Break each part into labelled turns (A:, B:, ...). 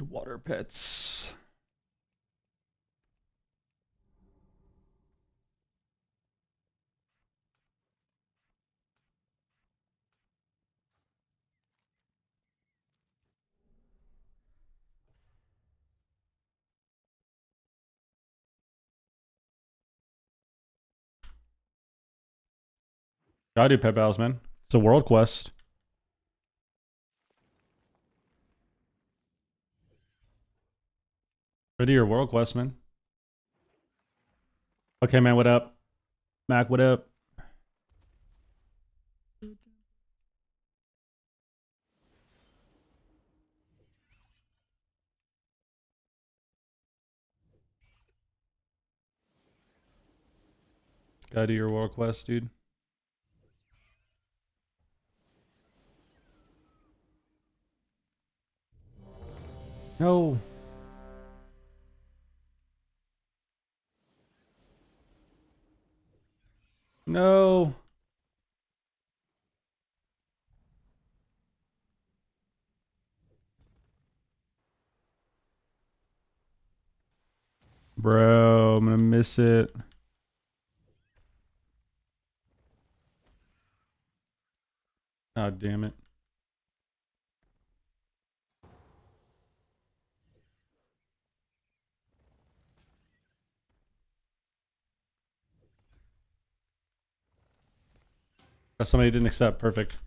A: Water pets. Gotta do pet battles, man. It's a world quest. Ready your world quest, man. Okay, man, what up? Mac, what up? Gotta do your world quest, dude. No. No. Bro, I'm gonna miss it. God damn it. Somebody didn't accept. Perfect.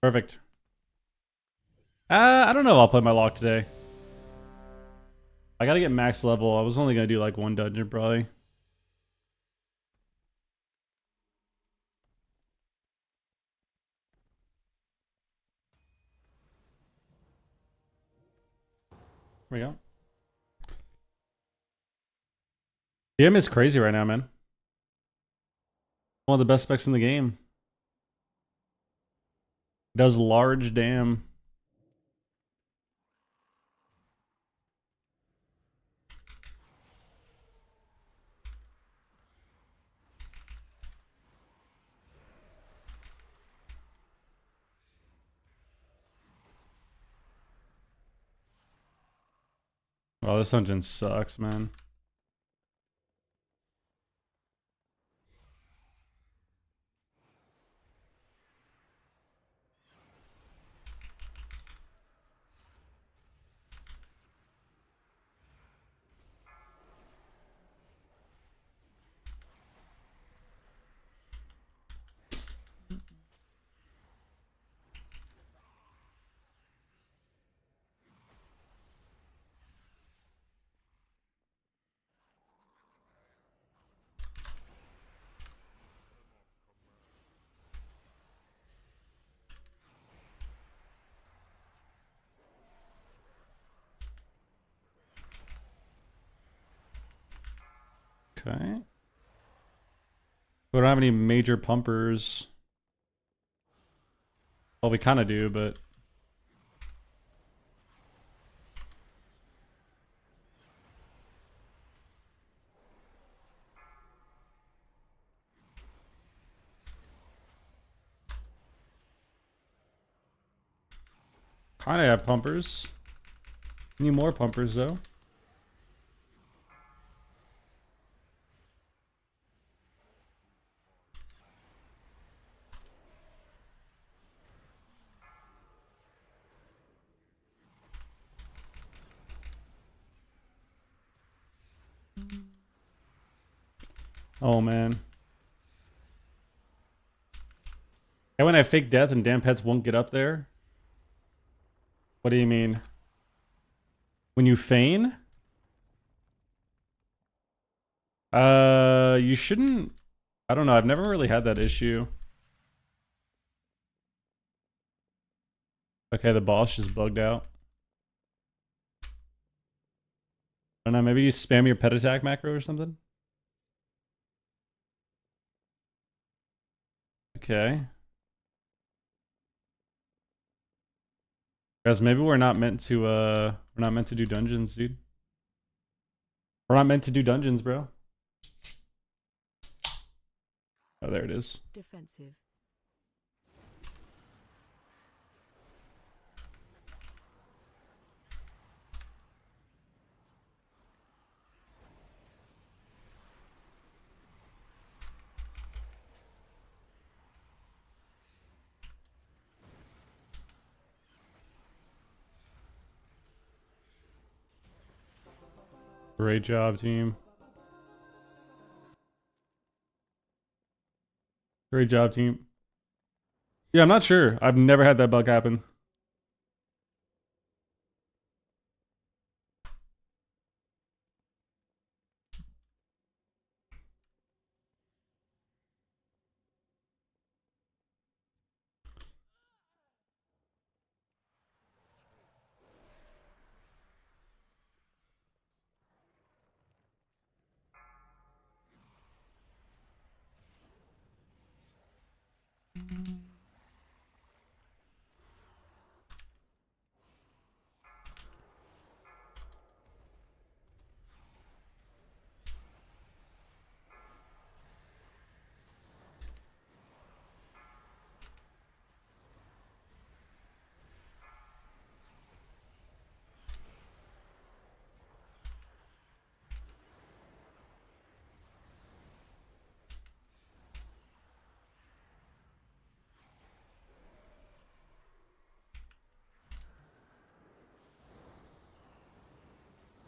A: Perfect. I don't know if I'll play my lock today. I gotta get max level. I was only gonna do like one dungeon probably. There we go. DM is crazy right now, man. One of the best specs in the game. Does large dam. Oh, this dungeon sucks, man. Okay. We don't have any major pumpers. Well, we kind of do, but... Kind of have pumpers. Need more pumpers, though. Oh, man. And when I fake death and damn pets won't get up there? What do you mean? When you feign? You shouldn't... I don't know. I've never really had that issue. Okay, the boss just bugged out. I don't know. Maybe you spam your pet attack macro or something? Okay. Guys, maybe we're not meant to do dungeons, dude. We're not meant to do dungeons, bro. Oh, there it is.
B: Defensive.
A: Great job, team. Great job, team. Yeah, I'm not sure. I've never had that bug happen.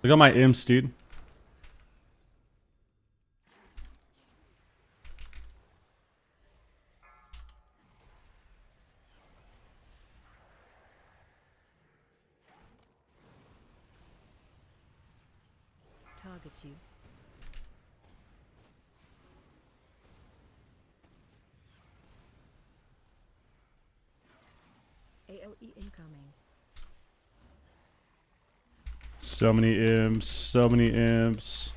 A: Look at my imps, dude.
B: Target you. AOE incoming.
A: So many imps. So many imps.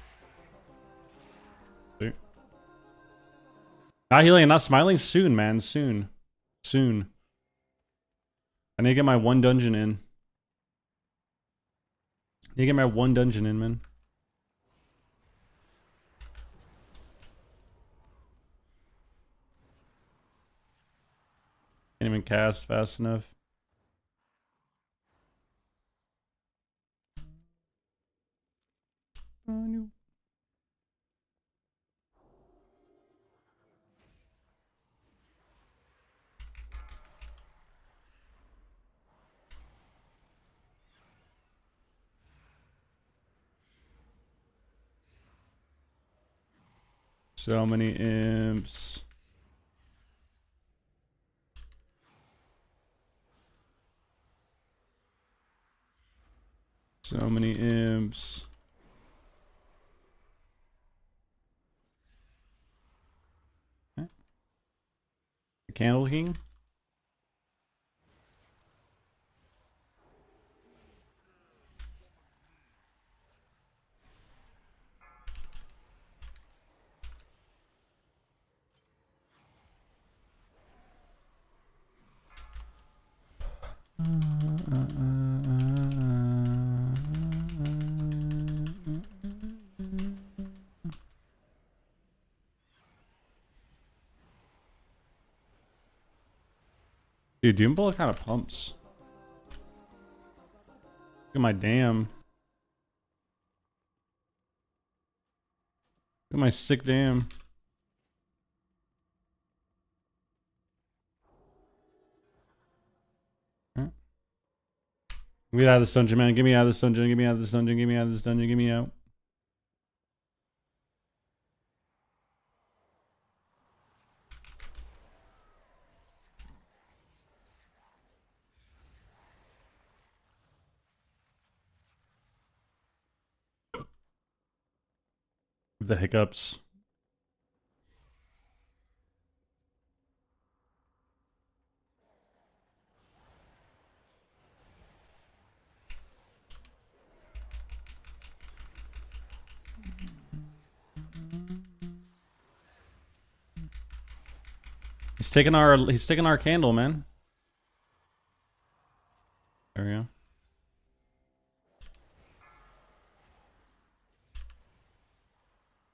A: Not healing and not smiling soon, man. Soon. Soon. I need to get my one dungeon in. I need to get my one dungeon in, man. Can't even cast fast enough. So many imps. So many imps. Okay. The Candle King. Dude, Doomball kind of pumps. Look at my damn. Look at my sick damn. Right. Get me out of this dungeon, man. Get me out of this dungeon. Get me out of this dungeon. Get me out of this dungeon. Get me out. The hiccups. He's taking our candle, man. There we go.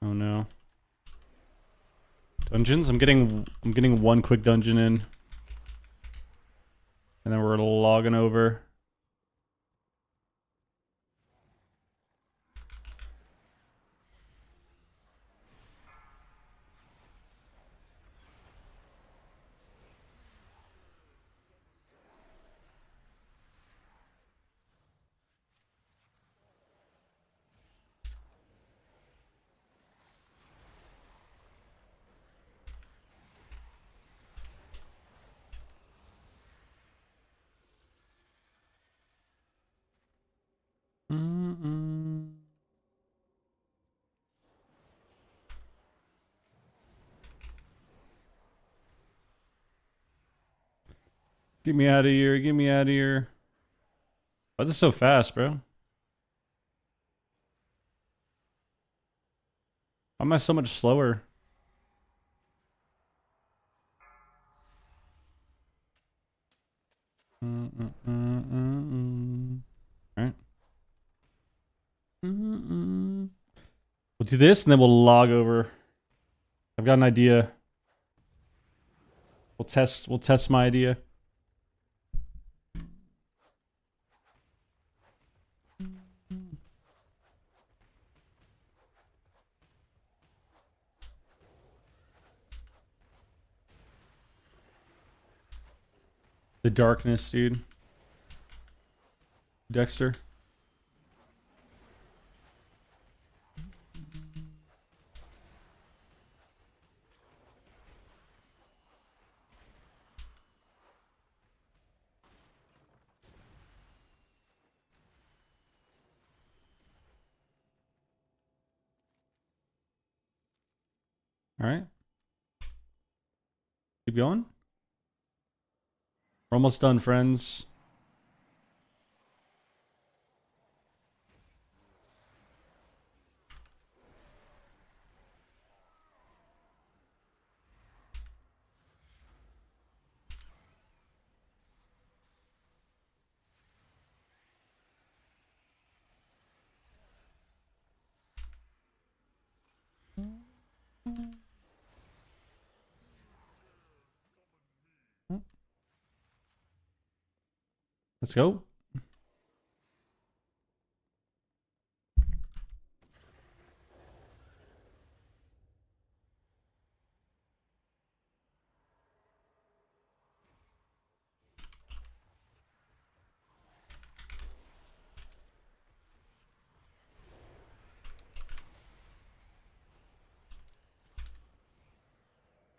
A: Oh no. Dungeons? I'm getting one quick dungeon in. And then we're logging over. Mm-mm. Get me out of here. Get me out of here. Why is it so fast, bro? Why am I so much slower? Alright. We'll do this and then we'll log over. I've got an idea. We'll test my idea. The darkness, dude. Dexter. All right. Keep going. We're almost done, friends. Let's go.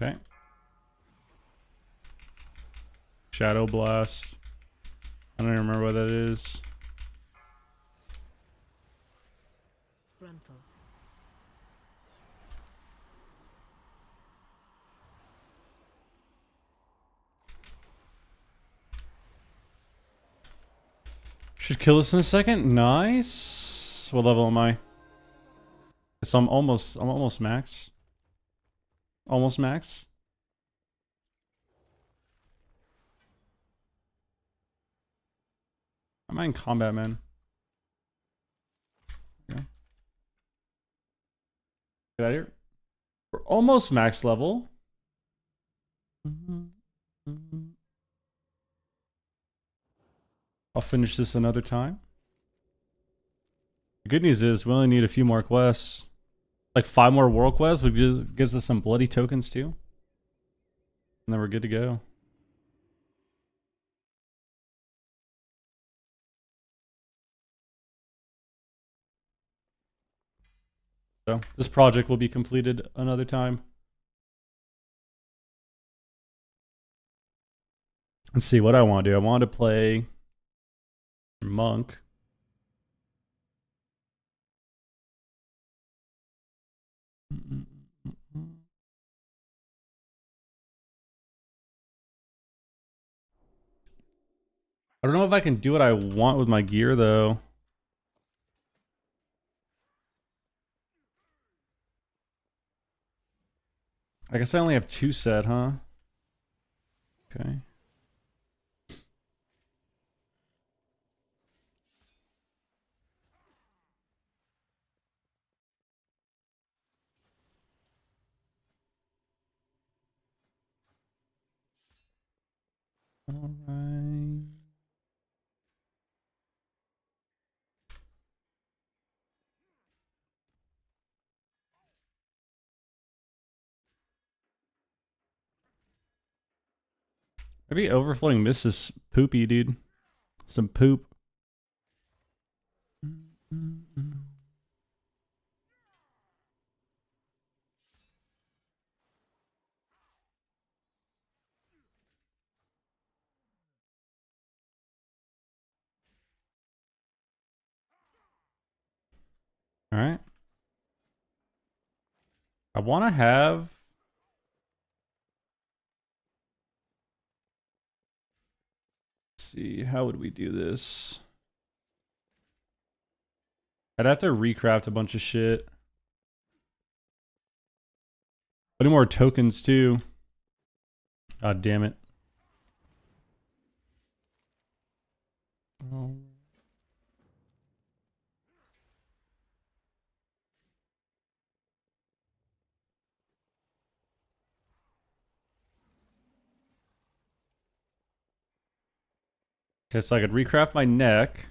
A: Okay. Shadow Blast. I don't even remember what that is.
B: Frontal.
A: Should kill this in a second. Nice. What level am I? So I'm almost max. Almost max. Am I in combat, man? Okay. Get out of here. We're almost max level. I'll finish this another time. The good news is we only need a few more quests. Like 5 more world quests, which just gives us some bloody tokens too. And then we're good to go. So this project will be completed another time. Let's see what I want to do. I want to play monk. I don't know if I can do what I want with my gear though. I guess I only have 2 set, huh? Okay. All right. Maybe overflowing mist is poopy, dude. Some poop. I want to have. Let's see, how would we do this? I'd have to recraft a bunch of shit. I need more tokens too. God damn it. Oh. Okay, so I could recraft my neck.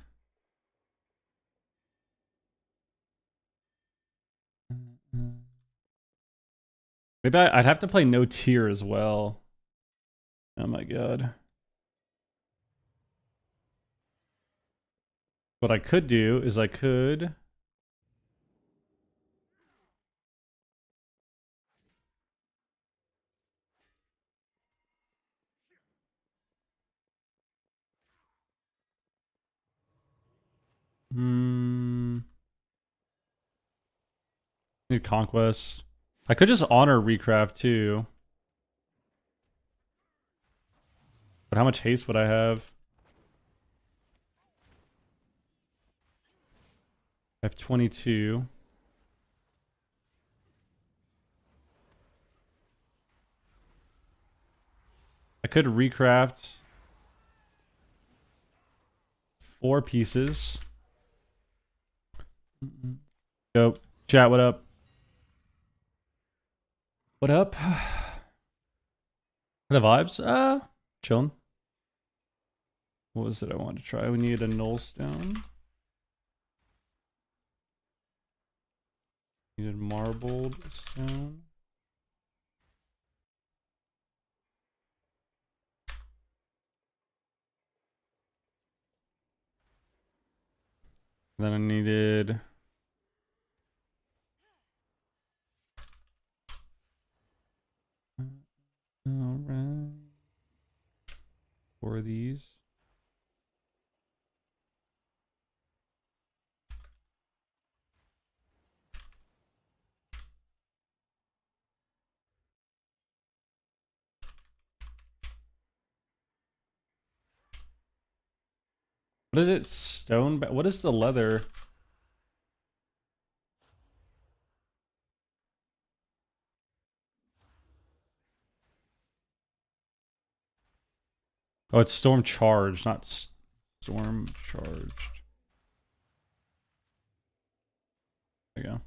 A: Maybe I'd have to play no tier as well. Oh my god. What I could do is I could. Need conquest. I could just honor recraft too. But how much haste would I have? I have 22. I could recraft 4 pieces. Yo, chat, what up? What up? The vibes? Chillin'. What was it I wanted to try? We need a null stone. Needed marbled stone. Then I needed. Alright. 4 of these. What is it? Stone? What is the leather? Oh, it's storm charged, not storm charged. There you go.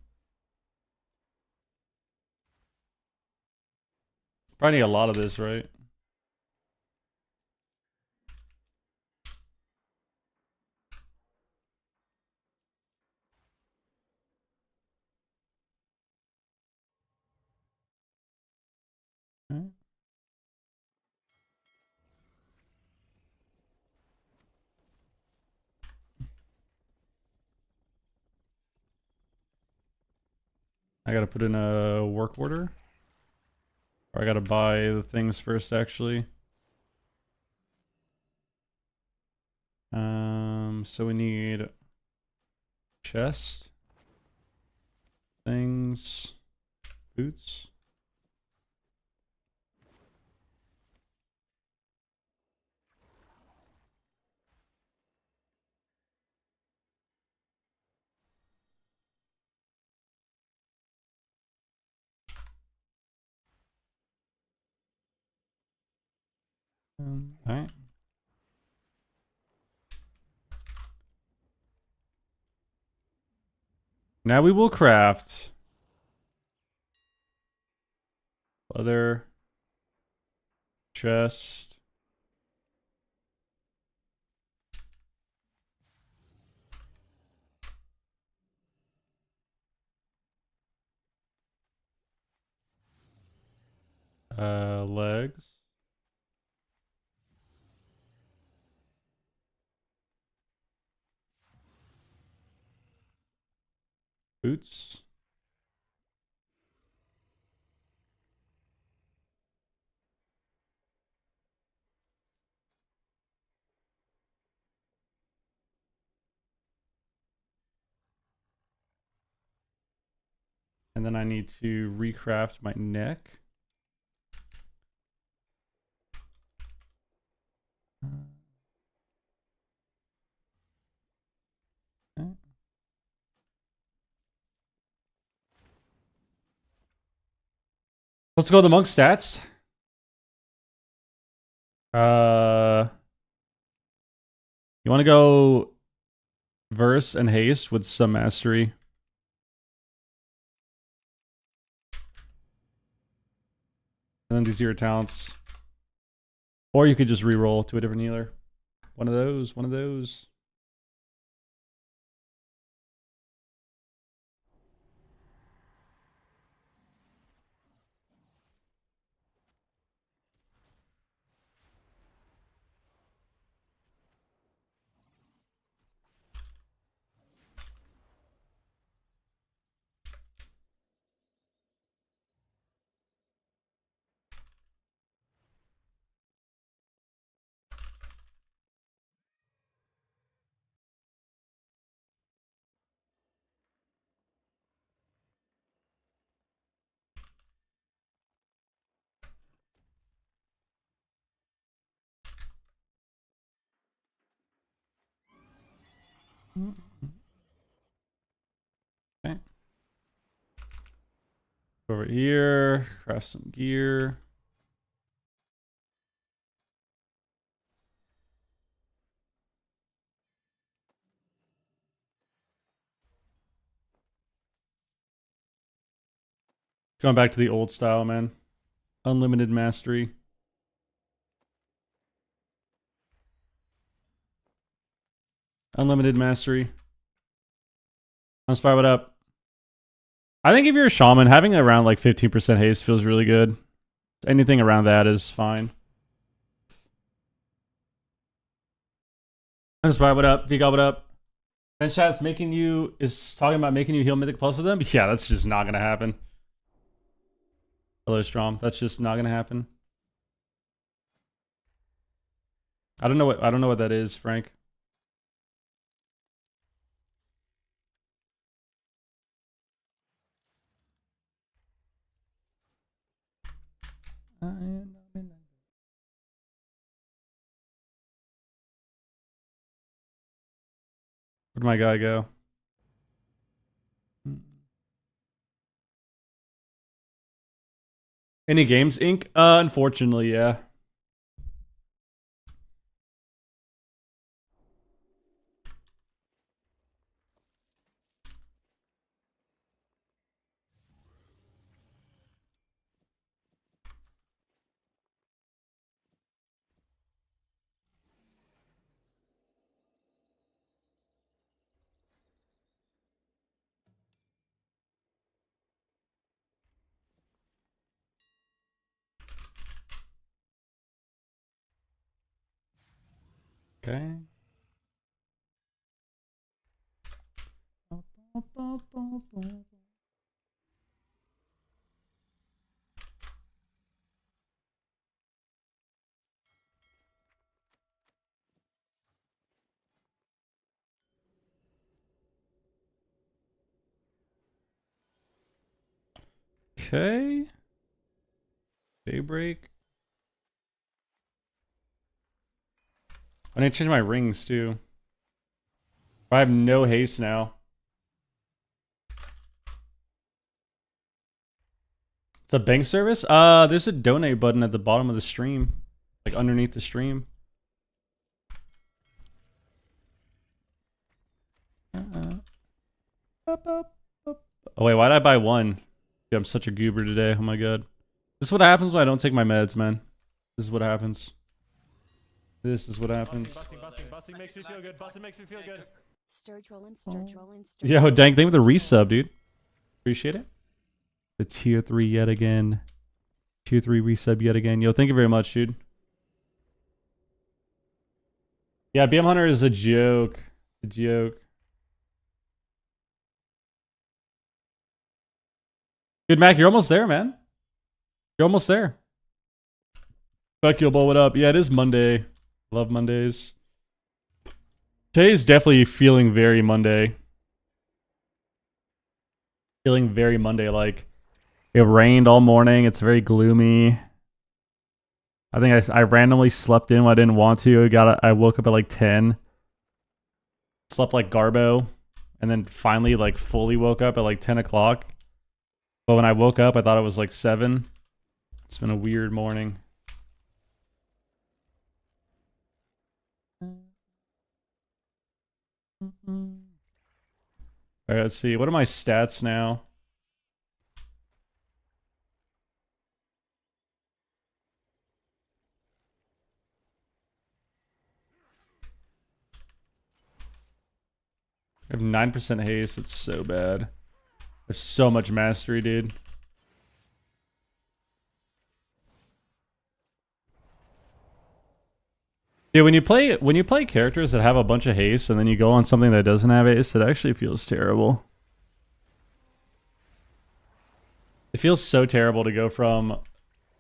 A: Probably need a lot of this, right? Okay. I gotta put in a work order. Or I gotta buy the things first, actually. So we need chest, things, boots. Alright. Now we will craft leather, chest, legs, boots. And then I need to recraft my neck. Okay. Let's go to the monk stats. You want to go verse and haste with some mastery. And then these are your talents. Or you could just reroll to a different healer. One of those, one of those. Okay. Go over here, craft some gear. Going back to the old style, man. Unlimited mastery. Unlimited mastery. Unspire, what up? I think if you're a shaman, having around like 15% haste feels really good. Anything around that is fine. Unspire, what up? Vigo, what up? Ben chat's is talking about making you heal Mythic Plus with them? Yeah, that's just not gonna happen. Hello, Strom. That's just not gonna happen. I don't know what that is, Frank. Where'd my guy go? Any games, Inc? Unfortunately, yeah. Okay. Okay. Daybreak. I need to change my rings too. I have no haste now. It's a bank service? There's a donate button at the bottom of the stream. Like underneath the stream. Oh wait, why did I buy one? Dude, I'm such a goober today. Oh my god. This is what happens when I don't take my meds, man. This is what happens. This is what happens.
C: Busting makes me feel good. Busting makes me feel good.
B: Sturge rolling.
A: Yo, dang, thank you for the resub, dude. Appreciate it. The tier 3 yet again. Tier 3 resub yet again. Yo, thank you very much, dude. Yeah, BM Hunter is a joke. A joke. Good, Mac, you're almost there, man. You're almost there. Fuck you, blow it up. Yeah, it is Monday. Love Mondays. Today's definitely feeling very Monday. Feeling very Monday-like. It rained all morning. It's very gloomy. I think I randomly slept in when I didn't want to. I woke up at like 10. Slept like Garbo. And then finally like fully woke up at like 10 o'clock. But when I woke up, I thought it was like 7. It's been a weird morning. Alright, let's see. What are my stats now? I have 9% haste. It's so bad. There's so much mastery, dude. Yeah, when you play characters that have a bunch of haste and then you go on something that doesn't have haste, it actually feels terrible. It feels so terrible to go from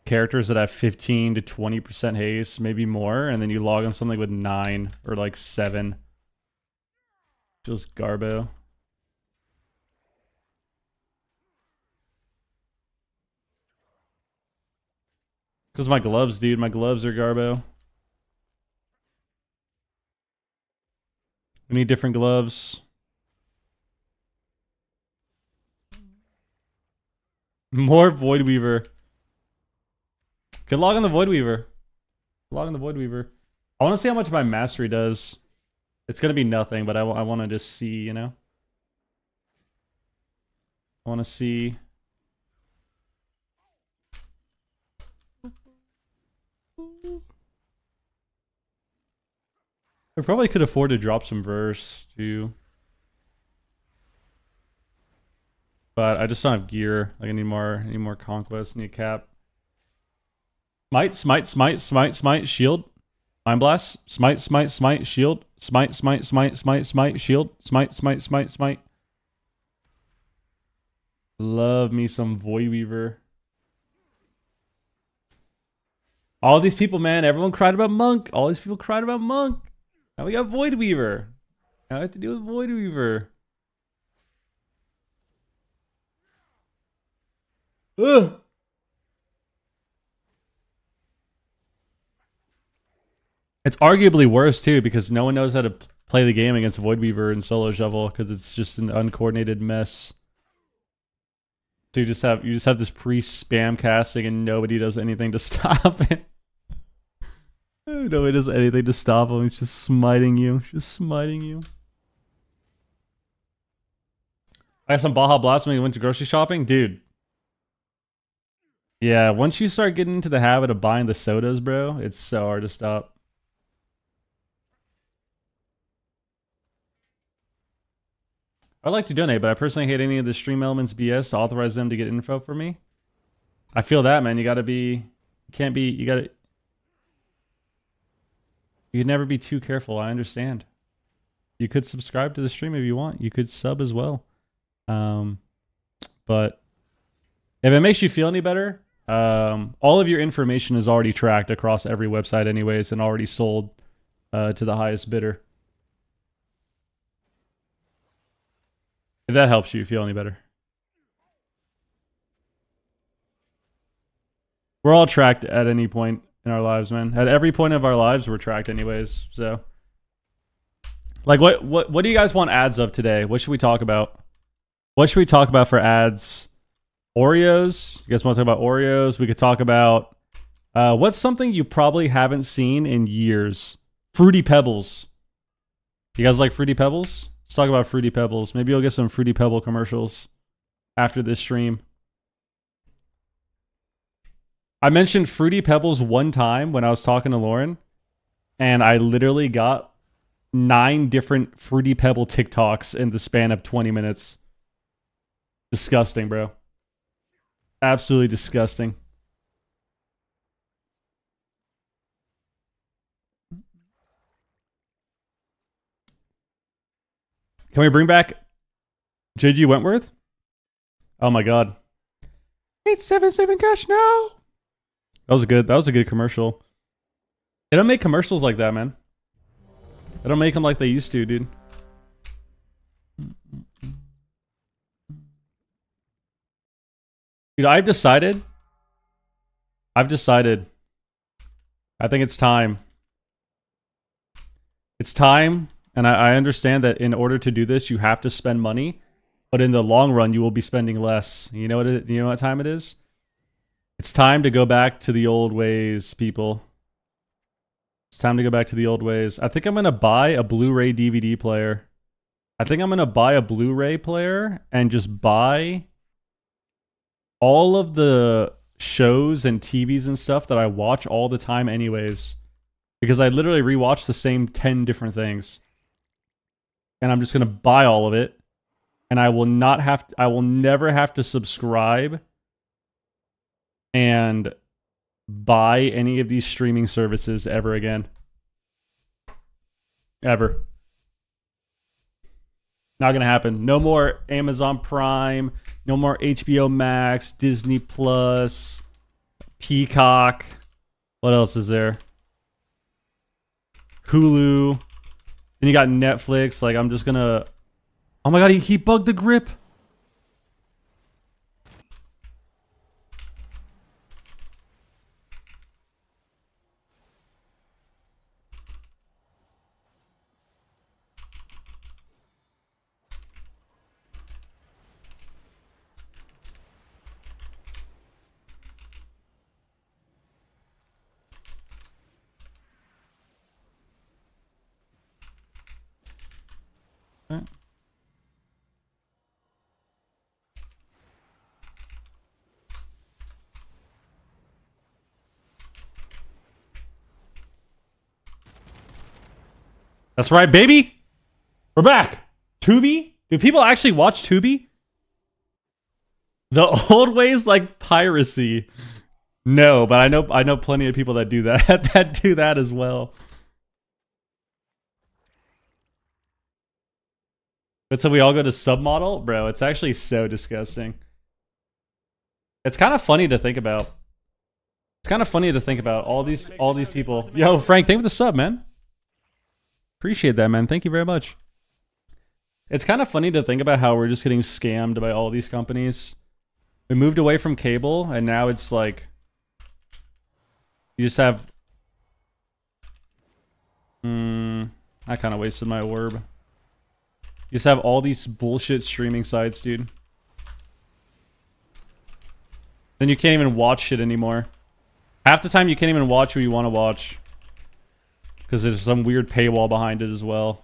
A: characters that have 15 to 20% haste, maybe more, and then you log on something with 9 or like 7. Feels garbo. Because my gloves, dude. My gloves are garbo. We need different gloves. More Void Weaver. Could log on the Void Weaver. Log on the Void Weaver. I want to see how much my mastery does. It's going to be nothing, but I want to just see, you know? I want to see. I probably could afford to drop some verse, too. But I just don't have gear. Like I need more conquest, need cap. Smite, shield. Mind blast. Smite, shield. Smite, shield. Smite. Love me some Void Weaver. All these people, man, everyone cried about Monk. All these people cried about Monk. Now we got Void Weaver. Now I have to deal with Void Weaver. Ugh. It's arguably worse too because no one knows how to play the game against Void Weaver and Solo Shovel because it's just an uncoordinated mess. So you just have this pre-spam casting and nobody does anything to stop it. Nobody does anything to stop him. He's just smiting you. I got some Baja Blast when we went to grocery shopping, dude. Yeah, once you start getting into the habit of buying the sodas, bro, it's so hard to stop. I'd like to donate, but I personally hate any of the stream elements BS to authorize them to get info for me. I feel that, man. You can never be too careful. I understand. You could subscribe to the stream if you want. You could sub as well. But if it makes you feel any better, all of your information is already tracked across every website anyways and already sold to the highest bidder. If that helps you feel any better. We're all tracked at any point in our lives, man. At every point of our lives, we're tracked anyways. So, like, what do you guys want ads of today? What should we talk about? What should we talk about for ads? Oreos? You guys want to talk about Oreos? We could talk about what's something you probably haven't seen in years. Fruity Pebbles. You guys like Fruity Pebbles? Let's talk about Fruity Pebbles. Maybe you'll get some Fruity Pebble commercials after this stream. I mentioned Fruity Pebbles one time when I was talking to Lauren, and I literally got 9 different Fruity Pebble TikToks in the span of 20 minutes. Disgusting, bro. Absolutely disgusting. Can we bring back JG Wentworth? Oh my god. 877 cash now. That was a good commercial. They don't make commercials like that, man. They don't make them like they used to, dude. Dude, I've decided. I think it's time. It's time, and I understand that in order to do this, you have to spend money, but in the long run, you will be spending less. You know what time it is? It's time to go back to the old ways, people. It's time to go back to the old ways. I think I'm gonna buy a Blu-ray DVD player. I think I'm gonna buy a Blu-ray player and just buy all of the shows and TVs and stuff that I watch all the time anyways. Because I literally rewatch the same 10 different things. And I'm just going to buy all of it. And I will never have to subscribe and buy any of these streaming services ever again. Ever. Not going to happen. No more Amazon Prime. No more HBO Max, Disney Plus, Peacock. What else is there? Hulu. And you got Netflix. Like, I'm just gonna... Oh my god, he bugged the grip. That's right, baby. We're back. Tubi? Do people actually watch Tubi? The old ways like piracy. No, but I know plenty of people that do that that do that as well. But so we all go to submodel? Bro, it's actually so disgusting. It's kind of funny to think about. It's kind of funny to think about all these people. Yo, Frank, thank you for the sub, man. Appreciate that, man. Thank you very much. It's kind of funny to think about how we're just getting scammed by all these companies. We moved away from cable, and now it's like... You just have... I kind of wasted my orb. You just have all these bullshit streaming sites, dude. Then you can't even watch shit anymore. Half the time you can't even watch what you want to watch. Because there's some weird paywall behind it as well.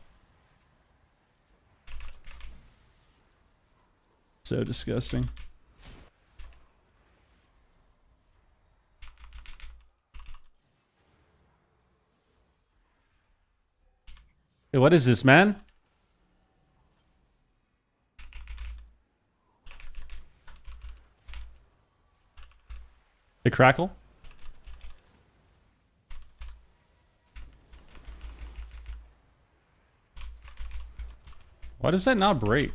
A: So disgusting. Hey, what is this, man? Hey, Crackle? Why does that not break?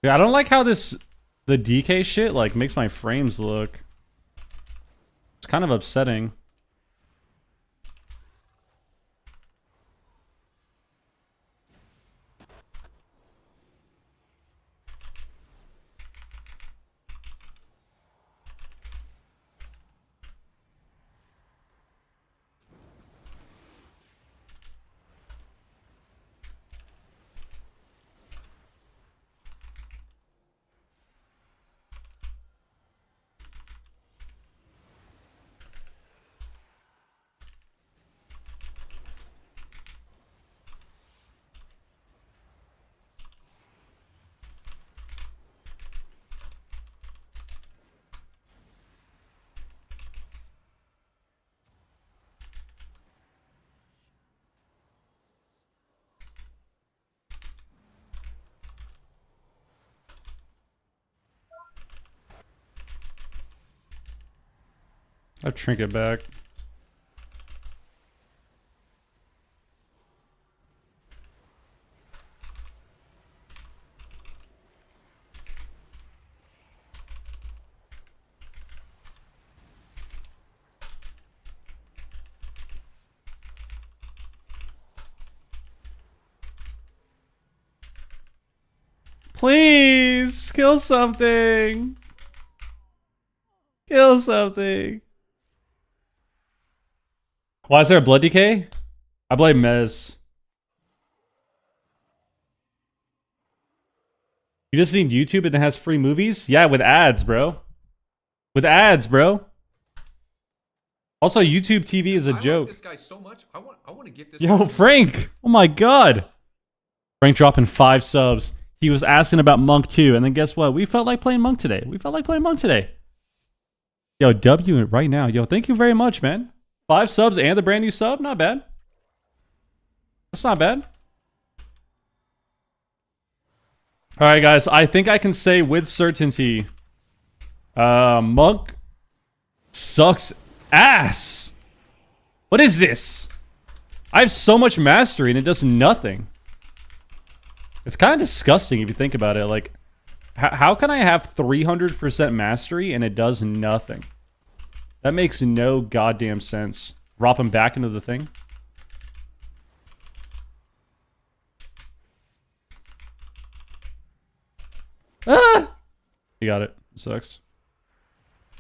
A: Yeah, I don't like how the DK shit like makes my frames look. It's kind of upsetting. I'll trinket back. Please kill something. Kill something. Why is there a blood decay? I blame Mez. You just need YouTube and it has free movies? Yeah, with ads, bro. With ads, bro. Also, YouTube TV is a joke.
D: I like this guy so much. I want to give this.
A: Yo, Frank! Oh my god! Frank dropping 5 subs. He was asking about Monk too, and then guess what? We felt like playing Monk today. Yo, W right now. Yo, thank you very much, man. 5 subs and the brand new sub? Not bad. That's not bad. Alright, guys. I think I can say with certainty, Monk sucks ass. What is this? I have so much mastery and it does nothing. It's kind of disgusting if you think about it. Like, how can I have 300% mastery and it does nothing? That makes no goddamn sense. Drop him back into the thing. Ah! You got it. Sucks.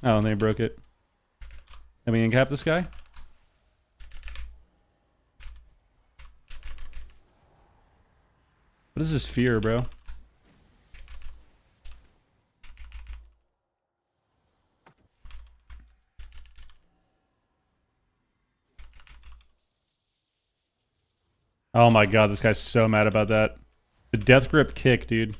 A: Oh, and they broke it. Let me incap this guy. What is this fear, bro? Oh my god, this guy's so mad about that. The death grip kick, dude.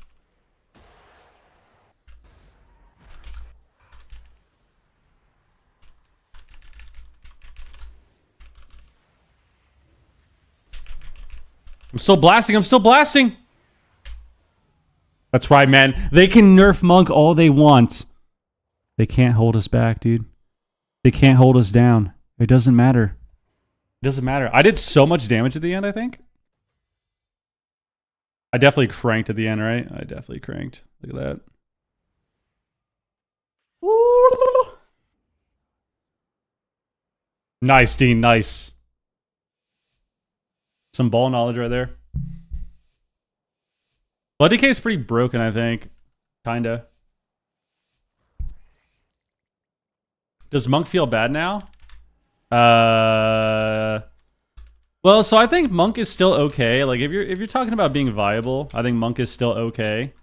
A: I'm still blasting! That's right, man. They can nerf Monk all they want. They can't hold us back, dude. They can't hold us down. It doesn't matter. It doesn't matter. I did so much damage at the end, I think. I definitely cranked at the end, right? I definitely cranked. Look at that. Nice, Dean. Nice. Some ball knowledge right there. Blood DK is pretty broken, I think. Kinda. Does Monk feel bad now? Well, so I think Monk is still okay. Like if you're talking about being viable, I think Monk is still okay.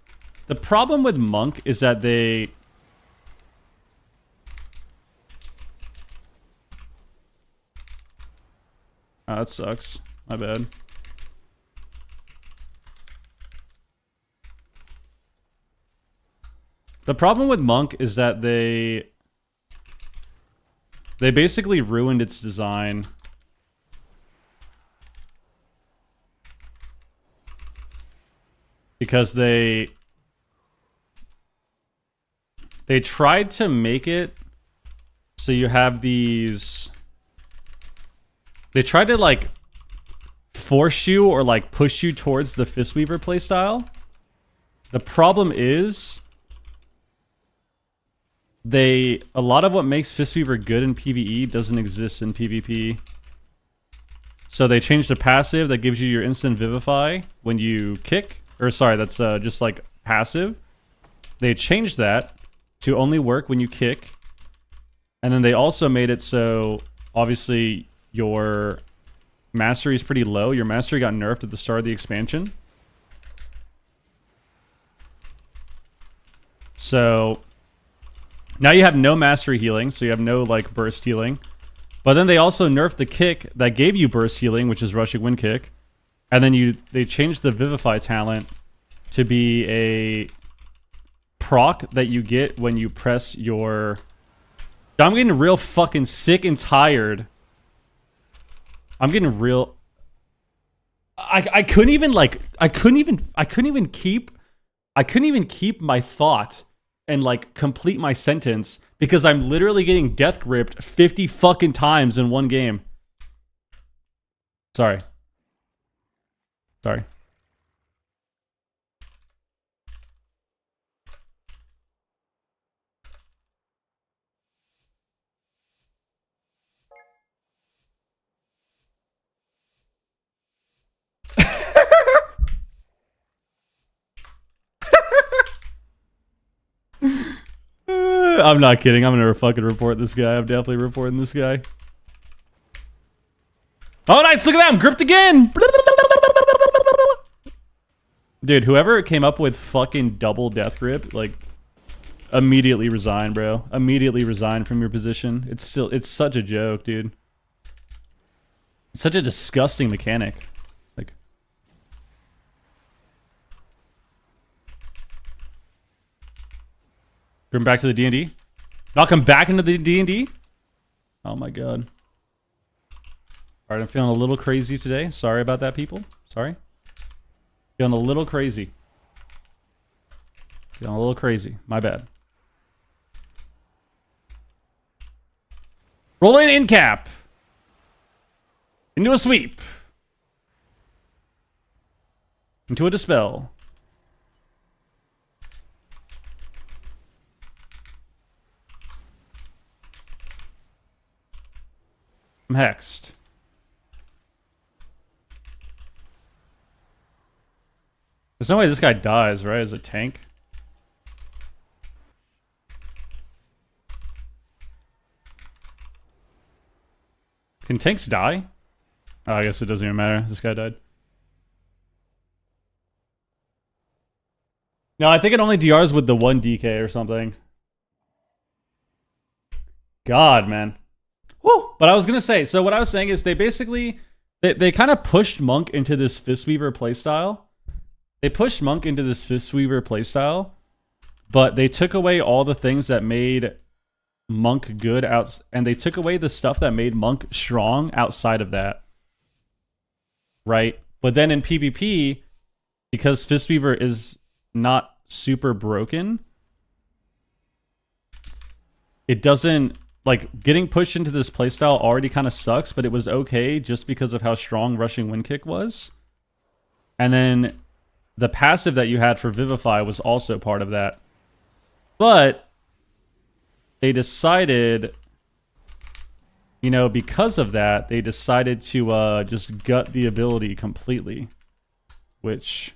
A: The problem with Monk is that they oh, that sucks. My bad. The problem with Monk is that they basically ruined its design. Because they tried to make it so you have these. They tried to like force you or like push you towards the Fistweaver playstyle. The problem is a lot of what makes Fistweaver good in PvE doesn't exist in PvP. So they changed the passive that gives you your instant Vivify when you kick. Or sorry, that's just like passive. They changed that to only work when you kick. And then they also made it so obviously your mastery is pretty low. Your mastery got nerfed at the start of the expansion. So now you have no mastery healing, so you have no like burst healing. But then they also nerfed the kick that gave you burst healing, which is rushing wind kick. And then they changed the Vivify talent to be a proc that you get when you press your... I'm getting real fucking sick and tired. I'm getting real... I couldn't even keep my thought and like complete my sentence because I'm literally getting death gripped 50 fucking times in one game. Sorry. I'm not kidding. I'm gonna fucking report this guy. I'm definitely reporting this guy. Oh, nice. Look at that. I'm gripped again. Dude, whoever came up with fucking double death grip, like, immediately resign, bro. Immediately resign from your position. It's such a joke, dude. It's such a disgusting mechanic. Like, bring him back to the D&D. Knock him back into the D&D. Oh my god. All right, I'm feeling a little crazy today. Sorry about that, people. Sorry. Feeling a little crazy. Feeling a little crazy. My bad. Roll in cap. Into a sweep. Into a dispel. I'm hexed. There's no way this guy dies, right? As a tank. Can tanks die? Oh, I guess it doesn't even matter. This guy died. No, I think it only DRs with the 1 DK or something. God, man. Whew. But I was going to say, so what I was saying is they basically, they kind of pushed Monk into this Fistweaver playstyle. They pushed Monk into this Fistweaver playstyle, but they took away all the things that made Monk good and they took away the stuff that made Monk strong outside of that. Right? But then in PvP, because Fistweaver is not super broken, it doesn't, like, getting pushed into this playstyle already kind of sucks, but it was okay just because of how strong Rushing Wind Kick was. And then the passive that you had for Vivify was also part of that. But they decided, you know, because of that, they decided to just gut the ability completely. Which,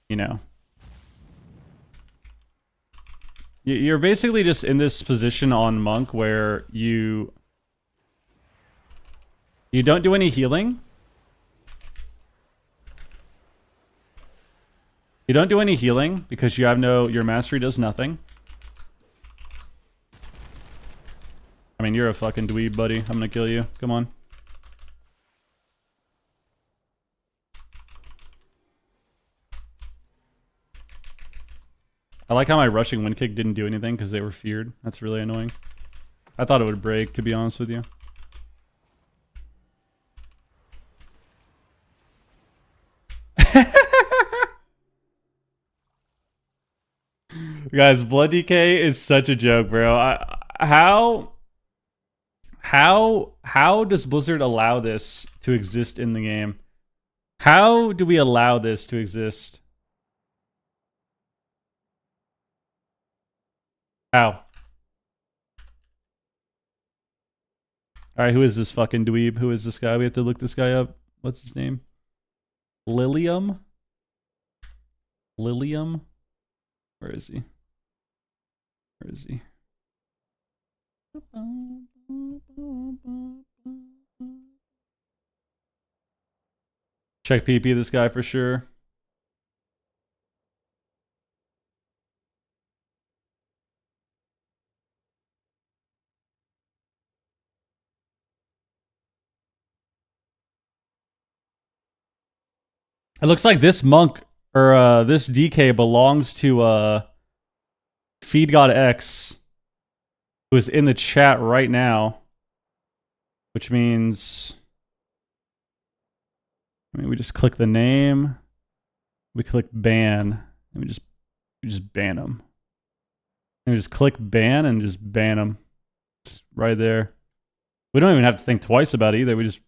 A: you know, you're basically just in this position on Monk where you don't do any healing. You don't do any healing because you have your mastery does nothing. I mean, you're a fucking dweeb, buddy. I'm gonna kill you. Come on. I like how my Rushing Wind Kick didn't do anything because they were feared. That's really annoying. I thought it would break, to be honest with you. Guys, Blood DK is such a joke, bro. How does Blizzard allow this to exist in the game? How do we allow this to exist? How? Alright, who is this fucking dweeb? Who is this guy? We have to look this guy up. What's his name? Lilium? Lilium? Where is he? Where is he? Check PP this guy for sure. It looks like this monk or this DK belongs to Feed God X, who is in the chat right now, which means, I mean, we just click the name, we click ban, and we just ban them. And we just click ban and just ban them. It's right there. We don't even have to think twice about it either. We just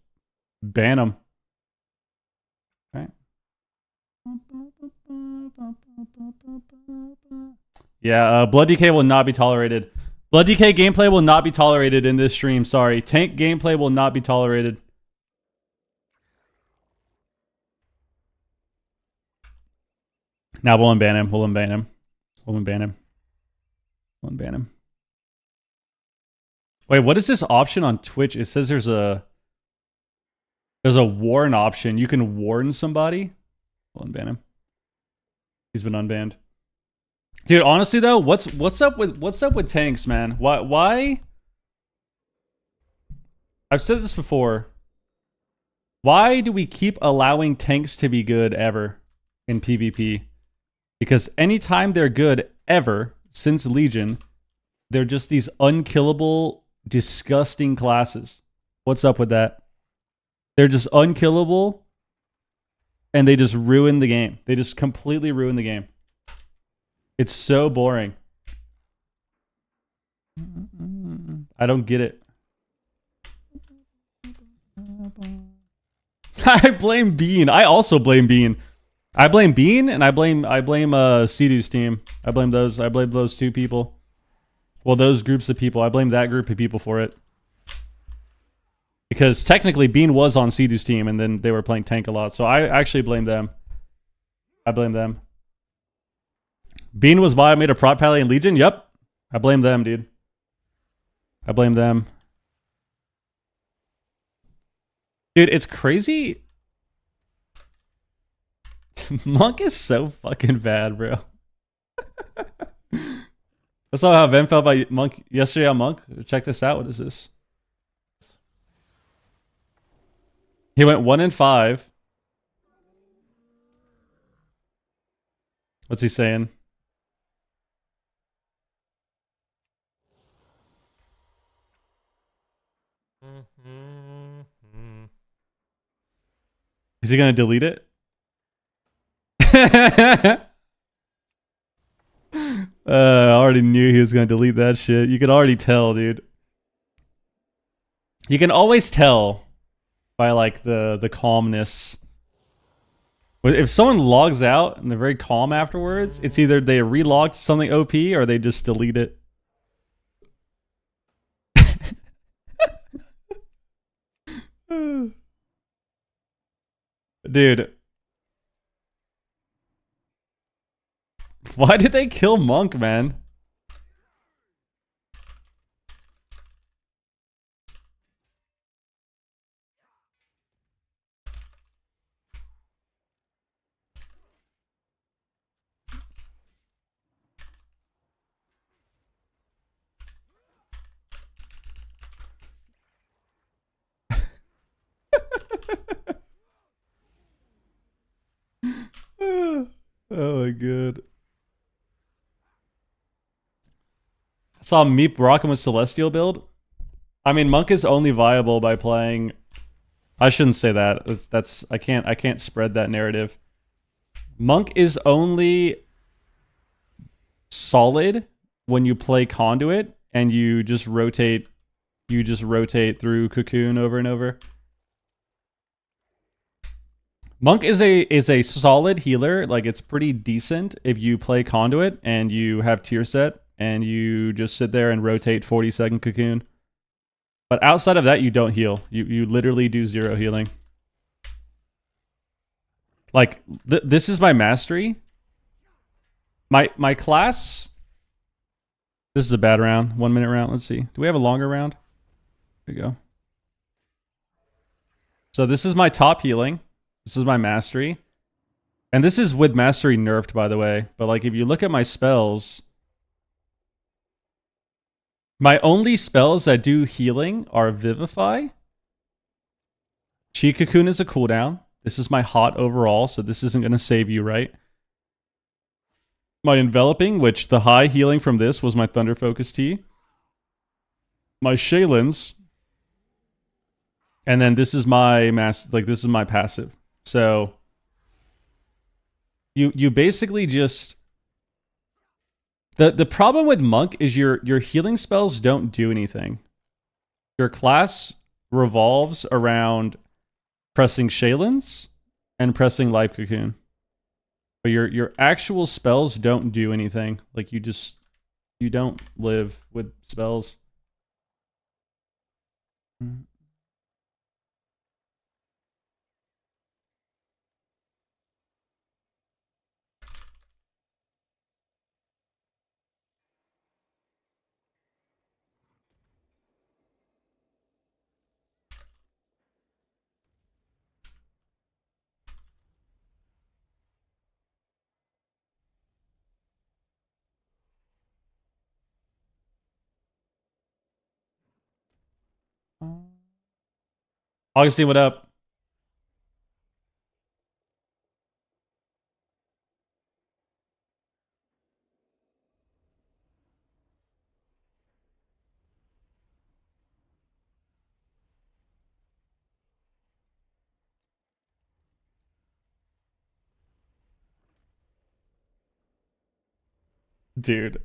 A: ban them. Right. Yeah, Blood DK will not be tolerated. Blood DK gameplay will not be tolerated in this stream. Sorry. Tank gameplay will not be tolerated. Now we'll unban him. We'll unban him. We'll unban him. unban him. Wait, what is this option on Twitch? It says there's a warn option. You can warn somebody. We'll unban him. He's been unbanned. Dude, honestly though, what's up with tanks, man? Why? I've said this before. Why do we keep allowing tanks to be good ever in PvP? Because anytime they're good ever since Legion, they're just these unkillable, disgusting classes. What's up with that? They're just unkillable and they just ruin the game. They just completely ruin the game. It's so boring. I don't get it. I blame Bean. I also blame Bean. I blame Bean and I blame Seedu's team. I blame those two people. Well, those groups of people. I blame that group of people for it. Because technically Bean was on Seedu's team and then they were playing tank a lot. So I actually blame them. I blame them. Bean was why I made a prop pally in Legion? Yep. I blame them, dude. I blame them. Dude, it's crazy. Monk is so fucking bad, bro. I saw how Ven felt about Monk yesterday on Monk. Check this out. What is this? He went 1-5. What's he saying? Is he gonna delete it? I already knew he was gonna delete that shit. You could already tell, dude. You can always tell by like the calmness. If someone logs out and they're very calm afterwards, it's either they relogged something OP or they just delete it. Dude. Why did they kill Monk, man? Oh my god. I saw Meep rocking with Celestial build. I mean, Monk is only viable by playing. I shouldn't say that. That's I can't spread that narrative. Monk is only solid when you play Conduit and you just rotate through Cocoon over and over. Monk is a solid healer. Like, it's pretty decent if you play Conduit and you have tier set and you just sit there and rotate 40-second Cocoon. But outside of that, you don't heal. You literally do zero healing. Like, this is my mastery. My class... This is a bad round. 1 minute round. Let's see. Do we have a longer round? Here we go. So this is my top healing. This is my mastery. And this is with mastery nerfed, by the way. But like, if you look at my spells... My only spells that do healing are Vivify. Chi Cocoon is a cooldown. This is my hot overall, so this isn't going to save you, right? My Enveloping, which the high healing from this was my Thunder Focus T. My Shaylins. And then this is my this is my passive. So you basically just... The problem with Monk is your healing spells don't do anything. Your class revolves around pressing Shaylins and pressing Life Cocoon. But your actual spells don't do anything. Like, you don't live with spells. Augustine, what up? Dude.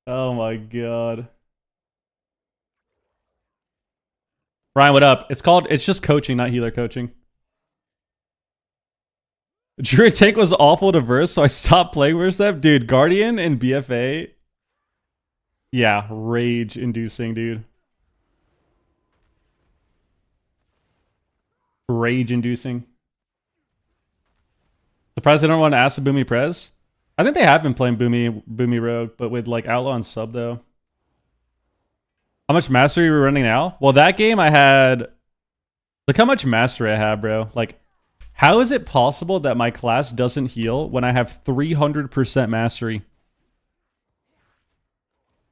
A: Oh my god. Ryan, what up? It's just coaching, not healer coaching. Druid tank was awful to verse, so I stopped playing versus them. Dude, Guardian and BFA. Yeah, rage inducing, dude. Rage inducing. Surprised they don't want to ask the Boomy Prez. I think they have been playing Boomy Rogue, but with like Outlaw and Sub though. How much mastery are we running now? Well, that game I had... Look how much mastery I have, bro. Like, how is it possible that my class doesn't heal when I have 300% mastery?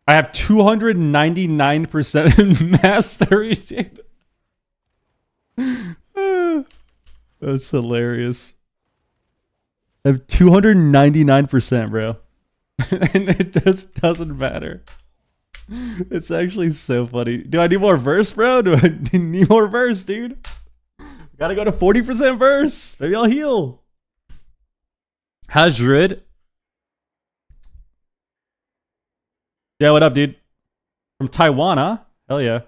A: I have 299% mastery, dude. That's hilarious. I have 299%, bro. And it just doesn't matter. It's actually so funny. Do I need more verse, bro? Do I need more verse, dude? Gotta go to 40% verse. Maybe I'll heal. How's Druid? Yeah, what up, dude? From Taiwan, huh? Hell yeah.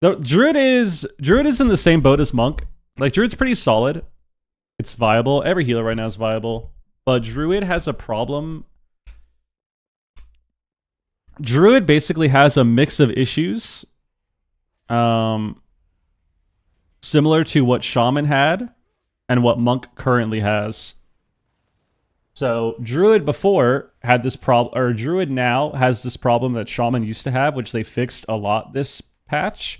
A: Druid is in the same boat as Monk. Like, Druid's pretty solid. It's viable. Every healer right now is viable. But Druid has a problem. Druid basically has a mix of issues. Similar to what Shaman had and what Monk currently has. So Druid before had this problem, or Druid now has this problem that Shaman used to have, which they fixed a lot this patch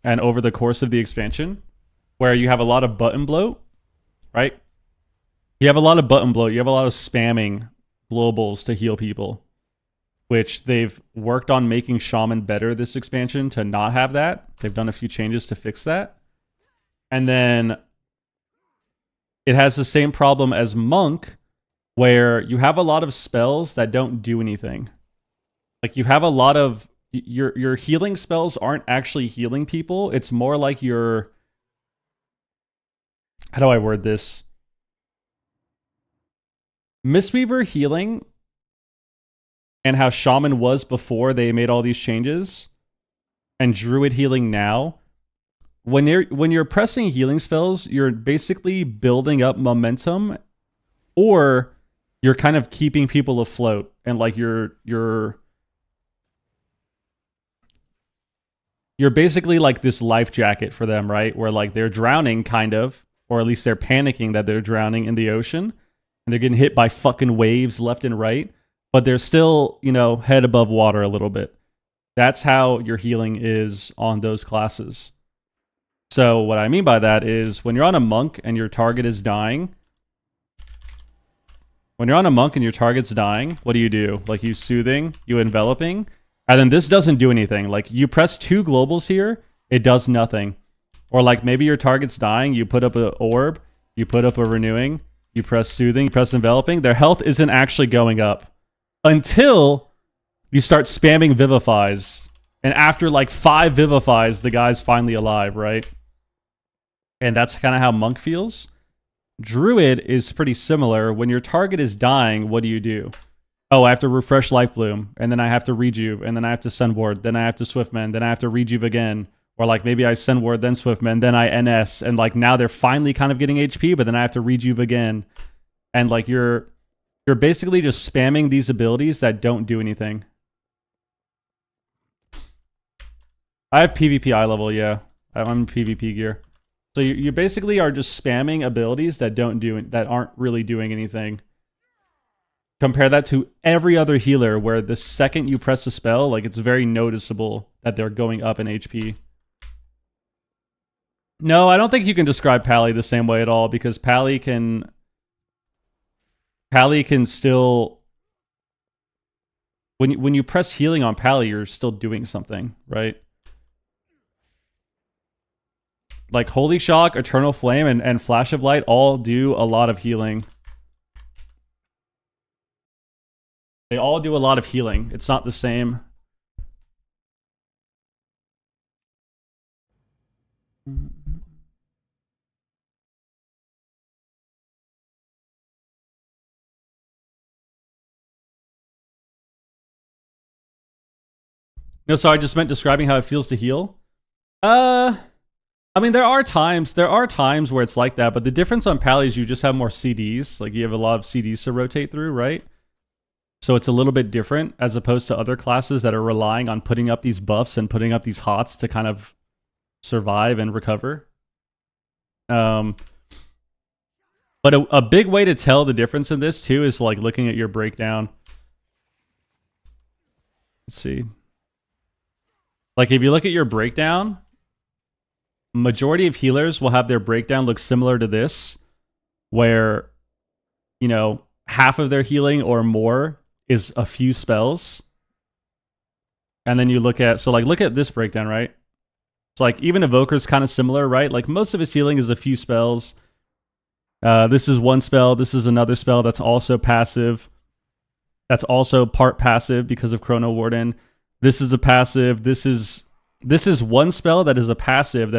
A: and over the course of the expansion, where you have a lot of button bloat, right? You have a lot of button bloat. You have a lot of spamming globals to heal people, which they've worked on making Shaman better this expansion to not have that. They've done a few changes to fix that. And then it has the same problem as Monk, where you have a lot of spells that don't do anything. Like, you have a lot of... Your healing spells aren't actually healing people. It's more like your... How do I word this? Mistweaver healing and how Shaman was before they made all these changes, and Druid healing now. When you're pressing healing spells, you're basically building up momentum, or you're kind of keeping people afloat, and like you're basically like this life jacket for them, right? Where like they're drowning kind of, or at least they're panicking that they're drowning in the ocean, and they're getting hit by fucking waves left and right, but they're still, you know, head above water a little bit. That's how your healing is on those classes. So what I mean by that is when you're on a monk and your target is dying, what do you do? Like, you soothing, you enveloping, and then this doesn't do anything. Like, you press 2 globals here, it does nothing. Or like maybe your target's dying, you put up an orb, you put up a renewing, you press soothing, you press enveloping, their health isn't actually going up until you start spamming vivifies. And after like 5 vivifies, the guy's finally alive, right? And that's kind of how Monk feels. Druid is pretty similar. When your target is dying, what do? Oh, I have to refresh Life Bloom, and then I have to rejuve, and then I have to send ward, then I have to Swiftmend, then I have to rejuve again. Or like maybe I send ward, then Swiftmend, then I NS, and like now they're finally kind of getting HP, but then I have to rejuve again. And like you're basically just spamming these abilities that don't do anything. I have PvP eye level, yeah. I'm in PvP gear. So you basically are just spamming abilities that aren't really doing anything. Compare that to every other healer, where the second you press a spell, like, it's very noticeable that they're going up in HP. No, I don't think you can describe Pally the same way at all, because Pally Pally can still, when you press healing on Pally, you're still doing something, right? Like Holy Shock, Eternal Flame, and Flash of Light all do a lot of healing. They all do a lot of healing. It's not the same. No, sorry, I just meant describing how it feels to heal. I mean, there are times where it's like that, but the difference on Pally is you just have more CDs. Like, you have a lot of CDs to rotate through, right? So it's a little bit different as opposed to other classes that are relying on putting up these buffs and putting up these hots to kind of survive and recover. But a big way to tell the difference in this, too, is like looking at your breakdown. Let's see. Like, if you look at your breakdown, majority of healers will have their breakdown look similar to this, where, you know, half of their healing or more is a few spells. And then you look at, so like, look at this breakdown, right? It's like, even Evoker's kind of similar, right? Like, most of his healing is a few spells. This is one spell. This is another spell that's also passive. That's also part passive because of Chrono Warden. This is a passive. This is one spell that is a passive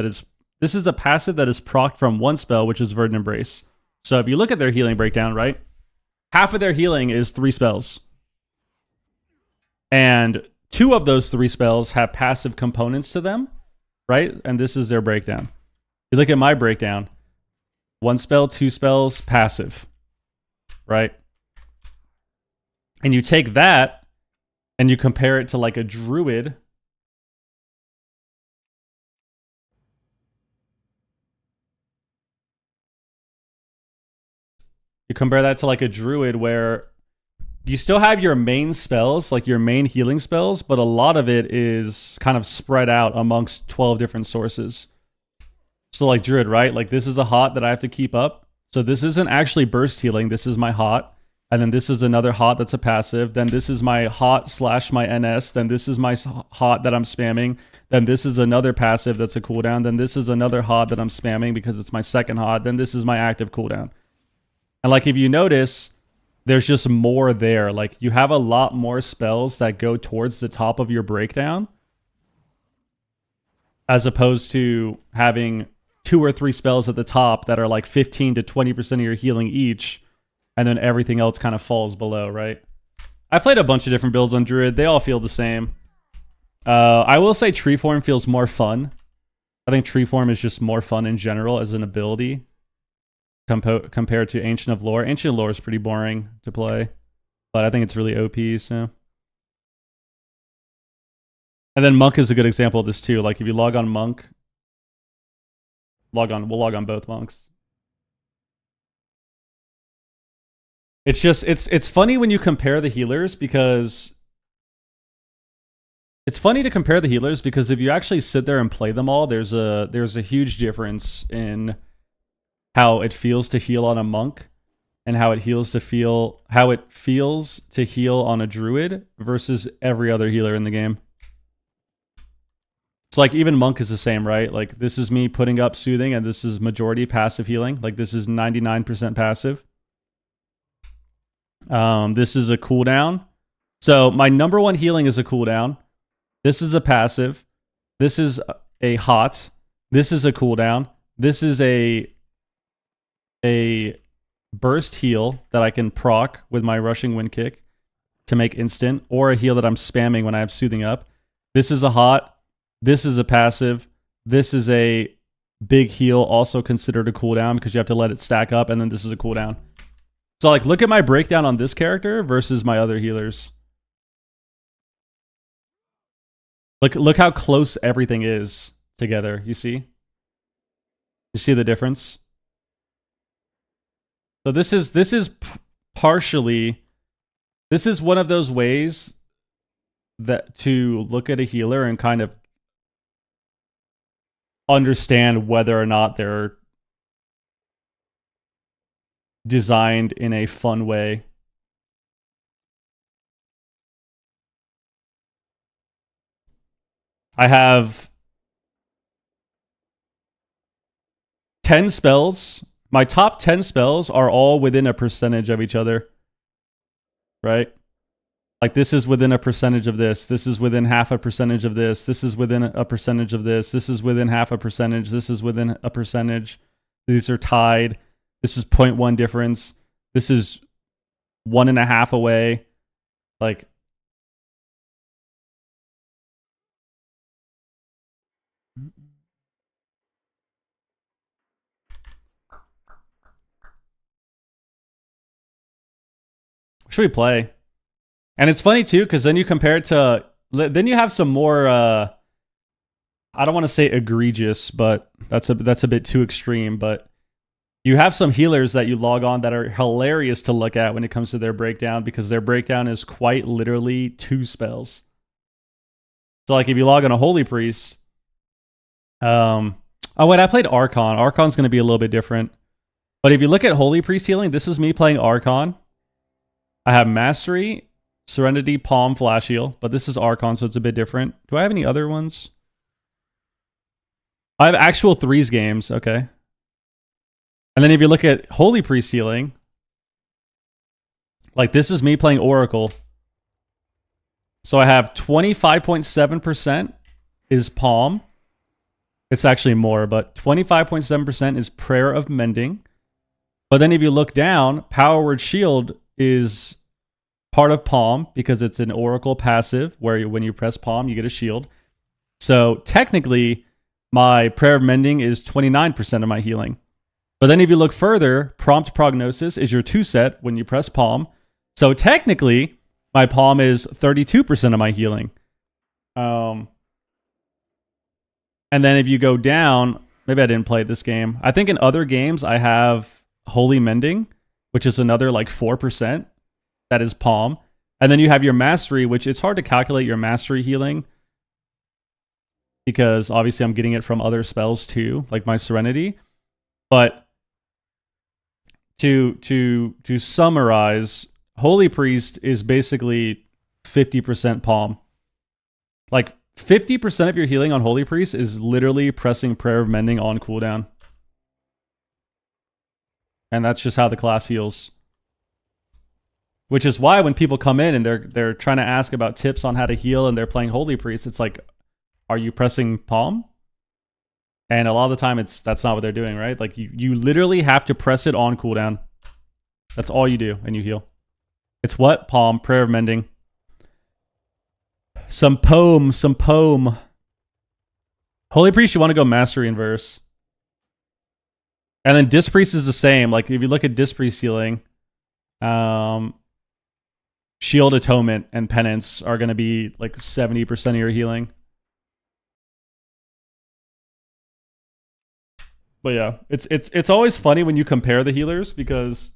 A: this is a passive that is procced from one spell, which is Verdant Embrace. So if you look at their healing breakdown, right? Half of their healing is 3 spells. And 2 of those 3 spells have passive components to them, right? And this is their breakdown. You look at my breakdown. 1 spell, 2 spells, passive, right? And you take that and you compare it to like a druid. You compare that to like a druid where you still have your main spells, like your main healing spells, but a lot of it is kind of spread out amongst 12 different sources. So like druid, right? Like, this is a hot that I have to keep up. So this isn't actually burst healing. This is my hot. And then this is another hot that's a passive. Then this is my hot / my NS. Then this is my hot that I'm spamming. Then this is another passive that's a cooldown. Then this is another hot that I'm spamming because it's my second hot. Then this is my active cooldown. And like, if you notice, there's just more there. Like, you have a lot more spells that go towards the top of your breakdown, as opposed to having 2 or 3 spells at the top that are like 15 to 20% of your healing each, and then everything else kind of falls below, right? I played a bunch of different builds on Druid. They all feel the same. I will say Treeform feels more fun. I think Treeform is just more fun in general as an ability compared to Ancient of Lore. Ancient of Lore is pretty boring to play, but I think it's really OP, so. And then Monk is a good example of this too. Like, if you log on Monk, we'll log on both Monks. It's just, it's funny when you compare the healers, because it's funny to compare the healers because if you actually sit there and play them all, there's a huge difference in how it feels to heal on a monk and how it feels to heal on a druid versus every other healer in the game. It's like, even monk is the same, right? Like, this is me putting up soothing and this is majority passive healing. Like, this is 99% passive. This is a cooldown. So my number 1 healing is a cooldown. This is a passive. This is a hot. This is a cooldown. This is a burst heal that I can proc with my rushing wind kick to make instant, or a heal that I'm spamming when I have soothing up. This is a hot. This is a passive. This is a big heal, also considered a cooldown because you have to let it stack up, and then this is a cooldown. So like, look at my breakdown on this character versus my other healers. Look how close everything is together. You see? You see the difference? So this is partially, this is one of those ways that to look at a healer and kind of understand whether or not they're designed in a fun way. I have 10 spells. My top 10 spells are all within a percentage of each other. Right? Like this is within a percentage of this. This is within half a percentage of this. This is within a percentage of this. This is within half a percentage. This is within a percentage. These are tied. This is 0.1 difference. This is 1.5 away. Like, should we play? And it's funny too, because then you compare it to, then you have some more, I don't want to say egregious, but that's a bit too extreme, but you have some healers that you log on that are hilarious to look at when it comes to their breakdown, because their breakdown is quite literally 2 spells. So like if you log on a Holy Priest, oh wait, I played Archon. Archon's going to be a little bit different. But if you look at Holy Priest healing, this is me playing Archon. I have Mastery, Serenity, Palm, Flash Heal, but this is Archon, so it's a bit different. Do I have any other ones? I have actual 3s games, okay. And then if you look at Holy Priest healing, like this is me playing Oracle. So I have 25.7% is Palm. It's actually more, but 25.7% is Prayer of Mending. But then if you look down, Power Word Shield is part of Palm because it's an Oracle passive where when you press Palm, you get a shield. So technically, my Prayer of Mending is 29% of my healing. But then if you look further, Prompt Prognosis is your 2 set when you press Palm. So technically, my Palm is 32% of my healing. And then if you go down, maybe I didn't play this game. I think in other games, I have Holy Mending, which is another like 4%. That is Palm. And then you have your Mastery, which it's hard to calculate your Mastery healing because obviously I'm getting it from other spells too, like my Serenity. But to summarize, Holy Priest is basically 50% Palm. Like 50% of your healing on Holy Priest is literally pressing Prayer of Mending on cooldown. And that's just how the class heals. Which is why when people come in and they're trying to ask about tips on how to heal and they're playing Holy Priest, it's like, are you pressing Palm? And a lot of the time that's not what they're doing, right? Like you literally have to press it on cooldown. That's all you do and you heal. It's what? Palm, Prayer of Mending. Some poem. Holy Priest, you want to go Mastery and Verse. And then Disc Priest is the same. Like if you look at Disc Priest healing, Shield, Atonement, and Penance are going to be like 70% of your healing. But yeah, it's always funny when you compare the healers because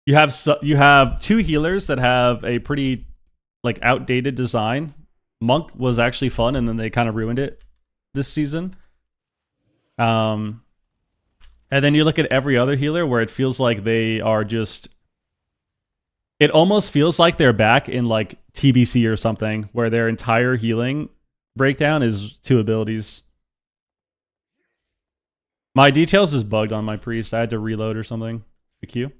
A: you have 2 healers that have a pretty like outdated design. Monk was actually fun, and then they kind of ruined it this season. And then you look at every other healer where it feels like they are just. It almost feels like they're back in like TBC or something, where their entire healing breakdown is 2 abilities. My details is bugged on my priest. I had to reload or something. The queue.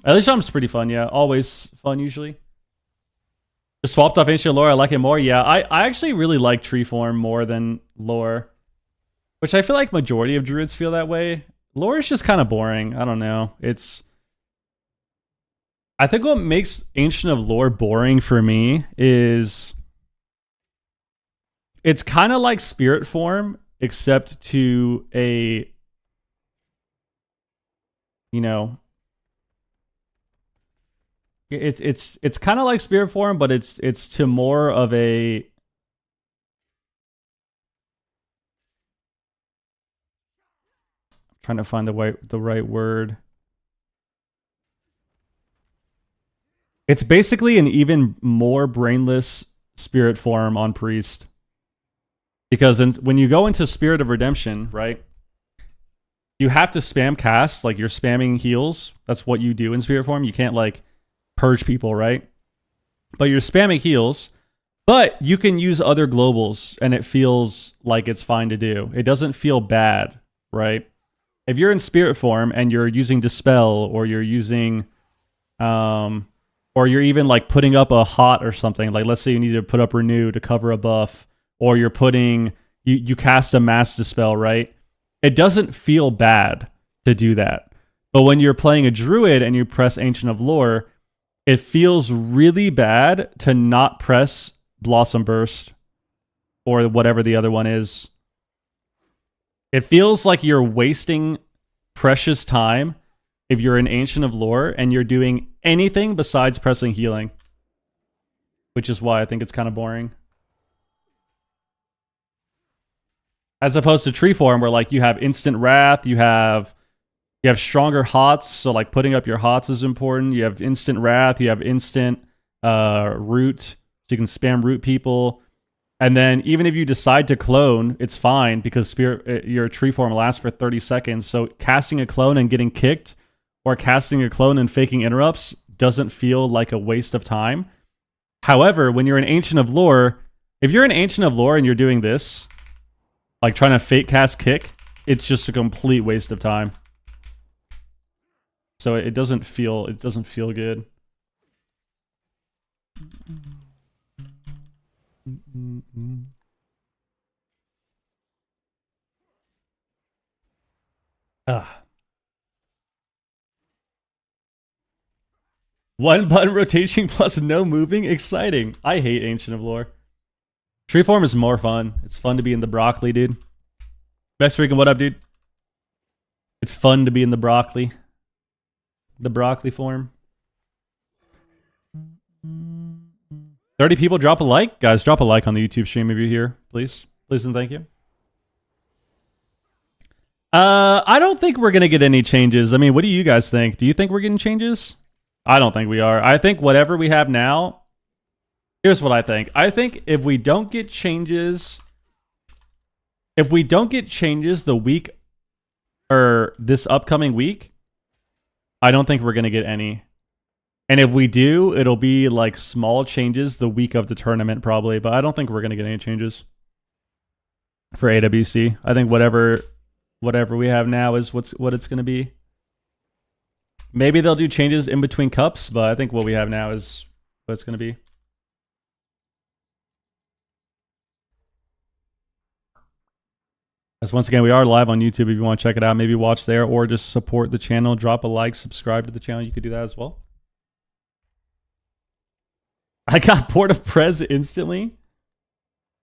A: At least Charm's pretty fun, yeah. Always fun, usually. Just swapped off Ancient Lore. I like it more. Yeah, I actually really like Tree Form more than Lore. Which I feel like majority of Druids feel that way. Lore is just kind of boring. I don't know. I think what makes Ancient of Lore boring for me is it's kind of like Spirit Form, except to a, it's kind of like Spirit Form, but it's to more of a, I'm trying to find the right word. It's basically an even more brainless Spirit Form on Priest. Because when you go into Spirit of Redemption, right, you have to spam cast, like you're spamming heals. That's what you do in Spirit form. You can't like purge people, right? But you're spamming heals, but you can use other globals and it feels like it's fine to do. It doesn't feel bad, right? If you're in Spirit form and you're using Dispel, or you're using or you're even like putting up a hot or something, like let's say you need to put up Renew to cover a buff, or you're putting you cast a Mass Dispel, right? It doesn't feel bad to do that. But when you're playing a Druid and you press Ancient of Lore, it feels really bad to not press Blossom Burst or whatever the other one is. It feels like you're wasting precious time if you're an Ancient of Lore and you're doing anything besides pressing healing. Which is why I think it's kind of boring. As opposed to Tree Form, where like you have instant Wrath, you have stronger hots, so like putting up your hots is important. You have instant Wrath, you have instant root, so you can spam root people. And then even if you decide to clone, it's fine because your Tree Form lasts for 30 seconds. So casting a clone and getting kicked, or casting a clone and faking interrupts doesn't feel like a waste of time. However, when you're an Ancient of Lore, if you're an Ancient of Lore and you're doing this, like trying to fake cast kick, it's just a complete waste of time. So it doesn't feel good. One button rotation plus no moving, exciting. I hate Ancient of Lore. Tree Form is more fun. It's fun to be in the broccoli, dude. Bex Freaking, what up, dude? It's fun to be in the broccoli. The broccoli form. 30 people, drop a like. Guys, drop a like on the YouTube stream if you're here. Please. Please and thank you. I don't think we're going to get any changes. I mean, what do you guys think? Do you think we're getting changes? I don't think we are. I think whatever we have now... Here's what I think. I think if we don't get changes... the week... or this upcoming week... I don't think we're going to get any. And if we do, it'll be like small changes the week of the tournament probably. But I don't think we're going to get any changes for AWC. I think whatever we have now is what it's going to be. Maybe they'll do changes in between cups, but I think what we have now is what it's going to be. As once again, we are live on YouTube. If you want to check it out, maybe watch there or just support the channel. Drop a like, subscribe to the channel. You could do that as well. I got bored of Prez instantly.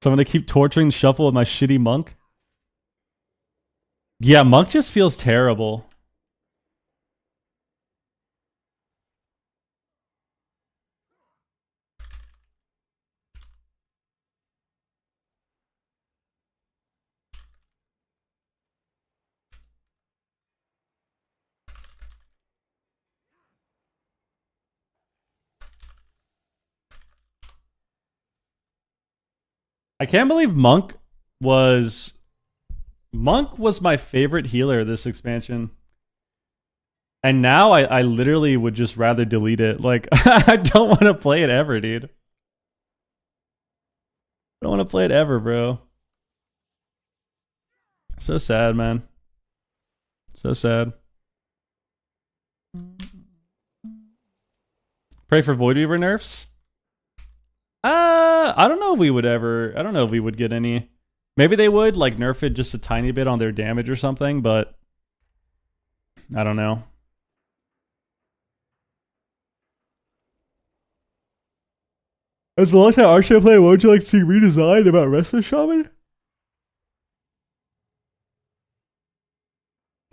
A: So I'm going to keep torturing Shuffle with my shitty Monk. Yeah, Monk just feels terrible. I can't believe Monk was my favorite healer this expansion. And now I literally would just rather delete it. Like, I don't want to play it ever, dude. I don't want to play it ever, bro. So sad, man. So sad. Pray for Void Weaver nerfs? I don't know if we would ever... I don't know if we would get any. Maybe they would, like, nerf it just a tiny bit on their damage or something, but... I don't know. As the last time Archer played, what would you like to see redesigned about Restless Shaman?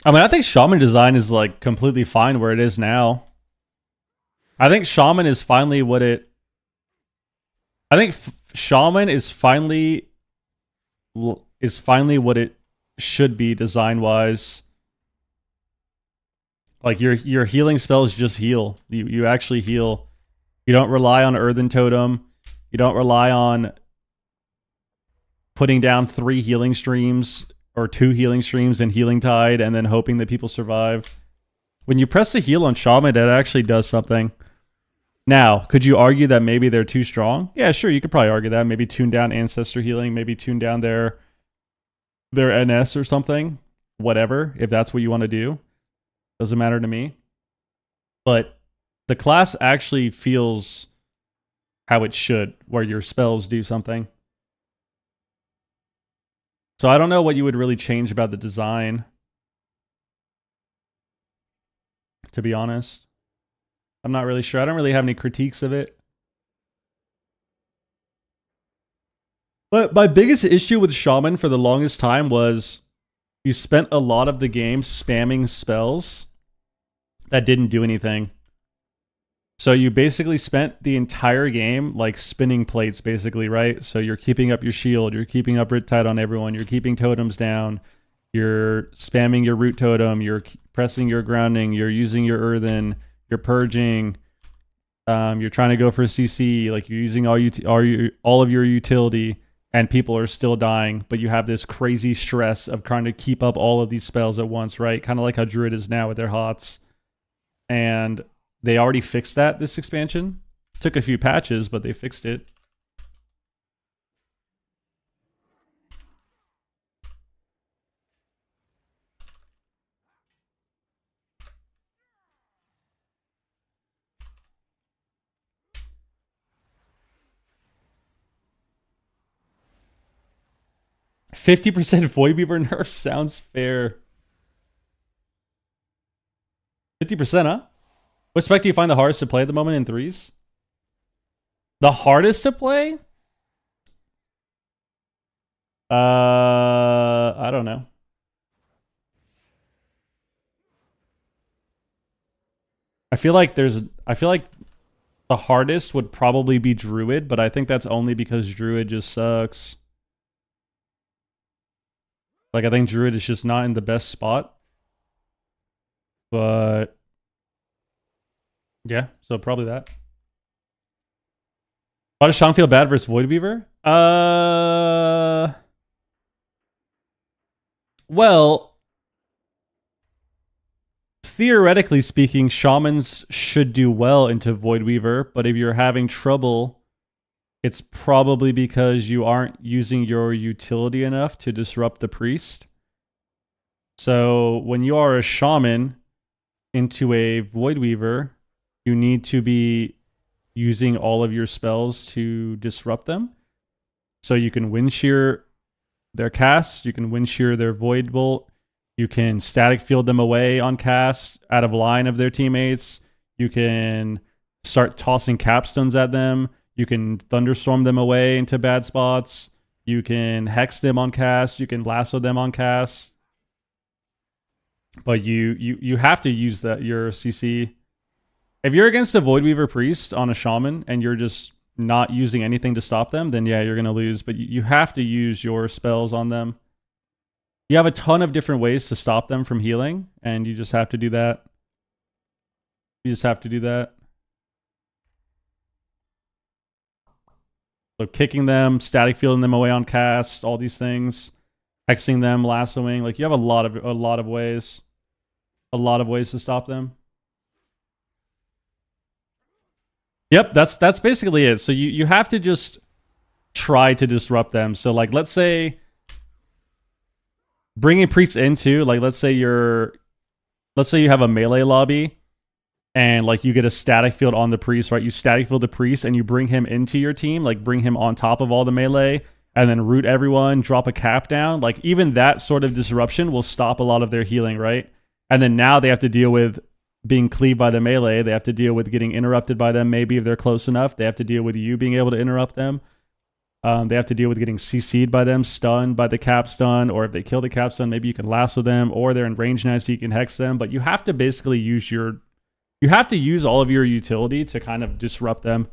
A: I mean, I think Shaman design is, like, completely fine where it is now. I think Shaman is finally what it... I think Shaman is finally what it should be design-wise. Like, your healing spells just heal. You actually heal. You don't rely on Earthen Totem. You don't rely on putting down 3 healing streams or 2 healing streams and healing tide and then hoping that people survive. When you press the heal on Shaman, it actually does something. Now, could you argue that maybe they're too strong? Yeah, sure, you could probably argue that. Maybe tune down Ancestor Healing, maybe tune down their NS or something. Whatever, if that's what you want to do. Doesn't matter to me. But the class actually feels how it should, where your spells do something. So I don't know what you would really change about the design, to be honest. I'm not really sure. I don't really have any critiques of it. But my biggest issue with Shaman for the longest time was you spent a lot of the game spamming spells that didn't do anything. So you basically spent the entire game like spinning plates, basically, right? So you're keeping up your shield, you're keeping up Riptide on everyone, you're keeping totems down, you're spamming your root totem, you're pressing your grounding, you're using your earthen, you're purging, you're trying to go for CC, like you're using all of your utility, and people are still dying, but you have this crazy stress of trying to keep up all of these spells at once, right? Kind of like how Druid is now with their HOTS. And they already fixed that this expansion. Took a few patches, but they fixed it. %50 Void Weaver nerf sounds fair. 50%, huh? What spec do you find the hardest to play at the moment in threes? The hardest to play? I don't know. I feel like the hardest would probably be Druid, but I think that's only because Druid just sucks. Like, I think Druid is just not in the best spot. But yeah, so probably that. Why does Sean feel bad versus Void Weaver? Well, theoretically speaking, Shamans should do well into Void Weaver, but if you're having trouble, it's probably because you aren't using your utility enough to disrupt the priest. So when you are a shaman into a Void Weaver, you need to be using all of your spells to disrupt them. So you can wind shear their casts, you can wind shear their Void Bolt, you can static field them away on cast out of line of their teammates, you can start tossing capstones at them, you can thunderstorm them away into bad spots, you can hex them on cast, you can lasso them on cast. But you have to use your CC. If you're against a Void Weaver priest on a shaman and you're just not using anything to stop them, then yeah, you're going to lose. But you have to use your spells on them. You have a ton of different ways to stop them from healing, and you just have to do that. You just have to do that. So kicking them, static fielding them away on cast, all these things, hexing them, lassoing. Like, you have a lot of ways. A lot of ways to stop them. Yep, that's basically it. So you have to just try to disrupt them. So like, let's say bringing priests into, like, let's say you have a melee lobby and like you get a static field on the priest, right? You static field the priest and you bring him into your team, like bring him on top of all the melee and then root everyone, drop a cap down. Like, even that sort of disruption will stop a lot of their healing, right? And then now they have to deal with being cleaved by the melee. They have to deal with getting interrupted by them. Maybe if they're close enough, they have to deal with you being able to interrupt them. They have to deal with getting CC'd by them, stunned by the cap stun, or if they kill the cap stun, maybe you can lasso them, or they're in range now so you can hex them. But you have to basically use all of your utility to kind of disrupt them.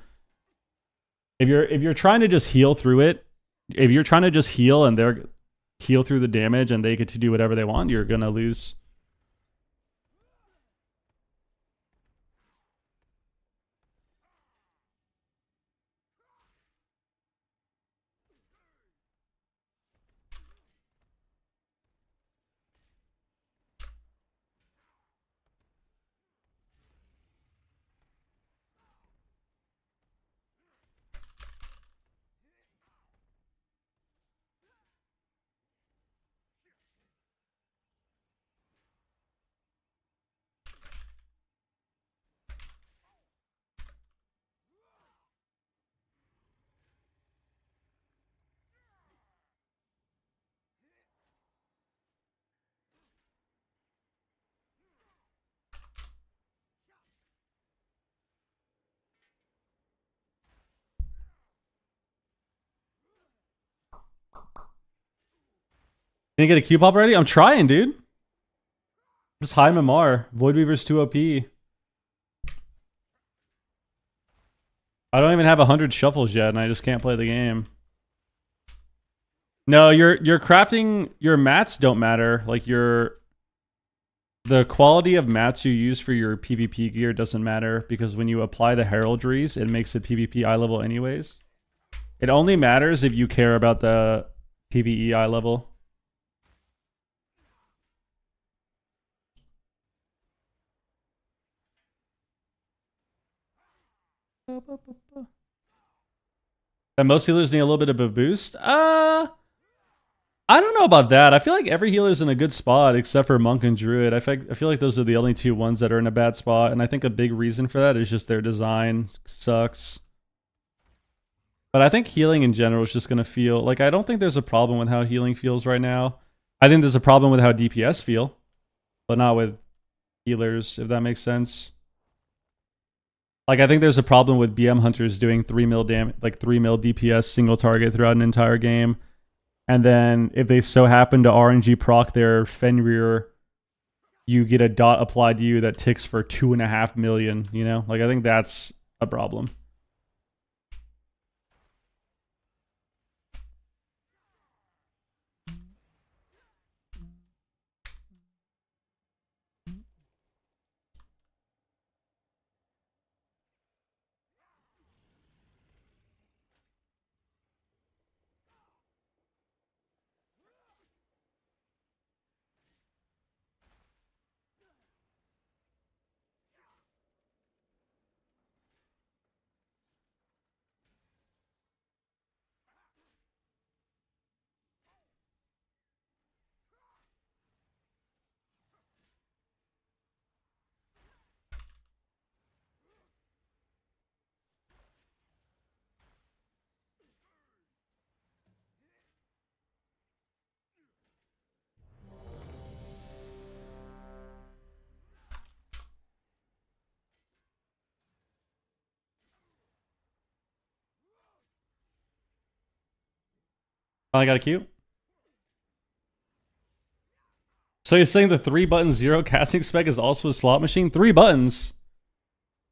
A: If you're trying to just heal through it, if you're trying to just heal and they're heal through the damage and they get to do whatever they want, you're gonna lose. Can you get a Q pop ready? I'm trying, dude. Just high MMR. Void Weaver's too OP. I don't even have 100 shuffles yet, and I just can't play the game. No, your crafting, your mats don't matter. Like the quality of mats you use for your PvP gear doesn't matter because when you apply the heraldries, it makes it PvP eye level anyways. It only matters if you care about the PvE eye level. And most healers need a little bit of a boost. I don't know about that. I feel like every healer's in a good spot except for Monk and Druid. I feel like those are the only two ones that are in a bad spot, and I think a big reason for that is just their design sucks. But I think healing in general is just going to feel... Like, I don't think there's a problem with how healing feels right now. I think there's a problem with how DPS feel, but not with healers, if that makes sense. Like, I think there's a problem with BM hunters doing 3 mil damage, like 3 mil DPS single target throughout an entire game. And then if they so happen to RNG proc their Fenrir, you get a dot applied to you that ticks for 2.5 million, you know? Like, I think that's a problem. Finally got a Q. So you're saying the 3 button 0 casting spec is also a slot machine? 3 buttons?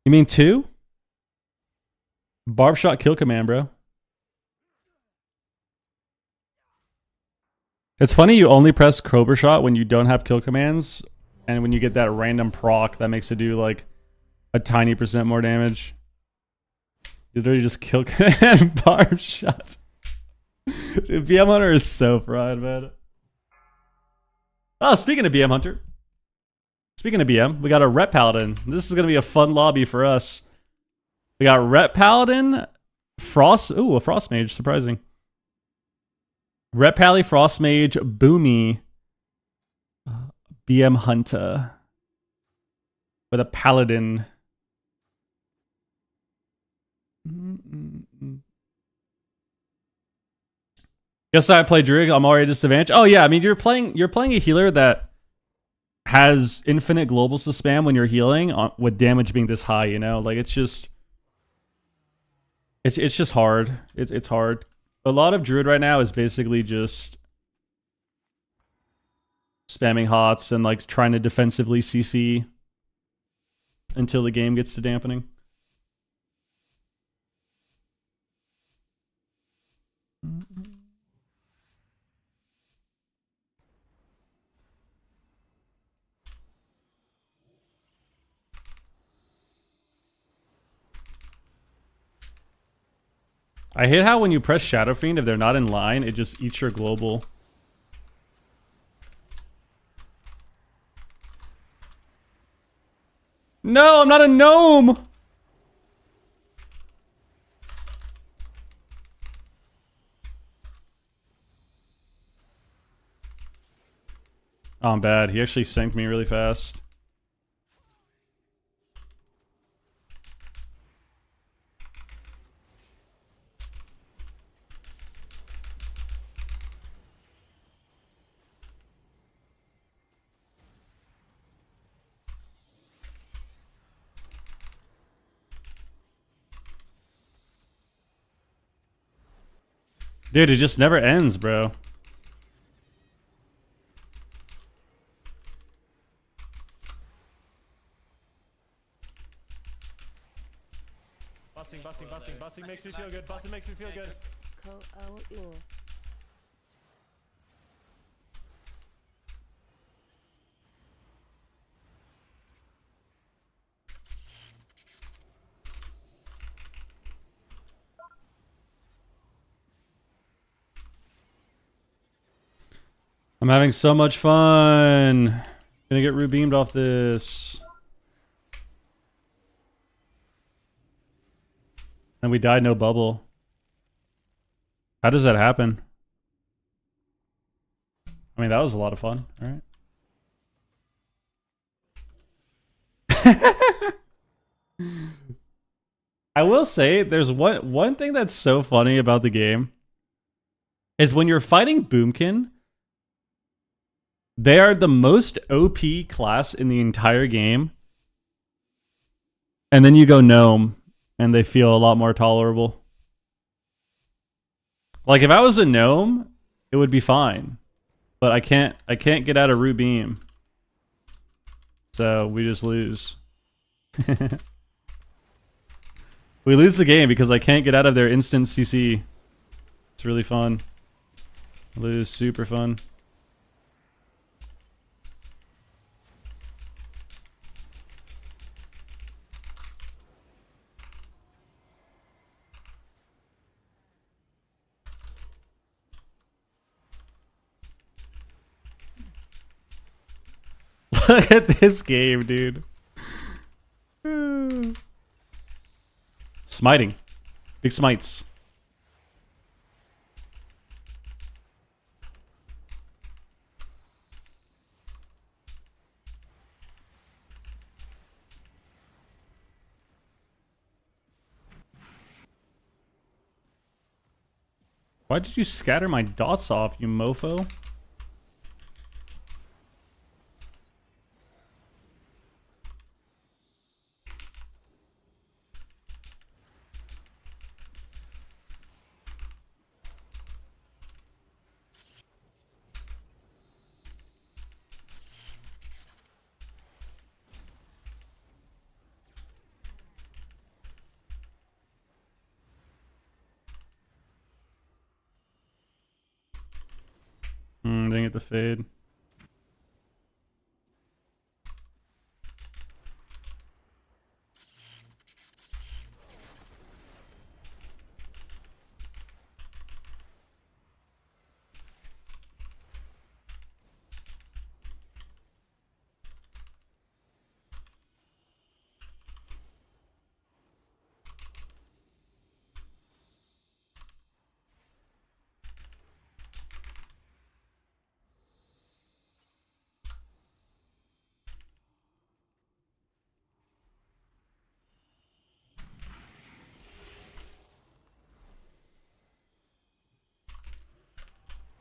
A: You mean 2? Barb shot kill command, bro. It's funny you only press Cobra shot when you don't have kill commands, and when you get that random proc that makes it do like a tiny % more damage. You literally just kill command barb shot. Dude, BM Hunter is so fried, man. Oh, speaking of BM Hunter. Speaking of BM, we got a Ret Paladin. This is going to be a fun lobby for us. We got Ret Paladin, Frost... Ooh, a Frost Mage. Surprising. Ret Pally, Frost Mage, Boomy, BM Hunter. With a Paladin. Guess I play Druid. I'm already at disadvantage. Oh yeah, I mean you're playing a healer that has infinite globals to spam when you're healing with damage being this high. You know, like it's just hard. It's hard. A lot of Druid right now is basically just spamming hots and like trying to defensively CC until the game gets to dampening. I hate how when you press Shadow Fiend, if they're not in line, it just eats your global. No, I'm not a gnome! Oh, I'm bad. He actually sank me really fast. Dude, it just never ends, bro.
C: Busting makes me feel good. Busting makes me feel good.
B: Ko-o-u.
A: I'm having so much fun. Gonna get root beamed off this. And we died no bubble. How does that happen? I mean, that was a lot of fun, right? I will say there's one thing that's so funny about the game is when you're fighting Boomkin, they are the most OP class in the entire game. And then you go Gnome and they feel a lot more tolerable. Like if I was a Gnome, it would be fine. But I can't get out of root beam. So we just lose. We lose the game because I can't get out of their instant CC. It's really fun. Lose, super fun. Look at this game, dude. Smiting. Big smites. Why did you scatter my dots off, you mofo? Didn't get the fade.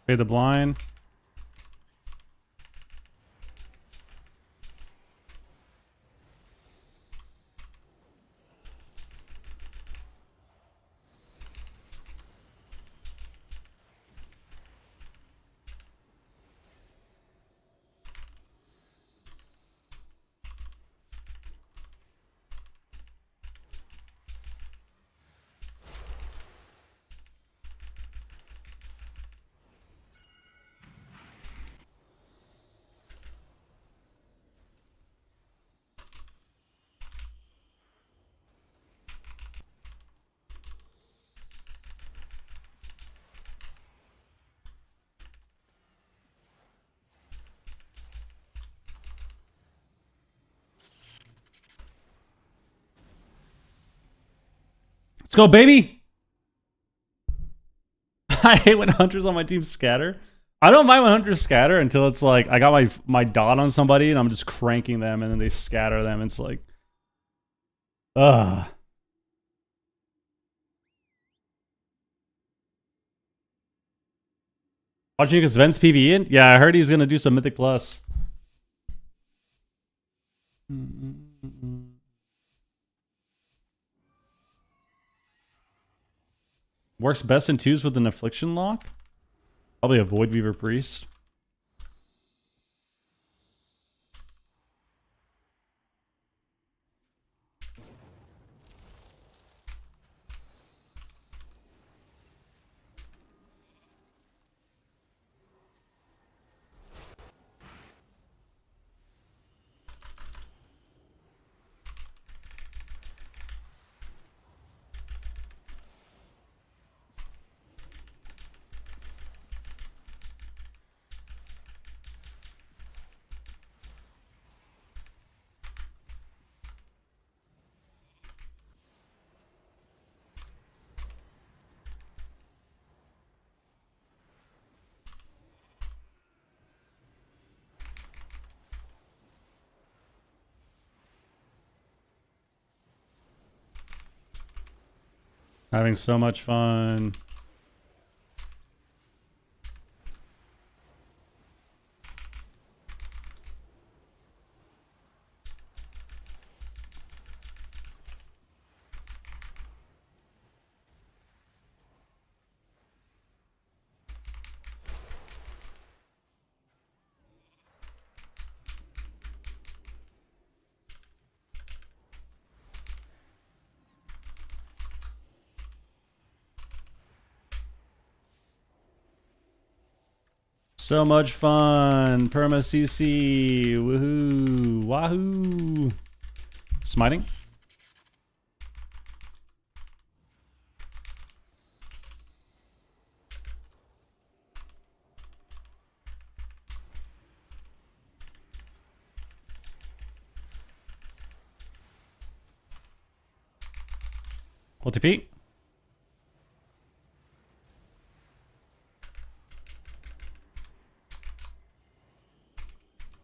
A: Pay the blind. Let's go, baby! I hate when hunters on my team scatter. I don't mind when hunters scatter until it's like I got my dot on somebody and I'm just cranking them and then they scatter them. It's like, ugh. Watching because Vent's PvE in? Yeah, I heard he's gonna do some Mythic Plus. Works best in twos with an Affliction lock? Probably a Void Weaver Priest. Having so much fun. So much fun. Perma CC. Woohoo. Wahoo. Smiting. OTP.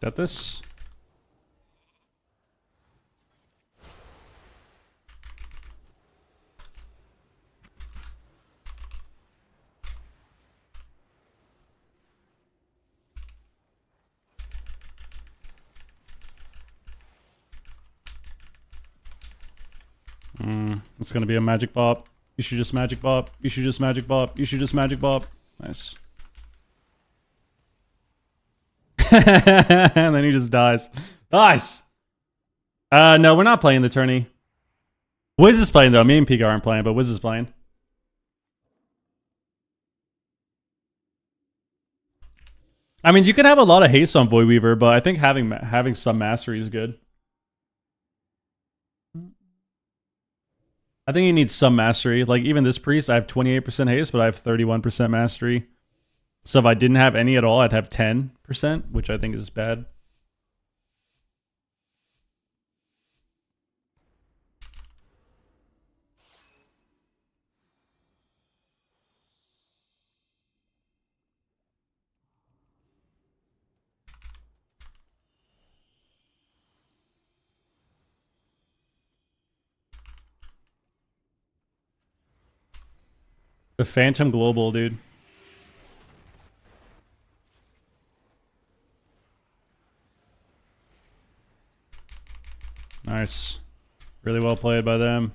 A: Got this. It's gonna be a magic bop. You should just magic bop. You should just magic bop. You should just magic bop. Nice. And then he just dies. Nice. No, we're not playing the tourney. Wiz is playing though. Me and Pika aren't playing, but Wiz is playing. I mean, you can have a lot of haste on Void Weaver, but I think having some mastery is good. I think you need some mastery. Like even this priest, I have 28% haste, but I have 31% mastery. So if I didn't have any at all, I'd have 10%, which I think is bad. The Phantom Global, dude. Nice. Really well played by them.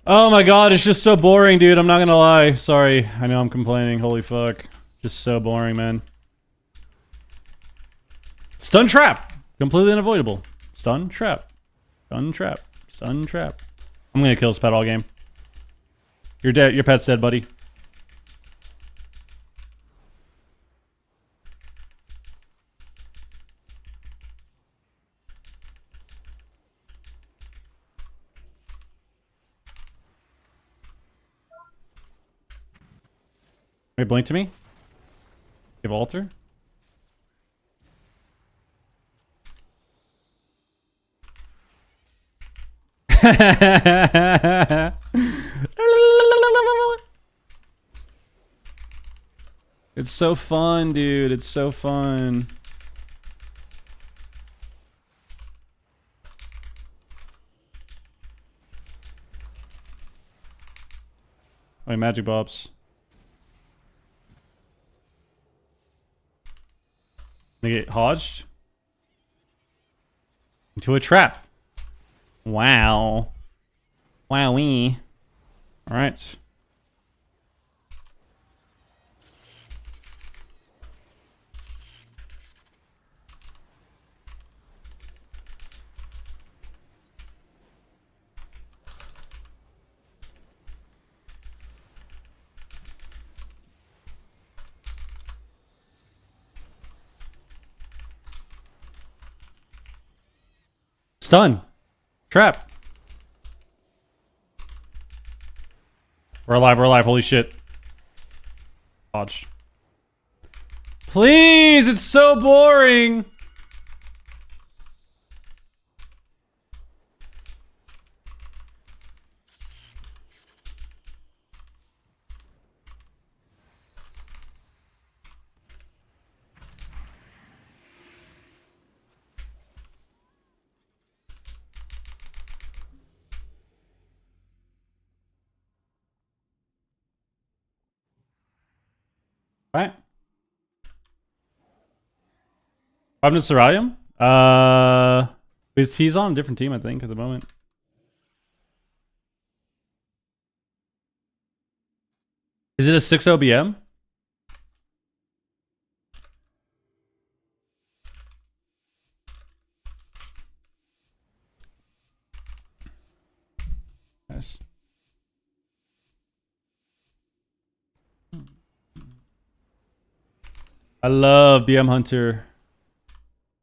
A: Oh my god, it's just so boring, dude. I'm not gonna lie. Sorry. I know I'm complaining. Holy fuck. Just so boring, man. Stun trap. Completely unavoidable. Stun trap. Stun trap. Stun trap. I'm gonna kill this pet all game. You're dead. Your pet's dead, buddy. Wait, blink to me. Give altar. It's so fun, dude. It's so fun. Wait, magic bobs. They get hodged into a trap. Wow. Wowee. All right. Stun. Trap. We're alive, holy shit. Dodge. Please, it's so boring. Right. I'm to Sorayam. He's on a different team, I think, at the moment. Is it a 6 OBM? Nice. I love BM Hunter.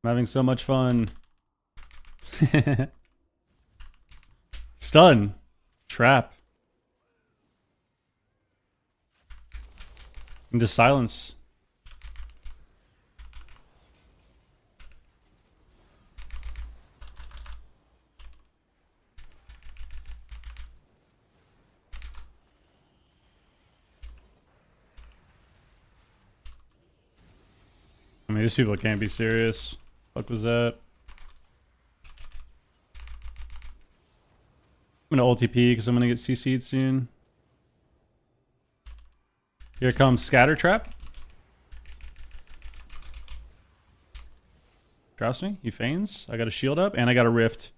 A: I'm having so much fun. Stun. Trap. Into silence. I mean, these people can't be serious. Fuck was that? I'm gonna ult TP because I'm gonna get CC'd soon. Here comes Scatter Trap. Trust me, he feigns. I got a shield up and I got a rift.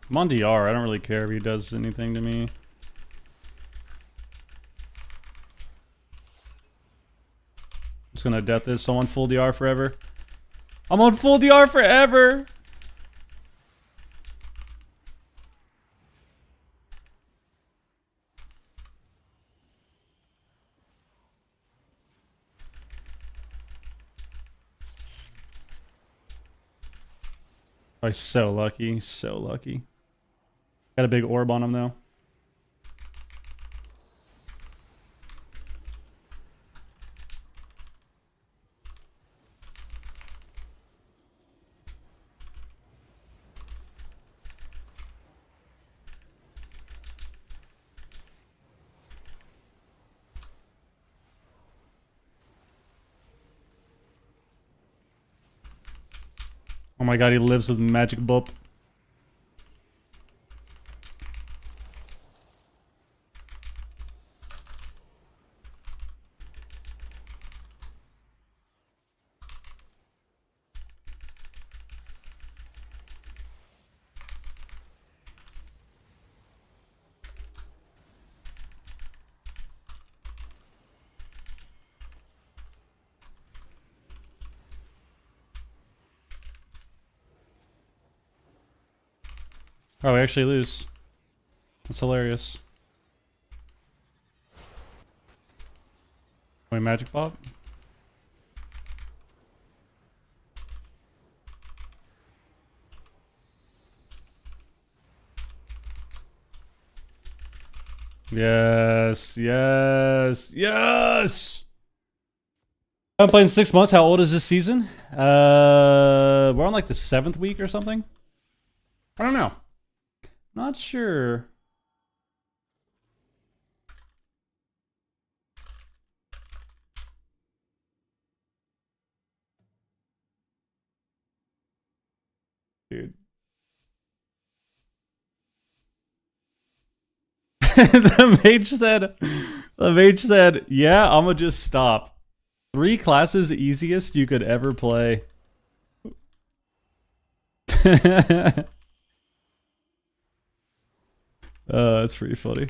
A: I'm on DR. I don't really care if he does anything to me. Just gonna death this. So I'm on full DR forever. I'm on full DR forever. Oh, he's so lucky. So lucky. Got a big orb on him, though. Oh my god, he lives with magic bump. Oh, we actually lose. That's hilarious. Wait, magic pop? Yes, yes, yes! I've been playing 6 months. How old is this season? We're on like the 7th week or something. I don't know. Not sure. Dude. The mage said, yeah, I'ma just stop. 3 classes easiest you could ever play. That's pretty funny.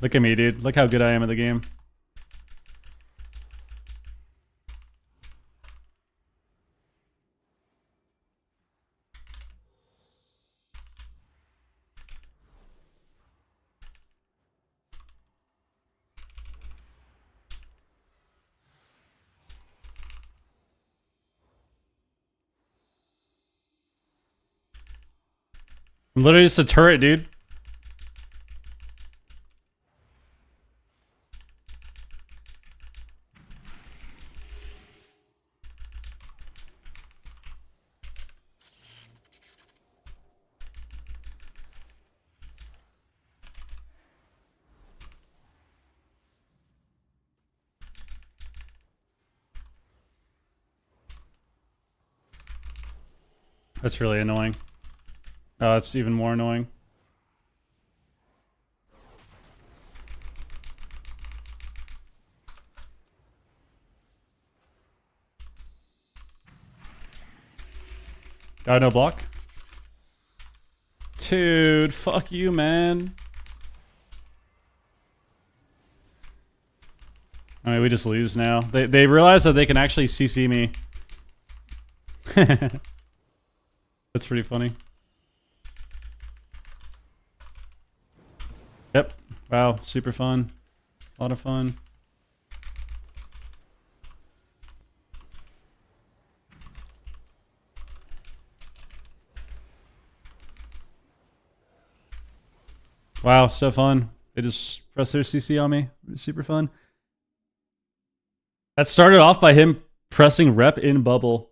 A: Look at me, dude. Look how good I am at the game. I'm literally just a turret, dude. That's really annoying. Oh, that's even more annoying. Got no block? Dude, fuck you, man. I mean, we just lose now. They realize that they can actually CC me. That's pretty funny. Yep. Wow, super fun. A lot of fun. Wow, so fun. They just press their CC on me. It was super fun. That started off by him pressing rep in bubble.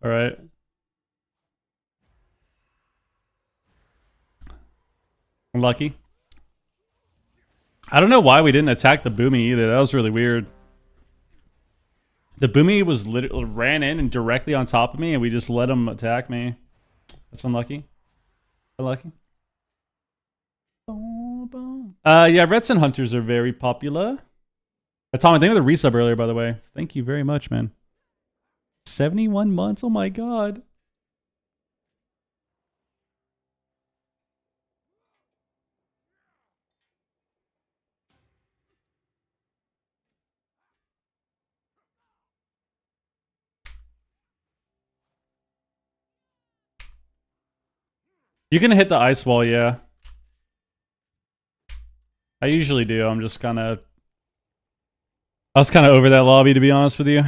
A: Alright. Unlucky. I don't know why we didn't attack the Boomy either. That was really weird. The Boomy was literally ran in and directly on top of me, and we just let him attack me. That's unlucky. Unlucky. Yeah, Red Sun Hunters are very popular. Tom, thank you for the resub earlier, by the way. Thank you very much, man. 71 months? Oh my god. You can hit the ice wall, yeah. I usually do. I was kind of over that lobby, to be honest with you.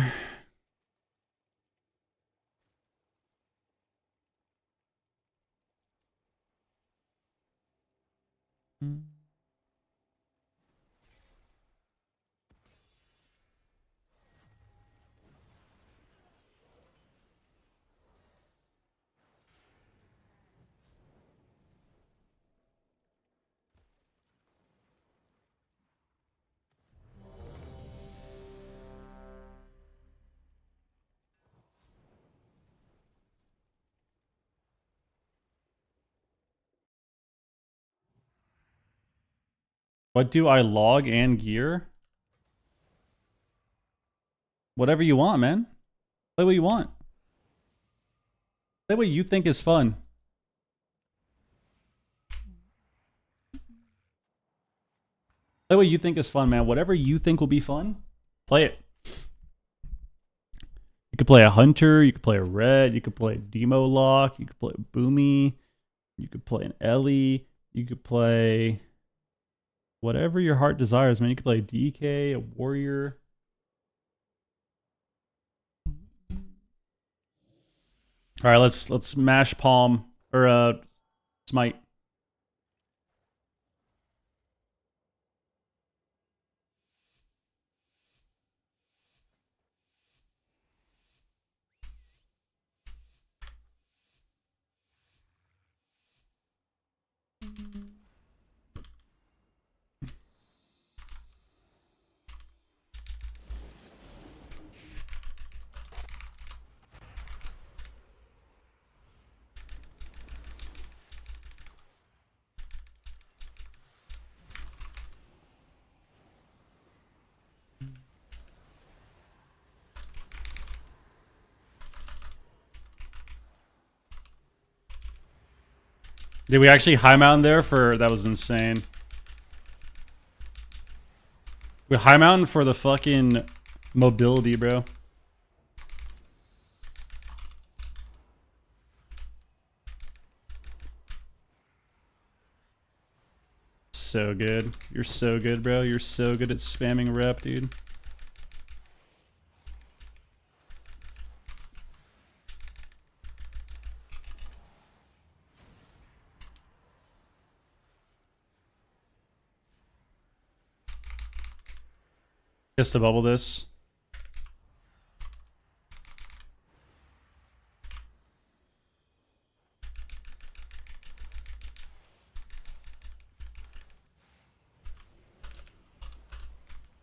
A: What do I log and gear? Whatever you want, man. Play what you want. Play what you think is fun. Play what you think is fun, man. Whatever you think will be fun, play it. You could play a Hunter, you could play a Red, you could play a Demo Lock, you could play a Boomy, you could play an Ellie, you could play whatever your heart desires, man. You could play a DK, a Warrior. All right, let's mash palm or smite. Did we actually high mountain there for that was insane. We high mountain for the fucking mobility, bro. So good. You're so good, bro. You're so good at spamming rep, dude. Just to bubble this.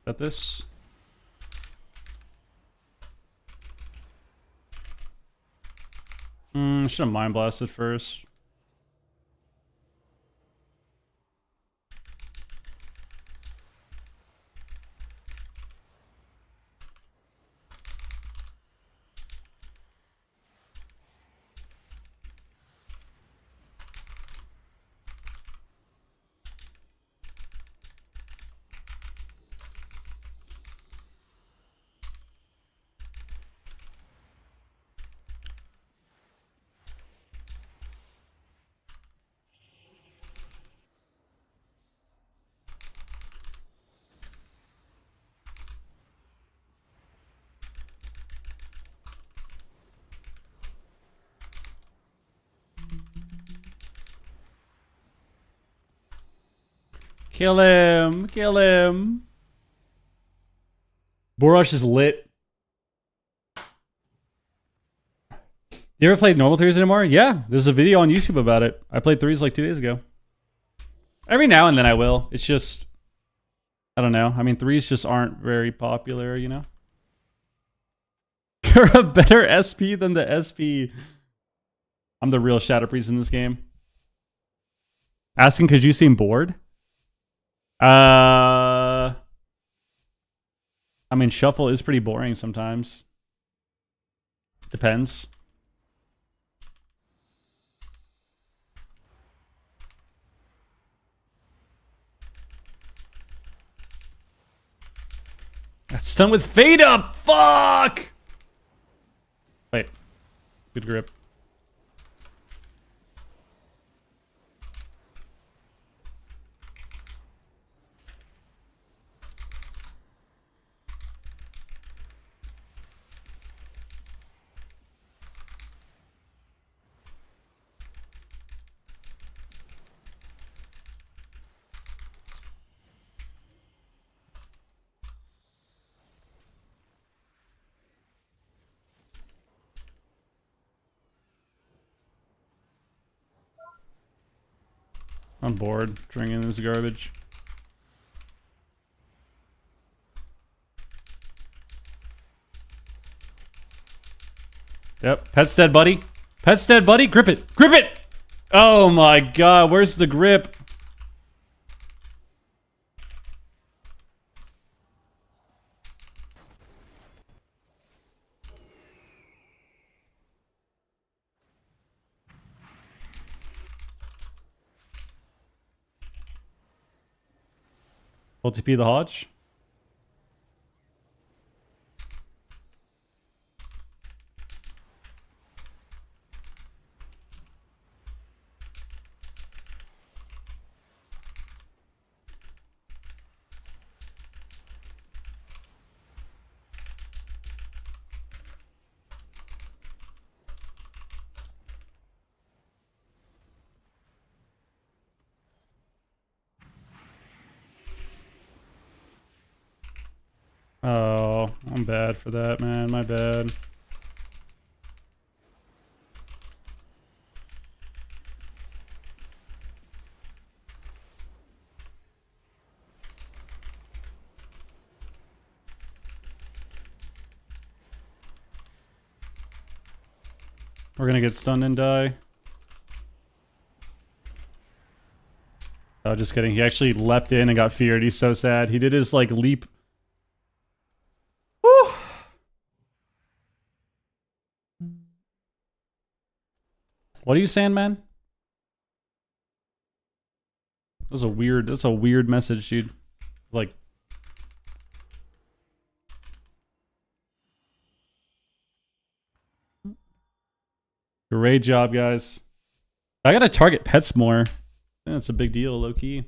A: Got this. Should have mind blasted first. Kill him! Kill him! Borush is lit. You ever played normal threes anymore? Yeah, there's a video on YouTube about it. I played threes like 2 days ago. Every now and then I will. It's just, I don't know. I mean, threes just aren't very popular, you know? You're a better SP than the SP. I'm the real Shadow Priest in this game. Asking because you seem bored? I mean, Shuffle is pretty boring sometimes. Depends. That's done with Fade Up! Fuck! Wait. Good grip. I'm bored. Drinking this garbage. Yep. Pet's dead, buddy. Pet's dead, buddy. Grip it. Grip it! Oh my god. Where's the grip? OTP the Hodge. Oh, I'm bad for that, man. My bad. We're gonna get stunned and die. Oh, just kidding. He actually leapt in and got feared. He's so sad. He did his, like, leap. Woo! What are you saying, man? That's a weird message, dude. Like, great job, guys. I gotta target pets more. That's a big deal, low key.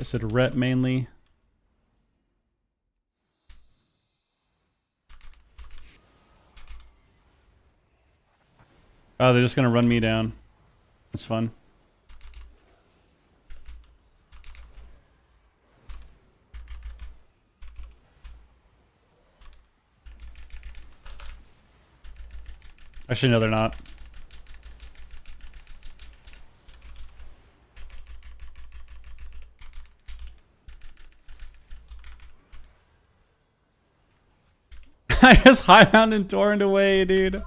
A: I said rep mainly. Oh, they're just gonna run me down. That's fun. Actually, no, they're not. I just high mountain torrent away, dude.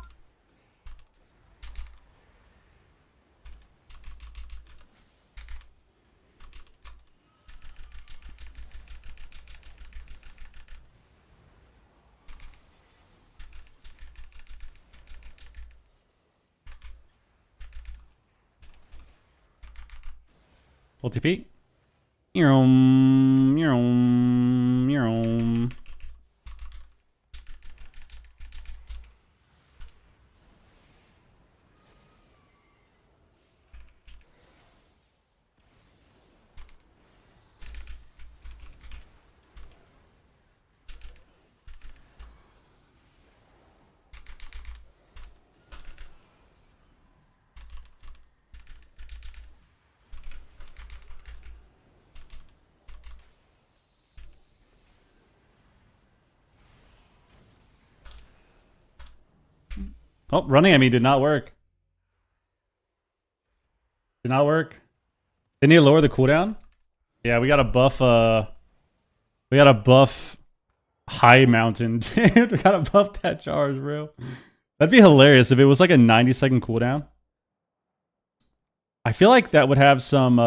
A: TP. Yum, yum, yum. Oh, running at me did not work. Did not work. They need to lower the cooldown? Yeah, we gotta buff we gotta buff high mountain. We gotta buff that charge, bro. That'd be hilarious if it was like a 90-second cooldown. I feel like that would have some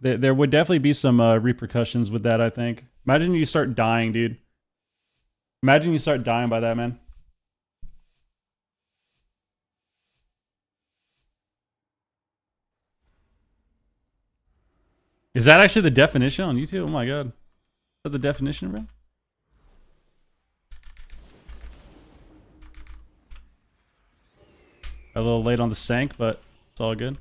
A: there would definitely be some repercussions with that, I think. Imagine you start dying, dude. Imagine you start dying by that, man. Is that actually the definition on YouTube? Oh my god. Is that the definition, bro? A little late on the sank, but it's all good.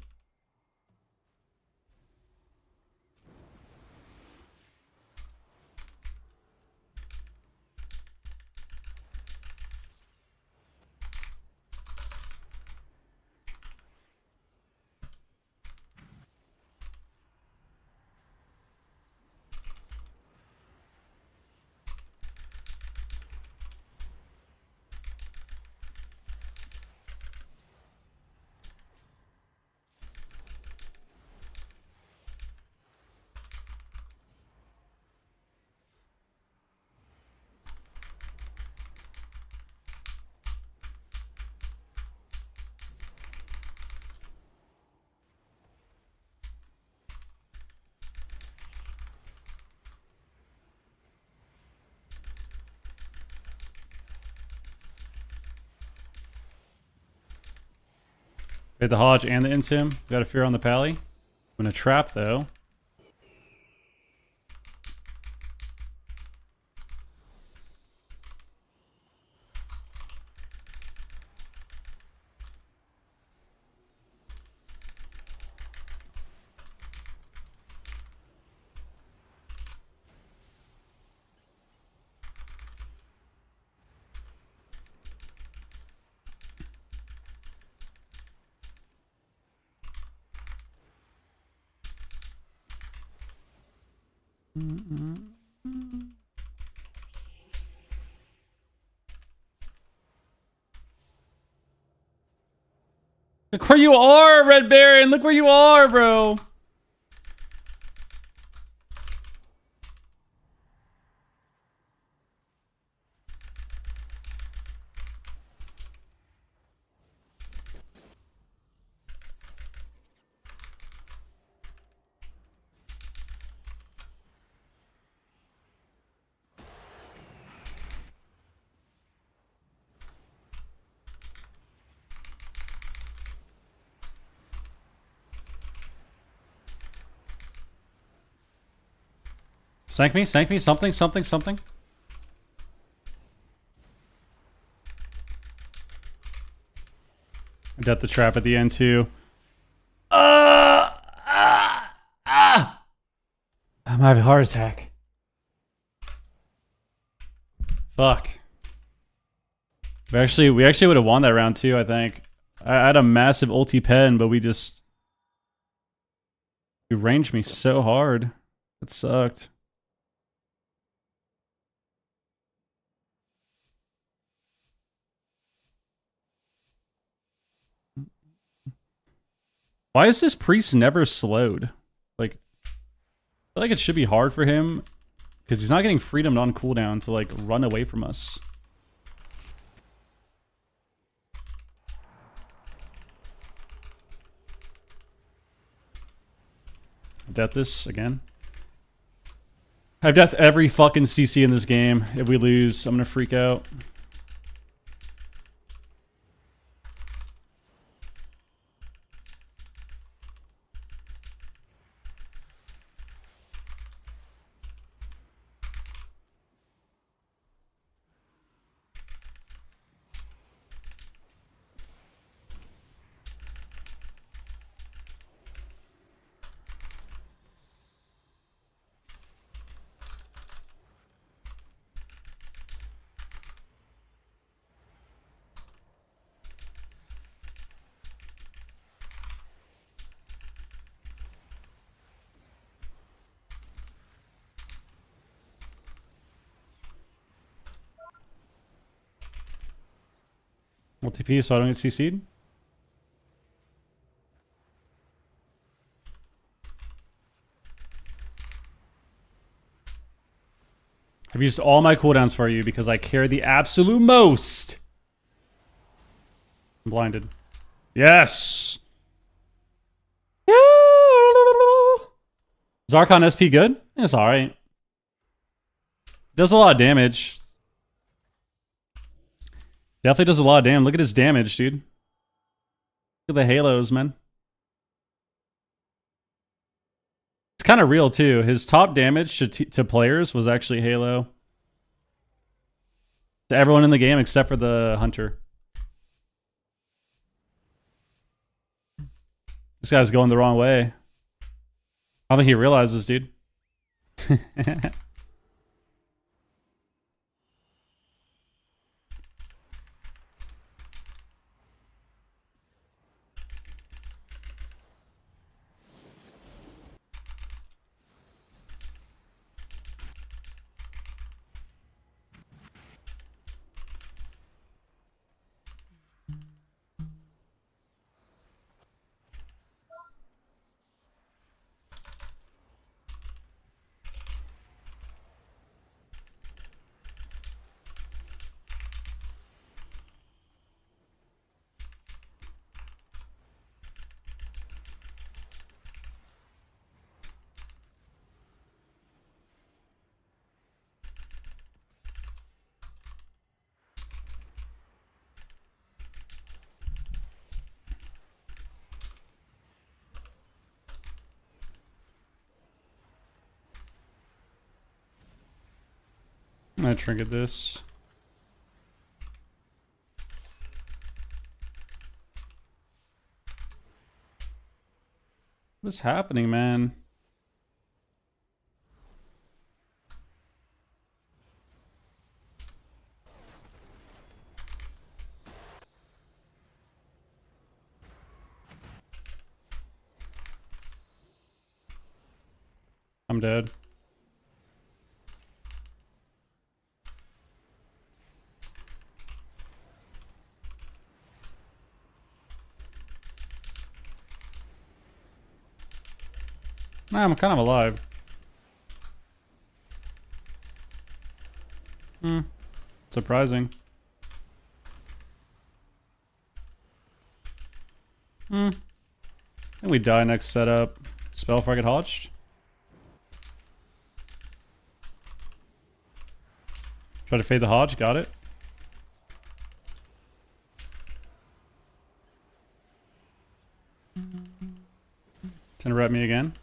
A: We had the Hodge and the Intim. Got a fear on the Pally. I'm gonna trap though. Look where you are, Red Baron! Look where you are, bro! Sank me, something, something, something. I got the trap at the end too. I'm having a heart attack. Fuck. We actually would have won that round too, I think. I had a massive ulti pen, but we ranged me so hard. It sucked. Why is this priest never slowed? Like, I feel like it should be hard for him Because he's not getting freedom on cooldown to like run away from us. Death this again. I've death every fucking CC in this game. If we lose, I'm gonna freak out. Multi-P so I don't get CC'd. I've used all my cooldowns for you because I care the absolute most. I'm blinded. Yes! Zarkon SP good? It's alright. Does a lot of damage. Definitely does a lot of damage. Look at his damage, dude. Look at the halos, man. It's kind of real, too. His top damage to players was actually Halo. To everyone in the game except for the Hunter. This guy's going the wrong way. I don't think he realizes, dude. I'm gonna trinket this. What's happening, man? I'm dead. Nah, I'm kind of alive. Surprising. I think we die next setup. Spell if I get hodged. Try to fade the hodge, got it. It's gonna rep me again.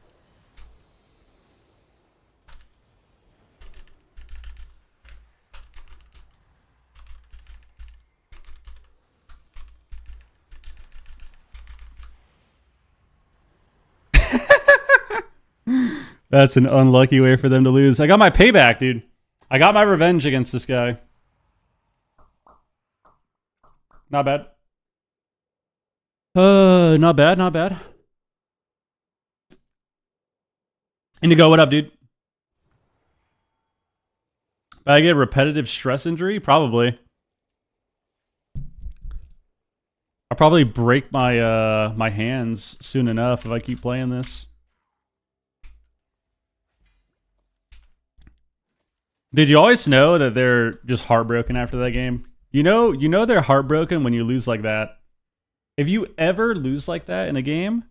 A: That's an unlucky way for them to lose. I got my payback, dude. I got my revenge against this guy. Not bad. Not bad, not bad. Indigo, what up, dude? Did I get a repetitive stress injury? Probably. I'll probably break my my hands soon enough if I keep playing this. Did you always know that they're just heartbroken after that game? You know they're heartbroken when you lose like that. If you ever lose like that in a game,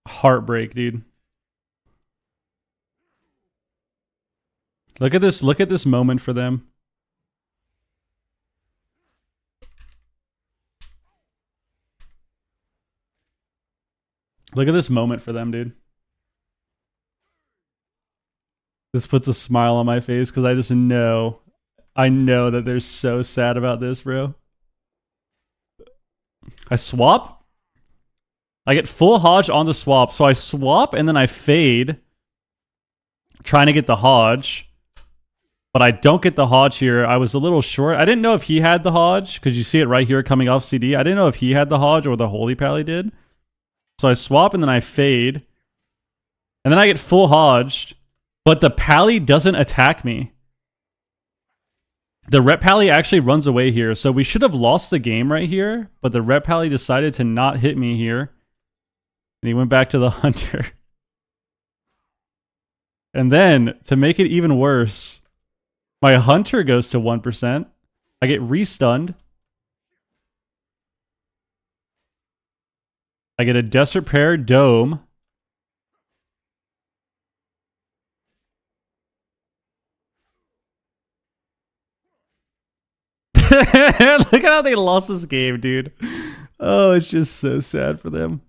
A: heartbreak, dude. Look at this moment for them. Look at this moment for them, dude. This puts a smile on my face because I just know. I know that they're so sad about this, bro. I swap. I get full Hodge on the swap. So I swap and then I fade. Trying to get the Hodge. But I don't get the Hodge here. I was a little short. I didn't know if he had the Hodge. Because you see it right here coming off CD. I didn't know if he had the Hodge or the Holy Pally did. So I swap and then I fade. And then I get full Hodged. But the Pally doesn't attack me. The Rep Pally actually runs away here. So we should have lost the game right here. But the Rep Pally decided to not hit me here. And he went back to the Hunter. And then, to make it even worse, my Hunter goes to 1%. I get restunned. I get a Desert Prayer Dome. Look at how they lost this game, dude. Oh, it's just so sad for them.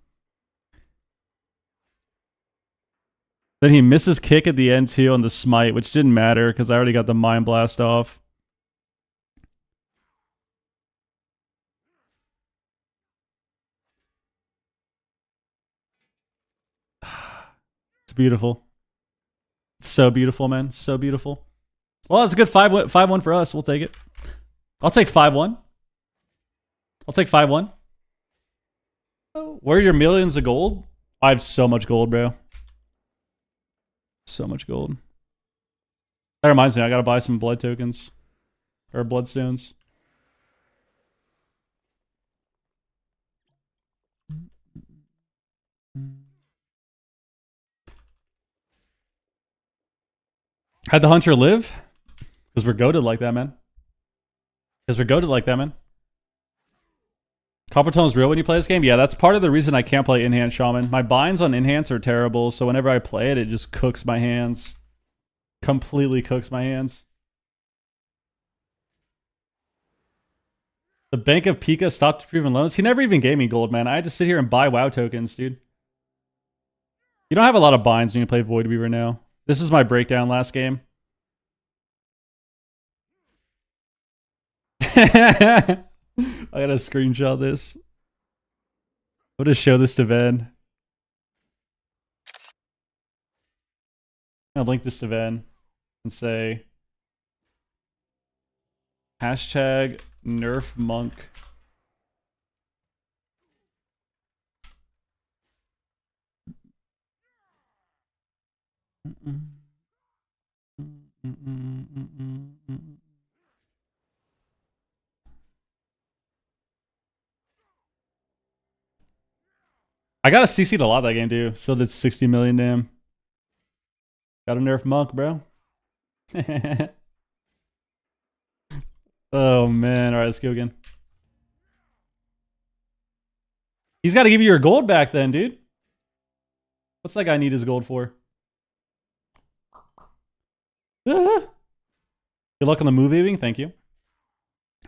A: Then he misses kick at the end too on the smite, which didn't matter because I already got the Mind Blast off. It's beautiful. It's so beautiful, man. So beautiful. Well, it's a good 5-1 for us. We'll take it. I'll take 5-1. I'll take 5-1. Where are your millions of gold? I have so much gold, bro. So much gold. That reminds me, I gotta buy some blood tokens. Or bloodstones. Had the Hunter live? Because we're goated like that, man. Because we're goated like that, man. Copper Tone is real when you play this game? Yeah, that's part of the reason I can't play Enhanced Shaman. My binds on Enhance are terrible, so whenever I play it, it just cooks my hands. Completely cooks my hands. The Bank of Pika stopped approving loans. He never even gave me gold, man. I had to sit here and buy WoW tokens, dude. You don't have a lot of binds when you play Void Weaver now. This is my breakdown last game. I gotta screenshot this. I'm gonna show this to Van. I'll link this to Van and say hashtag nerf monk. I got a CC'd a lot that game, dude. Still did 60 million, damn. Got a nerf monk, bro. Oh, man. All right, let's go again. He's got to give you your gold back then, dude. What's that guy need his gold for? Good luck on the move weaving. Thank you.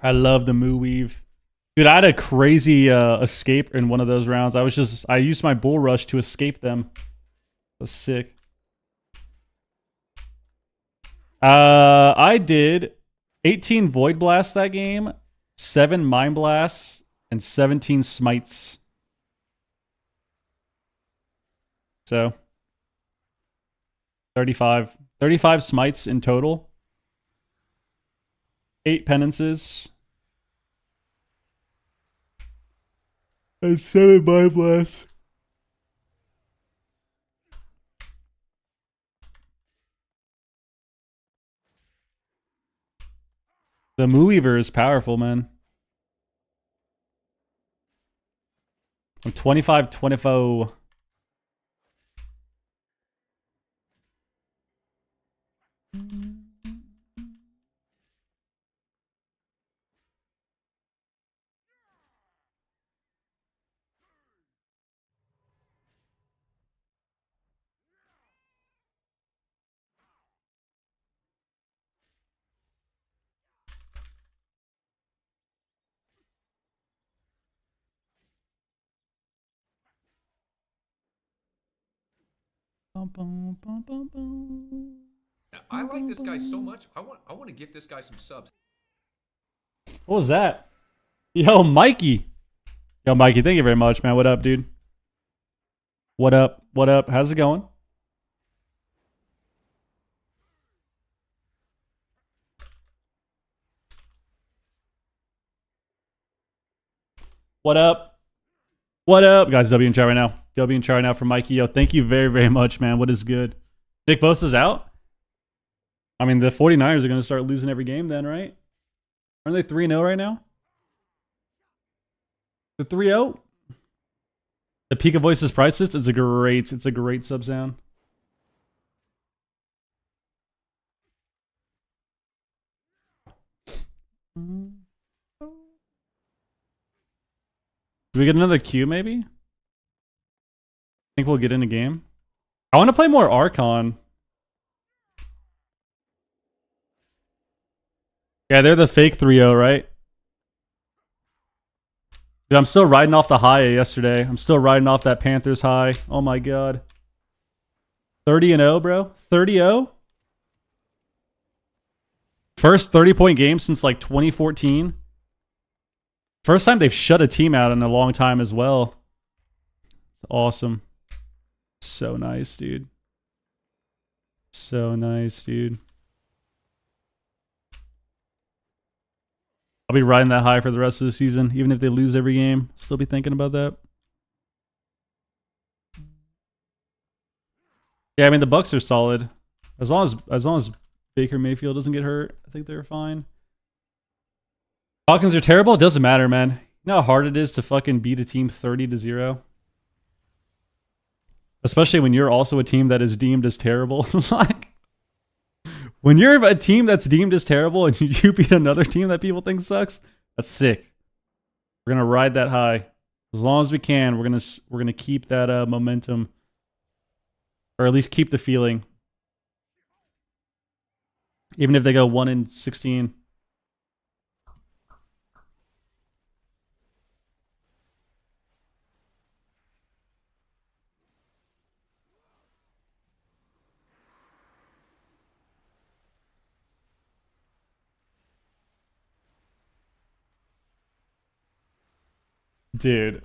A: I love the move weave. Dude, I had a crazy escape in one of those rounds. I used my bull rush to escape them. That was sick. I did 18 Void Blasts that game, 7 Mind Blasts, and 17 Smites. So 35 Smites in total. 8 Penances. And 7 Mind Blasts. The Mooweaver is powerful, man. I'm 25-24.
D: Now, I like this guy so much. I want to gift this guy some subs.
A: What was that? Yo, Mikey. Yo, Mikey, thank you very much, man. What up, dude? What up? What up? How's it going? What up? What up? Guys, W in chat right now. W in chat right now from Mikey. Yo, thank you very, very much, man. What is good? Nick Bosa's out? I mean, the 49ers are going to start losing every game then, right? Aren't they 3-0 right now? The 3-0? The Pika Voices priceless. It's a great sub sound. Do we get another Q maybe? Think we'll get in a game. I want to play more Archon. Yeah, they're the fake 3-0, right? Dude, I'm still riding off the high yesterday. I'm still riding off that Panthers high. Oh my god. 30-0, bro. 30-0? First 30-point game since like 2014. First time they've shut a team out in a long time as well. It's awesome. So nice, dude. So nice, dude. I'll be riding that high for the rest of the season. Even if they lose every game, still be thinking about that. Yeah, I mean the Bucks are solid. As long as Baker Mayfield doesn't get hurt, I think they're fine. Falcons are terrible. It doesn't matter, man. You know how hard it is to fucking beat a team 30-0? Especially when you're also a team that is deemed as terrible. Like, when you're a team that's deemed as terrible and you beat another team that people think sucks, that's sick. We're gonna ride that high as long as we can. We're gonna keep that momentum, or at least keep the feeling, even if they go 1-16. Dude.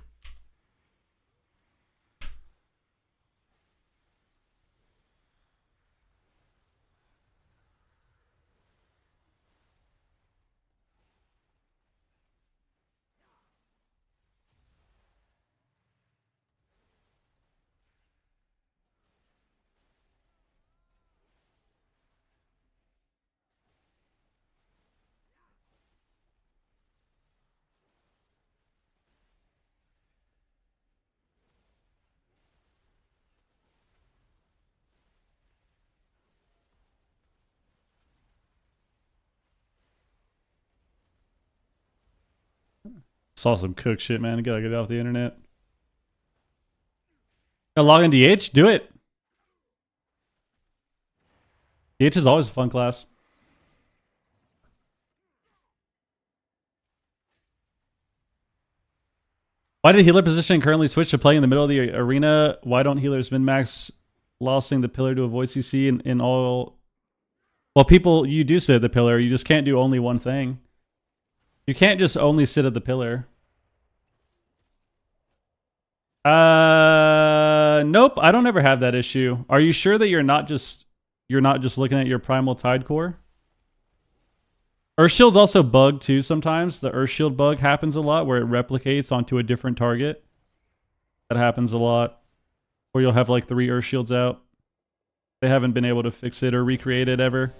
A: Saw some cook shit, man. Gotta get it off the internet. Gotta log in DH? Do it. DH is always a fun class. Why did healer position currently switch to playing in the middle of the arena? Why don't healers min-max lossing the pillar to avoid CC in all... Well, people, you do sit at the pillar. You just can't do only one thing. You can't just only sit at the pillar. Nope. I don't ever have that issue. Are you sure that you're not just looking at your primal tide core? Earthshield's also bugged too sometimes. The Earthshield bug happens a lot where it replicates onto a different target. That happens a lot. Or you'll have like 3 Earthshields out. They haven't been able to fix it or recreate it ever.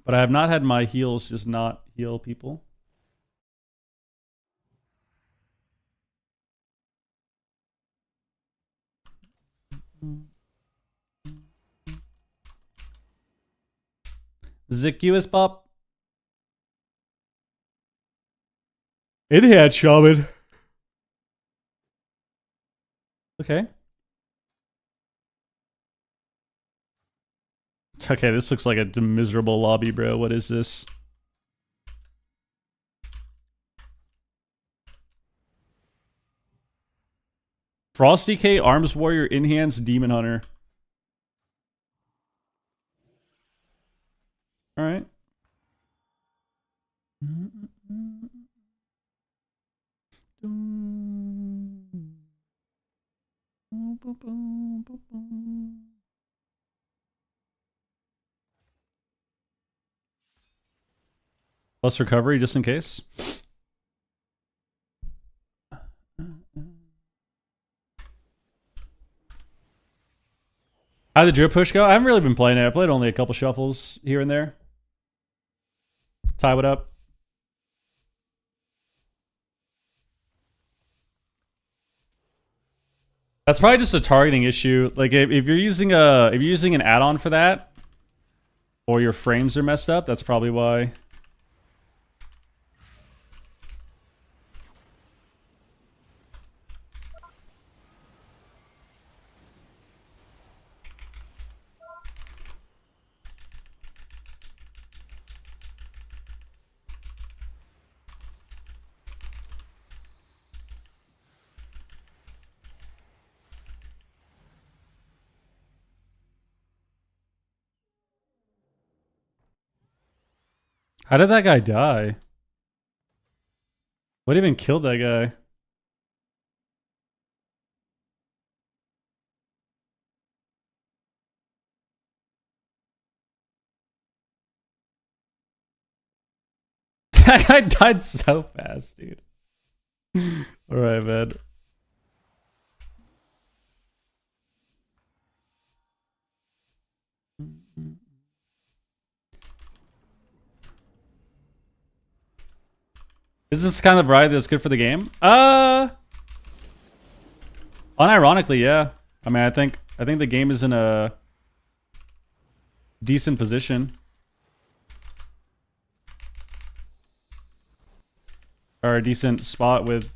A: But I have not had my heals just not heal people. ZQS Pop. It had Shaman. Okay. Okay, this looks like a miserable lobby, bro. What is this? Frosty K, Arms Warrior, Enhanced, Demon Hunter. All right. Plus recovery, just in case. How'd the drip push go? I haven't really been playing it. I played only a couple shuffles here and there. Tie it up. That's probably just a targeting issue. Like if you're using an add-on for that, or your frames are messed up, that's probably why. How did that guy die? What even killed that guy? That guy died so fast, dude. Alright, man. Is this kind of variety that's good for the game? Unironically, yeah. I mean, I think the game is in a decent position. Or a decent spot with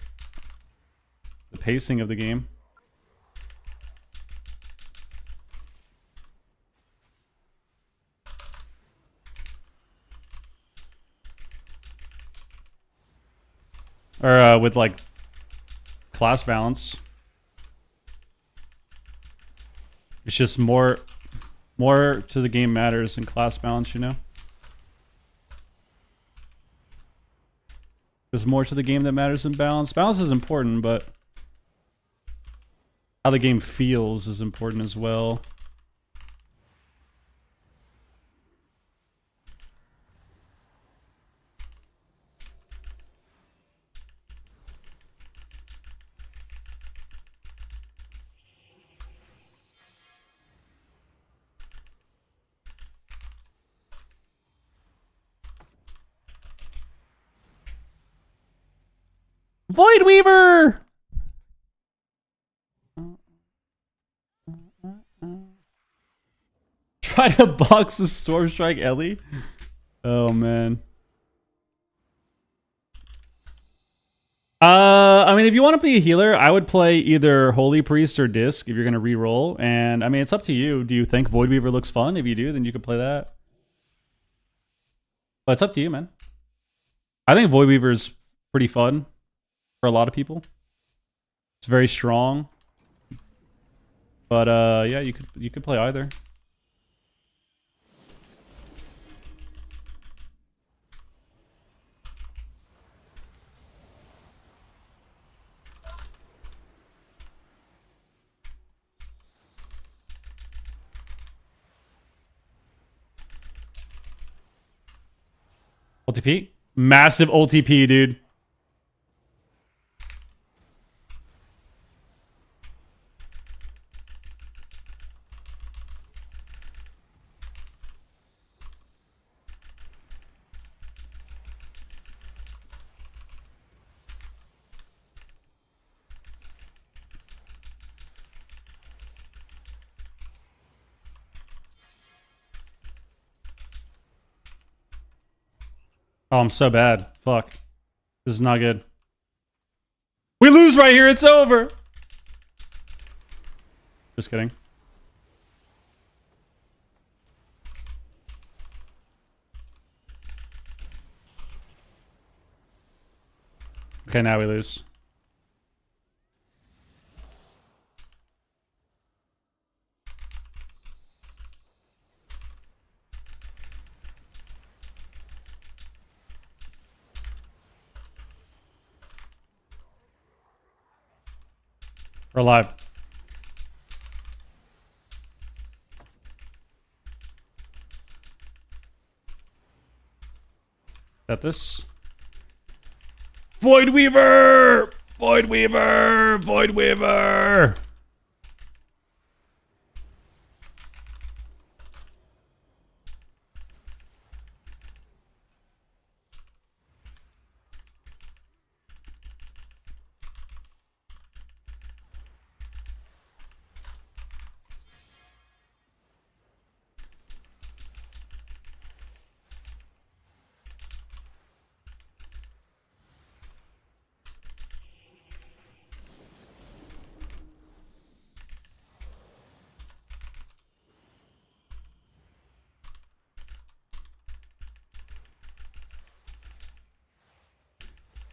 A: the pacing of the game. Or with like class balance. It's just more to the game matters than class balance, you know? There's more to the game that matters than balance. Balance is important, but how the game feels is important as well. Void Weaver! Try to box the Storm Strike Ellie? Oh, man. I mean, if you want to be a healer, I would play either Holy Priest or Disc if you're going to reroll. And, I mean, it's up to you. Do you think Void Weaver looks fun? If you do, then you could play that. But it's up to you, man. I think Void Weaver is pretty fun for a lot of people. It's very strong. But yeah, you could play either. OTP? Massive OTP, dude. Oh, I'm so bad. Fuck. This is not good. We lose right here. It's over. Just kidding. Okay, now we lose. We're live. Got this. Void Weaver! Void Weaver! Void Weaver!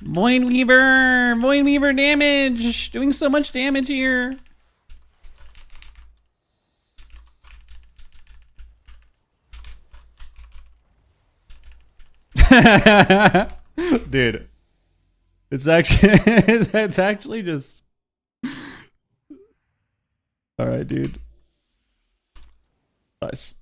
A: Void Weaver! Void Weaver damage! Doing so much damage here. Dude. It's actually it's actually just alright, dude. Nice.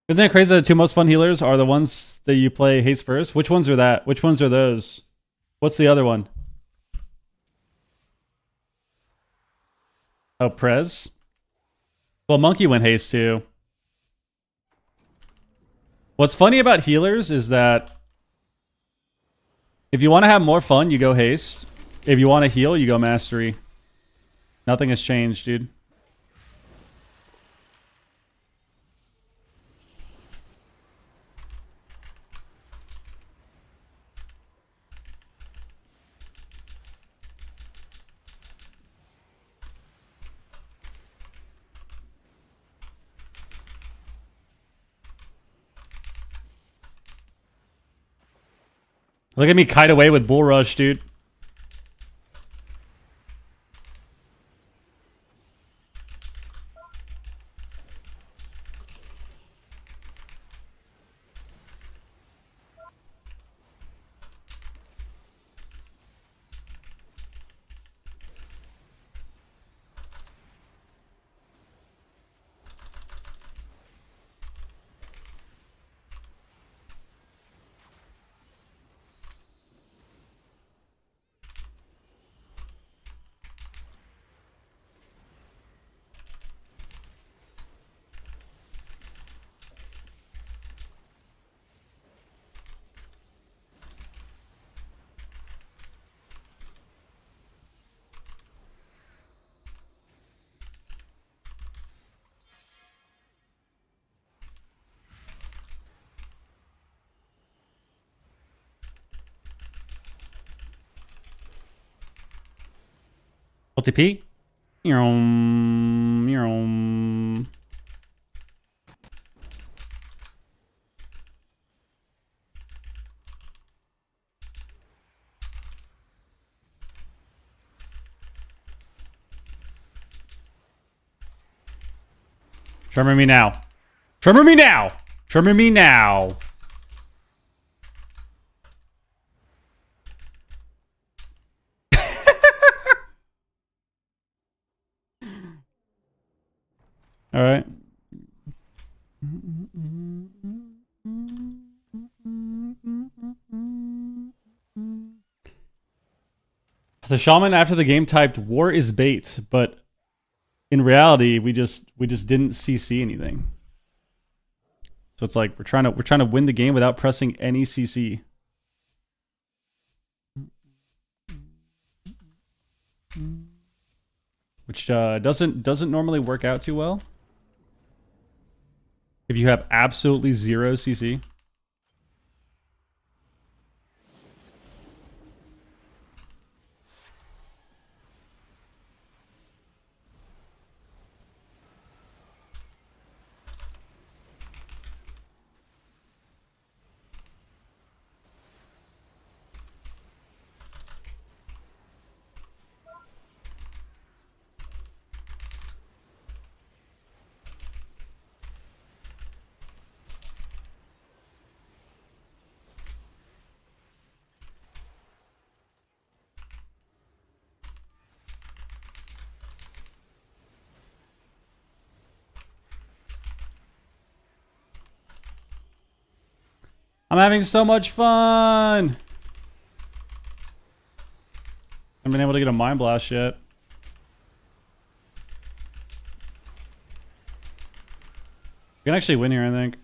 A: Isn't it crazy that the two most fun healers are the ones that you play haste first? Which ones are that? Which ones are those? What's the other one? Oh, Prez? Well, Monkey went haste too. What's funny about healers is that if you want to have more fun, you go haste. If you want to heal, you go mastery. Nothing has changed, dude. Look at me kite away with Bull Rush, dude. LTP? Tremor me now. Tremor me now. Tremor me now. All right. The shaman after the game typed "war is bait," but in reality, we just didn't CC anything. So it's like we're trying to win the game without pressing any CC. Which doesn't normally work out too well if you have absolutely zero CC. I'm having so much fun. I haven't been able to get a mind blast yet. We can actually win here, I think.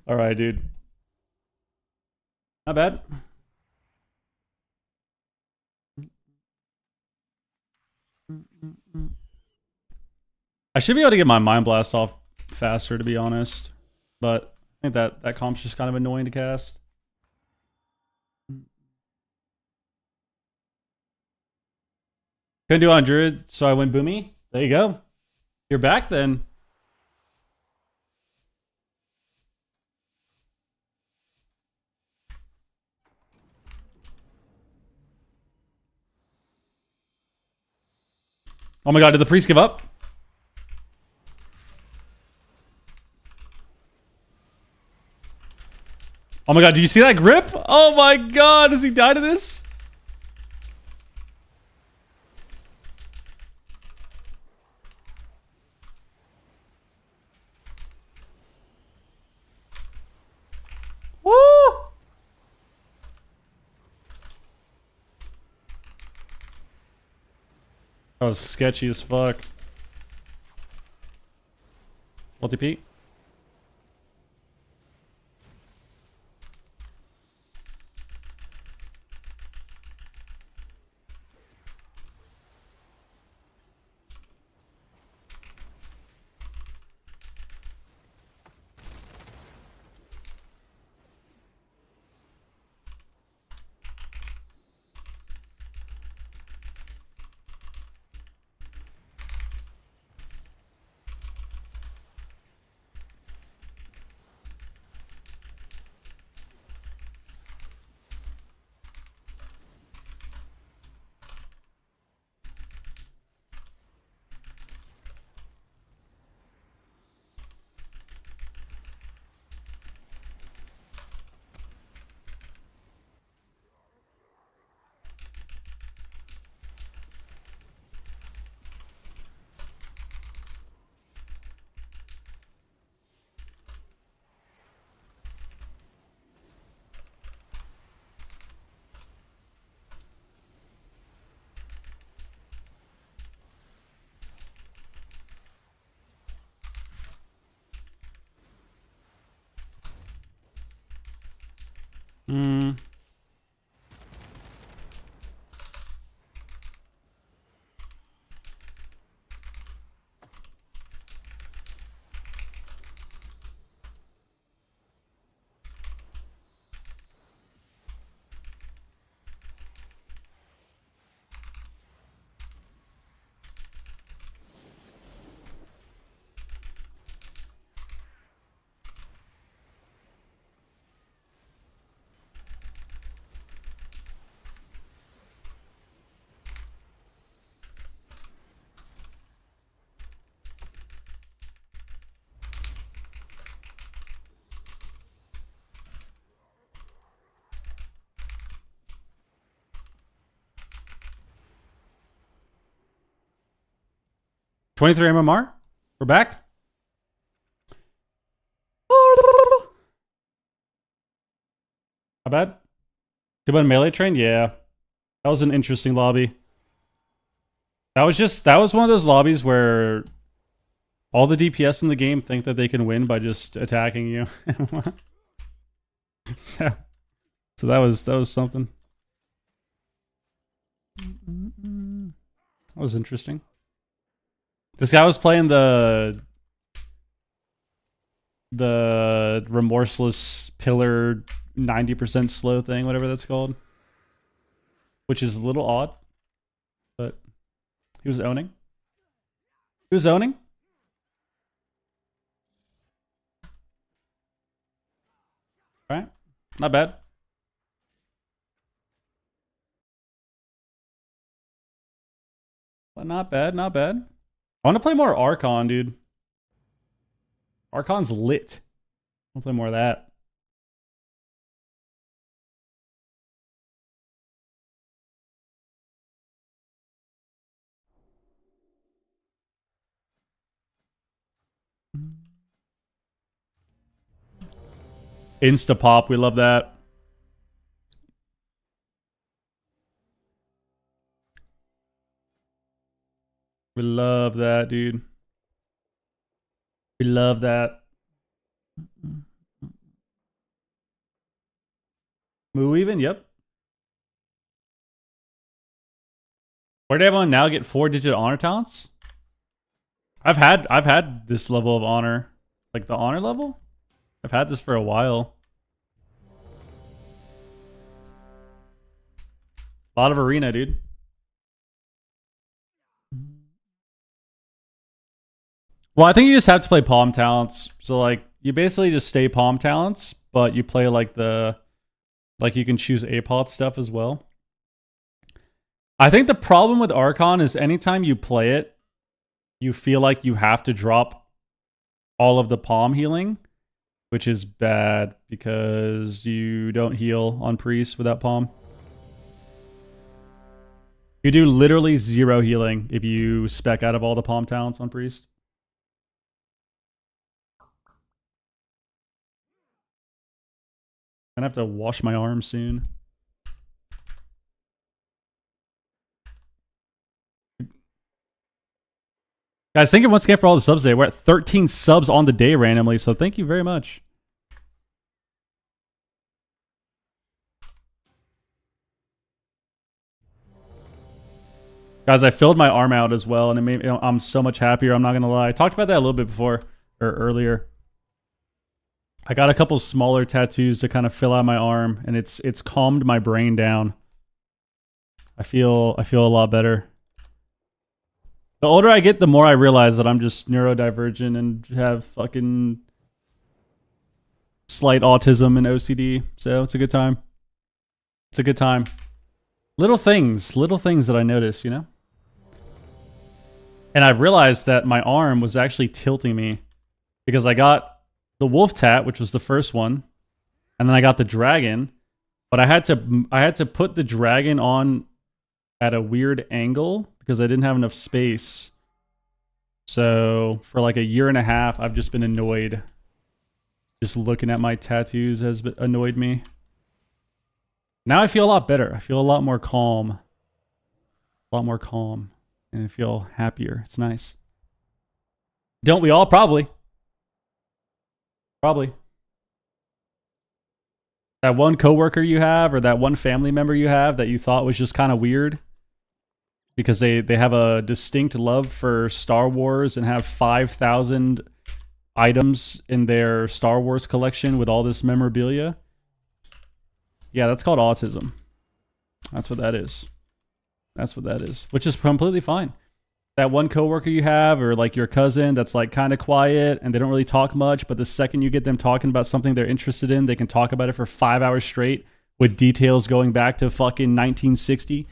A: All right, dude. Not bad. I should be able to get my mind blast off faster, to be honest. But I think that comp's just kind of annoying to cast. Couldn't do it on Druid, so I went Boomy. There you go. You're back then. Oh my god, did the priest give up? Oh my god, do you see that grip? Oh my god, does he die to this? Woo! That was sketchy as fuck. Multi-P. Hmm. $23 MMR. We're back. How bad? Did one melee train? Yeah. That was an interesting lobby. That was one of those lobbies where all the DPS in the game think that they can win by just attacking you. so that was something. That was interesting. This guy was playing the remorseless pillar 90% slow thing, whatever that's called. Which is a little odd. But he was owning. He was owning. Alright. Not bad. Not bad, not bad. I want to play more Archon, dude. Archon's lit. I want to play more of that. Insta pop, we love that. We love that, dude. We love that. Moo even, yep. Where did everyone now get 4-digit honor talents? I've had this level of honor. Like the honor level? I've had this for a while. A lot of arena, dude. Well, I think you just have to play palm talents. So like you basically just stay palm talents, but you play like the you can choose APOT stuff as well. I think the problem with Archon is anytime you play it, you feel like you have to drop all of the palm healing, which is bad because you don't heal on priest without palm. You do literally 0 healing if you spec out of all the palm talents on priest. I'm gonna have to wash my arms soon. Guys, thank you once again for all the subs today. We're at 13 subs on the day randomly, so thank you very much. Guys, I filled my arm out as well, and it made I'm so much happier. I'm not gonna lie. I talked about that a little bit before or earlier. I got a couple smaller tattoos to kind of fill out my arm, and it's calmed my brain down. I feel a lot better. The older I get, the more I realize that I'm just neurodivergent and have fucking slight autism and OCD. So it's a good time. It's a good time. Little things that I notice, you know? And I realized that my arm was actually tilting me because I got the wolf tat, which was the first one, and then I got the dragon, but I had to put the dragon on at a weird angle because I didn't have enough space. So for like a year and a half, I've just been annoyed. Just looking at my tattoos has annoyed me. Now I feel a lot better. I feel a lot more calm. A lot more calm. And I feel happier. It's nice. Don't we all? Probably. Probably. That one coworker you have or that one family member you have that you thought was just kind of weird because they have a distinct love for Star Wars and have 5,000 items in their Star Wars collection with all this memorabilia. Yeah, that's called autism. That's what that is. That's what that is. Which is completely fine. That one coworker you have or like your cousin that's like kind of quiet and they don't really talk much, but the second you get them talking about something they're interested in, they can talk about it for 5 hours straight with details going back to fucking 1960.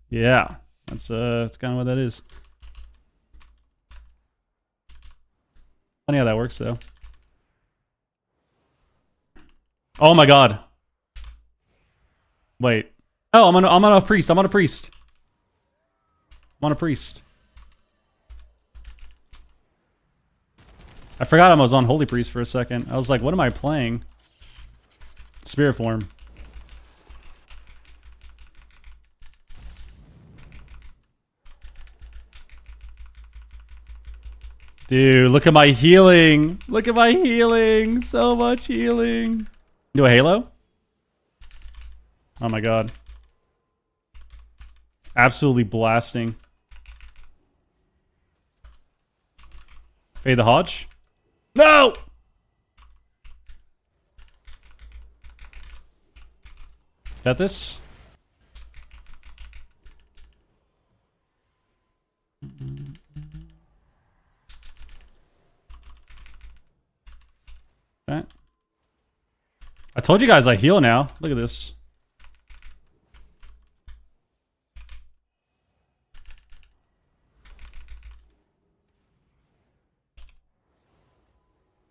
A: Yeah, that's kind of what that is. Funny how that works though. Oh my god. Wait. Oh, I'm on a priest. I'm on a priest. I'm on a priest. I forgot I was on Holy Priest for a second. I was like, what am I playing? Spirit form. Dude, look at my healing. Look at my healing. So much healing. Do a Halo? Oh my god. Absolutely blasting. Fade the Hodge? No! Got this? Okay. I told you guys I heal now. Look at this.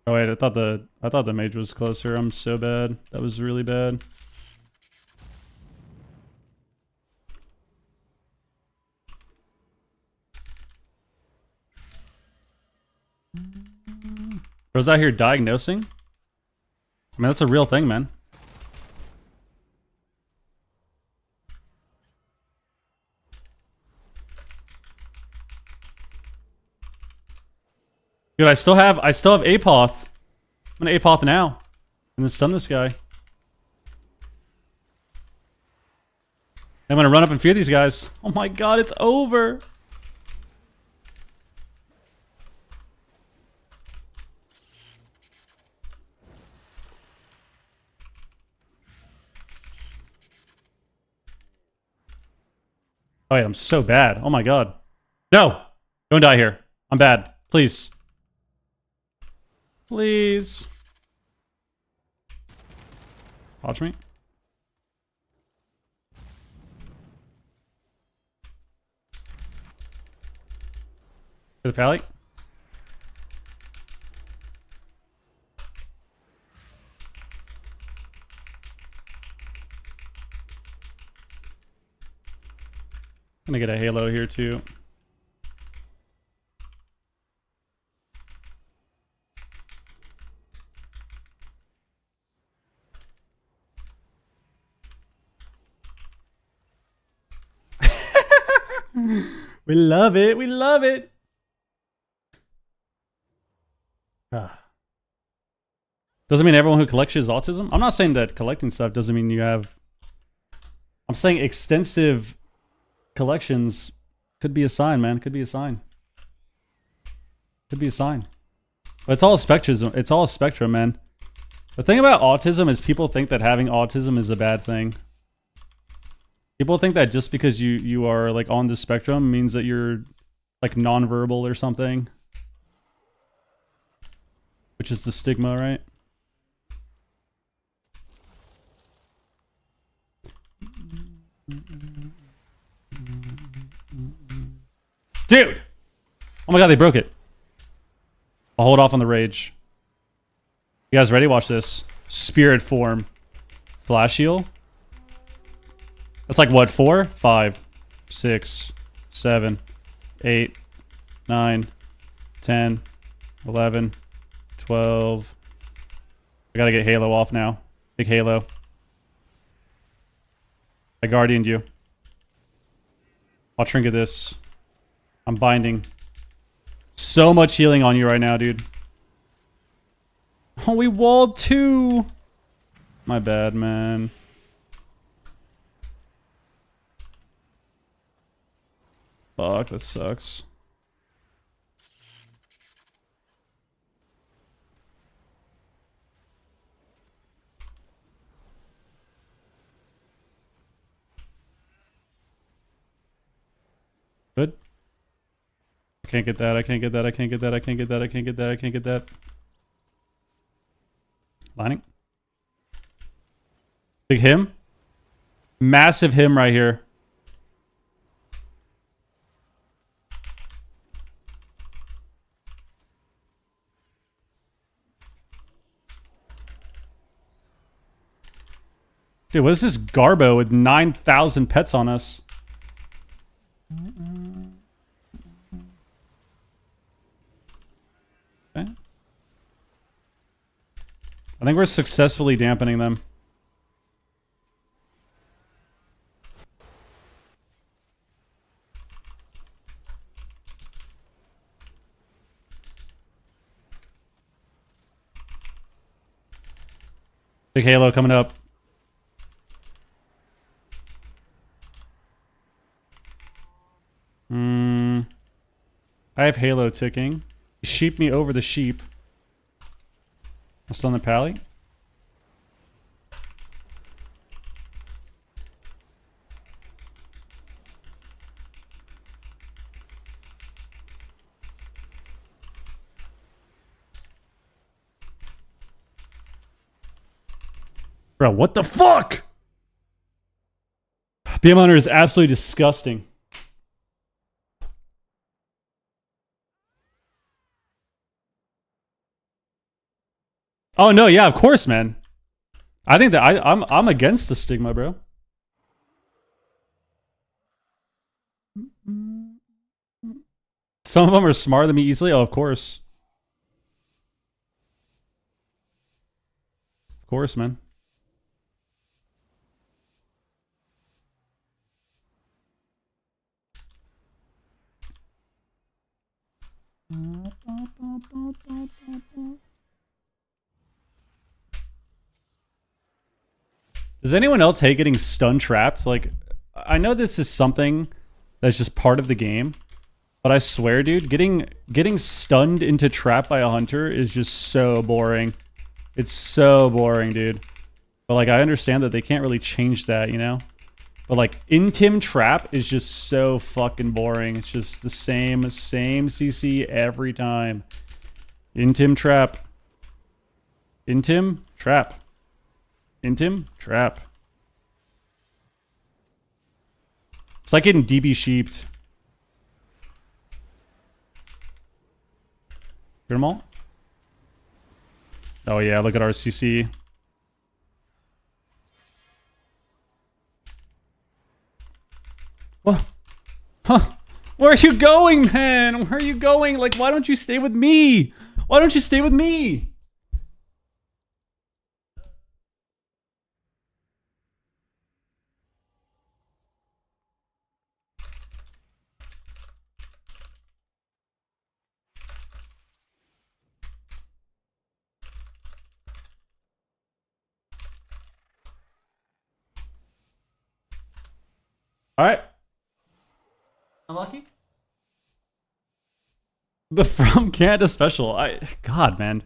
A: Oh wait, I thought the mage was closer. I'm so bad. That was really bad. Bro's out here diagnosing? I mean, that's a real thing, man. Dude, I still have Apoth. I'm gonna Apoth now. And then stun this guy. I'm gonna run up and fear these guys. Oh my god, it's over. Oh wait, I'm so bad. Oh my god. No! Don't die here. I'm bad. Please. Please. Watch me. To the pally. Gonna get a halo here too. We love it. We love it. Doesn't mean everyone who collects is autism. I'm not saying that collecting stuff doesn't mean you have. I'm saying extensive collections could be a sign, man. Could be a sign. Could be a sign. But it's all a spectrum. It's all a spectrum, man. The thing about autism is people think that having autism is a bad thing. People think that just because you are like on the spectrum means that you're like nonverbal or something. Which is the stigma, right? Dude! Oh my god, they broke it. I'll hold off on the rage. You guys ready? Watch this. Spirit form. Flash heal. That's like what? 4, 5, 6, 7, 8, 9, 10, 11, 12. I gotta get Halo off now. Big Halo. I guardianed you. I'll trinket this. I'm binding. So much healing on you right now, dude. Oh, we walled 2. My bad, man. Fuck, that sucks. Good. I can't get that, I can't get that, I can't get that, I can't get that, I can't get that, I can't get that. Lining. Big him. Massive him right here. Dude, what is this Garbo with 9,000 pets on us? Okay. I think we're successfully dampening them. Big Halo coming up. I have Halo ticking. Sheep me over the sheep. I'm still on the pally. Bro, what the fuck? BM Hunter is absolutely disgusting. Oh no, yeah, of course, man. I think that I'm against the stigma, bro. Some of them are smarter than me easily. Oh, of course. Of course, man. Does anyone else hate getting stun trapped? Like, I know this is something that's just part of the game, but I swear, dude, getting stunned into trap by a hunter is just so boring. It's so boring, dude. But like, I understand that they can't really change that, you know? But like, Intim trap is just so fucking boring. It's just the same CC every time. Intim trap. Intim trap. Intim trap. It's like getting DB sheeped. Get them all? Oh yeah, look at our CC. What? Huh? Where are you going, man? Where are you going? Like, why don't you stay with me? Why don't you stay with me? All right. Unlucky? The From Canada special. God, man.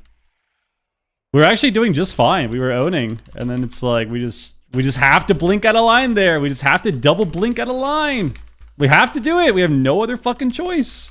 A: We're actually doing just fine. We were owning, and then it's like we just have to blink out a line there. We just have to double blink out a line. We have to do it. We have no other fucking choice.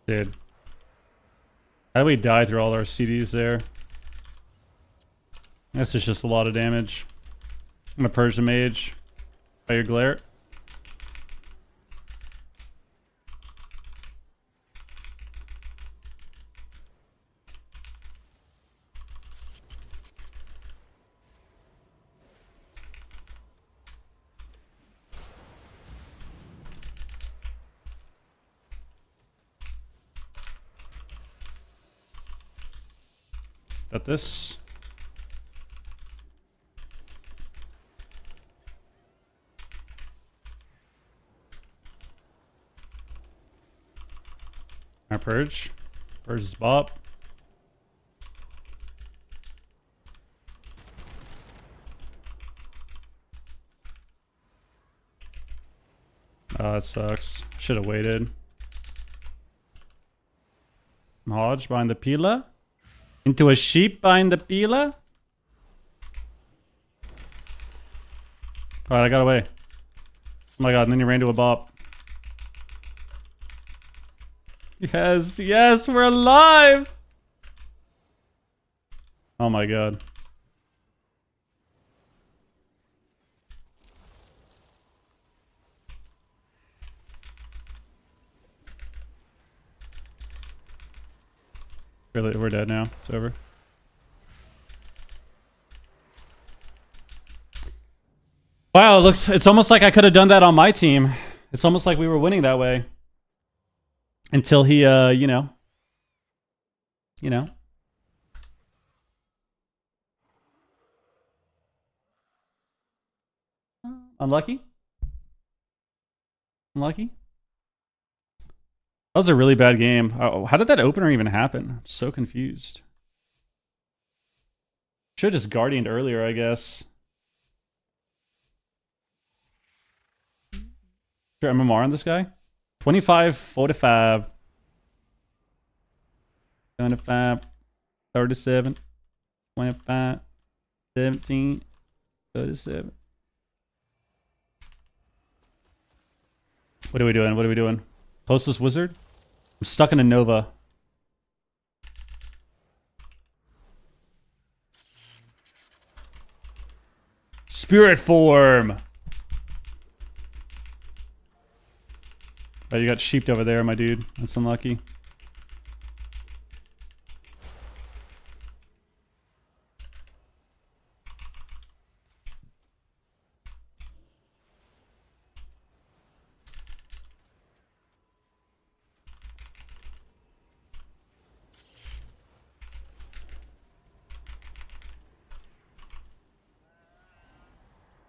A: Dude. How do we die through all our CDs there? I guess it's just a lot of damage. I'm gonna purge the mage. By your glare. Got this. Our purge. Purge is bop. Oh, that sucks. Should have waited. Hodge behind the pila. Into a sheep behind the pila. Alright, I got away. Oh my god, and then he ran to a bop. Yes, yes, we're alive! Oh my god. Really, we're dead now. It's over. Wow, it's almost like I could have done that on my team. It's almost like we were winning that way. Until he, you know. Unlucky? Unlucky? That was a really bad game. How did that opener even happen? I'm so confused. Should have just guardianed earlier, I guess. Sure, MMR on this guy? 25, 45. 25, 37, 25. 17. Go to 7. What are we doing? What are we doing? Closest wizard? I'm stuck in a Nova. Spirit form! Oh, you got sheeped over there, my dude. That's unlucky.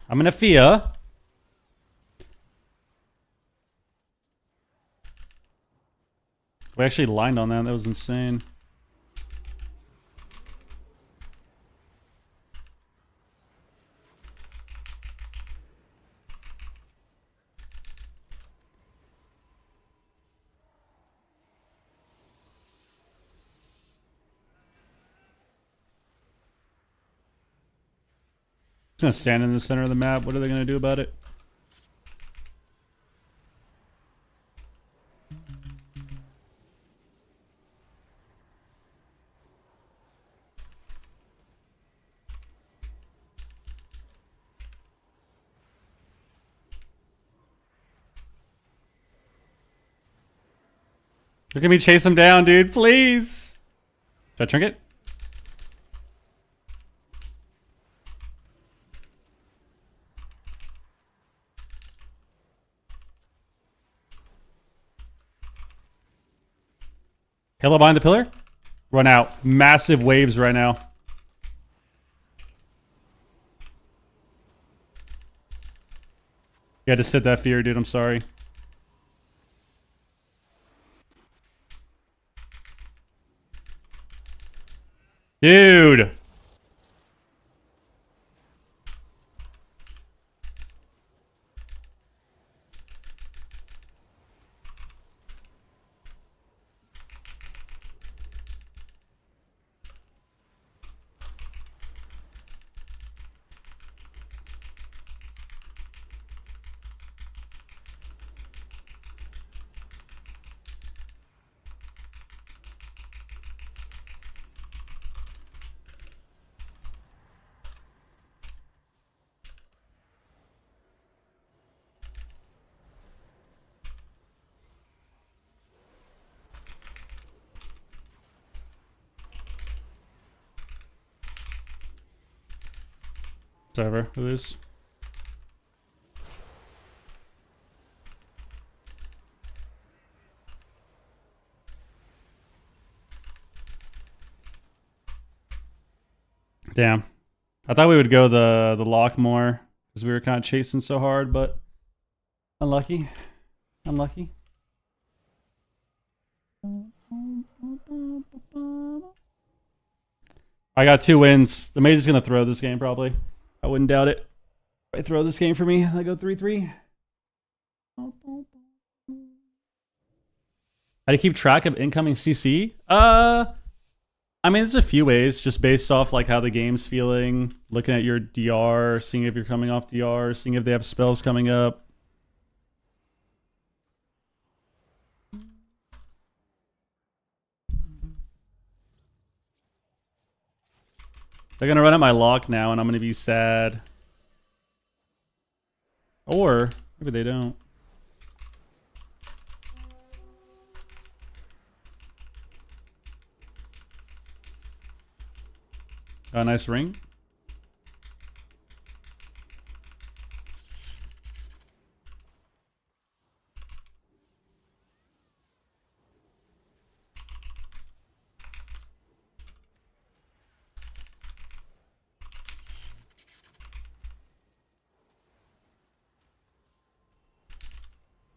A: I'm in a Fia. We actually lined on that. That was insane. It's gonna stand in the center of the map. What are they gonna do about it? Look at me chase him down, dude. Please. Should I trinket? Halo behind the pillar? Run out. Massive waves right now. You had to sit that fear, dude. I'm sorry. Dude. Whatever. Who is? Damn. I thought we would go the lock more because we were kind of chasing so hard, but unlucky. Unlucky. I got 2 wins. The mage is gonna throw this game probably. I wouldn't doubt it. If I throw this game for me, I go 3-3. How do you keep track of incoming CC? I mean, there's a few ways, just based off like how the game's feeling, looking at your DR, seeing if you're coming off DR, seeing if they have spells coming up. They're gonna run at my lock now, and I'm gonna be sad. Or maybe they don't. A nice ring.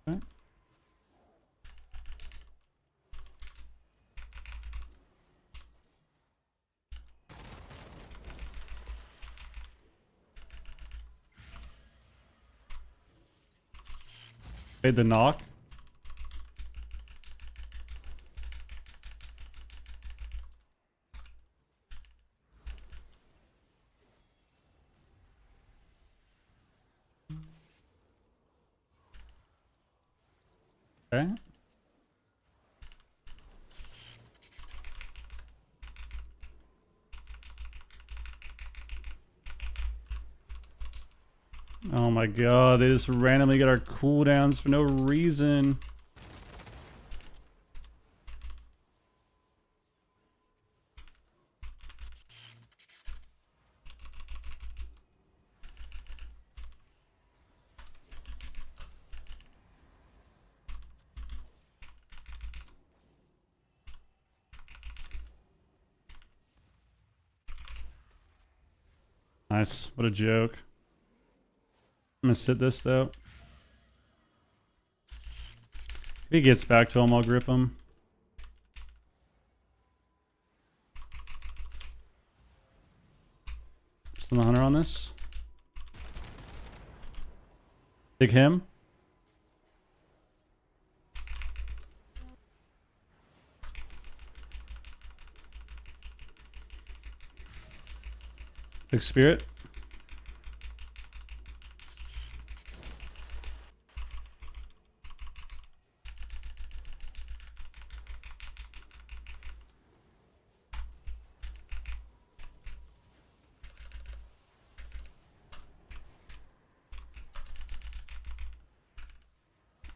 A: Okay. Fade the knock. Okay. Oh my god, they just randomly get our cooldowns for no reason. Nice. What a joke. I'm gonna sit this though. If he gets back to him, I'll grip him. Still the hunter on this. Pick him. Pick spirit.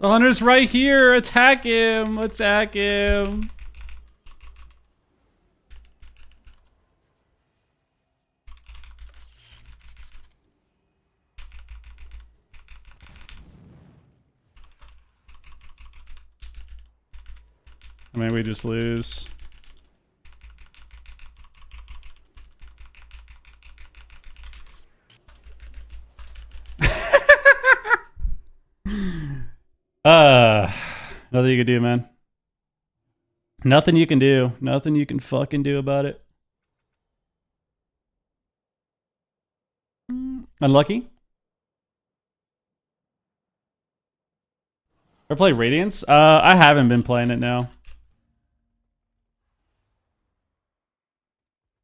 A: The hunter's right here. Attack him. Attack him. I mean, we just lose. Nothing you can do, man. Nothing you can do. Nothing you can fucking do about it. Unlucky. Ever play Radiance? I haven't been playing it now.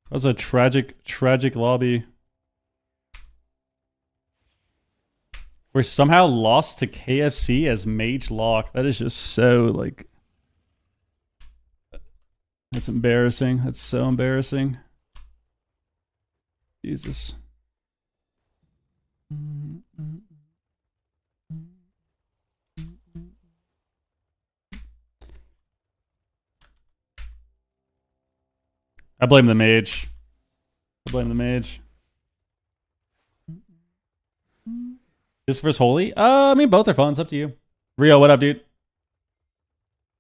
A: That was a tragic, tragic lobby. We're somehow lost to KFC as Mage Lock. That is just so, like... That's embarrassing. That's so embarrassing. Jesus. I blame the mage. I blame the mage. This versus Holy? I mean, both are fun. It's up to you. Rio, what up, dude?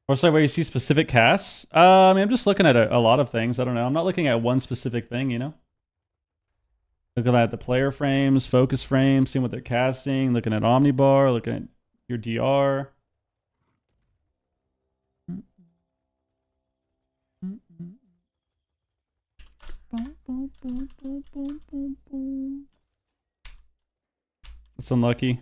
A: Or sorry, where you see specific casts? I mean, I'm just looking at a lot of things. I don't know. I'm not looking at one specific thing, you know? Looking at the player frames, focus frames, seeing what they're casting, looking at Omnibar, looking at your DR. That's unlucky.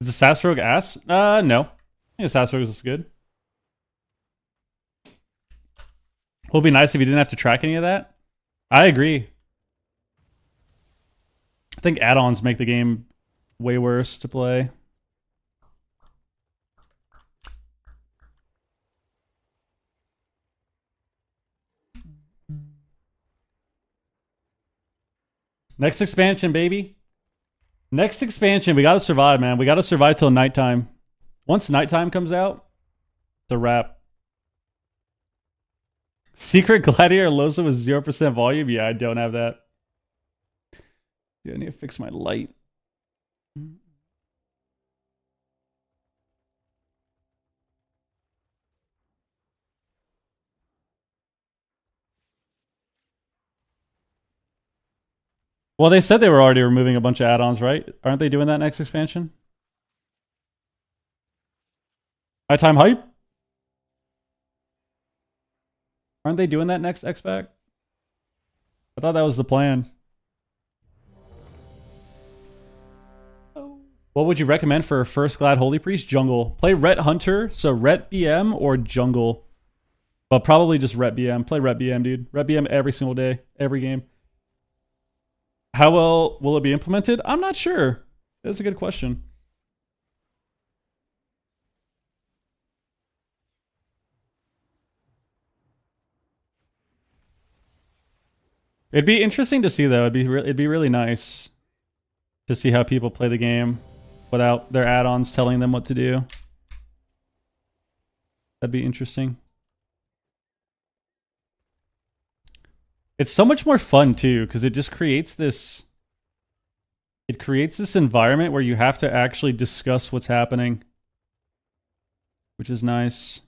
A: Is the Sasrogue ass? No. I think the Sasrogue is good. It would be nice if you didn't have to track any of that. I agree. I think add-ons make the game way worse to play. Next expansion, baby. Next expansion. We gotta survive, man. We gotta survive till nighttime. Once nighttime comes out, it's a wrap. Secret Gladiator Losa with 0% volume? Yeah, I don't have that. Yeah, I need to fix my light. Well, they said they were already removing a bunch of add-ons, right? Aren't they doing that next expansion? High time hype? Aren't they doing that next X-Pack? I thought that was the plan. What would you recommend for a first Glad Holy Priest? Jungle. Play Ret Hunter, so Ret BM or Jungle. But probably just Ret BM. Play Ret BM, dude. Ret BM every single day, every game. How well will it be implemented? I'm not sure. That's a good question. It'd be interesting to see, though. It'd be really nice to see how people play the game without their add-ons telling them what to do. That'd be interesting. It's so much more fun too, because it just creates this. It creates this environment where you have to actually discuss what's happening, which is nice,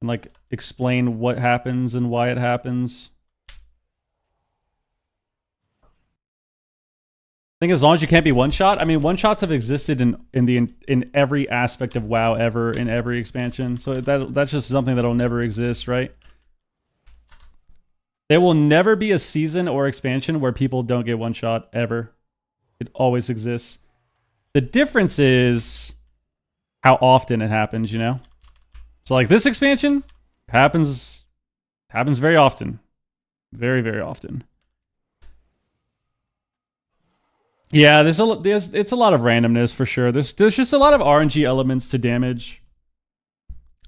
A: and like explain what happens and why it happens. I think as long as you can't be one shot. I mean, one shots have existed in every aspect of WoW ever, in every expansion. So that's just something that'll never exist, right? There will never be a season or expansion where people don't get one shot ever. It always exists. The difference is how often it happens, you know? So like this expansion happens very often. Very, very often. Yeah, it's a lot of randomness for sure. There's just a lot of RNG elements to damage.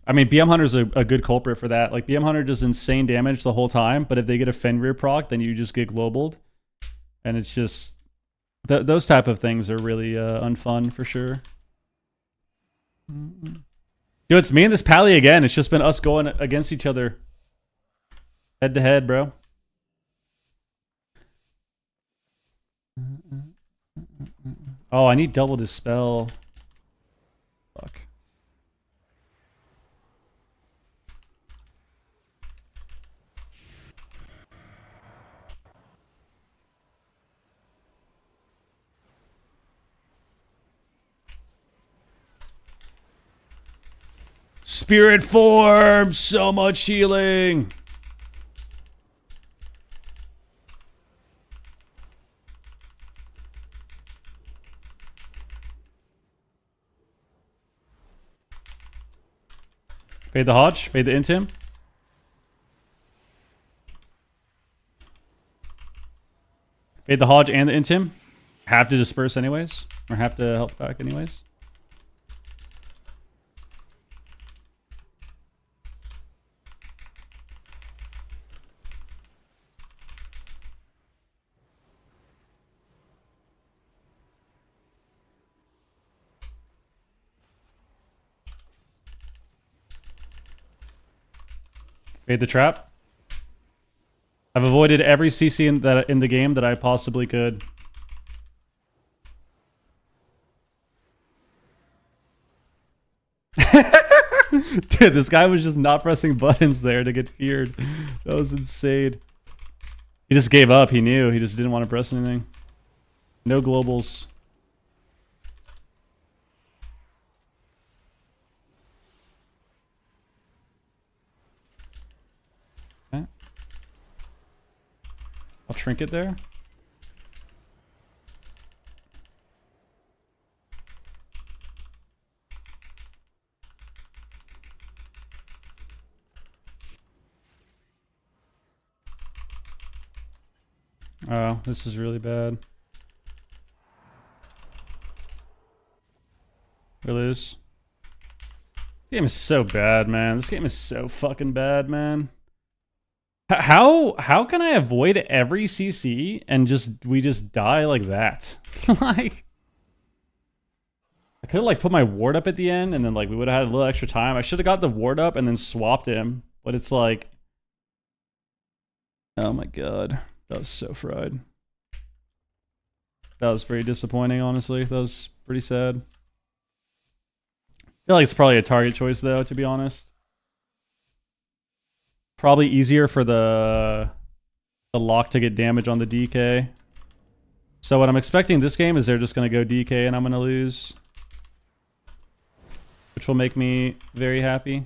A: I mean, BM Hunter's a good culprit for that. Like, BM Hunter does insane damage the whole time, but if they get a Fenrir proc, then you just get globaled. And it's just... those type of things are really unfun, for sure. Dude, it's me and this Pally again. It's just been us going against each other. Head to head, bro. Oh, I need double dispel. Fuck. Spirit form! So much healing! Fade the Hodge, fade the Intim. Fade the Hodge and the Intim. Have to disperse anyways, or have to health back anyways. Fade the trap. I've avoided every CC in the game that I possibly could. Dude, this guy was just not pressing buttons there to get feared. That was insane. He just gave up. He knew. He just didn't want to press anything. No globals. Okay. I'll trinket there. Oh, this is really bad. It is. This game is so bad, man. This game is so fucking bad, man. How can I avoid every CC and we just die like that? Like, I could have like put my ward up at the end and then like we would have had a little extra time. I should have got the ward up and then swapped him, but it's like, oh my god. That was so fried. That was very disappointing, honestly. That was pretty sad. I feel like it's probably a target choice, though, to be honest. Probably easier for the the lock to get damage on the DK. So what I'm expecting this game is they're just going to go DK and I'm going to lose. Which will make me very happy.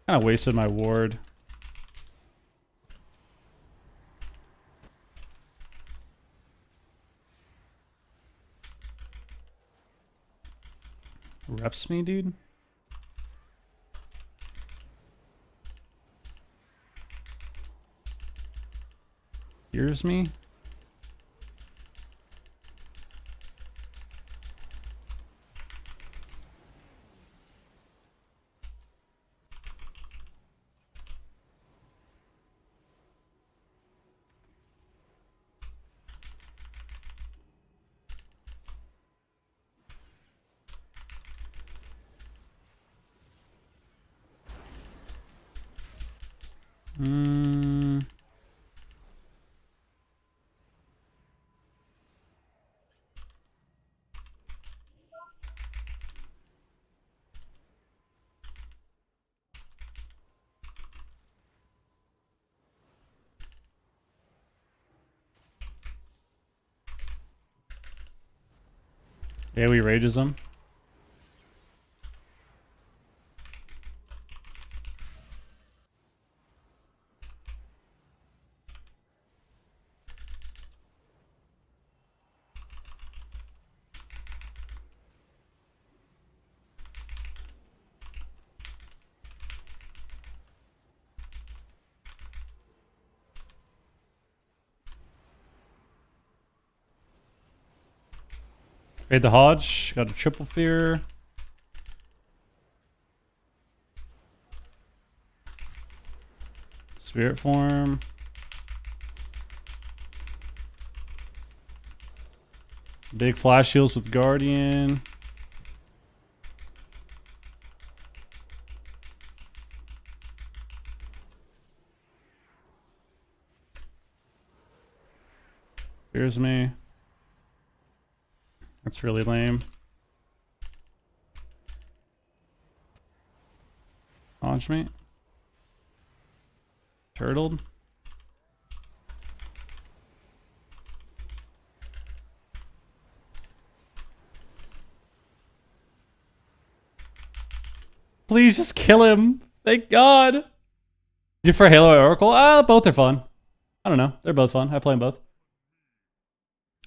A: Kind of wasted my ward. Reps me, dude. Hears me. Yeah, we rages them. Fade the Hodge. Got a triple fear. Spirit form. Big flash heals with Guardian. Here's me. That's really lame. Launch me. Turtled. Please just kill him. Thank God. You for Halo or Oracle? Both are fun. I don't know. They're both fun. I play them both.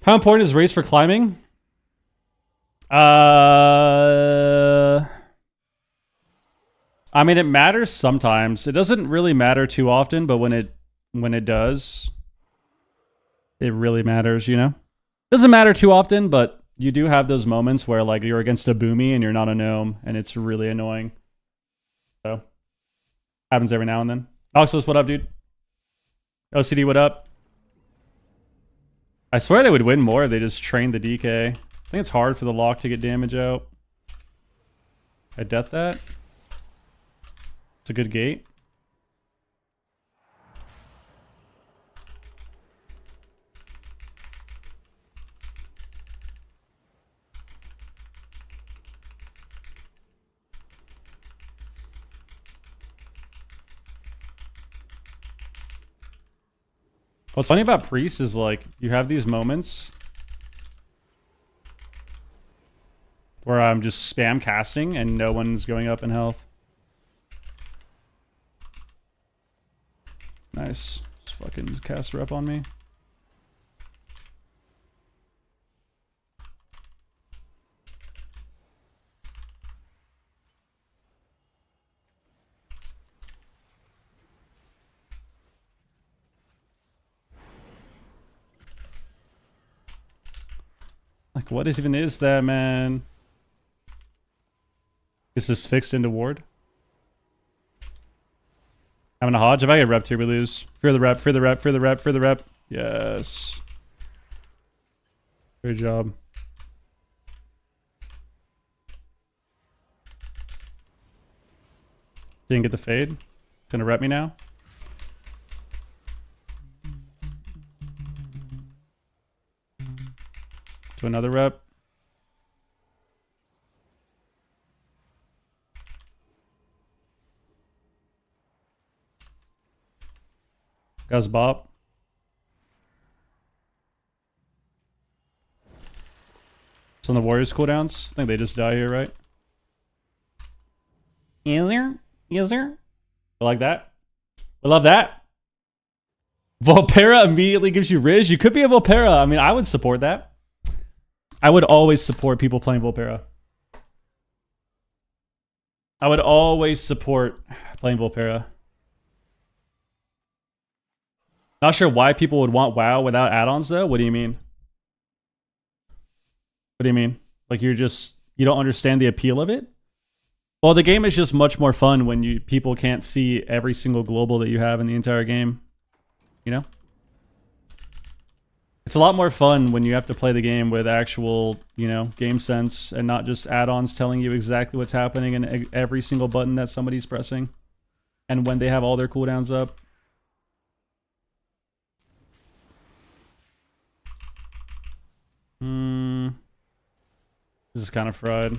A: How important is race for climbing? I mean, it matters sometimes. It doesn't really matter too often, but when it does, it really matters, you know? Doesn't matter too often, but you do have those moments where like you're against a boomy and you're not a gnome and it's really annoying. So happens every now and then. Oxlos, what up, dude? OCD, what up? I swear they would win more if they just trained the DK. I think it's hard for the lock to get damage out. I death that. It's a good gate. What's funny about Priest is like you have these moments where I'm just spam casting and no one's going up in health. Nice. Just fucking cast rep on me. Like, what even is that, man? Is this fixed into ward? Having a Hodge. If I get rep 2, we lose. Fear the rep, fear the rep, fear the rep, fear the rep. Yes. Great job. Didn't get the fade. It's gonna rep me now. To another rep. Guys, bop. So on the Warriors cooldowns, I think they just die here, right? Easier? Easier? I like that. I love that. Volpera immediately gives you Riz. You could be a Volpera. I mean, I would support that. I would always support people playing Volpera. I would always support playing Volpera. Not sure why people would want WoW without add-ons though. What do you mean? What do you mean? Like you don't understand the appeal of it? Well, the game is just much more fun when people can't see every single global that you have in the entire game. You know? It's a lot more fun when you have to play the game with actual, game sense and not just add-ons telling you exactly what's happening in every single button that somebody's pressing. And when they have all their cooldowns up. This is kind of fried.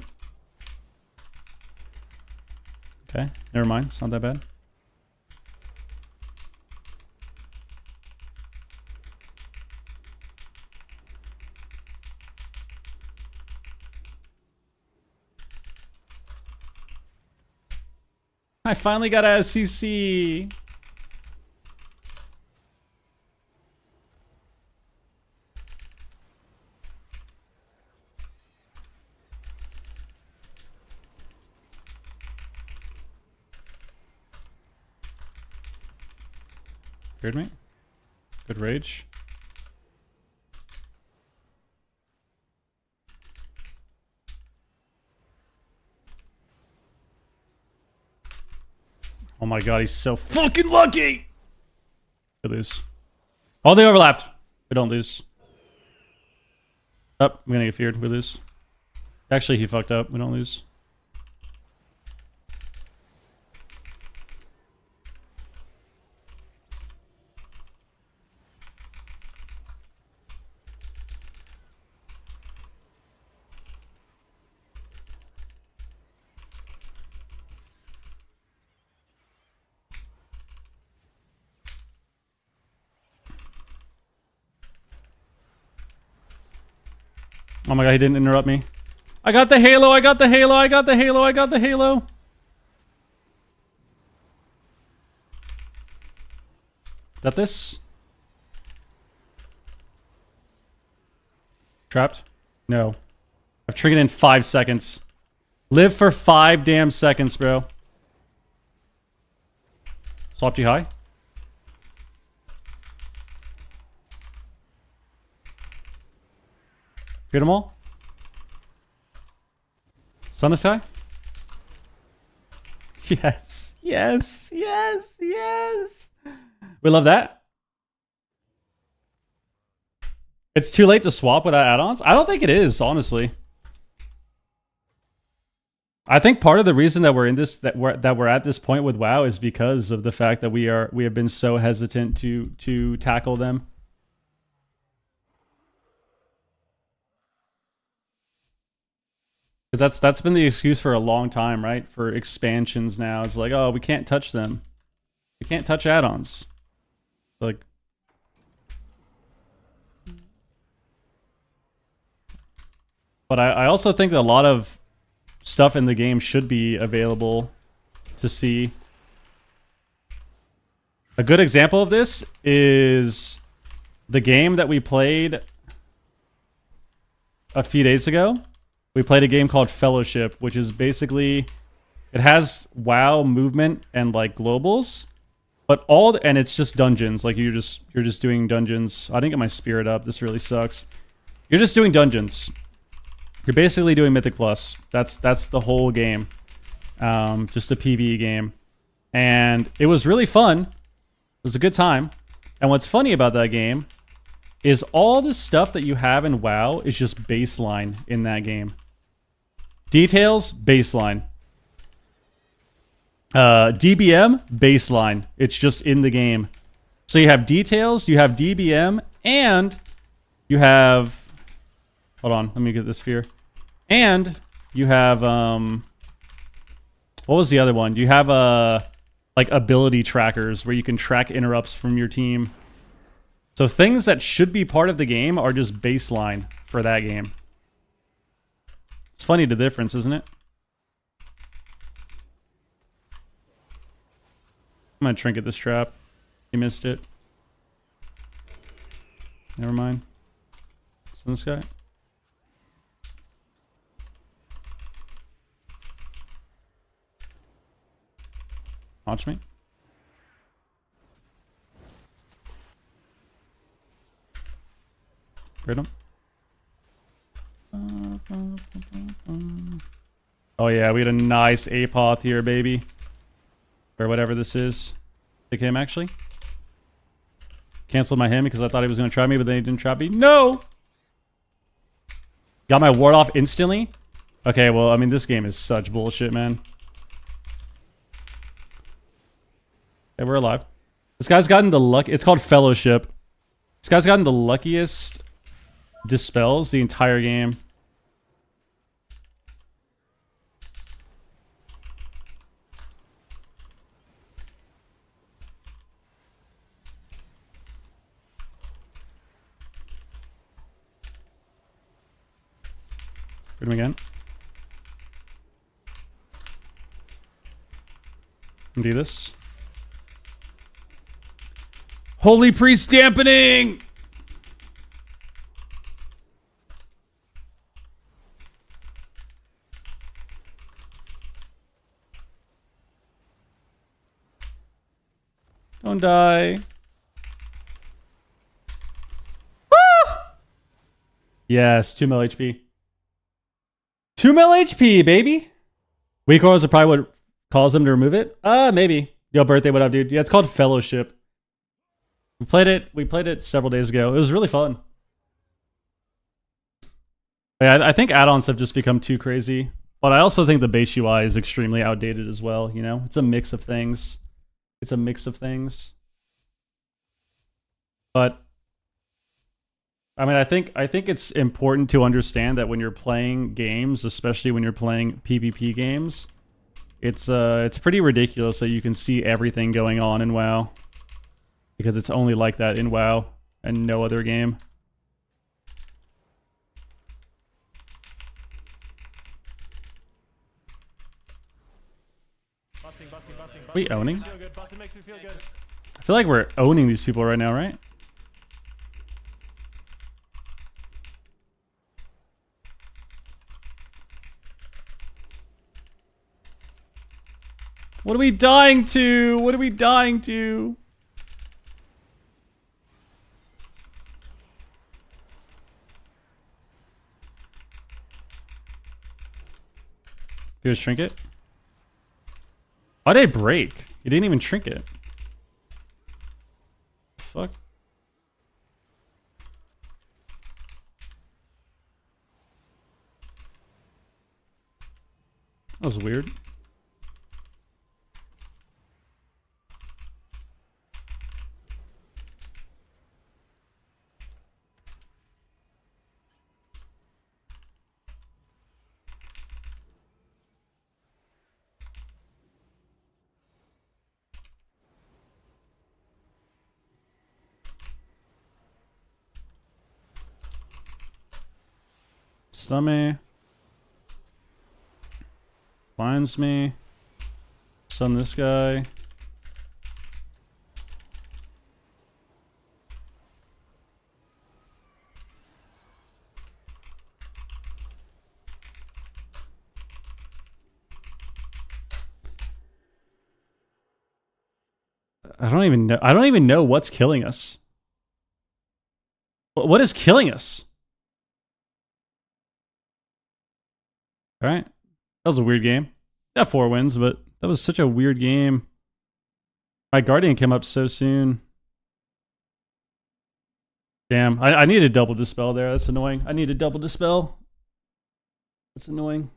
A: Okay, never mind. It's not that bad. I finally got a SCC. Heard me? Good rage. Oh my god, he's so fucking lucky! We lose. Oh, they overlapped. We don't lose. Oh, I'm gonna get feared. We lose. Actually, he fucked up. We don't lose. Oh my god, he didn't interrupt me. I got the halo, I got the halo, I got the halo, I got the halo. Got this? Trapped? No. I've triggered in 5 seconds. Live for 5 damn seconds, bro. Swapped you high? Get them all? Sun this guy? Yes. Yes. Yes. Yes. We love that. It's too late to swap without add-ons? I don't think it is, honestly. I think part of the reason that we're in this that we're at this point with WoW is because of the fact that we have been so hesitant to tackle them. Because that's been the excuse for a long time, right? For expansions now. It's like, oh, we can't touch them. We can't touch add-ons. Like, but I also think that a lot of stuff in the game should be available to see. A good example of this is the game that we played a few days ago. We played a game called Fellowship, which is basically, it has WoW movement and like globals, but and it's just dungeons. Like you're just doing dungeons. I didn't get my spirit up. This really sucks. You're just doing dungeons. You're basically doing Mythic Plus. That's the whole game. Just a PvE game, and it was really fun. It was a good time. And what's funny about that game is all the stuff that you have in WoW is just baseline in that game. Details, baseline. DBM, baseline. It's just in the game. So you have details, you have DBM, and you have Hold on, let me get this fear. And you have what was the other one? You have like ability trackers where you can track interrupts from your team. So things that should be part of the game are just baseline for that game. It's funny the difference, isn't it? I'm gonna trinket this trap. He missed it. Never mind. So this guy. Watch me. Crit him. Oh yeah, we had a nice Apoth here, baby. Or whatever this is. Pick him, actually. Canceled my him because I thought he was going to trap me, but then he didn't trap me. No! Got my ward off instantly? Okay, well, I mean, this game is such bullshit, man. Okay, we're alive. This guy's gotten the luck. It's called Fellowship. This guy's gotten the luckiest dispels the entire game. Hit him again. Do this. Holy Priest dampening! Don't die. Woo! Yes, 2 mil HP. 2 mil HP, baby. Weak auras are probably what caused them to remove it. Maybe. Yo, birthday, what up, dude? Yeah, it's called Fellowship. We played it several days ago. It was really fun. Yeah, I think add-ons have just become too crazy. But I also think the base UI is extremely outdated as well, you know? It's a mix of things. It's a mix of things. But I mean, I think it's important to understand that when you're playing games, especially when you're playing PvP games, it's pretty ridiculous that you can see everything going on in WoW. Because it's only like that in WoW and no other game. Are we owning? I feel like we're owning these people right now, right? What are we dying to? What are we dying to? Here's trinket. Why did I break? He didn't even trinket. Fuck. That was weird. Stun me. Blinds me. Stun this guy. I don't even know. I don't even know what's killing us. What is killing us? All right. That was a weird game. Got 4 wins, but that was such a weird game. My Guardian came up so soon. Damn. I need a double dispel there. That's annoying. I need a double dispel. That's annoying.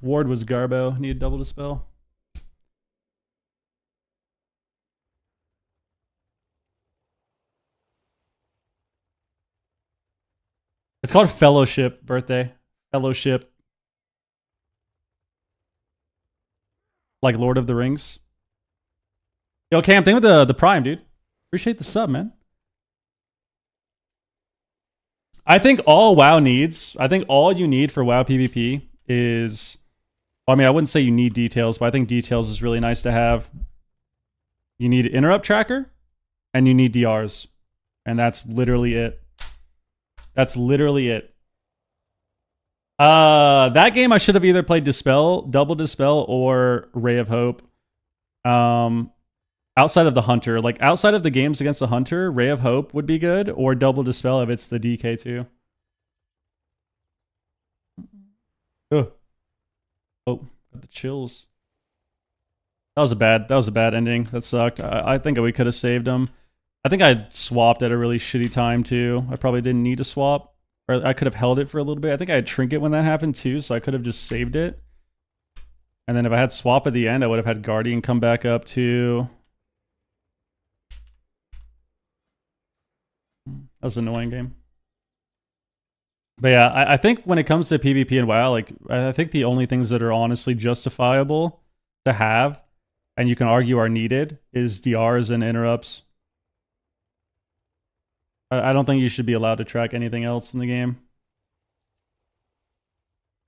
A: Ward was Garbo. Need a double dispel. called Fellowship birthday. Fellowship. Like Lord of the Rings. Yo, Cam, thank you with the Prime, dude. Appreciate the sub, man. I think all WoW needs, I think all you need for WoW PvP is, I mean, I wouldn't say you need details, but I think details is really nice to have. You need interrupt tracker and you need DRs. And that's literally it. That's literally it. That game I should have either played Dispel, Double Dispel, or Ray of Hope. Outside of the Hunter, like outside of the games against the Hunter, Ray of Hope would be good, or Double Dispel if it's the DK2. Ugh. Oh, got the chills. That was a bad ending. That sucked. I think we could have saved him. I think I swapped at a really shitty time too. I probably didn't need to swap, or I could have held it for a little bit. I think I had Trinket when that happened too, so I could have just saved it. And then if I had swap at the end, I would have had Guardian come back up too. That was an annoying game. But yeah, I think when it comes to PvP and WoW, like I think the only things that are honestly justifiable to have, and you can argue are needed, is DRs and interrupts. I don't think you should be allowed to track anything else in the game.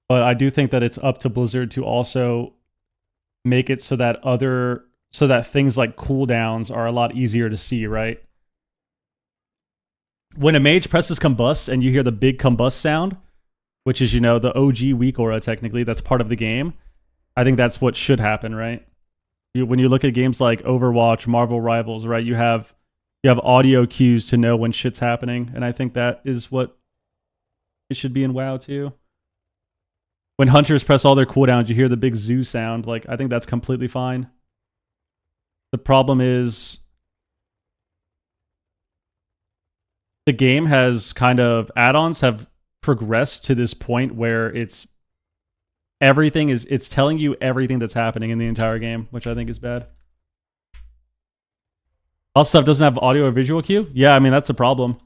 A: But I do think that it's up to Blizzard to also make it so that things like cooldowns are a lot easier to see, right? When a mage presses combust and you hear the big combust sound, which is, you know, the OG weak aura technically, that's part of the game. I think that's what should happen, right? When you look at games like Overwatch, Marvel Rivals, right, you have audio cues to know when shit's happening, and I think that is what it should be in WoW too. When hunters press all their cooldowns, you hear the big zoo sound. Like, I think that's completely fine. The problem is the game has kind of add-ons have progressed to this point where it's telling you everything that's happening in the entire game, which I think is bad. All stuff doesn't have audio or visual cue. Yeah, I mean, that's a problem.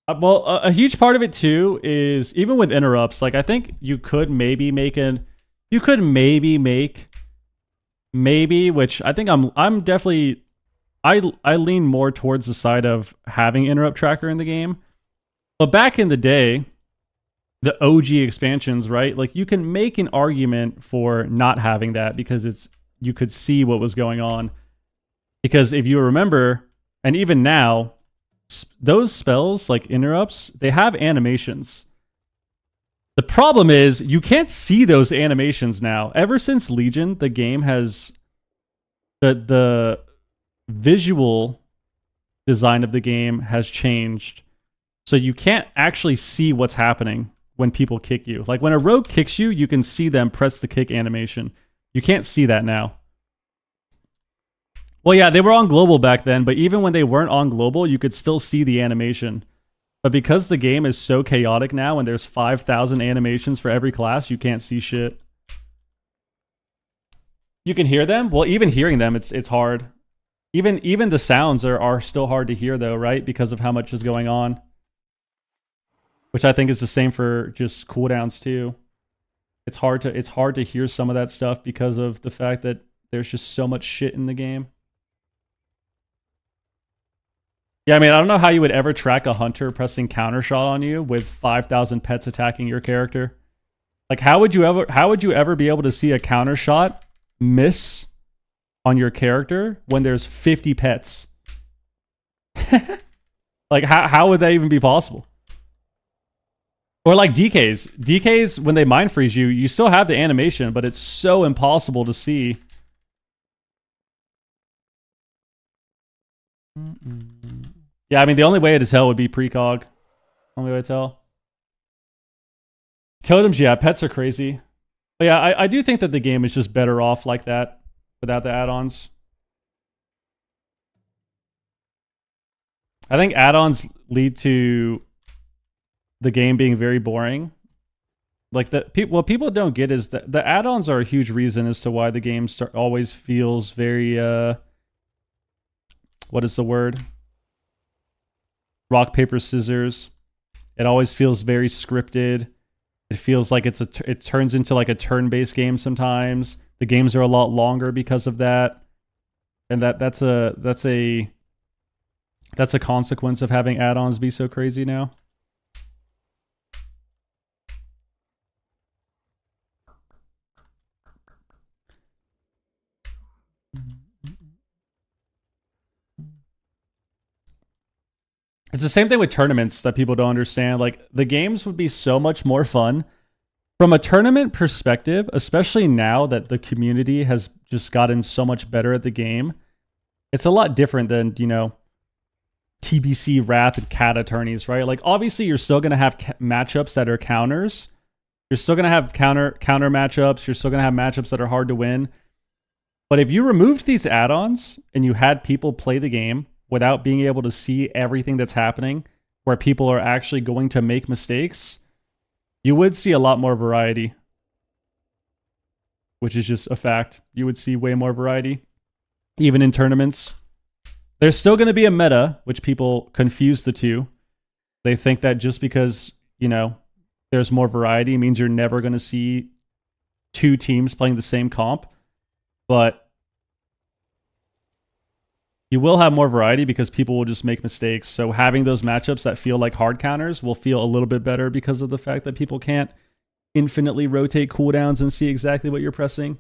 A: Well, a huge part of it too is even with interrupts, like I think you could maybe make, which I think I'm definitely, I lean more towards the side of having interrupt tracker in the game. But back in the day, the OG expansions, right? Like you can make an argument for not having that because you could see what was going on. Because if you remember, and even now, those spells like interrupts, they have animations. The problem is you can't see those animations now. Ever since Legion, the game has the visual design of the game has changed. So you can't actually see what's happening when people kick you. Like when a rogue kicks you, you can see them press the kick animation. You can't see that now. Well, yeah, they were on global back then, but even when they weren't on global, you could still see the animation. But because the game is so chaotic now and there's 5,000 animations for every class, you can't see shit. You can hear them? Well, even hearing them, it's hard. Even the sounds are still hard to hear though, right? Because of how much is going on. Which I think is the same for just cooldowns too. It's hard to hear some of that stuff because of the fact that there's just so much shit in the game. Yeah, I mean, I don't know how you would ever track a hunter pressing counter shot on you with 5,000 pets attacking your character. Like, how would you ever be able to see a counter shot miss on your character when there's 50 pets? Like, how would that even be possible? Or like DKs. DKs, when they mind freeze you, you still have the animation, but it's so impossible to see. Yeah, I mean, the only way to tell would be precog. Only way to tell. Totems, yeah, pets are crazy. But yeah, I do think that the game is just better off like that without the add-ons. I think add-ons lead to the game being very boring. Like what people don't get is that the add-ons are a huge reason as to why the game always feels very what is the word? Rock, paper, scissors. It always feels very scripted. It feels like it turns into like a turn-based game sometimes. The games are a lot longer because of that. And that's a consequence of having add-ons be so crazy now. It's the same thing with tournaments that people don't understand. Like, the games would be so much more fun from a tournament perspective, especially now that the community has just gotten so much better at the game. It's a lot different than, you know, TBC, Wrath, and Cat attorneys, right? Like, obviously, you're still going to have matchups that are counters. You're still going to have counter matchups. You're still going to have matchups that are hard to win. But if you removed these add-ons and you had people play the game without being able to see everything that's happening, where people are actually going to make mistakes, you would see a lot more variety. Which is just a fact. You would see way more variety. Even in tournaments. There's still going to be a meta, which people confuse the two. They think that just because, you know, there's more variety means you're never going to see two teams playing the same comp. But you will have more variety because people will just make mistakes. So having those matchups that feel like hard counters will feel a little bit better because of the fact that people can't infinitely rotate cooldowns and see exactly what you're pressing.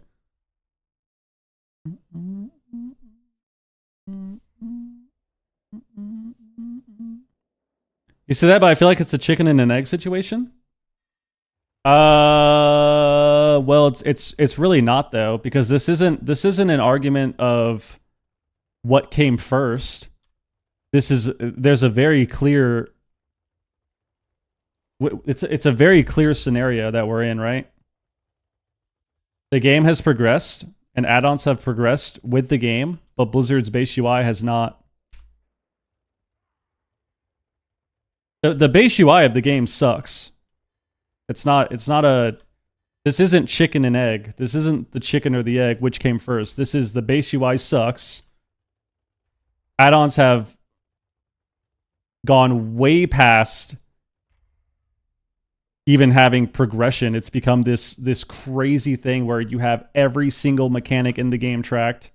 A: You see that, but I feel like it's a chicken and an egg situation. Well, it's really not though, because this isn't an argument of what came first. There's a very clear. It's a very clear scenario that we're in, right? The game has progressed, and add-ons have progressed with the game, but Blizzard's base UI has not. The base UI of the game sucks. It's not a. This isn't chicken and egg. This isn't the chicken or the egg, which came first. This is the base UI sucks. Add-ons have gone way past even having progression. It's become this crazy thing where you have every single mechanic in the game tracked.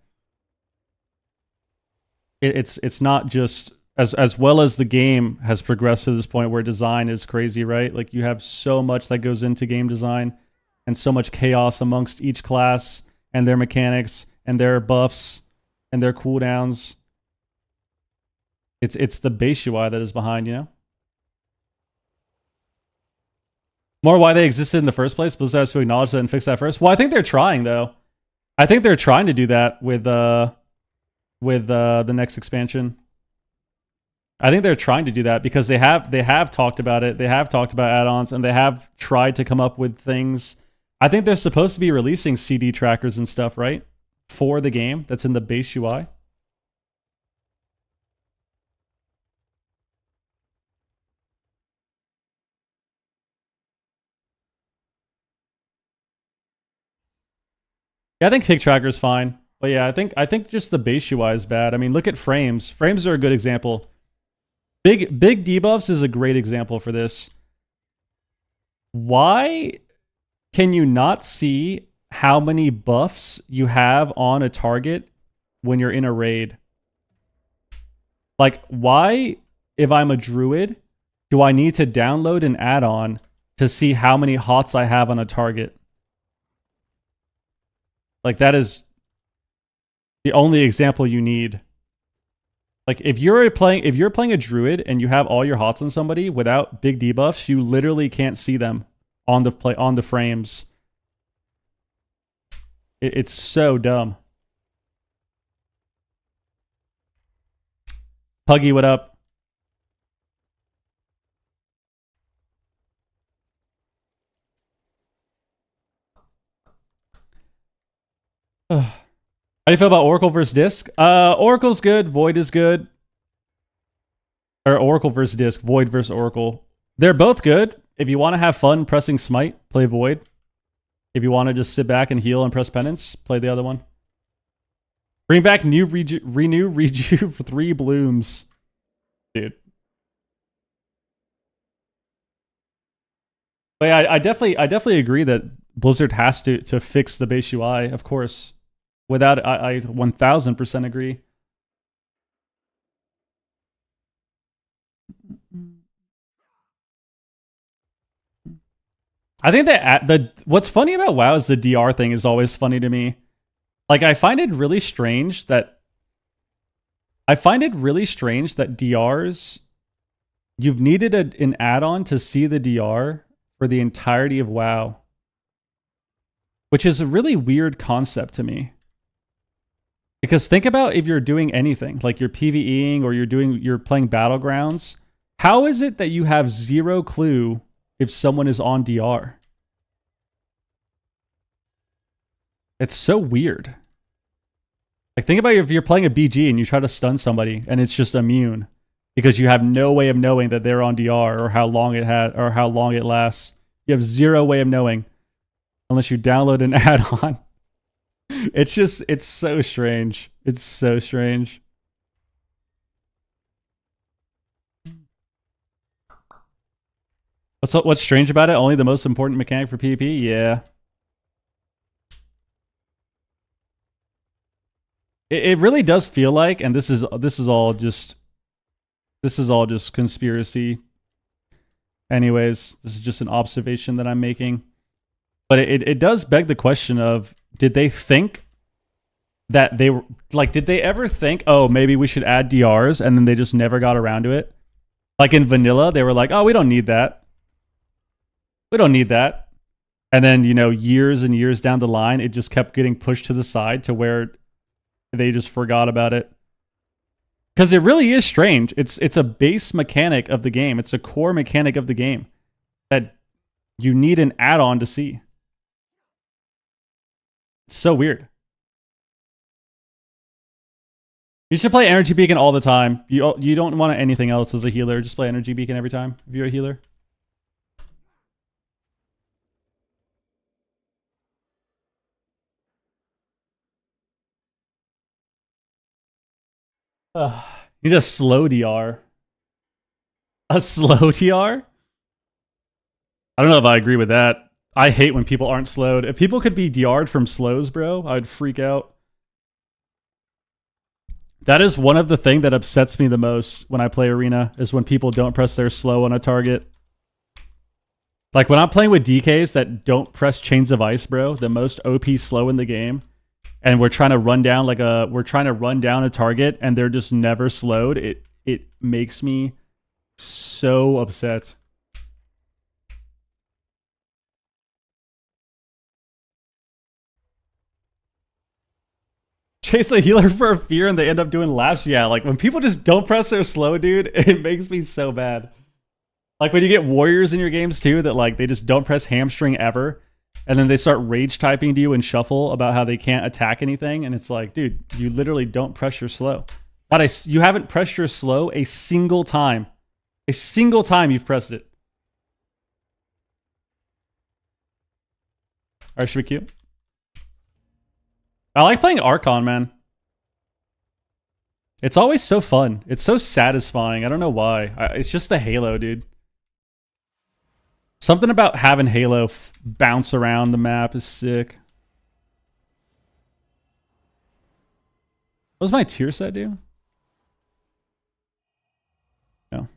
A: It's not just as well as the game has progressed to this point where design is crazy, right? Like, you have so much that goes into game design and so much chaos amongst each class and their mechanics and their buffs and their cooldowns. It's the base UI that is behind, you know? More why they existed in the first place. Blizzard has to acknowledge that and fix that first. Well, I think they're trying, though. I think they're trying to do that with the next expansion. I think they're trying to do that because they have talked about it. They have talked about add-ons, and they have tried to come up with things. I think they're supposed to be releasing CD trackers and stuff, right? For the game that's in the base UI. Yeah, I think tick tracker's fine. But yeah, I think just the base UI is bad. I mean, look at frames. Frames are a good example. Big debuffs is a great example for this. Why can you not see how many buffs you have on a target when you're in a raid? Like, why, if I'm a druid, do I need to download an add-on to see how many hots I have on a target? Like, that is the only example you need. Like, if you're playing a druid and you have all your hots on somebody without big debuffs, you literally can't see them on the frames. It's so dumb. Puggy, what up? How do you feel about Oracle versus Disc? Oracle's good. Void is good. Or Oracle versus Disc. Void versus Oracle. They're both good. If you want to have fun pressing Smite, play Void. If you want to just sit back and heal and press Penance, play the other one. Bring back Renew, Rejuve 3 Blooms. Dude. But yeah, I definitely agree that Blizzard has to fix the base UI, of course. Without I 1000% agree. I think that what's funny about WoW is the DR thing is always funny to me. Like I find it really strange that DRs you've needed an add-on to see the DR for the entirety of WoW, which is a really weird concept to me. Because think about if you're doing anything, like you're PvEing or you're playing Battlegrounds, how is it that you have zero clue if someone is on DR? It's so weird. Like think about if you're playing a BG and you try to stun somebody and it's just immune because you have no way of knowing that they're on DR or how long it lasts. You have zero way of knowing unless you download an add-on. It's so strange. It's so strange. What's strange about it? Only the most important mechanic for PvP? Yeah. It really does feel like, and this is all just conspiracy. Anyways, this is just an observation that I'm making. But it does beg the question of, did they think that they were like, did they ever think, oh, maybe we should add DRs, and then they just never got around to it? Like in vanilla, they were like, oh, we don't need that. We don't need that. And then, years and years down the line, it just kept getting pushed to the side to where they just forgot about it. Because it really is strange. It's a base mechanic of the game. It's a core mechanic of the game that you need an add-on to see. It's so weird. You should play Energy Beacon all the time. You don't want anything else as a healer. Just play Energy Beacon every time if you're a healer. You need a slow DR. A slow DR? I don't know if I agree with that. I hate when people aren't slowed. If people could be DR'd from slows, bro, I'd freak out. That is one of the things that upsets me the most when I play Arena, is when people don't press their slow on a target. Like when I'm playing with DKs that don't press Chains of Ice, bro, the most OP slow in the game, and we're trying to run down a target and they're just never slowed, it makes me so upset. Chase a healer for a fear and they end up doing laps. Yeah, like when people just don't press their slow, dude, it makes me so bad. Like when you get warriors in your games too, that like they just don't press hamstring ever, and then they start rage typing to you in shuffle about how they can't attack anything, and it's like, dude, you literally don't press your slow. You haven't pressed your slow a single time. A single time you've pressed it. Alright, should we queue? I like playing Archon, man. It's always so fun. It's so satisfying. I don't know why. It's just the Halo, dude. Something about having Halo bounce around the map is sick. What does my tier set do? No.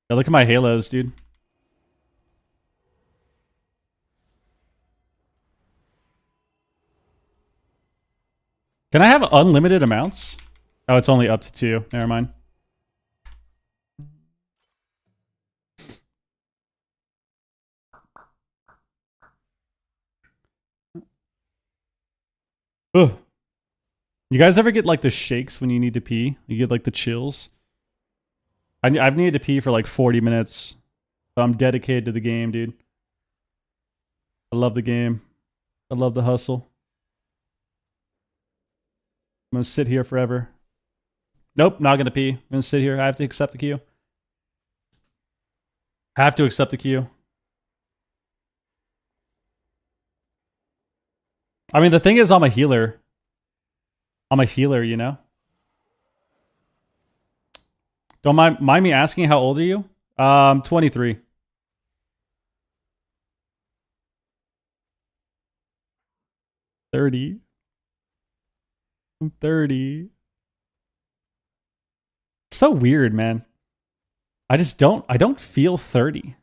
A: Yeah, look at my Halos, dude. Can I have unlimited amounts? Oh, it's only up to 2. Never mind. Ugh. You guys ever get like the shakes when you need to pee? You get like the chills? I've needed to pee for like 40 minutes. But I'm dedicated to the game, dude. I love the game. I love the hustle. I'm going to sit here forever. Nope, not going to pee. I'm going to sit here. I have to accept the queue. I have to accept the queue. I mean, the thing is, I'm a healer. I'm a healer, you know? Don't mind me asking, how old are you? 23. 30. I'm 30. So weird, man. I don't feel 30.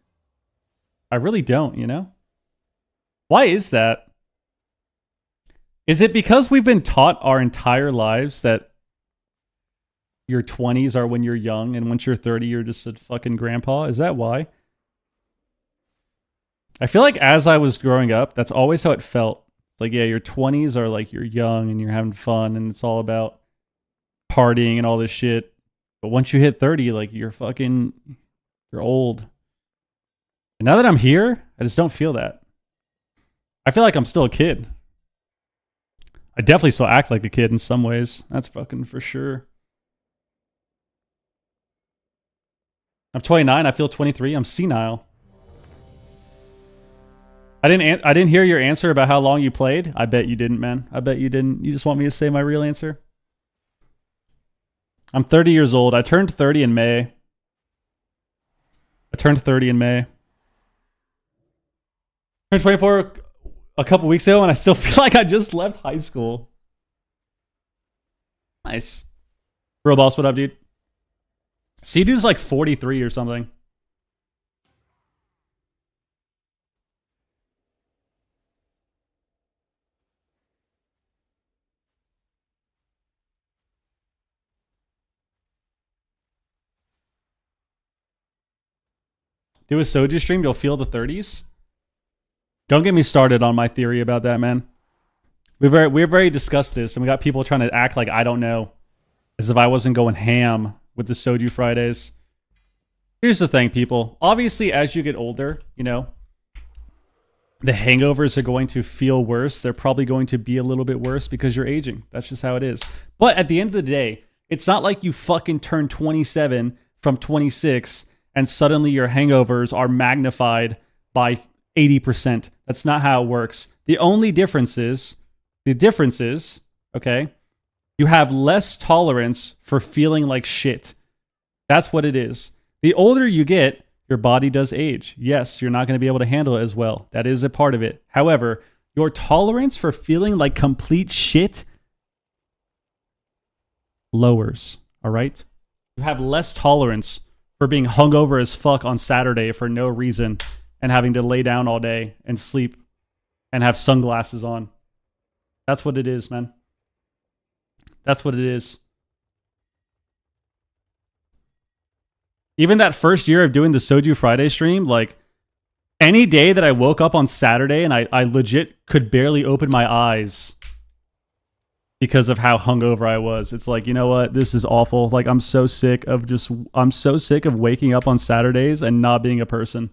A: I really don't, you know? Why is that? Is it because we've been taught our entire lives that your 20s are when you're young and once you're 30 you're just a fucking grandpa? Is that why? I feel like as I was growing up, that's always how it felt. Like, yeah, your 20s are like you're young and you're having fun and it's all about partying and all this shit. But once you hit 30, like you're old. And now that I'm here, I just don't feel that. I feel like I'm still a kid. I definitely still act like a kid in some ways. That's fucking for sure. I'm 29. I feel 23. I'm senile. I didn't hear your answer about how long you played. I bet you didn't, man. I bet you didn't. You just want me to say my real answer? I'm 30 years old. I turned 30 in May. I turned 30 in May. I turned 24 a couple weeks ago, and I still feel like I just left high school. Nice. Bro boss, what up, dude? C-Dude's like 43 or something. Do a soju stream, you'll feel the 30s. Don't get me started on my theory about that, man. We've already discussed this, and we got people trying to act like I don't know, as if I wasn't going ham with the soju Fridays. Here's the thing, people. Obviously, as you get older, you know, the hangovers are going to feel worse. They're probably going to be a little bit worse because you're aging. That's just how it is. But at the end of the day, it's not like you fucking turn 27 from 26 and suddenly your hangovers are magnified by 80%. That's not how it works. The difference is, okay, you have less tolerance for feeling like shit. That's what it is. The older you get, your body does age. Yes, you're not going to be able to handle it as well. That is a part of it. However, your tolerance for feeling like complete shit lowers, all right? You have less tolerance for being hungover as fuck on Saturday for no reason and having to lay down all day and sleep and have sunglasses on. That's what it is, man. That's what it is. Even that first year of doing the Soju Friday stream, like any day that I woke up on Saturday and I legit could barely open my eyes because of how hungover I was. It's like, you know what? This is awful. Like, I'm so sick of waking up on Saturdays and not being a person.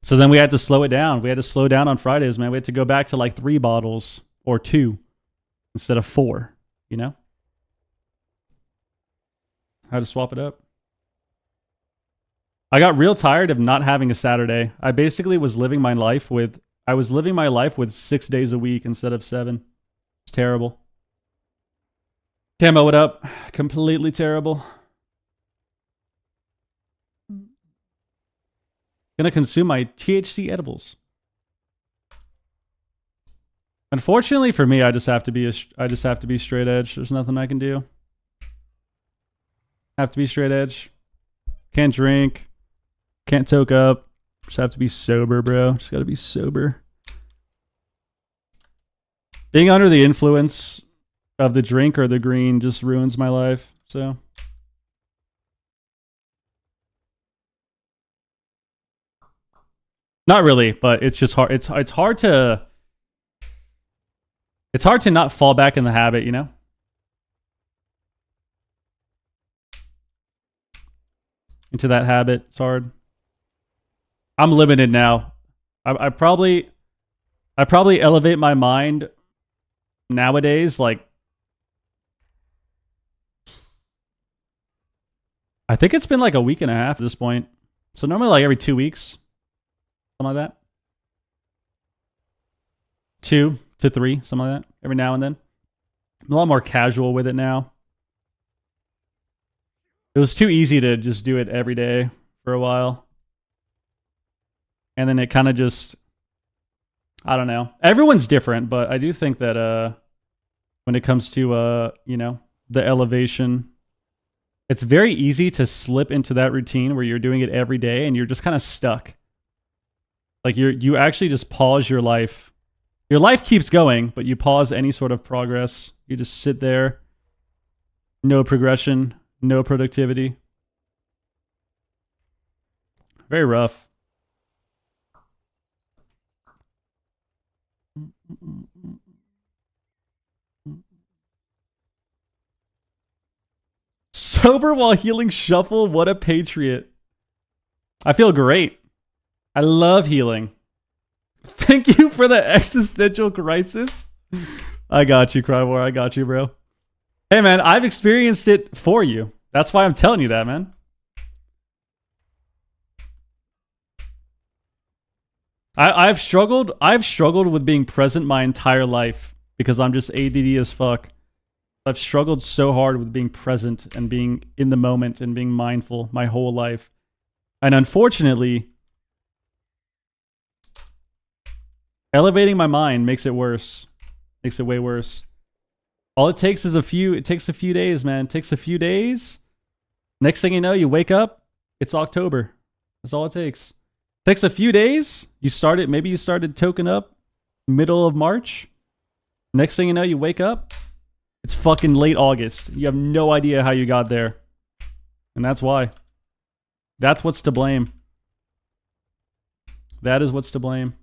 A: So then we had to slow it down. We had to slow down on Fridays, man. We had to go back to like 3 bottles or 2 instead of 4, you know? How to swap it up. I got real tired of not having a Saturday. I basically was living my life with 6 days a week instead of 7. It's terrible. Camo, what up? Completely terrible. Gonna consume my THC edibles. Unfortunately for me, I just have to be straight edge. There's nothing I can do. Have to be straight edge. Can't drink. Can't toke up. Just have to be sober, bro. Just gotta be sober. Being under the influence of the drink or the green just ruins my life. So not really, but it's just hard. It's hard to not fall back in the habit, you know? Into that habit. It's hard. I'm limited now. I probably elevate my mind nowadays, like I think it's been like a week and a half at this point. So normally like every 2 weeks. Something like that. 2 to 3, something like that. Every now and then. I'm a lot more casual with it now. It was too easy to just do it every day for a while. And then it kind of just I don't know. Everyone's different, but I do think that when it comes to you know, the elevation, it's very easy to slip into that routine where you're doing it every day and you're just kind of stuck. Like you actually just pause your life. Your life keeps going, but you pause any sort of progress. You just sit there. No progression, no productivity. Very rough. Sober while healing shuffle. What a patriot. I feel great. I love healing. Thank you for the existential crisis. I got you, Crywar. I got you, bro. Hey, man, I've experienced it for you. That's why I'm telling you that, man. I've struggled with being present my entire life because I'm just ADD as fuck. I've struggled so hard with being present and being in the moment and being mindful my whole life. And unfortunately, elevating my mind makes it worse. Makes it way worse. All it takes is a few days, man. It takes a few days. Next thing you know, you wake up, it's October. That's all it takes. Takes a few days. Maybe you started token up middle of March. Next thing you know, you wake up, it's fucking late August. You have no idea how you got there. And that's why. That's what's to blame. That is what's to blame.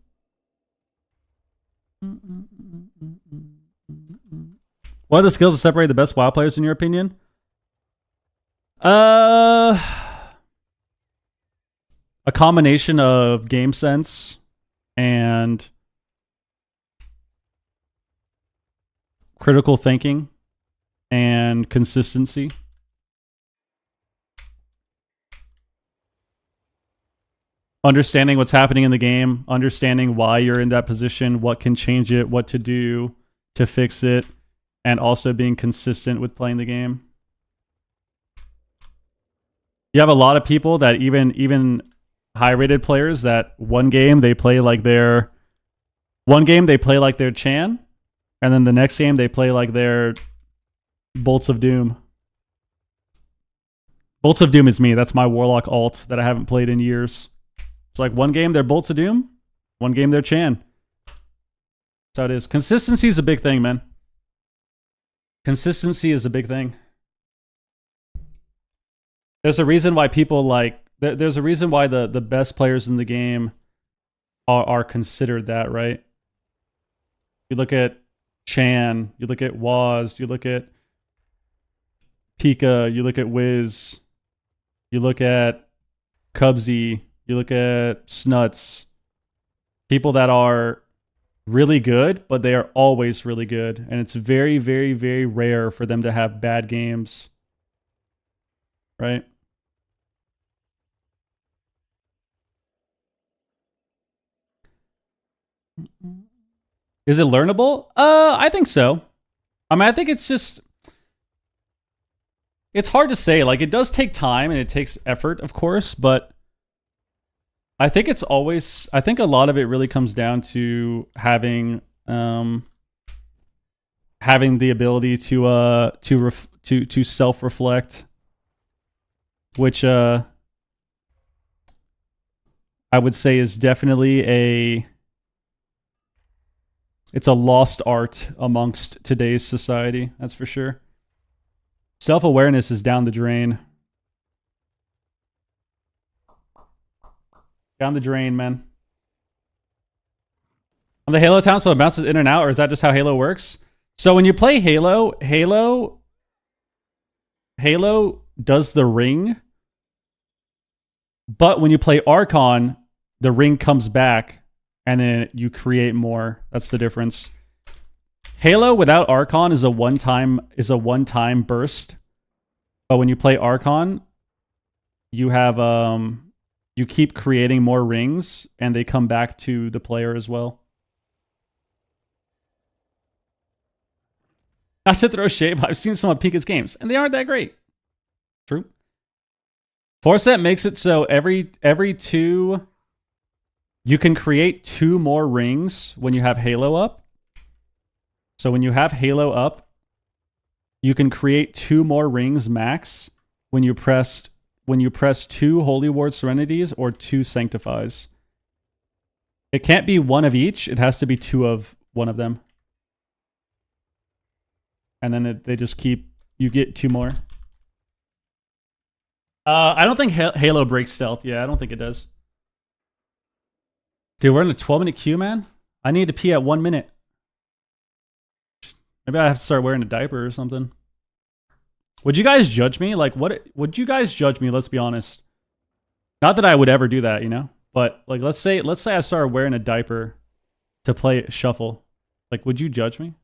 A: What are the skills that separate the best WoW players in your opinion? A combination of game sense and critical thinking and consistency. Understanding what's happening in the game, understanding why you're in that position, what can change it, what to do to fix it, and also being consistent with playing the game. You have a lot of people that even high-rated players that one game they play like their Chan, and then the next game they play like their Bolts of Doom. Bolts of Doom is me. That's my Warlock alt that I haven't played in years. It's like one game they're Bolts of Doom, one game they're Chan. That's how it is. Consistency is a big thing, man. Consistency is a big thing. There's a reason why people like... There's a reason why the best players in the game are considered that, right? You look at Chan, you look at Waz, you look at Pika, you look at Wiz, you look at Cubsy, you look at Snuts. People that are really good, but they are always really good. And it's very, very, very rare for them to have bad games. Right? Is it learnable? I think so. I mean, I think it's just... It's hard to say. Like, it does take time and it takes effort, of course, but I think it's always... I think a lot of it really comes down to having the ability to self-reflect, which I would say is definitely it's a lost art amongst today's society, that's for sure. Self-awareness is down the drain. Down the drain, man. On the Halo town, so it bounces in and out, or is that just how Halo works? So when you play Halo does the ring, but when you play Archon, the ring comes back, and then you create more. That's the difference. Halo without Archon is a one-time burst. But when you play Archon, you have you keep creating more rings and they come back to the player as well. Not to throw shade, but I've seen some of Pika's games and they aren't that great. True. Forset makes it so every 2 You can create 2 more rings when you have Halo up. So when you have Halo up, you can create 2 more rings max when you press 2 Holy Ward Serenities or 2 Sanctifies. It can't be 1 of each. It has to be 2 of one of them. And then they just keep... You get 2 more. I don't think Halo breaks stealth. Yeah, I don't think it does. Dude, we're in a 12-minute queue, man. I need to pee at 1 minute. Maybe I have to start wearing a diaper or something. Would you guys judge me? Like, what would you guys judge me? Let's be honest. Not that I would ever do that, you know? But like, let's say I started wearing a diaper to play Shuffle. Like, would you judge me?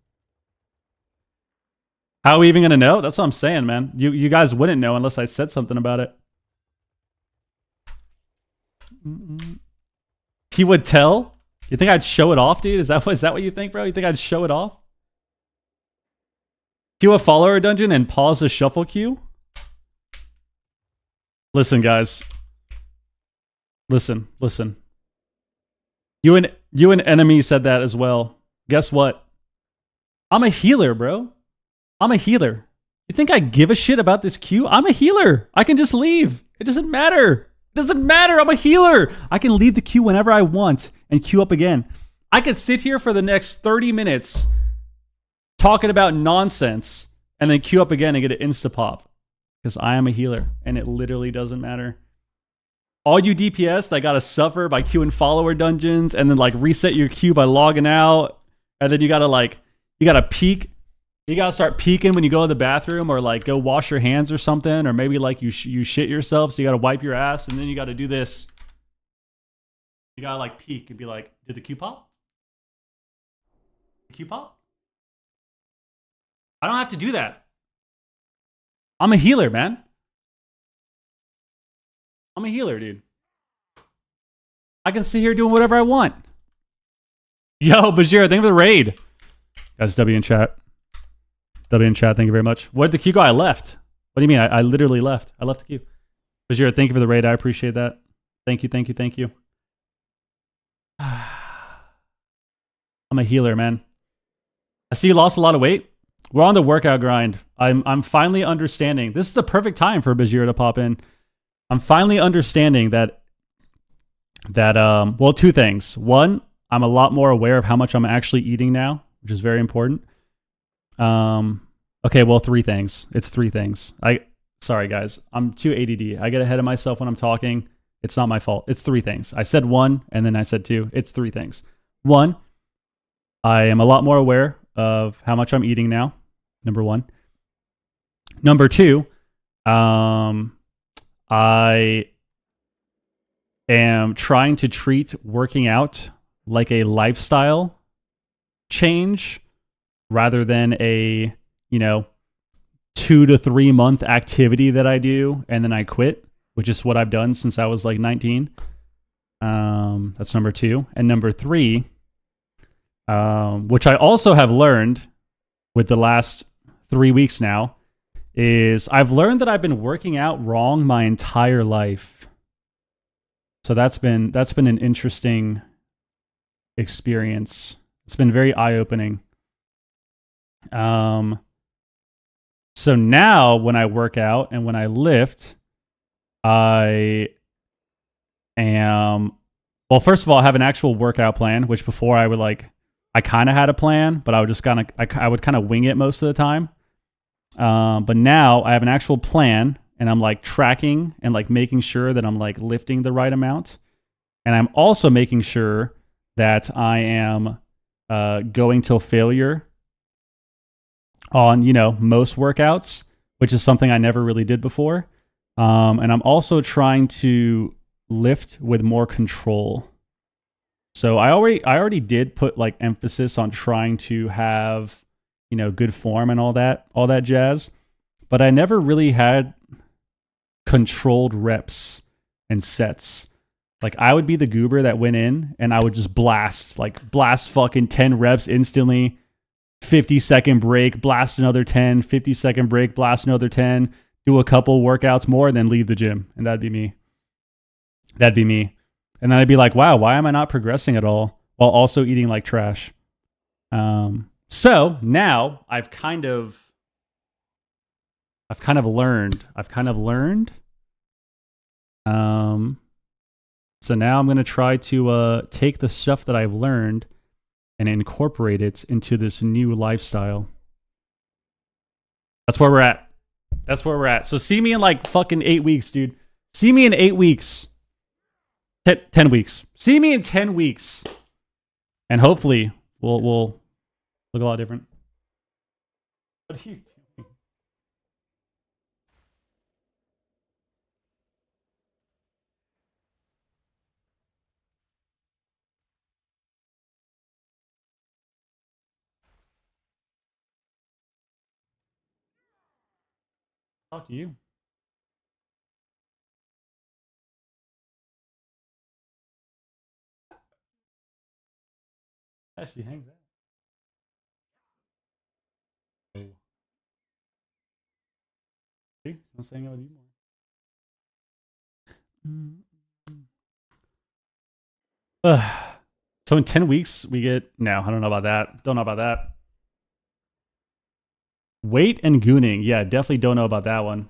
A: How are we even gonna know? That's what I'm saying, man. You guys wouldn't know unless I said something about it. He would tell? You think I'd show it off, dude? Is that what you think, bro? You think I'd show it off? Queue a follower dungeon and pause the shuffle queue? Listen, guys. Listen. You and enemy said that as well. Guess what? I'm a healer, bro. I'm a healer. You think I give a shit about this queue? I'm a healer. I can just leave. It doesn't matter. It doesn't matter. I'm a healer. I can leave the queue whenever I want and queue up again. I could sit here for the next 30 minutes talking about nonsense and then queue up again and get an insta-pop because I am a healer and it literally doesn't matter. All you DPS that gotta suffer by queuing follower dungeons and then like reset your queue by logging out, and then you gotta peek. You gotta start peeking when you go to the bathroom or like go wash your hands or something, or maybe like you shit yourself, so you gotta wipe your ass, and then you gotta do this. You gotta like peek and be like, did the queue pop? The queue pop? I don't have to do that. I'm a healer, man. I'm a healer, dude. I can sit here doing whatever I want. Yo, Bajir, thank you for the raid. Guys, W in chat. W in chat, thank you very much. Where'd the queue go? I left. What do you mean? I literally left. I left the queue. Bajir, thank you for the raid. I appreciate that. Thank you. I'm a healer, man. I see you lost a lot of weight. We're on the workout grind. I'm finally understanding. This is the perfect time for Bajir to pop in. I'm finally understanding that well, 2 things. 1, I'm a lot more aware of how much I'm actually eating now, which is very important. Okay, well, 3 things. It's 3 things. Sorry guys, I'm too ADD. I get ahead of myself when I'm talking. It's not my fault. It's 3 things. I said 1 and then I said 2. It's 3 things. 1, I am a lot more aware of how much I'm eating now. Number 1. Number 2, I am trying to treat working out like a lifestyle change rather than a, 2 to 3 month activity that I do and then I quit, which is what I've done since I was like 19. That's number 2. And number 3, which I also have learned with the last 3 weeks now, is I've learned that I've been working out wrong my entire life. So that's been an interesting experience. It's been very eye-opening. So now when I work out and when I lift, I am, well, first of all, I have an actual workout plan, which before I kind of had a plan, but I would just I would kind of wing it most of the time. But now I have an actual plan and I'm like tracking and like making sure that I'm like lifting the right amount. And I'm also making sure that I am going till failure on, most workouts, which is something I never really did before. And I'm also trying to lift with more control. So I already did put like emphasis on trying to have, good form and all that jazz. But I never really had controlled reps and sets. Like I would be the goober that went in and I would just blast fucking 10 reps instantly, 50-second break, blast another 10, 50-second break, blast another 10, do a couple workouts more, and then leave the gym. And that'd be me. And then I'd be like, wow, why am I not progressing at all while also eating like trash? So now I've kind of learned. So now I'm going to try to take the stuff that I've learned and incorporate it into this new lifestyle. That's where we're at. So see me in like fucking 8 weeks, dude. See me in 8 weeks. 10 weeks. See me in 10 weeks. And hopefully we'll look a lot different. What are you doing? Talk to you. Yeah, she hangs out. Oh. See? I'm saying out with you more. So in 10 weeks, we get... No, I don't know about that. Don't know about that. Weight and gooning. Yeah, definitely don't know about that one.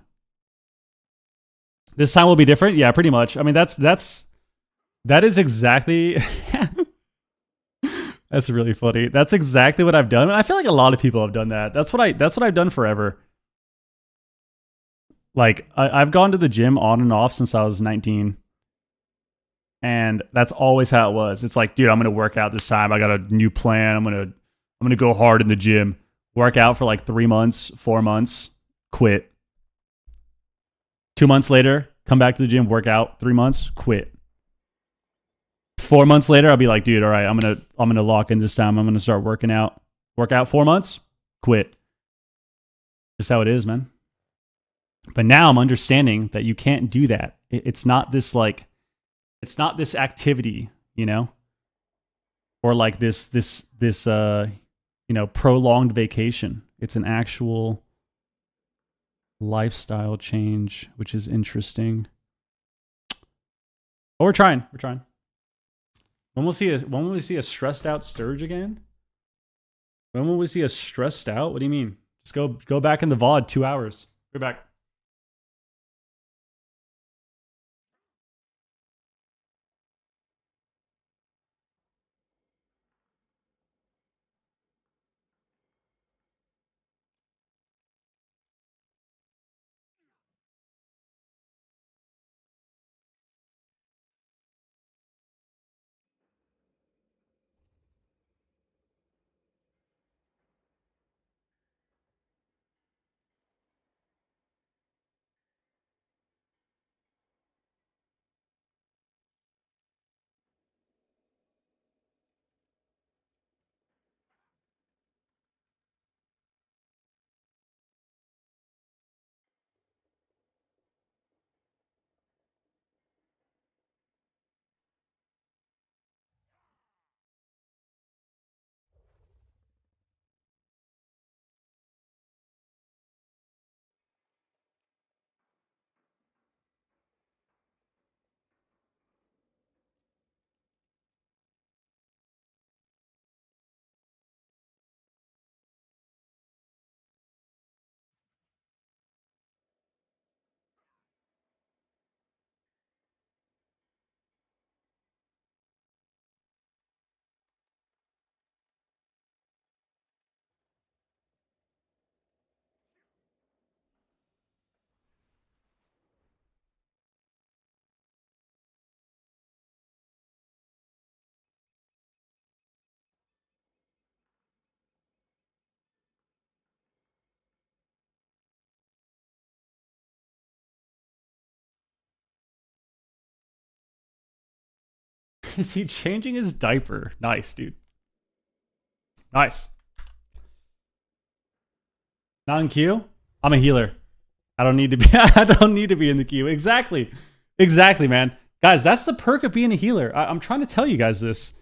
A: This time will be different? Yeah, pretty much. I mean, that is exactly... That's really funny. That's exactly what I've done. And I feel like a lot of people have done that. That's what I've done forever. Like, I've gone to the gym on and off since I was 19. And that's always how it was. It's like, dude, I'm going to work out this time. I got a new plan. I'm going to go hard in the gym. Work out for like 3 months, 4 months, quit. 2 months later, come back to the gym, work out, 3 months, quit. 4 months later, I'll be like, dude, all right, I'm gonna lock in this time. I'm gonna start working out. Work out 4 months, quit. Just how it is, man. But now I'm understanding that you can't do that. It's not this activity, you know, or like this prolonged vacation. It's an actual lifestyle change, which is interesting. But we're trying. When will we see a stressed out Sturge again? When will we see a stressed out? What do you mean? Just go back in the VOD 2 hours. Go back. Is he changing his diaper? Nice, dude. Nice. Not in queue? I'm a healer. I don't need to be in the queue. Exactly, man. Guys, that's the perk of being a healer. I'm trying to tell you guys this,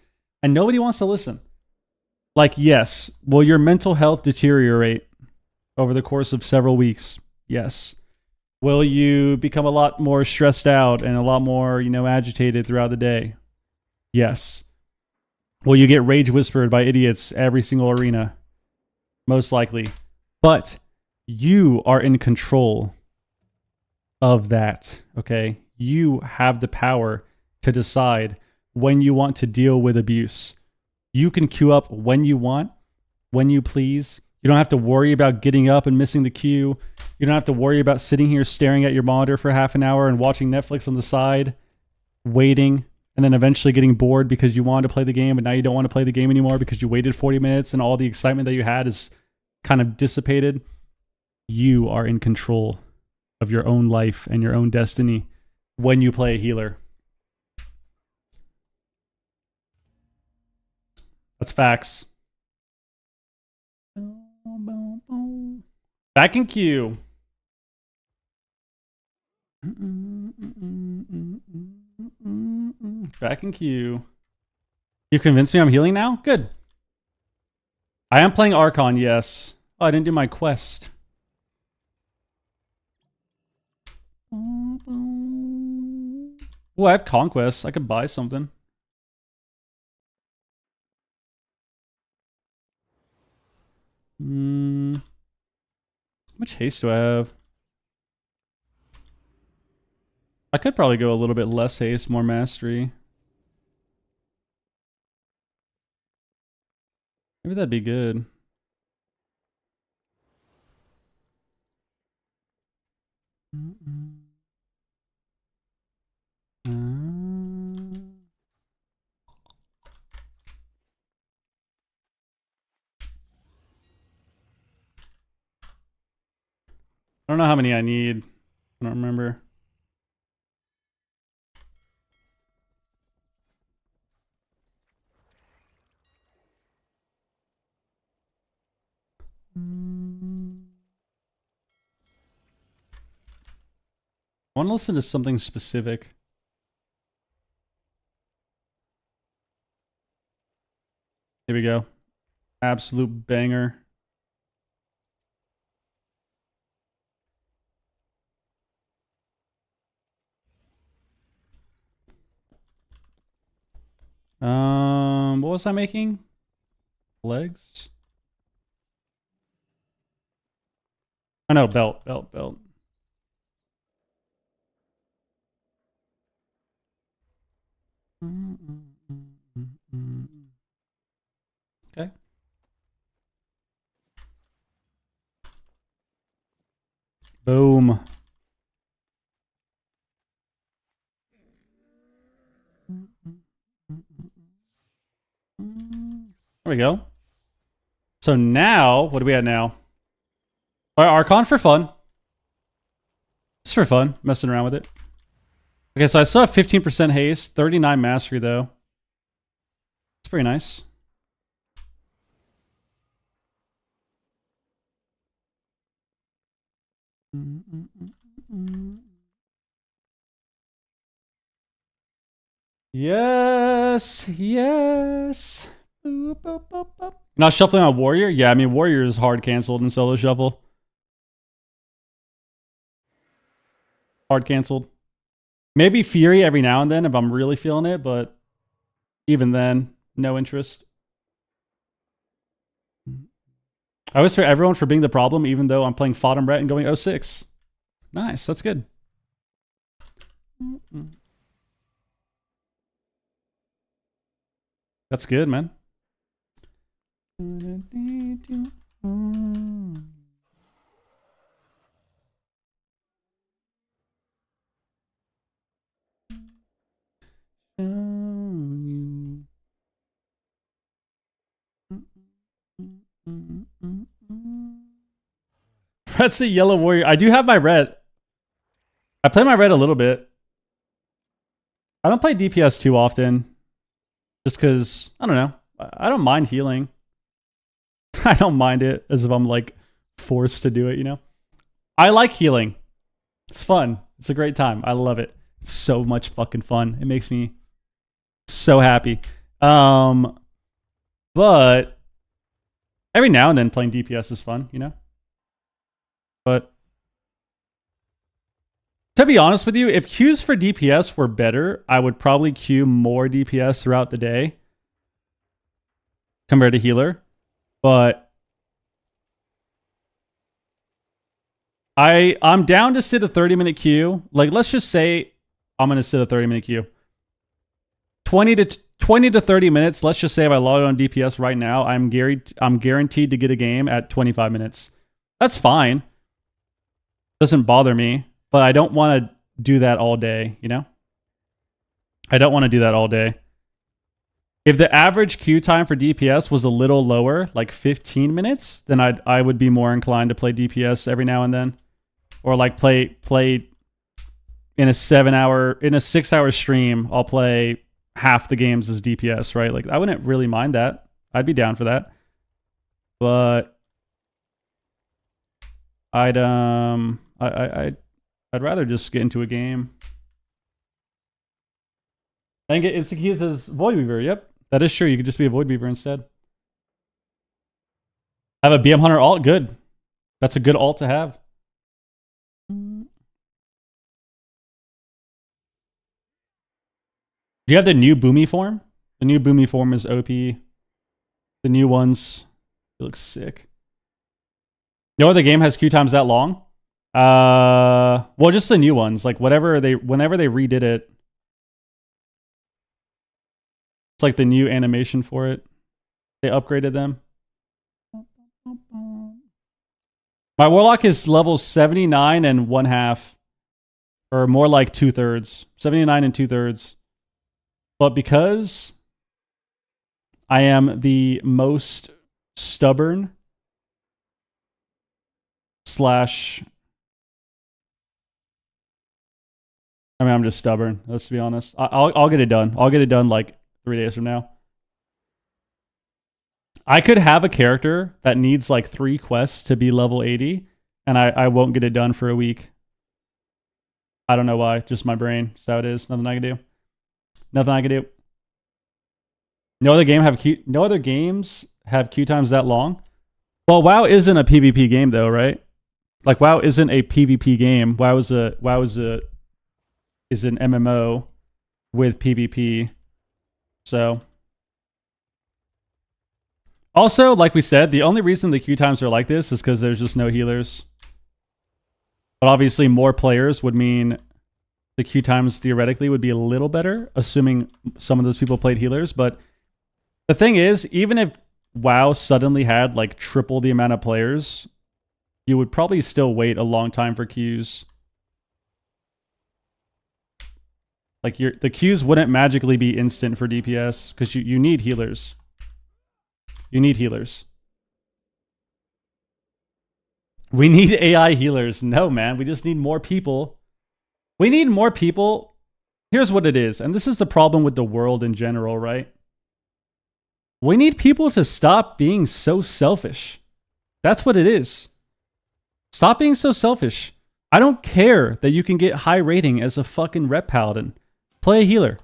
A: and nobody wants to listen. Like, yes, will your mental health deteriorate over the course of several weeks? Yes. Will you become a lot more stressed out and a lot more, agitated throughout the day? Yes. Will you get rage whispered by idiots every single arena? Most likely. But you are in control of that, okay? You have the power to decide when you want to deal with abuse. You can queue up when you want, when you please. You don't have to worry about getting up and missing the queue. You don't have to worry about sitting here staring at your monitor for half an hour and watching Netflix on the side, waiting, and then eventually getting bored because you wanted to play the game, but now you don't want to play the game anymore because you waited 40 minutes and all the excitement that you had is kind of dissipated. You are in control of your own life and your own destiny when you play a healer. That's facts. Back in queue. Back in queue. You convinced me I'm healing now? Good. I am playing Archon, yes. Oh, I didn't do my quest. Oh, I have Conquest. I could buy something. How much haste do I have? I could probably go a little bit less haste, more mastery. Maybe that'd be good. I don't know how many I need. I don't remember. I want to listen to something specific. Here we go. Absolute banger. What was I making? Legs? Oh no, belt. Okay. Boom. There we go. So now, what do we at now? All right, Archon for fun. Just for fun, messing around with it. Okay, so I still have 15% haste, 39 mastery though. It's pretty nice. Yes, yes. Boop, boop, boop, boop. Not shuffling on Warrior? Yeah, I mean, Warrior is hard canceled in solo shuffle. Hard canceled. Maybe Fury every now and then if I'm really feeling it, but even then, no interest. I always fear everyone for being the problem, even though I'm playing Fodder Brett and going 06. Nice, that's good. That's good, man. That's the Yellow Warrior. I do have my red. I play my red a little bit. I don't play DPS too often. Just because, I don't know. I don't mind healing. I don't mind it as if I'm like forced to do it, you know? I like healing. It's fun. It's a great time. I love it. It's so much fucking fun. It makes me so happy. But every now and then playing DPS is fun, you know? But To be honest with you, if queues for DPS were better, I would probably queue more DPS throughout the day compared to healer. But I'm down to sit a 30-minute queue. Like, let's just say I'm going to sit a 30-minute queue. 20 to 30 minutes. Let's just say if I log on DPS right now, I'm guaranteed to get a game at 25 minutes. That's fine. Doesn't bother me, but I don't want to do that all day, you know? I don't want to do that all day. If the average queue time for DPS was a little lower, like 15 minutes, then I would be more inclined to play DPS every now and then. Or like play in a 6-hour stream, I'll play half the games as DPS, right? Like I wouldn't really mind that. I'd be down for that. But I'd rather just get into a game. And get Insta-Keys as Void Weaver. Yep, that is true. You could just be a Void Weaver instead. Have a BM Hunter alt. Good. That's a good alt to have. Do you have the new Boomy form? The new Boomy form is OP. The new ones, it looks sick. No other game has queue times that long. Well, just the new ones. Like whenever they redid it, it's like the new animation for it. They upgraded them. My Warlock is level 79 and 1/2. Or more like 2/3. 79 and 2/3. But because I am the most stubborn / I'm just stubborn. Let's be honest. I'll get it done. I'll get it done like 3 days from now. I could have a character that needs like 3 quests to be level 80, and I won't get it done for a week. I don't know why. Just my brain. That's how it is. Nothing I can do. Nothing I can do. No other games have queue times that long. Well, WoW isn't a PvP game though, right? Like WoW isn't a PvP game. WoW is an MMO with PvP. So also, like we said, the only reason the queue times are like this is because there's just no healers. But obviously more players would mean the queue times theoretically would be a little better, assuming some of those people played healers. But the thing is, even if WoW suddenly had like triple the amount of players, you would probably still wait a long time for queues. Like the queues wouldn't magically be instant for DPS because you need healers. You need healers. We need AI healers. No, man. We just need more people. We need more people. Here's what it is. And this is the problem with the world in general, right? We need people to stop being so selfish. That's what it is. Stop being so selfish. I don't care that you can get high rating as a fucking rep paladin. Play a healer.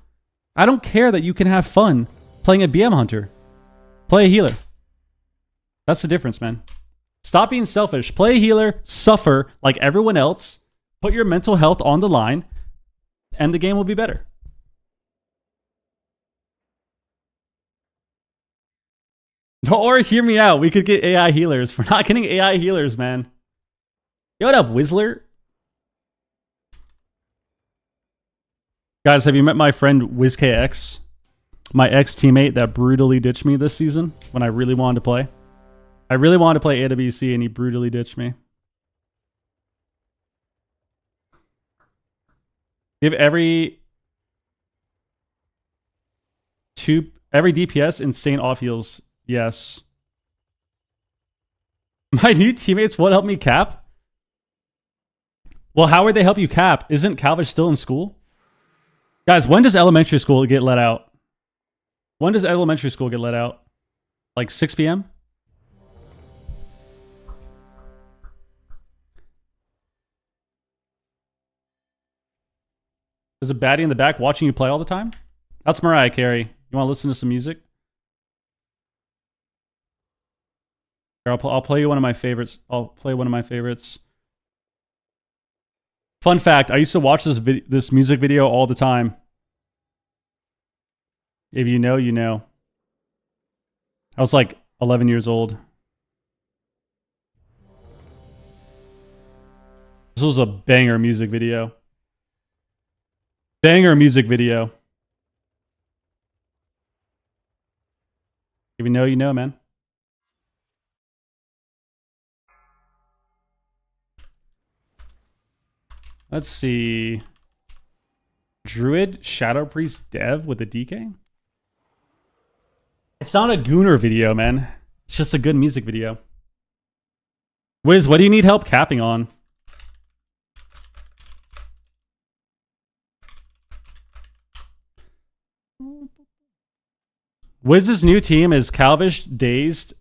A: I don't care that you can have fun playing a BM hunter. Play a healer. That's the difference, man. Stop being selfish. Play a healer. Suffer like everyone else. Put your mental health on the line. And the game will be better. Or hear me out. We could get AI healers. We're not getting AI healers, man. Yo, what up, Whistler? Guys, have you met my friend WizKX? My ex-teammate that brutally ditched me this season when I really wanted to play. I really wanted to play AWC and he brutally ditched me. Give every DPS insane off heals. Yes. My new teammates won't help me cap? Well, how would they help you cap? Isn't Calvish still in school? Guys, when does elementary school get let out? When does elementary school get let out? Like 6 p.m.? There's a baddie in the back watching you play all the time? That's Mariah Carey. You want to listen to some music? Here, I'll play you one of my favorites. I'll play one of my favorites. Fun fact, I used to watch this music video all the time. If you know, you know. I was like 11 years old. This was a banger music video. Banger music video. If you know, you know, man. Let's see. Druid, Shadow Priest, Dev with a DK? It's not a Gooner video, man. It's just a good music video. Wiz, what do you need help capping on? Wiz's new team is Calvish, Dazed,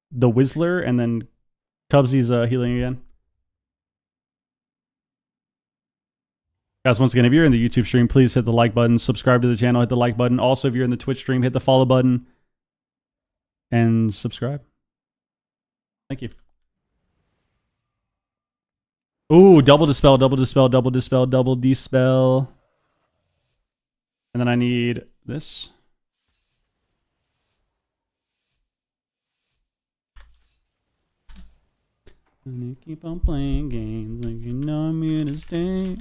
A: the Whistler, and then Cubsy's healing again. Guys, once again, if you're in the YouTube stream, please hit the like button, subscribe to the channel, hit the like button. Also, if you're in the Twitch stream, hit the follow button and subscribe. Thank you. Ooh, double dispel, double dispel, double dispel, double dispel. And then I need this. And you keep on playing games like you know I'm here to stay.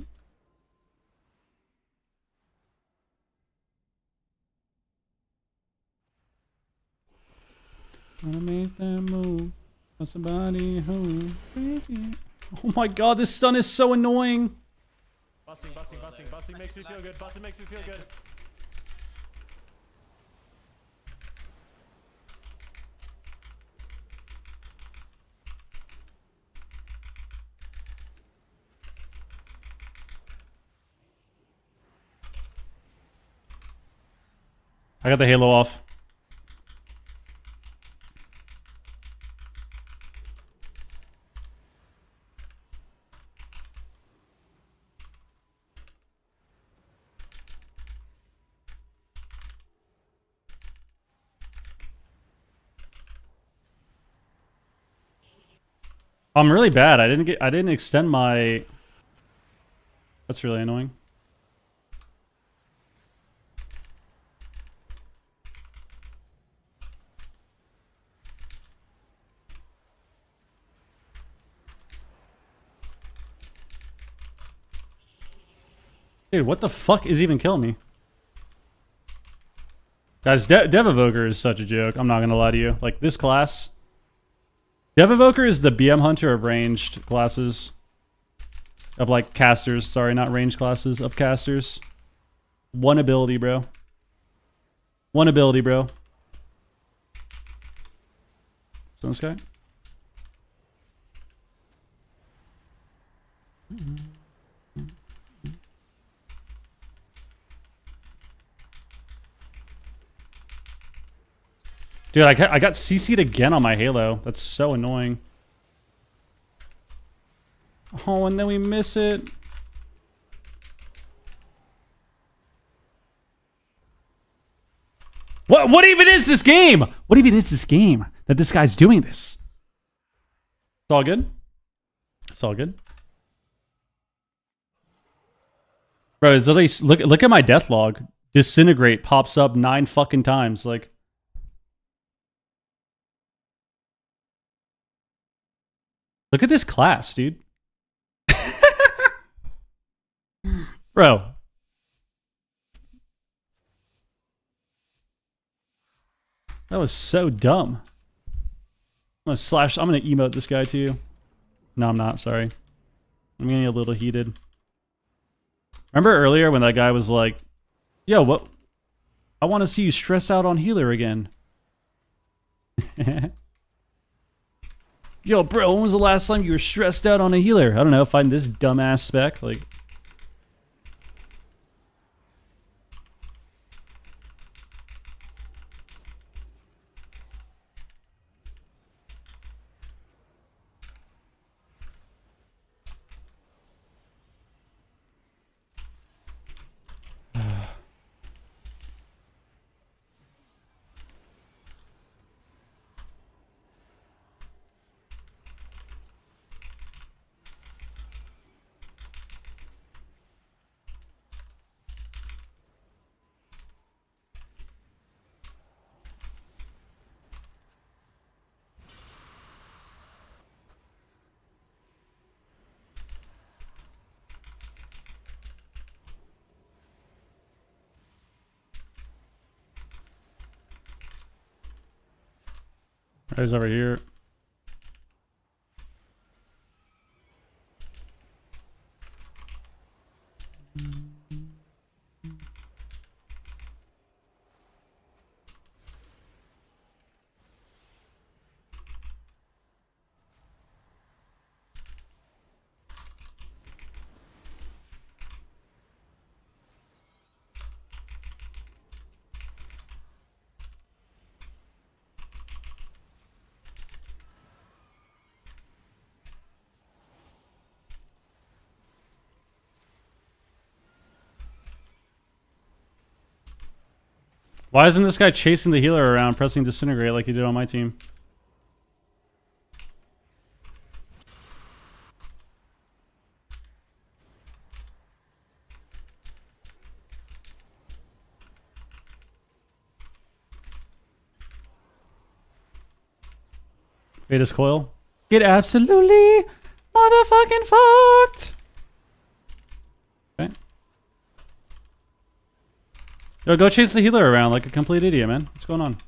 A: Gonna make that move. Want somebody home. Oh my god, this sun is so annoying.
C: Busting makes me feel good. Busting makes me feel good.
A: I got the halo off. I'm really bad. I didn't extend my. That's really annoying. Dude, what the fuck is even killing me? Guys, Dev Evoker is such a joke. I'm not gonna lie to you. Like, this class... Dev Evoker is the BM Hunter of ranged classes. Of, like, casters. Sorry, not ranged classes. Of casters. One ability, bro. One ability, bro. So this guy? Dude, I got CC'd again on my Halo. That's so annoying. Oh, and then we miss it. What even is this game? What even is this game that this guy's doing this? It's all good. It's all good. Bro, it's literally, look at my death log. Disintegrate pops up 9 fucking times. Like, look at this class, dude. Bro. That was so dumb. I'm gonna emote this guy too. No, I'm not, sorry. I'm getting a little heated. Remember earlier when that guy was like, yo, what? I want to see you stress out on healer again. Yo, bro, when was the last time you were stressed out on a healer? I don't know, find this dumbass spec. Like, He's over here. Why isn't this guy chasing the healer around, pressing disintegrate like he did on my team? Vetus coil. Get absolutely motherfucking fucked. Okay. Yo, go chase the healer around like a complete idiot, man. What's going on?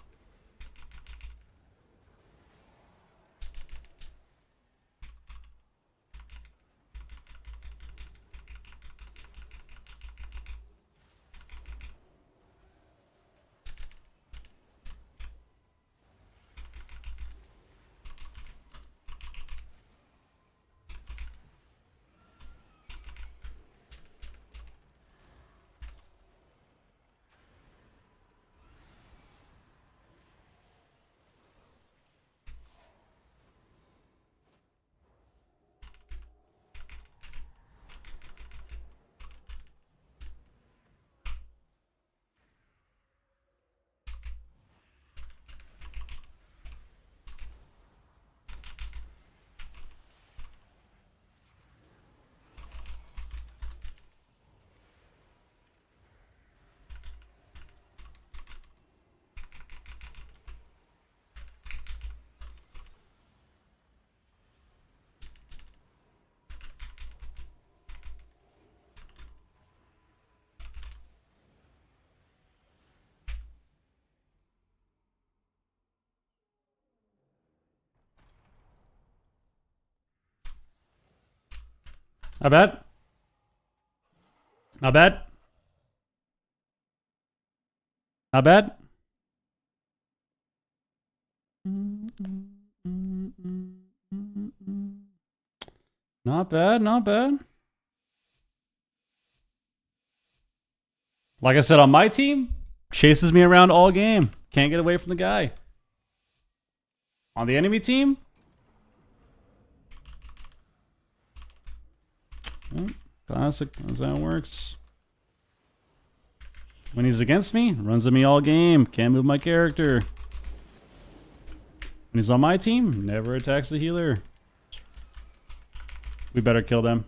A: Not bad. Not bad. Not bad. Not bad, not bad. Like I said, on my team, chases me around all game. Can't get away from the guy. On the enemy team, classic. That's how it works. When he's against me, runs at me all game. Can't move my character. When he's on my team, never attacks the healer. We better kill them.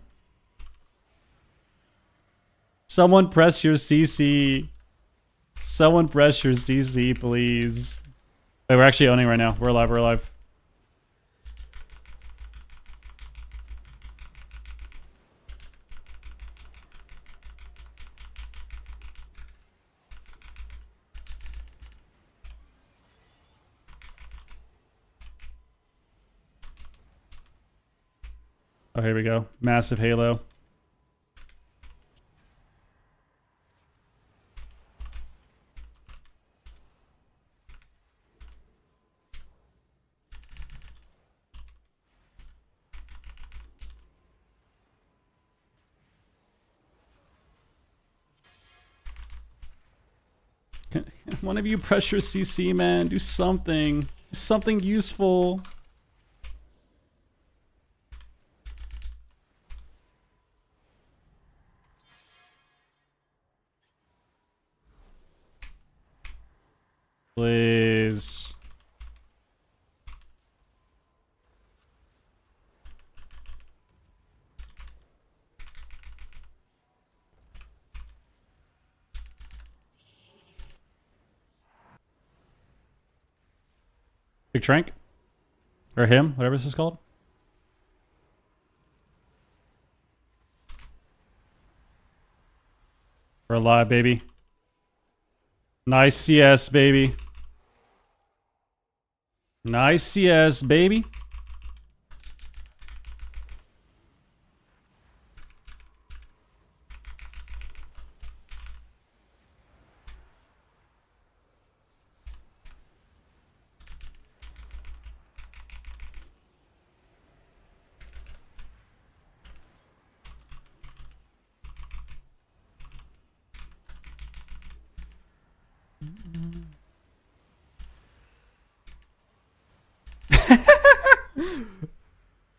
A: Someone press your CC. Someone press your CC, please. Wait, we're actually owning right now. We're alive, we're alive. Oh, here we go. Massive halo. One of you press your CC, man. Do something. Do something useful. Please. Big Trank? Or him, whatever this is called. We're alive, baby. Nice CS, baby. Nice CS, baby.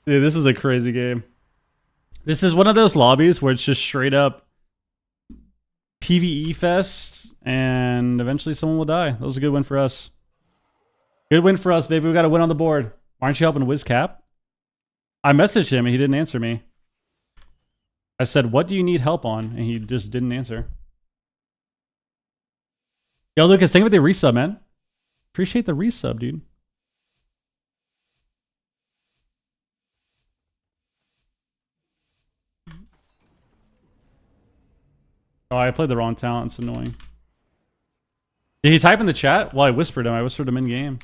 A: Dude, this is a crazy game. This is one of those lobbies where it's just straight up PvE fest, and eventually someone will die. That was a good win for us. Good win for us, baby. We got a win on the board. Why aren't you helping WizCap? I messaged him and he didn't answer me. I said, what do you need help on? And he just didn't answer. Yo, Lucas, thank you for the resub, man. Appreciate the resub, dude. Oh, I played the wrong talent. It's annoying. Did he type in the chat? Well, I whispered him. I whispered him in game.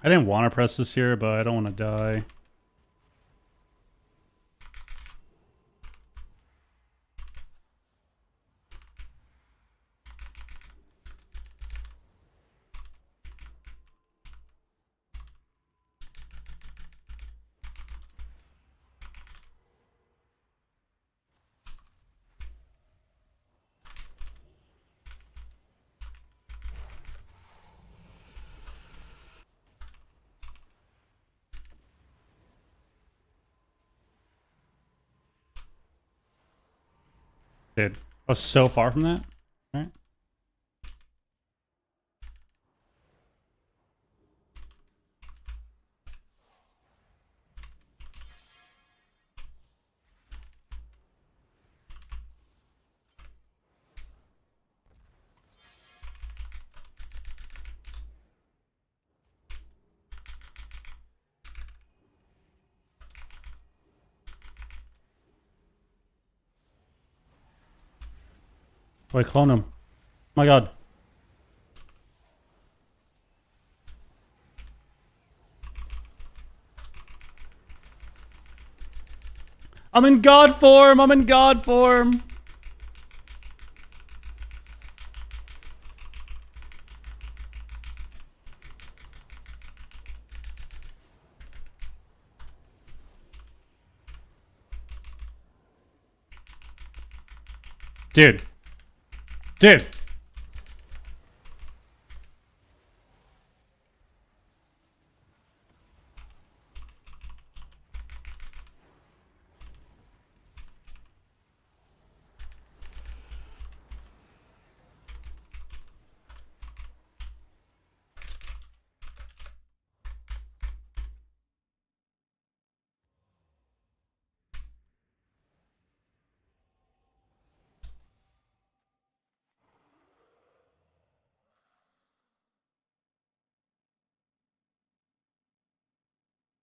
A: I didn't want to press this here, but I don't want to die. Dude, I was so far from that. All right. Wait, clone him. My god. I'm in god form. I'm in god form. Dude. Dude.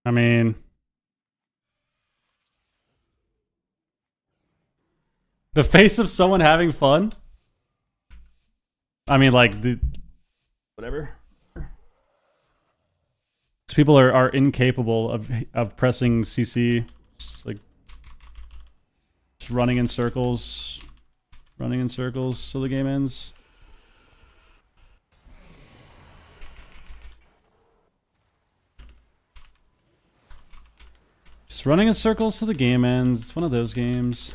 A: I mean, the face of someone having fun. I mean, like, whatever. These people are incapable of pressing CC. Just like just running in circles till the game ends. Just running in circles till the game ends. It's one of those games.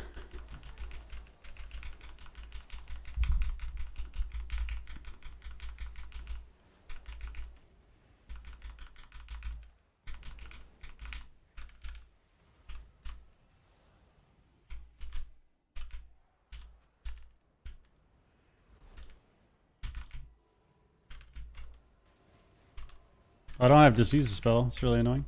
A: I don't have disease spell. It's really annoying.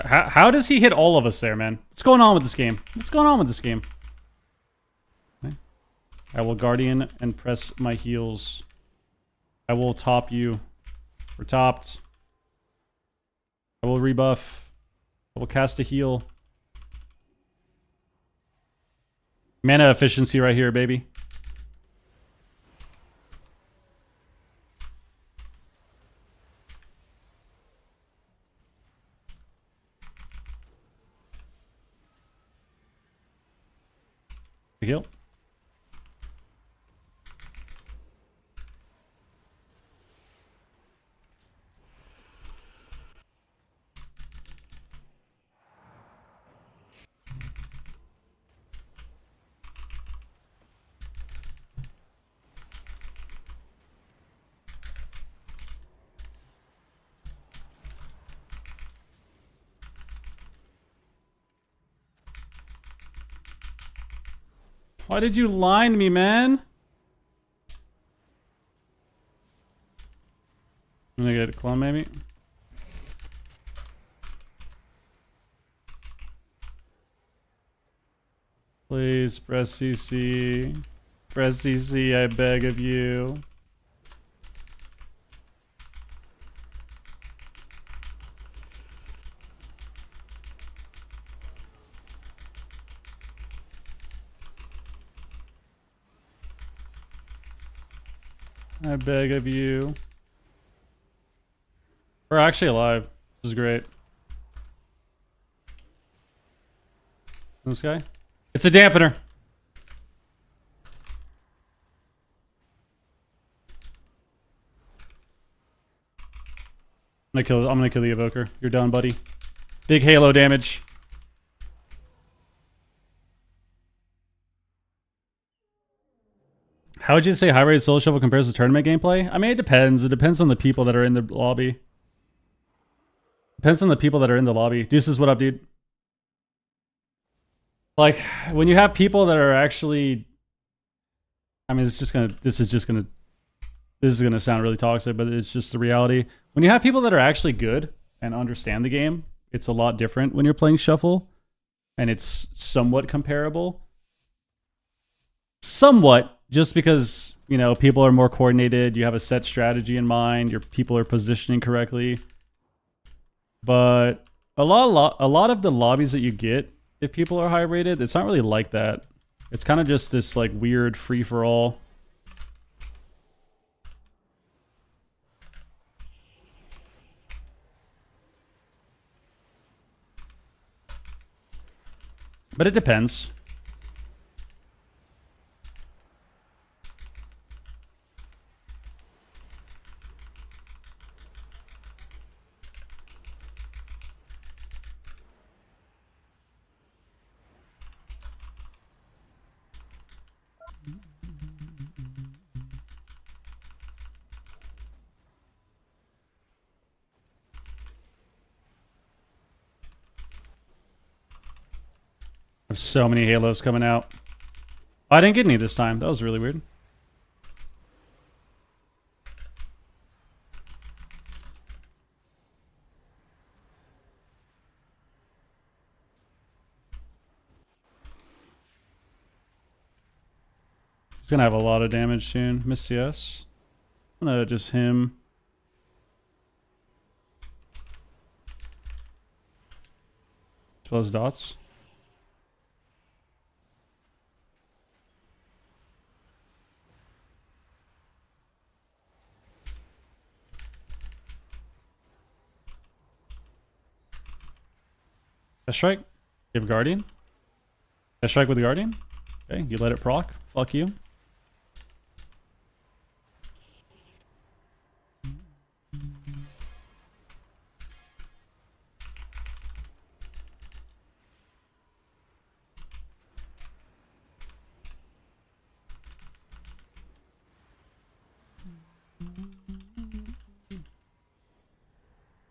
A: How does he hit all of us there, man? What's going on with this game? What's going on with this game? Okay. I will Guardian and press my heels. I will top you. We're topped. I will rebuff. I will cast a heal. Mana efficiency right here, baby. Heal. Why did you line me, man? I'm gonna get a clone, maybe. Please press CC. Press CC, I beg of you. I beg of you. We're actually alive. This is great. This guy? It's a dampener. I'm gonna kill the evoker. You're done, buddy. Big halo damage. How would you say high rate soul shovel compares to tournament gameplay? I mean, it depends. It depends on the people that are in the lobby. Depends on the people that are in the lobby. Deuces, what up, dude? Like, when you have people that are actually... I mean, it's just gonna... This is gonna sound really toxic, but it's just the reality. When you have people that are actually good and understand the game, it's a lot different when you're playing shuffle. And it's somewhat comparable. Somewhat. Just because, you know, people are more coordinated, you have a set strategy in mind, your people are positioning correctly. But a lot of the lobbies that you get, if people are high rated, it's not really like that. It's kind of just this like weird free for all. But it depends. I have so many halos coming out. Oh, I didn't get any this time. That was really weird. He's gonna have a lot of damage soon. Miss CS. I'm gonna just him. As well as dots. A strike. Give Guardian. I strike with the Guardian. Okay, you let it proc. Fuck you.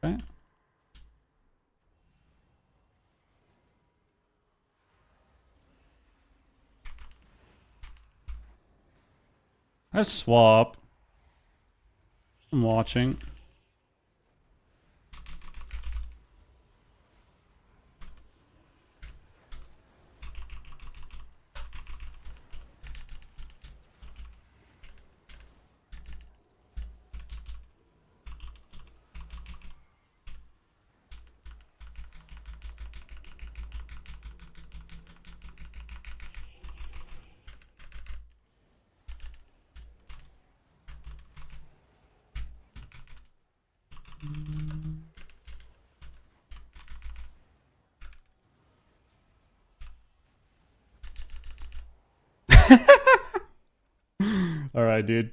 A: Okay. I swap. I'm watching. All right, dude.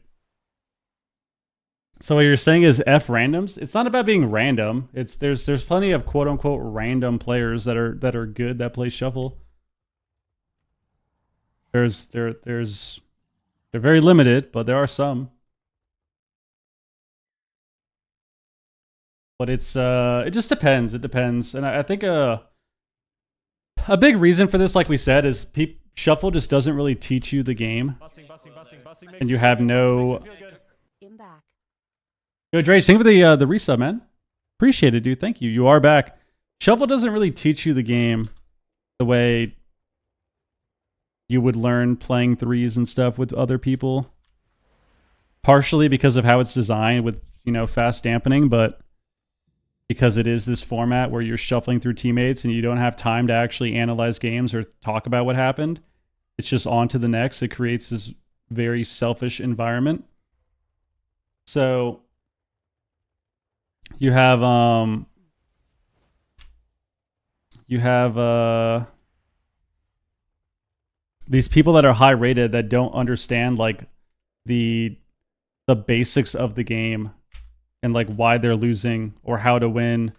A: So what you're saying is F randoms? It's not about being random. It's there's plenty of quote unquote random players that are good that play shuffle. They're very limited, but there are some. But it's it just depends. It depends, and I think a big reason for this, like we said, is shuffle just doesn't really teach you the game, and you have no.
B: I'm back.
A: Yo, Dre, thank you for the resub, man. Appreciate it, dude. Thank you. You are back. Shuffle doesn't really teach you the game the way you would learn playing threes and stuff with other people. Partially because of how it's designed with, you know, fast dampening, but because it is this format where you're shuffling through teammates and you don't have time to actually analyze games or talk about what happened. It's just on to the next. It creates this very selfish environment. So you have these people that are high rated that don't understand like the basics of the game and like why they're losing or how to win.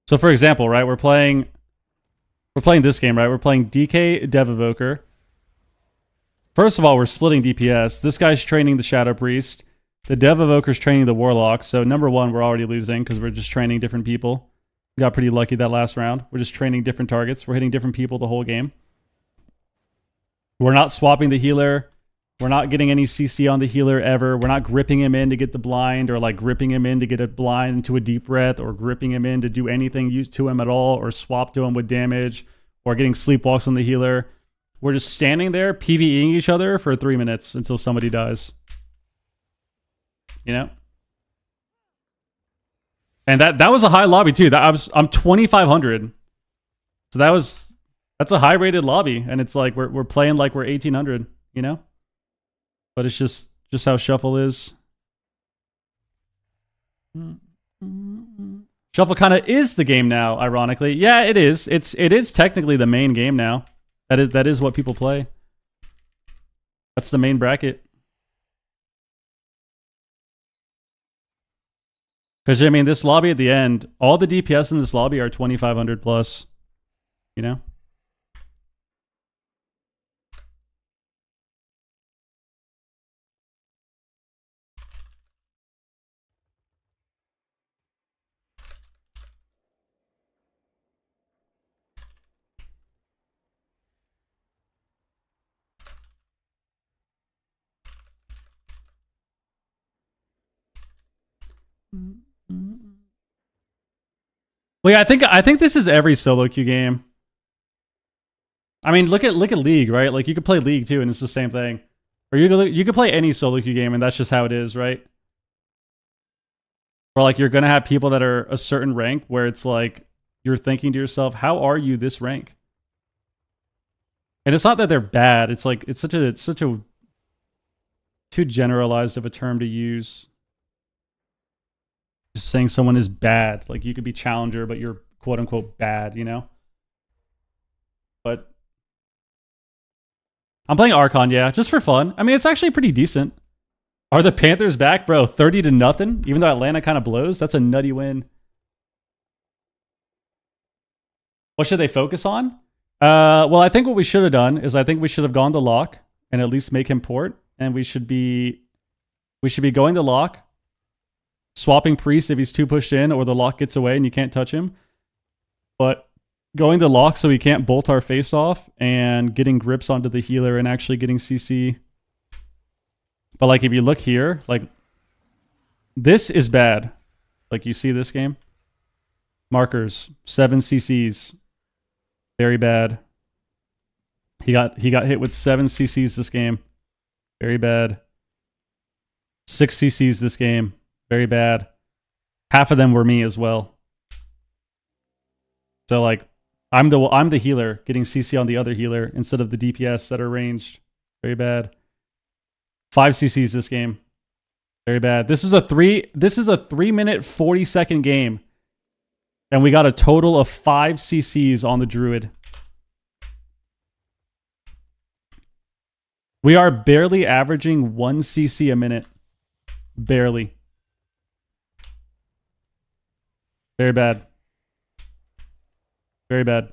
A: So for example, right, we're playing this game, right? We're playing DK Dev Evoker. First of all, we're splitting DPS. This guy's training the Shadow Priest. The Dev Evoker's training the Warlock. So number one, we're already losing because we're just training different people. Got pretty lucky that last round. We're just training different targets. We're hitting different people the whole game. We're not swapping the healer. We're not getting any CC on the healer ever. We're not gripping him in to get the blind or like gripping him in to get a blind into a deep breath or gripping him in to do anything used to him at all or swap to him with damage or getting sleepwalks on the healer. We're just standing there PvEing each other for 3 minutes until somebody dies. You know? And that was a high lobby too. I'm 2,500. So that's a high rated lobby. And it's like we're playing like we're 1,800, you know? But it's just how shuffle is. Shuffle kind of is the game now, ironically. Yeah, it is. It is technically the main game now. That is what people play. That's the main bracket. Because, I mean, this lobby at the end, all the DPS in this lobby are 2,500 plus. You know? Well, yeah, I think this is every solo queue game. I mean, look at League, right? Like you could play League too, and it's the same thing. Or you could play any solo queue game, and that's just how it is, right? Or like you're gonna have people that are a certain rank where it's like you're thinking to yourself, how are you this rank? And it's not that they're bad. It's like it's such a too generalized of a term to use. Just saying someone is bad. Like you could be challenger, but you're quote unquote bad, you know? But I'm playing Archon, yeah, just for fun. I mean, it's actually pretty decent. Are the Panthers back, bro? 30-0. Even though Atlanta kind of blows, that's a nutty win. What should they focus on? Well, I think what we should have done is I think we should have gone to lock and at least make him port, and we should be going to lock, swapping priest if he's too pushed in or the lock gets away and you can't touch him. But going to lock so he can't bolt our face off and getting grips onto the healer and actually getting CC. But like if you look here, like this is bad. Like you see this game? Markers, 7 CCs. Very bad. He got hit with 7 CCs this game. Very bad. 6 CCs this game. Very bad. Half of them were me as well. So like I'm the healer getting CC on the other healer instead of the DPS that are ranged. Very bad. 5 CCs this game. Very bad. This is a 3-minute 40-second game. And we got a total of 5 CCs on the Druid. We are barely averaging 1 CC a minute. Barely. Very bad. Very bad.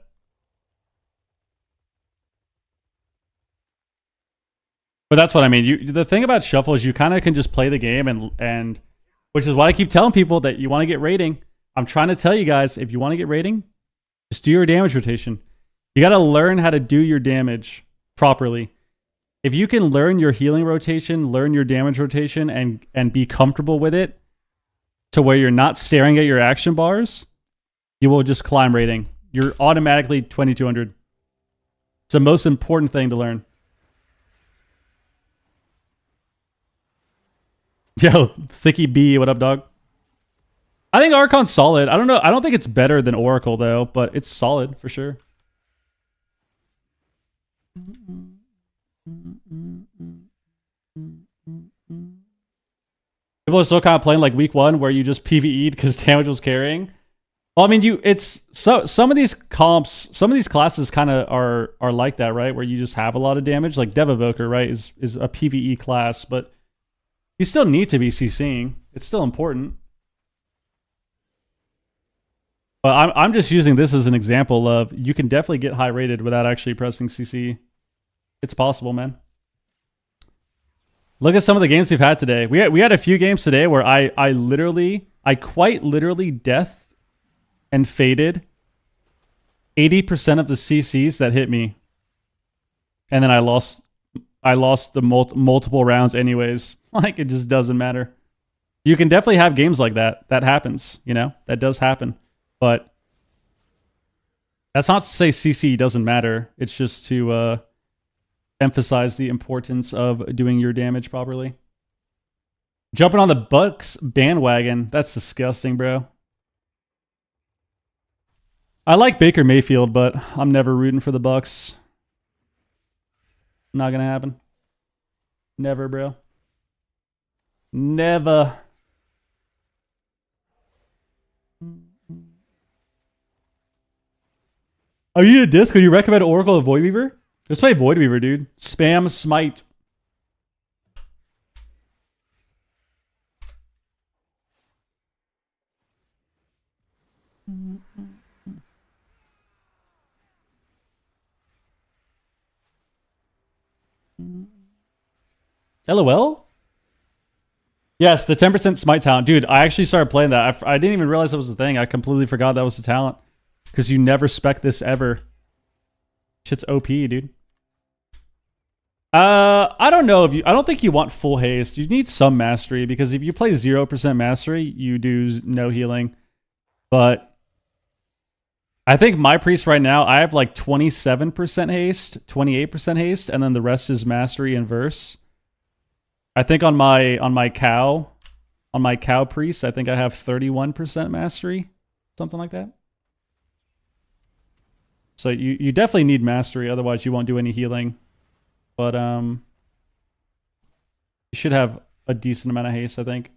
A: But that's what I mean. The thing about Shuffle is you kind of can just play the game and which is why I keep telling people that you want to get rating. I'm trying to tell you guys, if you want to get rating, just do your damage rotation. You got to learn how to do your damage properly. If you can learn your healing rotation, learn your damage rotation, and be comfortable with it to where you're not staring at your action bars, you will just climb rating. You're automatically 2200. It's the most important thing to learn. Yo, Thicky B, what up, dog? I think Archon's solid. I don't know. I don't think it's better than Oracle, though, but it's solid for sure. People are still kind of playing like week 1 where you just PvE'd because damage was carrying. Well, I mean, some of these comps, some of these classes kind of are like that, right? Where you just have a lot of damage. Like Dev Evoker, right, is a PvE class, but you still need to be CCing. It's still important. But I'm just using this as an example of you can definitely get high rated without actually pressing CC. It's possible, man. Look at some of the games we've had today. We had a few games today where I quite literally death and faded 80% of the CCs that hit me. And then I lost the multiple rounds anyways. Like, it just doesn't matter. You can definitely have games like that. That happens, you know? That does happen. But that's not to say CC doesn't matter. It's just to emphasize the importance of doing your damage properly. Jumping on the Bucks bandwagon. That's disgusting, bro. I like Baker Mayfield, but I'm never rooting for the Bucks. Not gonna happen. Never, bro. Never. Are you a disc? Would you recommend Oracle or Voidweaver? Just play Voidweaver, dude. Spam Smite. LOL? Yes, the 10% Smite talent. Dude, I actually started playing that. I didn't even realize that was a thing. I completely forgot that was the talent. Because you never spec this ever. Shit's OP, dude. I don't know if you... I don't think you want full haste. You need some mastery. Because if you play 0% mastery, you do no healing. But... I think my priest right now, I have like 27% haste, 28% haste, and then the rest is mastery and verse. I think on my cow priest, I think I have 31% mastery, something like that. So you definitely need mastery, otherwise you won't do any healing. But you should have a decent amount of haste, I think.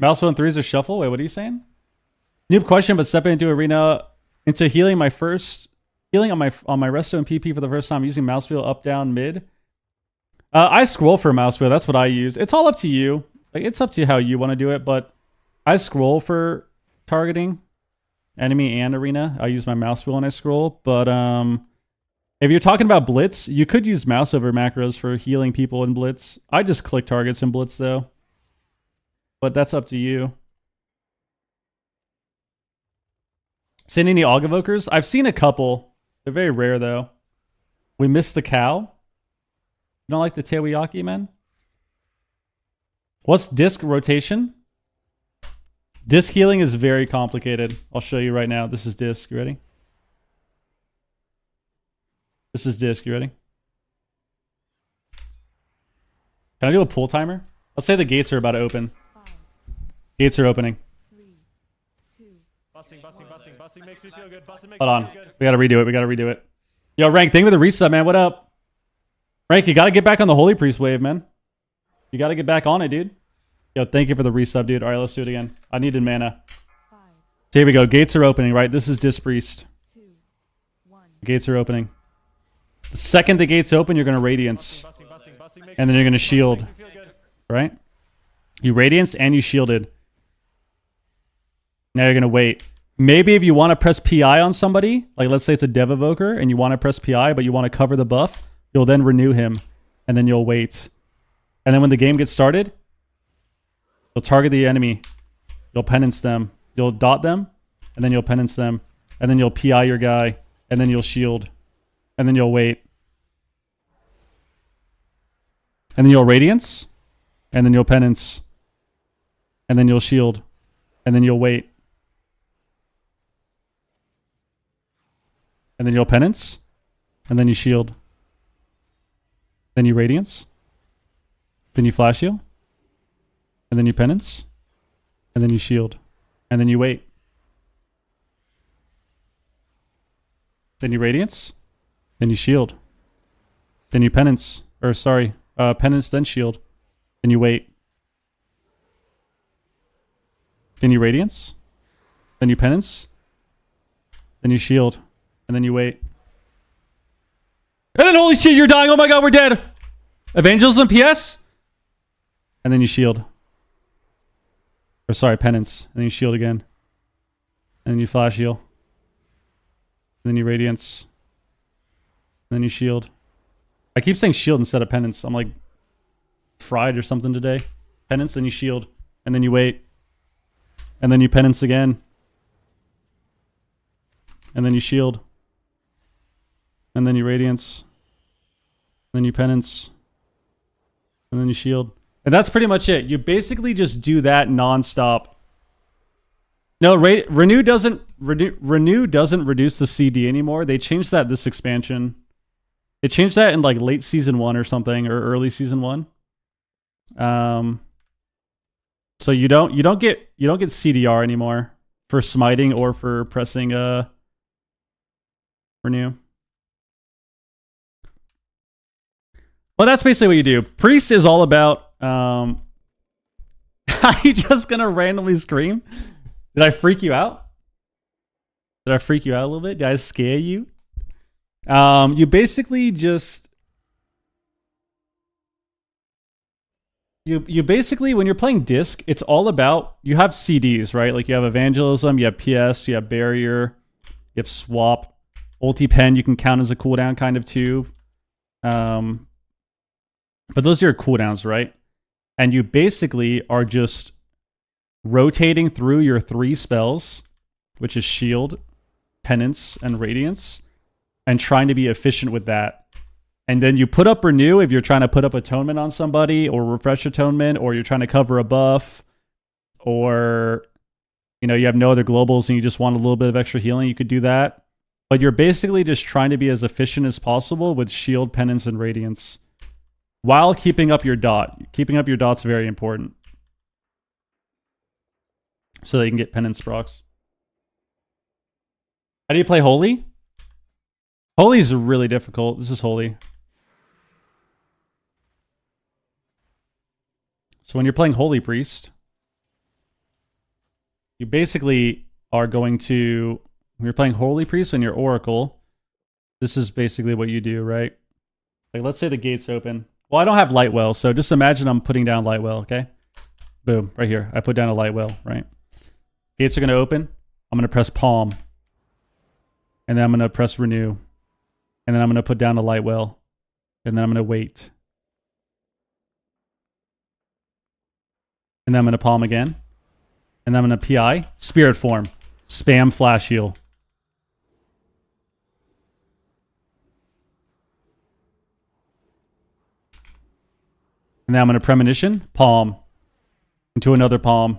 A: Mouse wheel and 3 is a shuffle? Wait, what are you saying? Noob question, but stepping into arena, into healing my first, healing on my resto and PP for the first time using mouse wheel up, down, mid. I scroll for mouse wheel. That's what I use. It's all up to you. Like, it's up to how you want to do it, but I scroll for targeting enemy and arena. I use my mouse wheel and I scroll, but if you're talking about blitz, you could use mouse over macros for healing people in blitz. I just click targets in blitz though, but that's up to you. Seen any Aug Evokers? I've seen a couple. They're very rare though. We missed the cow. You don't like the Tewiyaki, man? What's disc rotation? Disc healing is very complicated. I'll show you right now. This is disc. You ready? This is disc. You ready? Can I do a pull timer? Let's say the gates are about to open.
B: 5,
A: Gates are opening.
B: 3, 2.
C: Busting makes me feel good. Busting makes
A: Hold
C: me
A: on.
C: feel good.
A: We gotta redo it. We gotta redo it. Yo, Rank, thank you for the reset, man. What up? Rank, you gotta get back on the Holy Priest wave, man. You gotta get back on it, dude. Yo, thank you for the resub, dude. All right, let's do it again. I needed mana.
B: 5,
A: So here we go. Gates are opening, right? This is Disc Priest.
B: 2, 1.
A: Gates are opening. The second the gates open, you're gonna Radiance.
C: Busting makes
A: And then you're gonna shield.
C: me feel good.
A: Right? You Radianced and you shielded. Now you're gonna wait. Maybe if you want to press PI on somebody, like let's say it's a Dev Evoker and you want to press PI, but you want to cover the buff, you'll then renew him, and then you'll wait. And then when the game gets started, you'll target the enemy, you'll penance them, you'll dot them, and then you'll penance them, and then you'll PI your guy, and then you'll shield, and then you'll wait. And then you'll Radiance, and then you'll penance, and then you'll shield, and then you'll wait. And then you'll penance, and then you shield. Then you Radiance, then you flash heal, and then you penance, and then you shield, and then you wait. Then you Radiance, then you shield, then you penance, or sorry, penance then shield, then you wait. Then you Radiance, then you penance, then you shield, and then you wait. And then holy shit, you're dying. Oh my god, we're dead. Evangelism PS. And then you shield. Or sorry, penance. And then you shield again. And then you flash heal. And then you Radiance. And then you shield. I keep saying shield instead of penance. I'm like fried or something today. Penance, then you shield. And then you wait. And then you penance again. And then you shield. And then you Radiance. And then you penance. And then you shield. And that's pretty much it. You basically just do that nonstop. No, Renew doesn't reduce the CD anymore. They changed that this expansion. They changed that in like late season 1 or something, or early season 1. So you don't get CDR anymore for smiting or for pressing Renew. Well, that's basically what you do. Priest is all about... Are you just gonna randomly scream? Did I freak you out? Did I freak you out a little bit? Did I scare you? You basically just... You basically, when you're playing Disc, it's all about... You have CDs, right? Like you have Evangelism, you have PS, you have Barrier, you have Swap. Ulti Pen, you can count as a cooldown kind of too. But those are your cooldowns, right? And you basically are just rotating through your 3 spells, which is Shield, Penance, and Radiance, and trying to be efficient with that. And then you put up Renew if you're trying to put up Atonement on somebody, or Refresh Atonement, or you're trying to cover a buff, or you know, you have no other globals and you just want a little bit of extra healing, you could do that. But you're basically just trying to be as efficient as possible with Shield, Penance, and Radiance, while keeping up your dot. Keeping up your dot's very important, so that you can get Penance procs. How do you play Holy? Holy is really difficult. This is Holy. So when you're playing Holy Priest, you basically are going to, when you're playing Holy Priest and you're Oracle, this is basically what you do, right? Like, let's say the gate's open. Well, I don't have Lightwell, so just imagine I'm putting down Lightwell, okay? Boom, right here. I put down a Lightwell, right? Gates are going to open. I'm going to press Palm. And then I'm going to press Renew. And then I'm going to put down a Lightwell. And then I'm going to wait. And then I'm going to Palm again. And then I'm going to PI. Spirit Form. Spam Flash Heal. And then I'm going to Premonition. Palm. Into another Palm.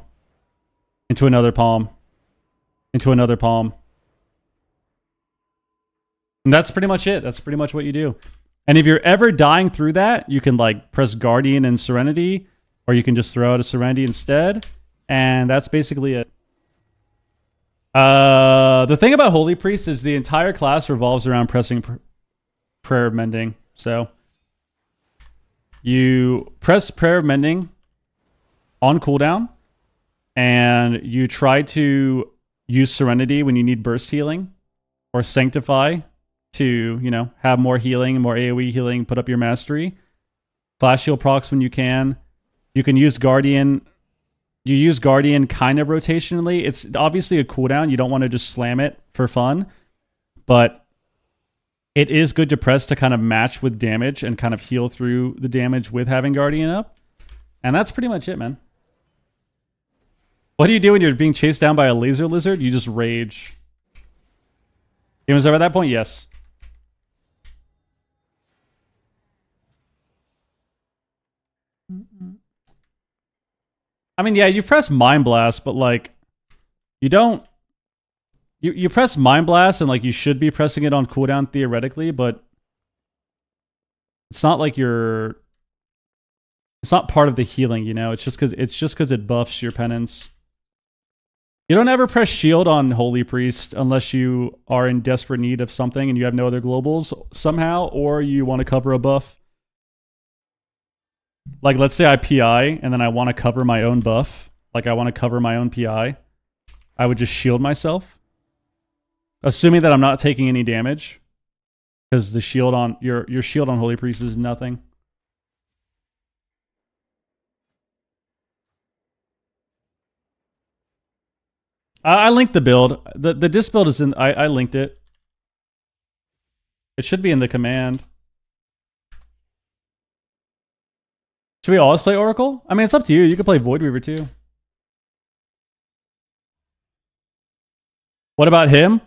A: Into another Palm. Into another Palm. And that's pretty much it. That's pretty much what you do. And if you're ever dying through that, you can like press Guardian and Serenity, or you can just throw out a Serenity instead. And that's basically it. The thing about Holy Priest is the entire class revolves around pressing Prayer of Mending. So you press Prayer of Mending on cooldown, and you try to use Serenity when you need burst healing, or Sanctify to, you know, have more healing, more AoE healing, put up your mastery. Flash heal procs when you can. You can use Guardian. You use Guardian kind of rotationally. It's obviously a cooldown. You don't want to just slam it for fun. But it is good to press to kind of match with damage and kind of heal through the damage with having Guardian up. And that's pretty much it, man. What do you do when you're being chased down by a laser lizard? You just rage. Game was over at that point? Yes. I mean, yeah, you press Mind Blast, but like, you don't. You press Mind Blast, and like you should be pressing it on cooldown theoretically, but it's not like you're. It's not part of the healing, you know. It's just because it buffs your penance. You don't ever press shield on Holy Priest unless you are in desperate need of something and you have no other globals somehow, or you want to cover a buff. Like, let's say I PI and then I want to cover my own buff. Like, I want to cover my own PI. I would just shield myself. Assuming that I'm not taking any damage. Because the shield on your shield on Holy Priest is nothing. I linked the build. The disc build is in. I linked it. It should be in the command. Should we always play Oracle? I mean, it's up to you. You could play Void Weaver too. What about him?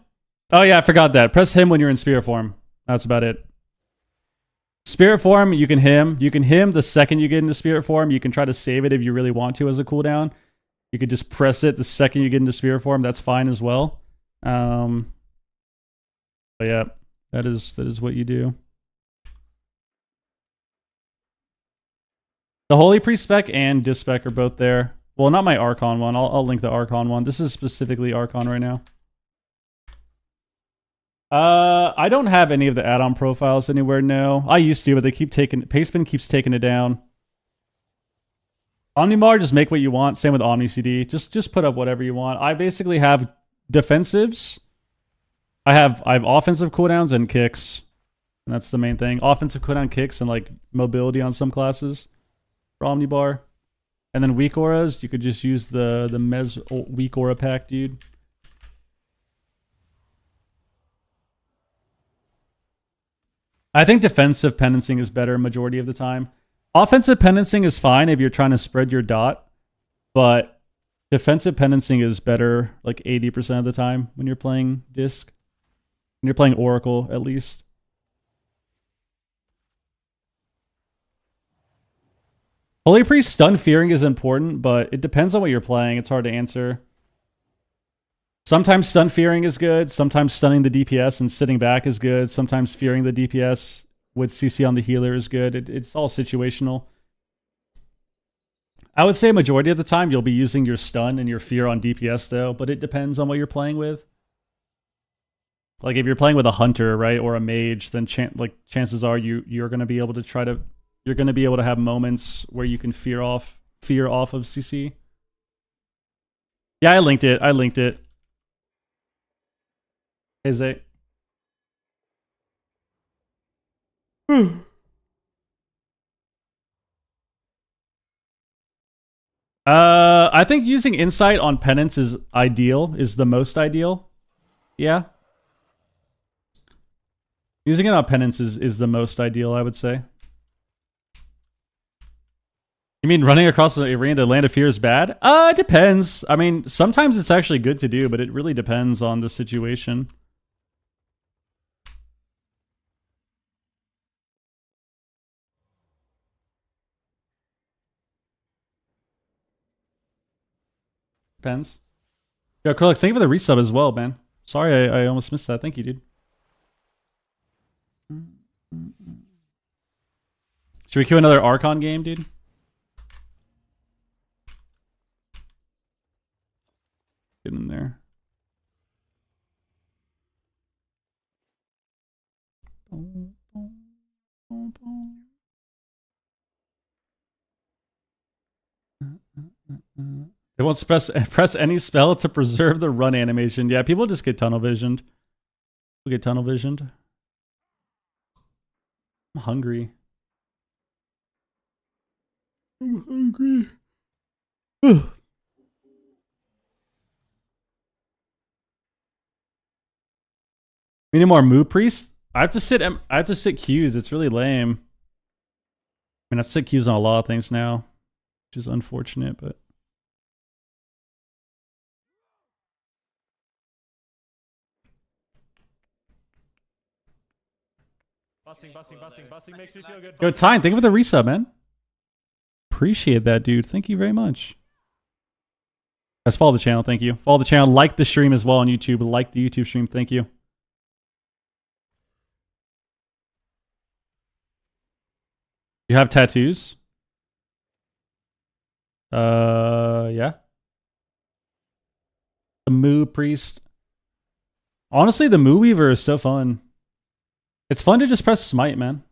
A: Oh yeah, I forgot that. Press him when you're in Spirit Form. That's about it. Spirit Form, you can him. You can him the second you get into Spirit Form. You can try to save it if you really want to as a cooldown. You could just press it the second you get into Spirit Form. That's fine as well. But yeah, that is what you do. The Holy Priest spec and Disc spec are both there. Well, not my Archon one. I'll link the Archon one. This is specifically Archon right now. I don't have any of the add-on profiles anywhere, no. I used to, but they keep taking... Pastebin keeps taking it down. Omnimar, just make what you want. Same with Omni CD. Just put up whatever you want. I basically have defensives. I have offensive cooldowns and kicks. And that's the main thing. Offensive cooldown kicks and like mobility on some classes for Omnibar. And then weak auras, you could just use the Mez weak aura pack, dude. I think defensive penancing is better majority of the time. Offensive penancing is fine if you're trying to spread your dot, but defensive penancing is better like 80% of the time when you're playing Disc. When you're playing Oracle, at least. Holy Priest stun fearing is important, but it depends on what you're playing. It's hard to answer. Sometimes stun fearing is good. Sometimes stunning the DPS and sitting back is good. Sometimes fearing the DPS with CC on the healer is good. It's all situational. I would say majority of the time you'll be using your stun and your fear on DPS though, but it depends on what you're playing with. Like if you're playing with a hunter, right, or a mage, then chances are you're going to be able to you're going to be able to have moments where you can fear off of CC. Yeah, I linked it. I linked it. Is it? I think using insight on penance is ideal. Is the most ideal. Yeah. Using it on penance is the most ideal, I would say. You mean running across the arena to land of fear is bad? It depends. I mean, sometimes it's actually good to do, but it really depends on the situation. Depends. Yo, Krillix, thank you for the resub as well, man. Sorry, I almost missed that. Thank you, dude. Should we queue another Archon game, dude? Get in there. They won't press any spell to preserve the run animation. Yeah, people just get tunnel visioned. People get tunnel visioned. I'm hungry. I'm hungry. We need more Moo Priest. I have to sit queues. It's really lame. I mean, I have to sit queues on a lot of things now, which is unfortunate, but.
C: Busting makes me feel good.
A: Yo, Tyne, thank you for the resub, man. Appreciate that, dude. Thank you very much. Guys, follow the channel. Thank you. Follow the channel. Like the stream as well on YouTube. Like the YouTube stream. Thank you. You have tattoos? Yeah. The Moo Priest. Honestly, the Moo Weaver is so fun. It's fun to just press smite, man.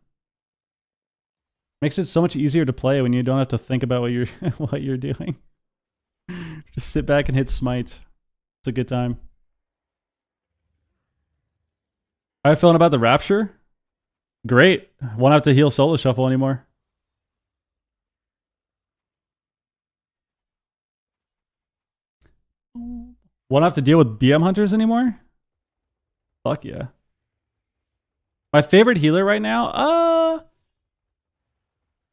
A: Makes it so much easier to play when you don't have to think about what you're what you're doing. Just sit back and hit smite. It's a good time. How are you feeling about the Rapture? Great. Won't have to heal solo shuffle anymore. Won't have to deal with BM hunters anymore? Fuck yeah. My favorite healer right now?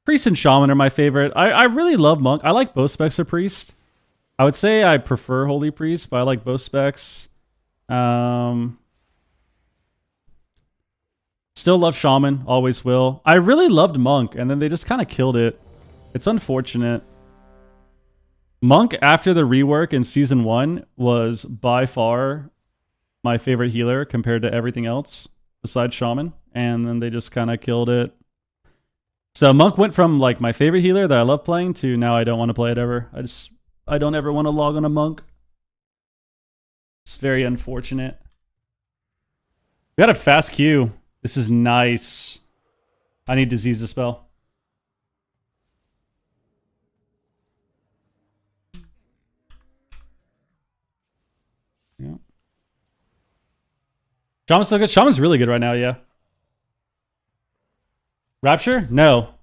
A: Priest and Shaman are my favorite. I really love Monk. I like both specs of Priest. I would say I prefer Holy Priest, but I like both specs. Still love Shaman. Always will. I really loved Monk, and then they just kind of killed it. It's unfortunate. Monk, after the rework in Season 1, was by far my favorite healer compared to everything else besides Shaman. And then they just kind of killed it. So Monk went from like my favorite healer that I love playing to now I don't want to play it ever. I don't ever want to log on a Monk. It's very unfortunate. We got a fast queue. This is nice. I need Disease Dispel. Yeah. Shaman's so good. Shaman's really good right now, yeah. Rapture? No.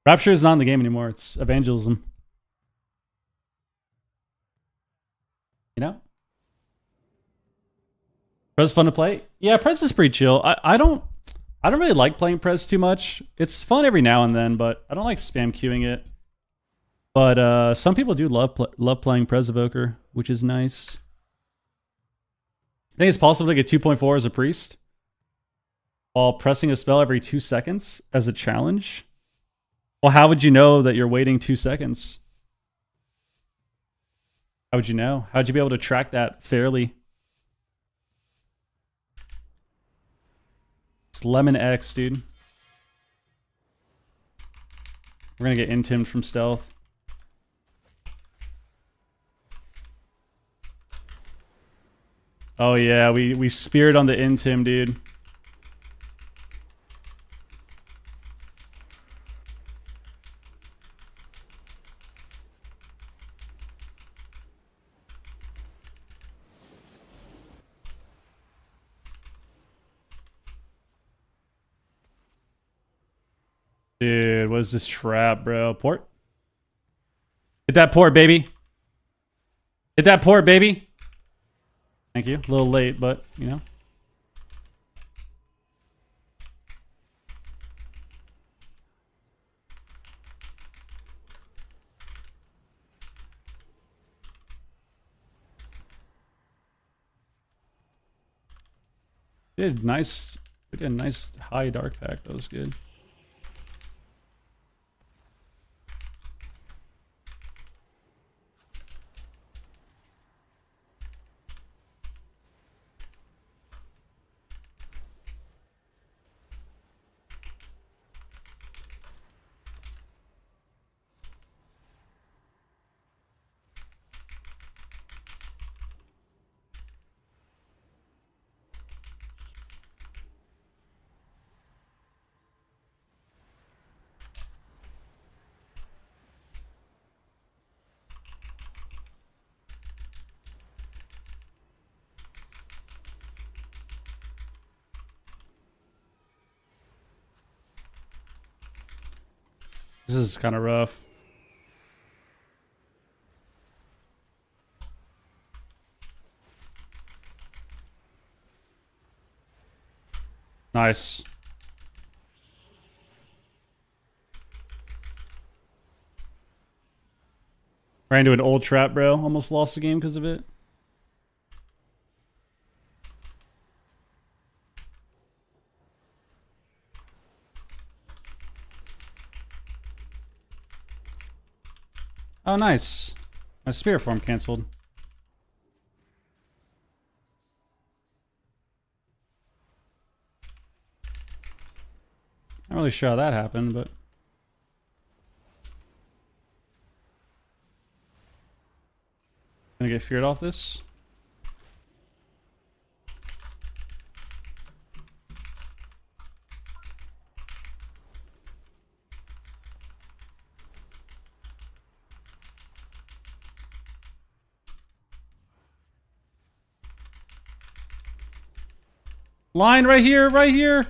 A: Rapture is not in the game anymore. It's Evangelism. You know? Prez fun to play? Yeah, Prez is pretty chill. I don't really like playing Prez too much. It's fun every now and then, but I don't like spam queuing it. But some people do love playing Prez Evoker, which is nice. I think it's possible to get 2.4 as a priest while pressing a spell every 2 seconds as a challenge. Well, how would you know that you're waiting 2 seconds? How would you know? How'd you be able to track that fairly? It's Lemon X, dude. We're gonna get intimed from stealth. Oh yeah, we speared on the intim, dude. Dude, what is this trap, bro? Port? Hit that port, baby. Hit that port, baby. Thank you. A little late, but, you know. Did nice. We did a nice high dark pack. That was good. This is kind of rough. Nice. Ran into an old trap, bro. Almost lost the game because of it. Oh, nice. My spirit form canceled. Not really sure how that happened, but gonna get feared off this. Line right here, right here.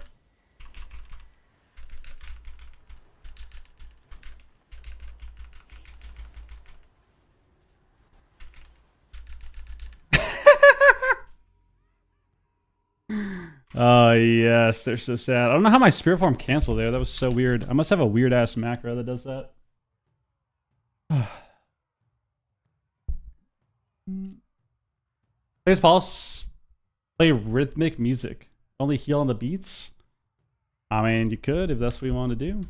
A: Oh, yes, they're so sad. I don't know how my spirit form canceled there. That was so weird. I must have a weird ass macro that does that. Please pulse. Play rhythmic music. Only heal on the beats? I mean, you could if that's what you want to do.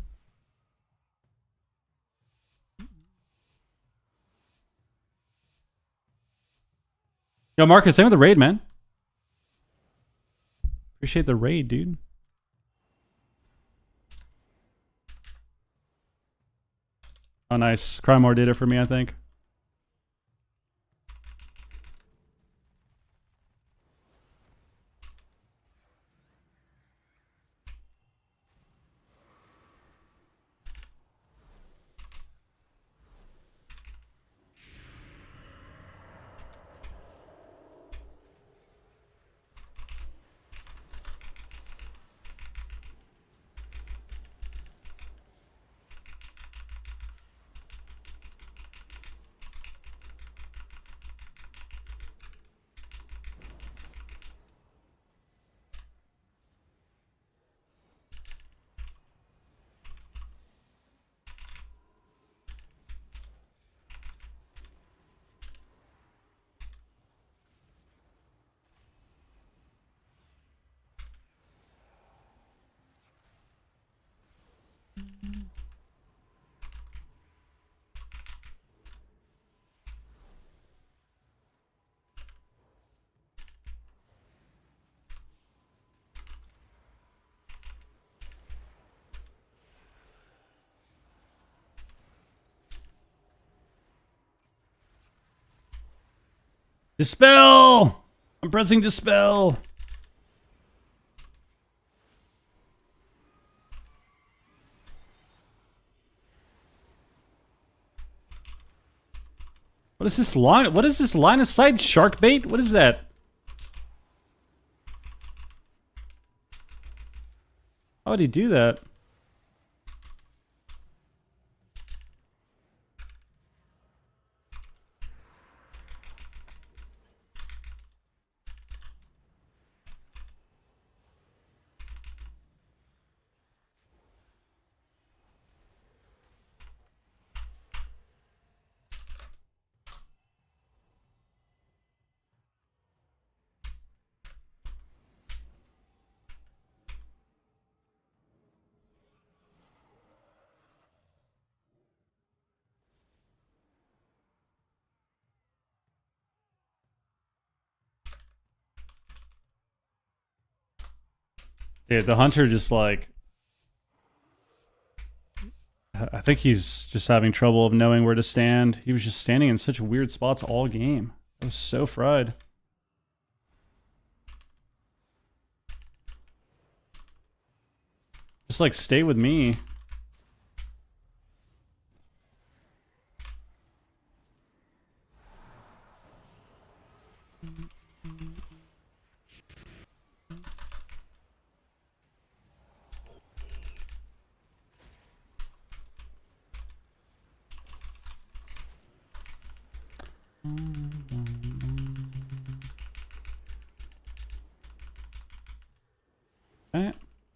A: Yo, Marcus, same with the raid, man. Appreciate the raid, dude. Oh, nice. Crymore did it for me, I think. Dispel! I'm pressing dispel. What is this line? What is this line of sight? Shark bait? What is that? How would he do that? Dude, the hunter just like... I think he's just having trouble of knowing where to stand. He was just standing in such weird spots all game. I was so fried. Just like stay with me.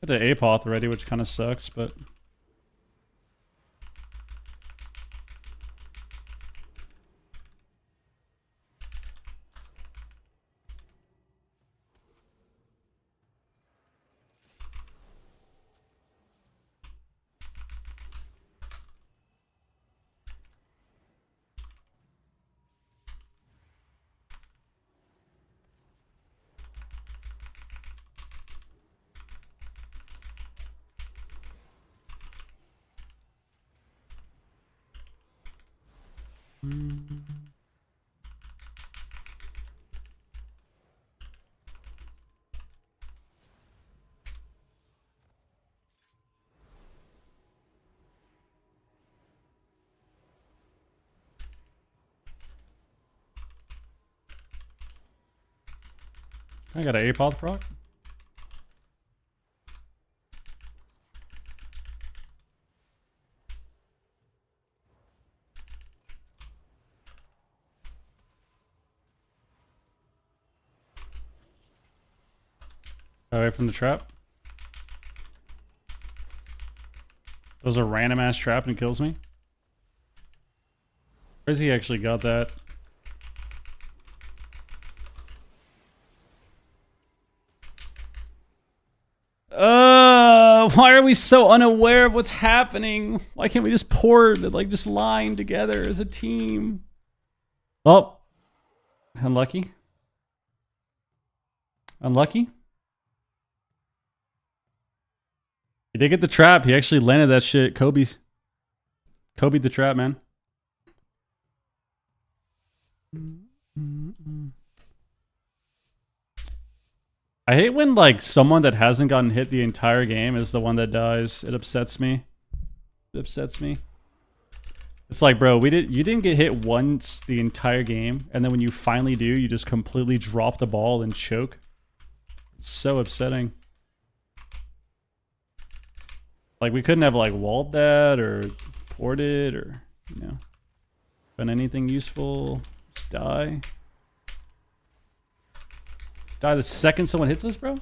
A: Got the Apoth already, which kind of sucks, but... I got an Apoth proc. Away from the trap. That was a random ass trap and it kills me. Where's he actually got that? Why are we so unaware of what's happening? Why can't we just port and like just line together as a team? Oh, unlucky. Unlucky. He did get the trap. He actually landed that shit. Kobe the trap, man. I hate when like someone that hasn't gotten hit the entire game is the one that dies. It upsets me. It upsets me. It's like, bro, you didn't get hit once the entire game, and then when you finally do, you just completely drop the ball and choke. It's so upsetting. Like, we couldn't have like walled that or ported or, you know, done anything useful. Just die. Die the second someone hits us, bro?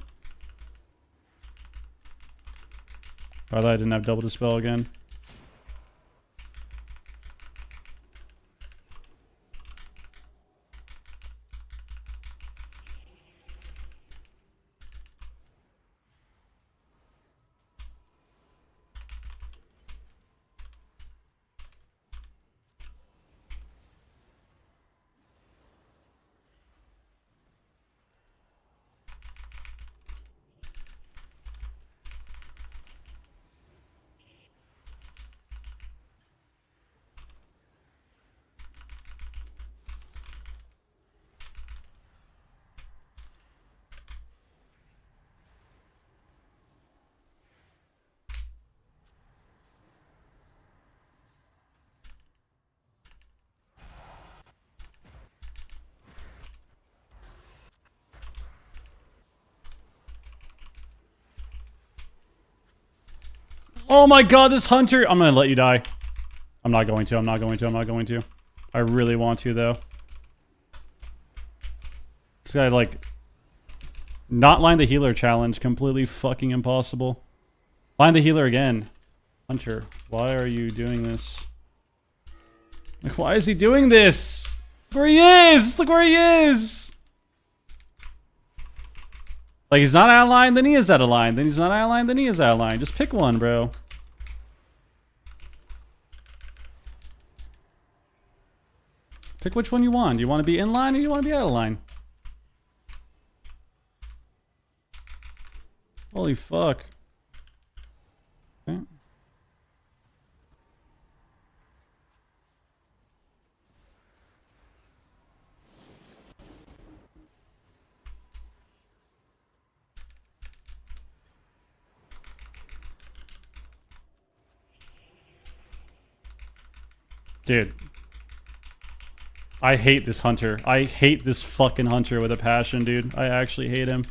A: I thought I didn't have double dispel again. Oh my god, this hunter! I'm gonna let you die. I'm not going to, I'm not going to, I'm not going to. I really want to, though. This guy, like... Not line the healer challenge. Completely fucking impossible. Line the healer again. Hunter, why are you doing this? Like, why is he doing this? Look where he is! Look where he is! Like, he's not out of line, then he is out of line. Then he's not out of line, then he is out of line. Just pick one, bro. Pick which one you want. Do you want to be in line or do you want to be out of line? Holy fuck. Okay. Dude. I hate this hunter. I hate this fucking hunter with a passion, dude. I actually hate him.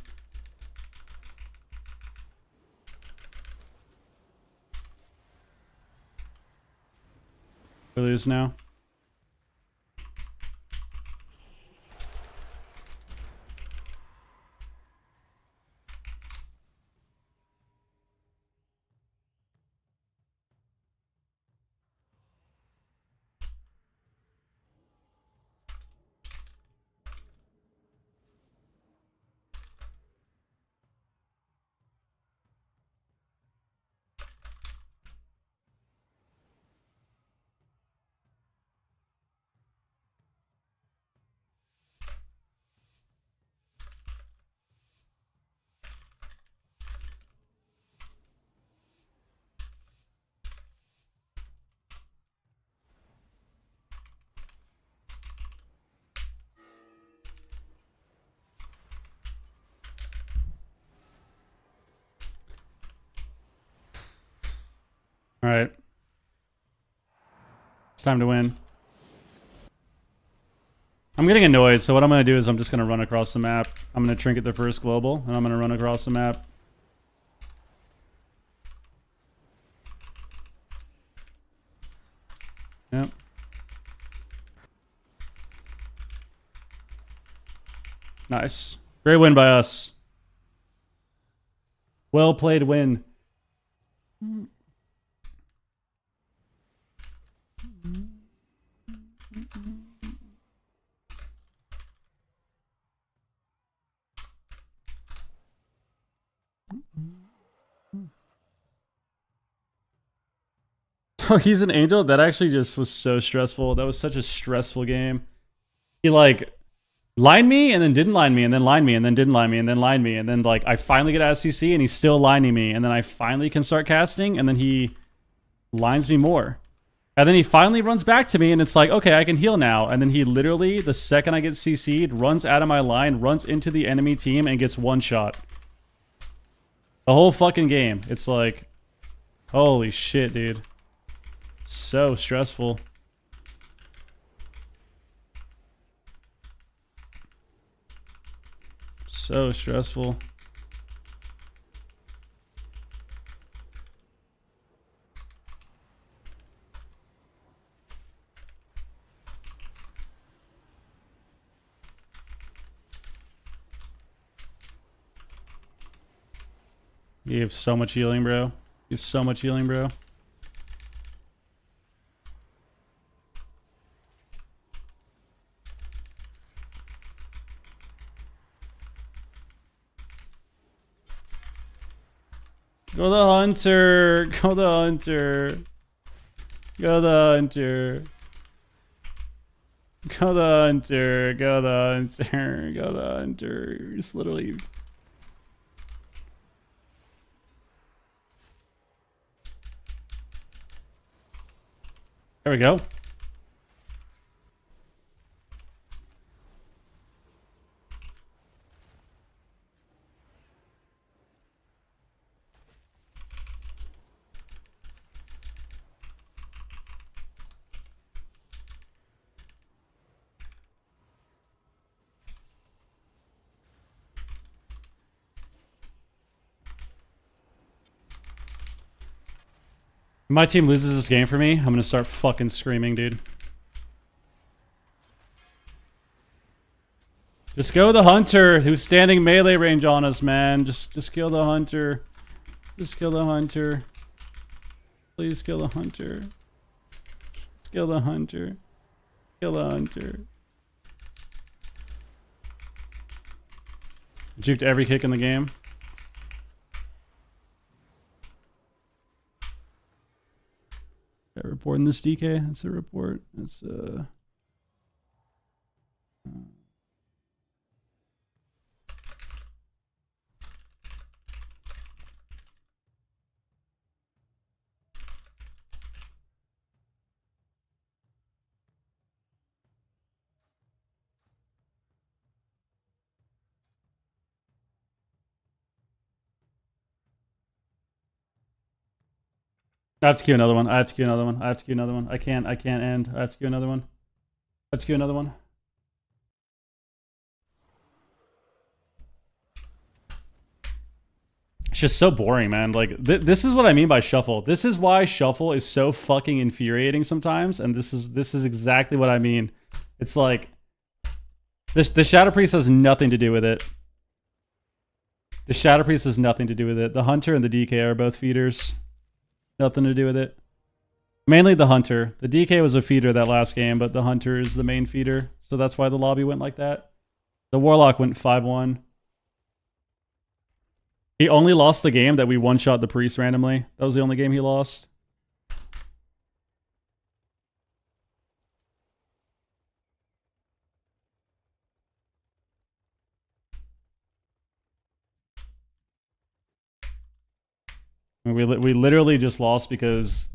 A: We lose now. All right. It's time to win. I'm getting annoyed, so what I'm going to do is I'm just going to run across the map. I'm going to trinket the first global, and I'm going to run across the map. Yep. Nice. Great win by us. Well played win. Oh, he's an angel? That actually just was so stressful. That was such a stressful game. He like lined me and then didn't line me and then lined me and then didn't line me and then lined me and then like I finally get out of CC and he's still lining me and then I finally can start casting and then he lines me more. And then he finally runs back to me and it's like, okay, I can heal now. And then he literally, the second I get CC'd, runs out of my line, runs into the enemy team and gets one shot. The whole fucking game. It's like, holy shit, dude. So stressful. So stressful. You have so much healing, bro. You have so much healing, bro. Go the hunter. Go the hunter. Go the hunter. Go the hunter. Go the hunter. Go the hunter. Just literally. There we go. If my team loses this game for me, I'm gonna start fucking screaming, dude. Just go the hunter who's standing melee range on us, man. Just kill the hunter. Just kill the hunter. Please kill the hunter. Just kill the hunter. Kill the hunter. Juked every kick in the game. Reporting this DK. That's a report. That's I have to queue another one. I have to queue another one. I have to queue another one. I can't end. I have to queue another one. I have to queue another one. It's just so boring, man. Like, this is what I mean by shuffle. This is why shuffle is so fucking infuriating sometimes, and this is exactly what I mean. It's like, the Shadow Priest has nothing to do with it. The Shadow Priest has nothing to do with it. The Hunter and the DK are both feeders. Nothing to do with it. Mainly the Hunter. The DK was a feeder that last game, but the Hunter is the main feeder. So that's why the lobby went like that. The Warlock went 5-1. He only lost the game that we one-shot the Priest randomly. That was the only game he lost. We literally just lost because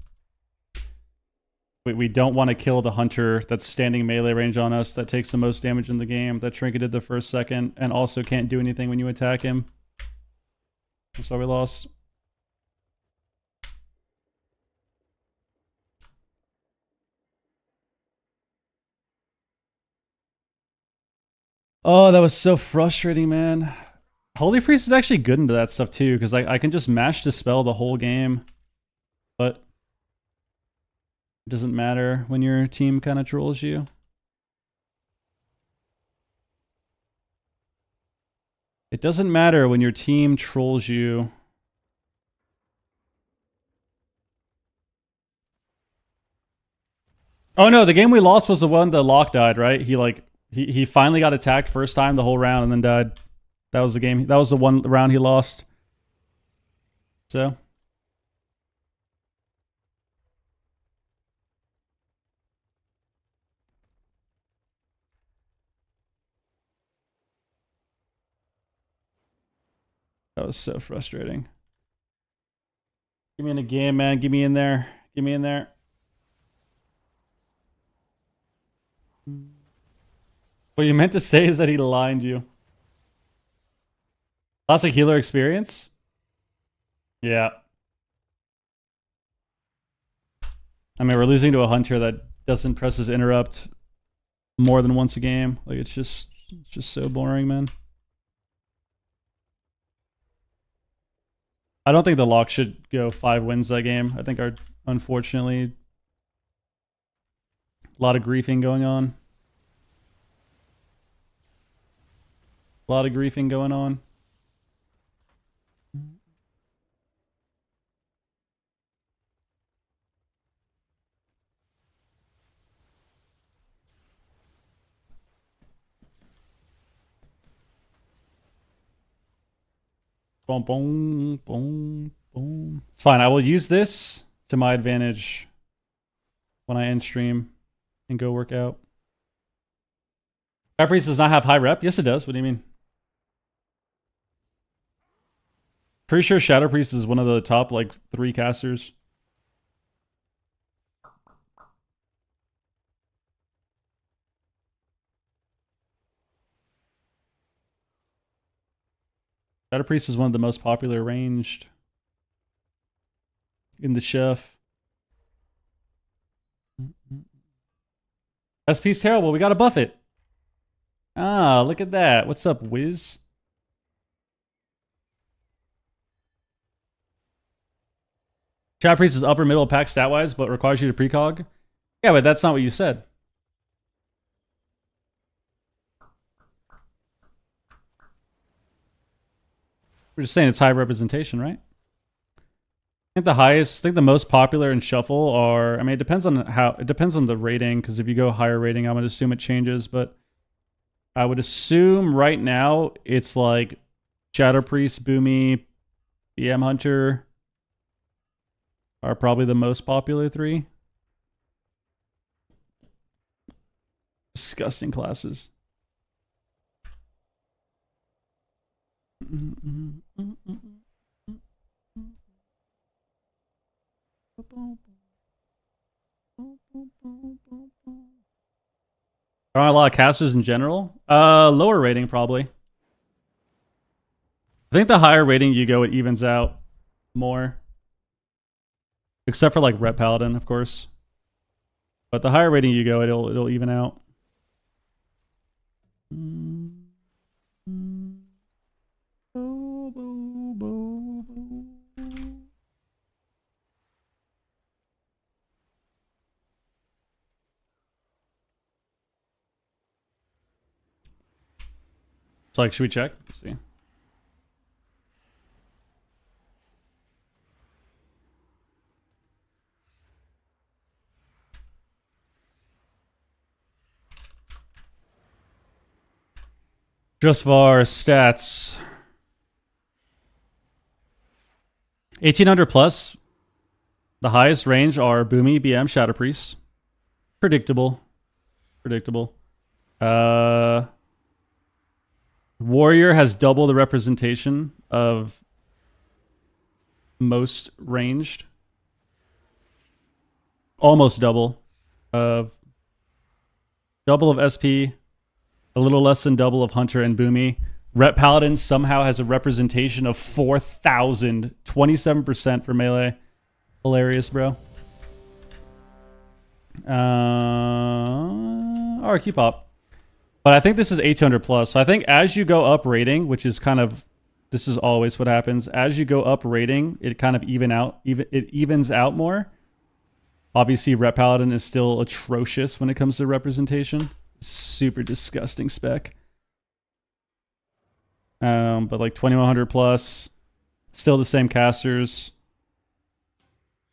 A: we don't want to kill the Hunter that's standing melee range on us, that takes the most damage in the game, that trinketed the first second, and also can't do anything when you attack him. That's why we lost. Oh, that was so frustrating, man. Holy Priest is actually good into that stuff too, because I can just mash Dispel the whole game. But it doesn't matter when your team kind of trolls you. It doesn't matter when your team trolls you. Oh no, the game we lost was the one that Locke died, right? He finally got attacked first time the whole round and then died. That was the game. That was the one round he lost. So. That was so frustrating. Give me in a game, man. Give me in there. Give me in there. What you meant to say is that he lined you. Classic healer experience? Yeah. I mean, we're losing to a Hunter that doesn't press his interrupt more than once a game. Like, it's just so boring, man. I don't think the Lock should go 5 wins that game. I think unfortunately, a lot of griefing going on. A lot of griefing going on. Boom, boom, boom, boom. It's fine. I will use this to my advantage when I end stream and go work out. Shadow Priest does not have high rep? Yes, it does. What do you mean? Pretty sure Shadow Priest is one of the top, like, 3 casters. Shadow Priest is one of the most popular ranged in the chef. SP's terrible. We gotta buff it. Ah, look at that. What's up, Wiz? Shadow Priest is upper middle pack stat wise, but requires you to precog. Yeah, but that's not what you said. We're just saying it's high representation, right? I think the most popular in shuffle are, I mean, it depends on the rating, because if you go higher rating, I would assume it changes, but I would assume right now it's like Shadow Priest, Boomy, BM Hunter are probably the most popular 3. Disgusting classes. There aren't a lot of casters in general. Lower rating probably. I think the higher rating you go, it evens out more. except for like Rep Paladin, of course. But the higher rating you go, it'll even out. It's like, should we check? Let's see. Just VAR stats. 1800 plus. The highest range are Boomy, BM, Shadow Priest. Predictable. Warrior has double the representation of most ranged. Almost double. Double of SP. A little less than double of Hunter and Boomy. Rep Paladin somehow has a representation of 4,000. 27% for melee. Hilarious, bro. RQ pop. But I think this is 800 plus. So I think as you go up rating, which is kind of, this is always what happens. As you go up rating, it kind of it evens out more. Obviously, Rep Paladin is still atrocious when it comes to representation. Super disgusting spec. But like 2100 plus, still the same casters.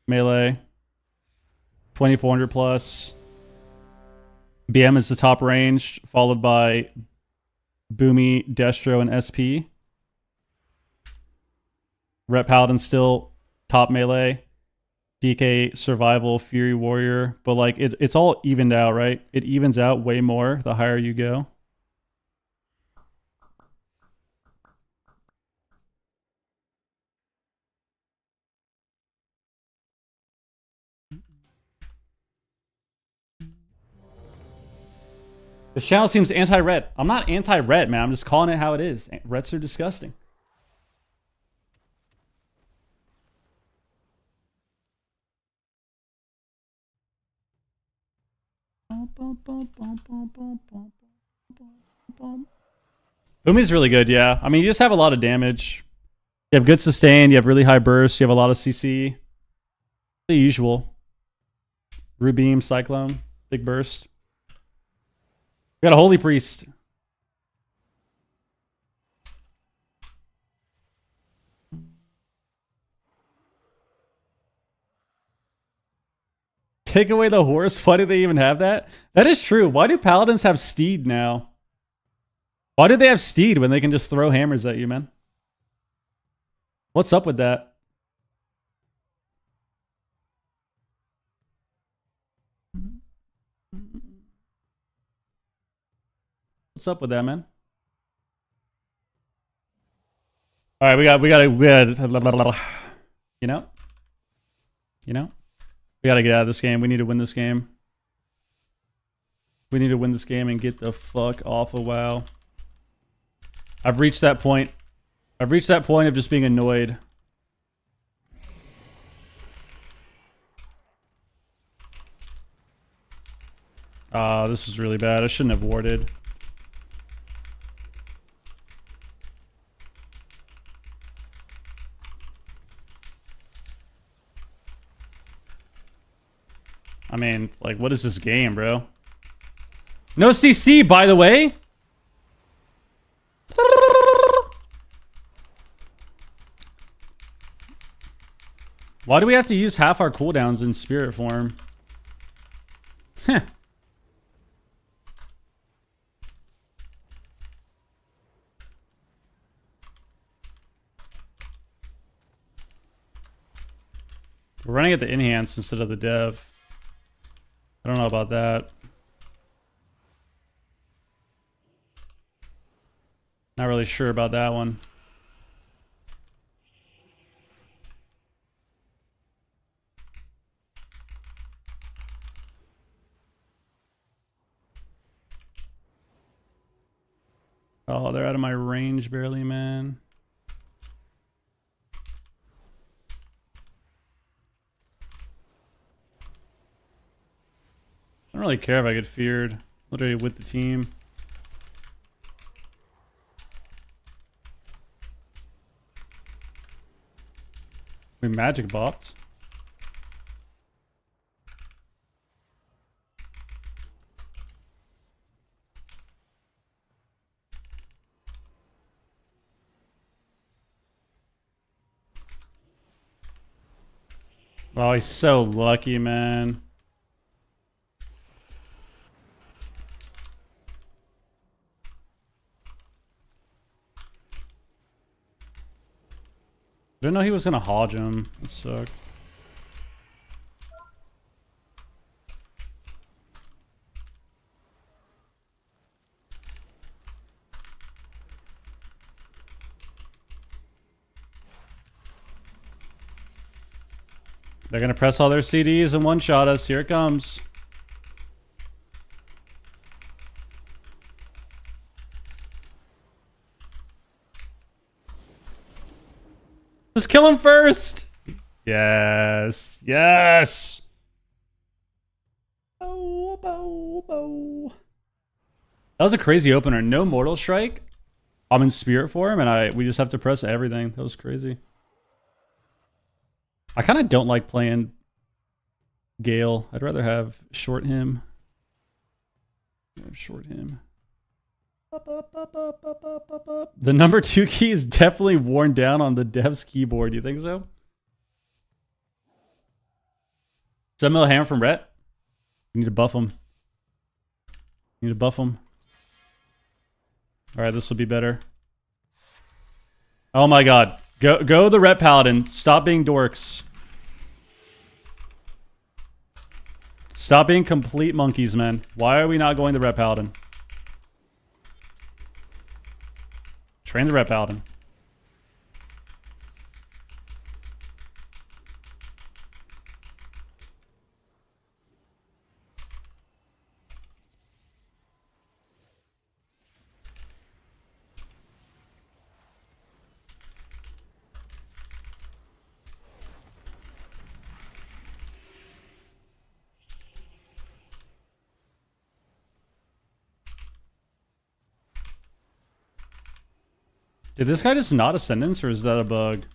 A: Melee. 2400 plus. BM is the top range, followed by Boomy, Destro, and SP. Rep Paladin still top melee. DK, Survival, Fury, Warrior. But like it's all evened out, right? It evens out way more the higher you go. This channel seems anti-red. I'm not anti-red, man. I'm just calling it how it is. Reds are disgusting. Boomy's really good, yeah. I mean, you just have a lot of damage. You have good sustain. You have really high burst. You have a lot of CC. The usual. Rubeam, Cyclone, big burst. We got a Holy Priest. Take away the horse? Why do they even have that? That is true. Why do paladins have steed now? Why do they have steed when they can just throw hammers at you, man? What's up with that? What's up with that, man? All right, we got, you know, we got to get out of this game. We need to win this game. We need to win this game and get the fuck off of WoW. I've reached that point. I've reached that point of just being annoyed. This is really bad. I shouldn't have warded. I mean, like, what is this game, bro? No CC, by the way. Why do we have to use half our cooldowns in spirit form? Heh. We're running at the enhance instead of the dev. I don't know about that. Not really sure about that one. Oh, they're out of my range barely, man. don't really care if I get feared. Literally with the team. We magic bopped. Oh, he's so lucky, man. Didn't know he was gonna hodge him. That sucked. They're gonna press all their CDs and one-shot us. Here it comes. Just kill him first. Yes. Yes. Bow, bow, bow. That was a crazy opener. No Mortal Strike. I'm in spirit form, and we just have to press everything. That was crazy. I kind of don't like playing Gale. I'd rather have short him. Short him. The number 2 key is definitely worn down on the dev's keyboard. Do you think so? 7 mil hammer from Rhett. We need to buff him. Need to buff him. Alright, this will be better. Oh my god. Go the Rhett Paladin. Stop being dorks. Stop being complete monkeys, man. Why are we not going the Rhett Paladin? Train the Rhett Paladin. Did this guy just not Ascendance, or is that a bug?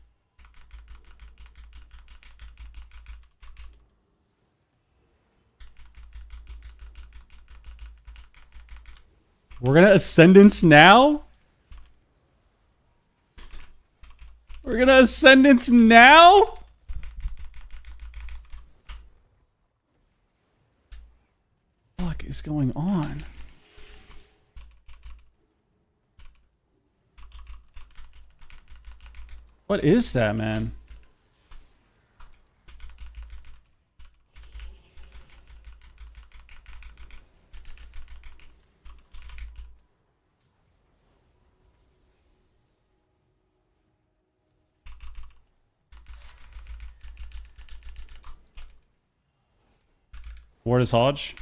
A: We're gonna Ascendance now? We're gonna Ascendance now? What is going on? What is that, man? Ward is Hodge.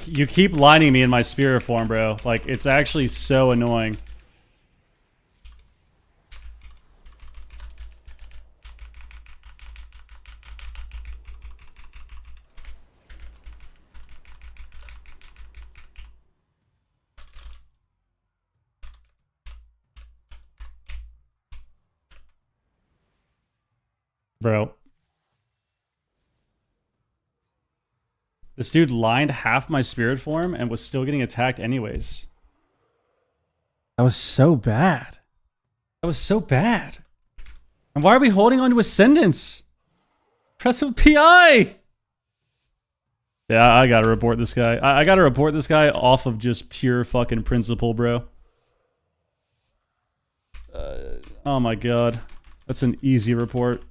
A: You keep lining me in my spirit form, bro. Like, it's actually so annoying. Bro. This dude lined half my spirit form and was still getting attacked anyways. That was so bad. That was so bad. And why are we holding on to Ascendance? Press with PI! Yeah, I gotta report this guy. I gotta report this guy off of just pure fucking principle, bro. Oh my god. That's an easy report.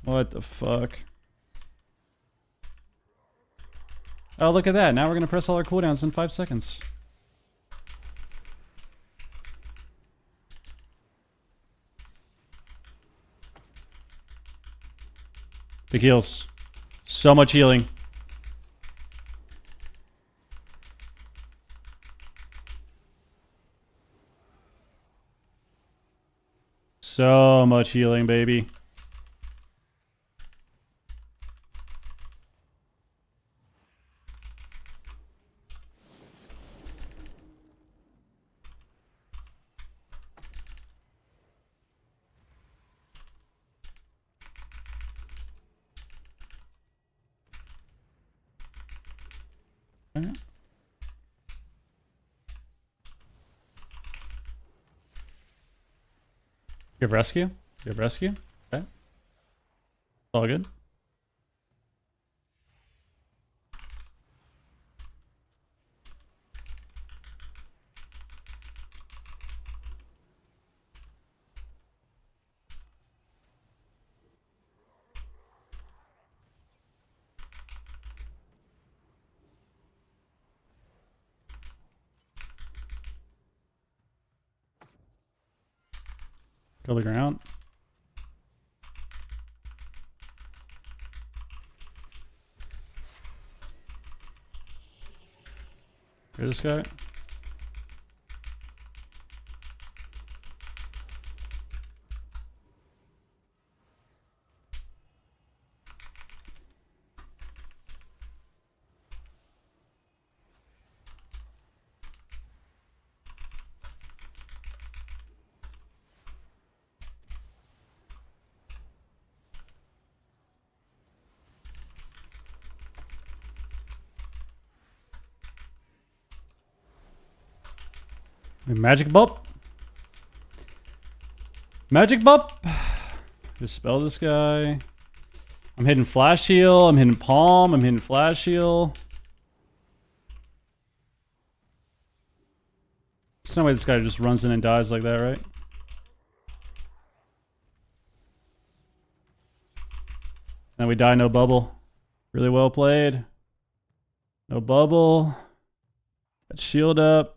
A: What the fuck? Oh, look at that. Now we're gonna press all our cooldowns in 5 seconds. Big heals. So much healing. So much healing, baby. Okay. You have rescue? You have rescue? Okay. All good. Kill the ground. Here's this guy. Magic bump. Magic bump. Dispel this guy. I'm hitting flash heal. I'm hitting palm. I'm hitting flash heal. There's no way this guy just runs in and dies like that, right? And we die, no bubble. Really well played. No bubble. Got shield up.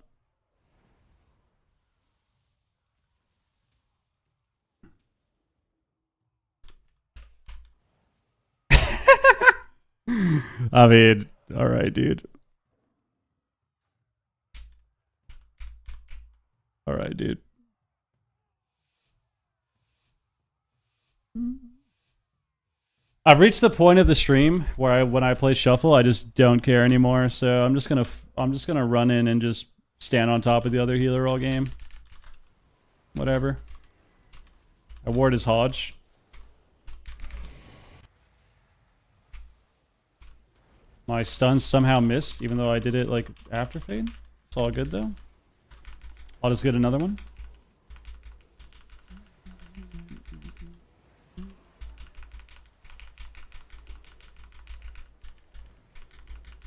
A: I mean, alright, dude. Alright, dude. I've reached the point of the stream where when I play shuffle, I just don't care anymore. So I'm just gonna run in and just stand on top of the other healer all game. Whatever. I ward his Hodge. My stun somehow missed, even though I did it like after fade. It's all good though. I'll just get another one.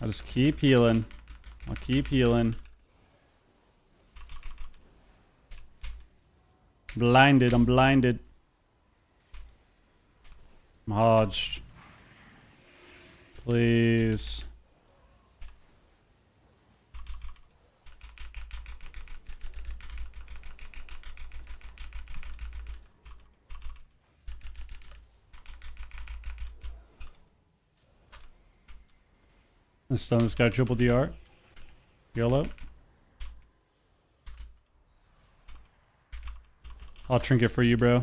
A: I'll just keep healing. I'll keep healing. Blinded, I'm blinded. I'm hodged. Please. Let's stun this guy triple DR. YOLO. I'll trinket for you, bro.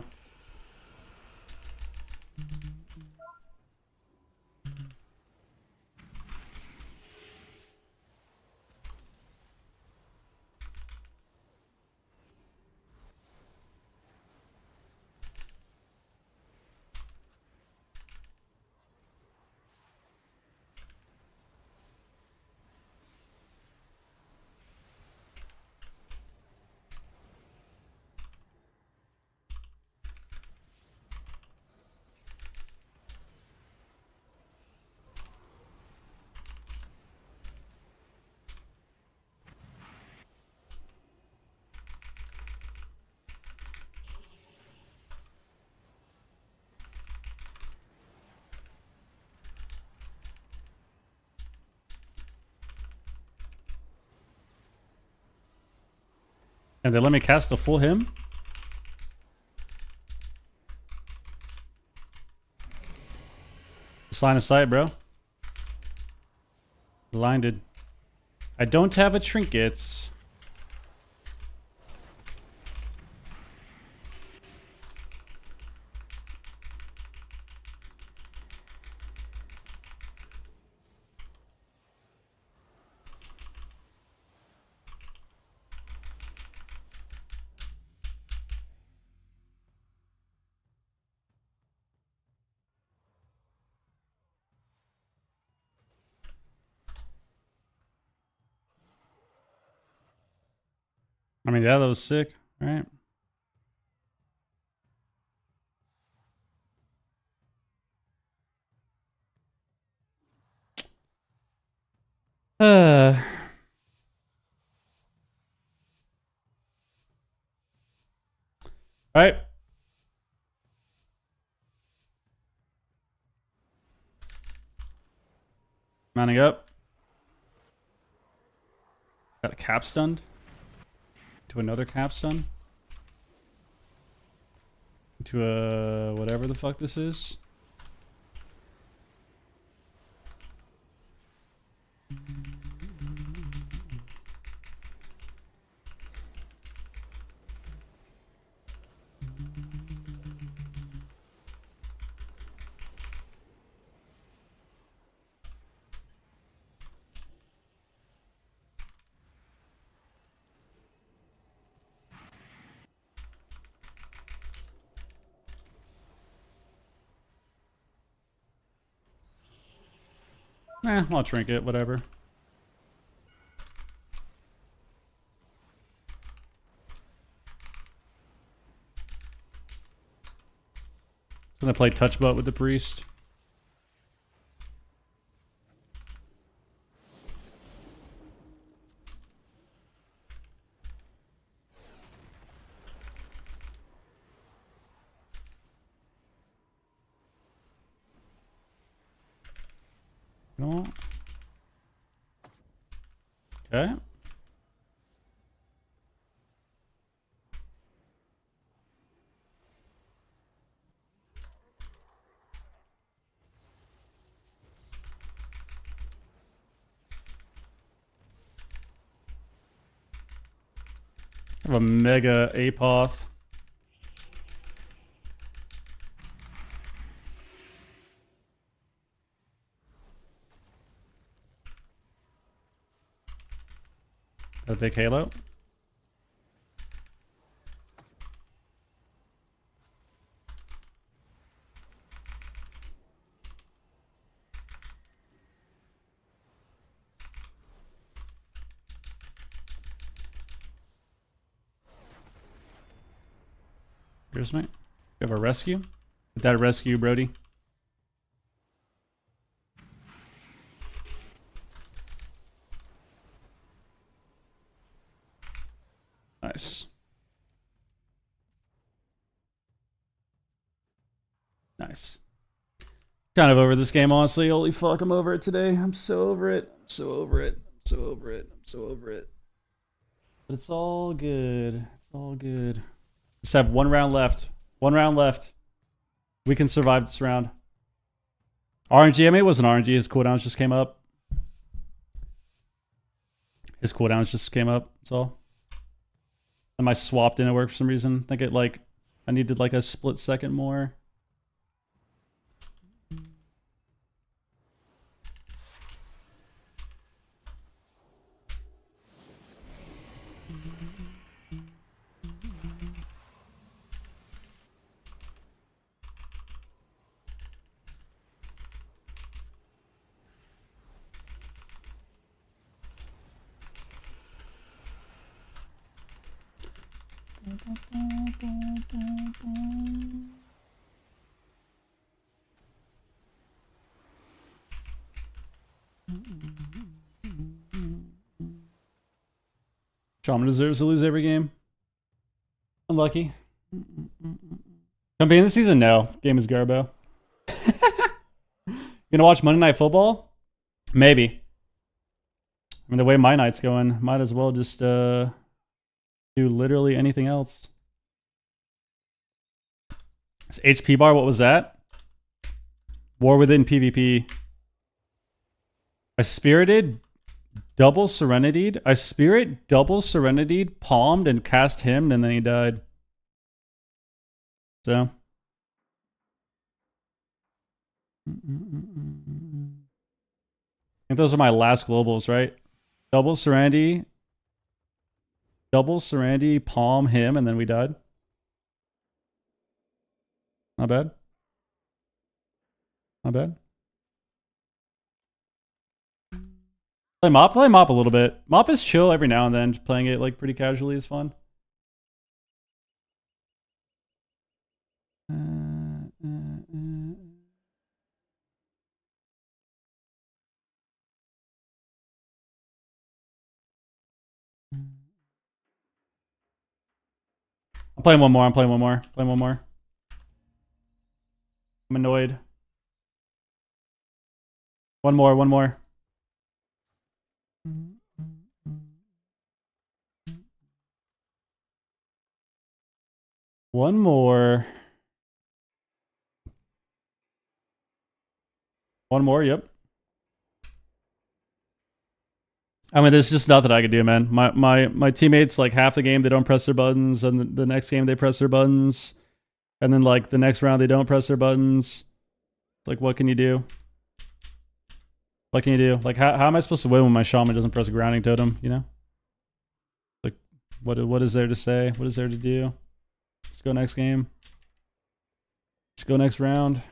A: And they let me cast a full him? Line of sight, bro. Blinded. I don't have a trinket. I mean, yeah, that was sick, right? Uh. All right. Mounting up. Got a cap stunned. To another cap stun. To a whatever the fuck this is. I'll trinket, whatever. Gonna play touch butt with the priest. No. Okay. I have a mega apoth. A big halo. Here's me. You have a rescue? Get that rescue, Brody. Nice. Nice. Kind of over this game, honestly. Holy fuck, I'm over it today. I'm so over it. I'm so over it. I'm so over it. I'm so over it. But it's all good. It's all good. Just have one round left. One round left. We can survive this round. RNG, I mean, it wasn't RNG. His cooldowns just came up. His cooldowns just came up. That's all. And my swapped didn't work for some reason. I think it like, I needed like a split second more. Shaman deserves to lose every game. Unlucky. Campaign this season? No. Game is Garbo. Gonna watch Monday Night Football? Maybe. I mean, the way my night's going, might as well just do literally anything else. This HP bar, what was that? War within PvP. I spirited, double serenity'd. I spirit, double serenity'd, palmed, and cast him, and then he died. So. I think those are my last globals, right? Double serenity, palm him, and then we died. Not bad. Not bad. Play mop a little bit. Mop is chill every now and then. Just playing it like pretty casually is fun. I'm playing one more. I'm annoyed. One more. One more. One more, yep. I mean, there's just nothing I can do, man. My teammates, like half the game, they don't press their buttons, and the next game they press their buttons, and then like the next round they don't press their buttons. It's like, what can you do? What can you do? Like, how am I supposed to win when my shaman doesn't press a grounding totem, you know? Like, what is there to say? What is there to do? Let's go next game. Let's go next round.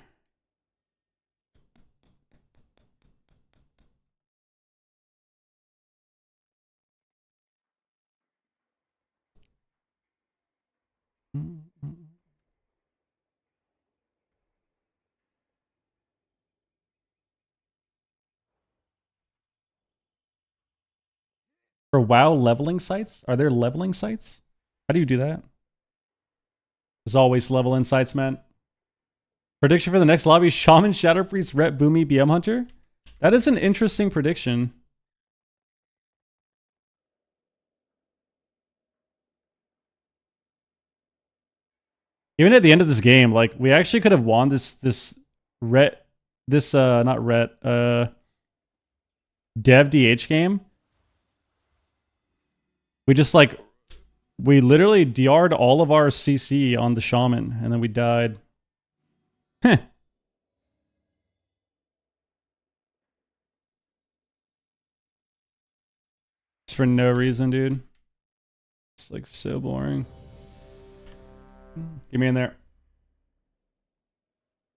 A: For WoW leveling sites? Are there leveling sites? How do you do that? There's always level insights, man. Prediction for the next lobby: Shaman, Shadow Priest, Ret, Boomy, BM Hunter. That is an interesting prediction. Even at the end of this game, like we actually could have won this Dev DH game. We just like we literally DR'd all of our CC on the shaman and then we died. Heh. Just for no reason, dude. It's like so boring. Get me in there.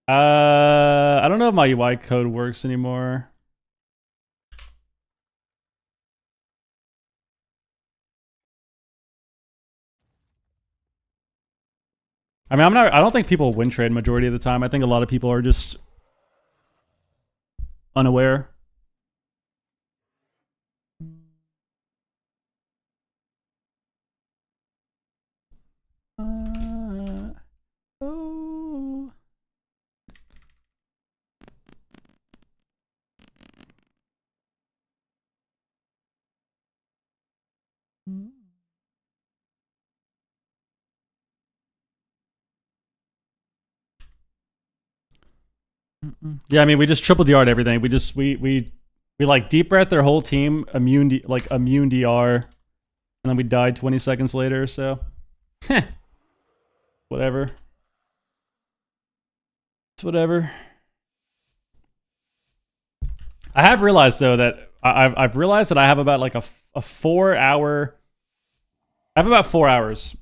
A: I don't know if my UI code works anymore. I mean, I don't think people win trade majority of the time. I think a lot of people are just unaware. Oh. Yeah, I mean, we just triple DR'd everything. We like deep breath their whole team, immune DR, and then we died 20 seconds later. So, whatever. It's whatever. I have realized though that I've realized that I have about like a 4 hour. I have about 4 hours.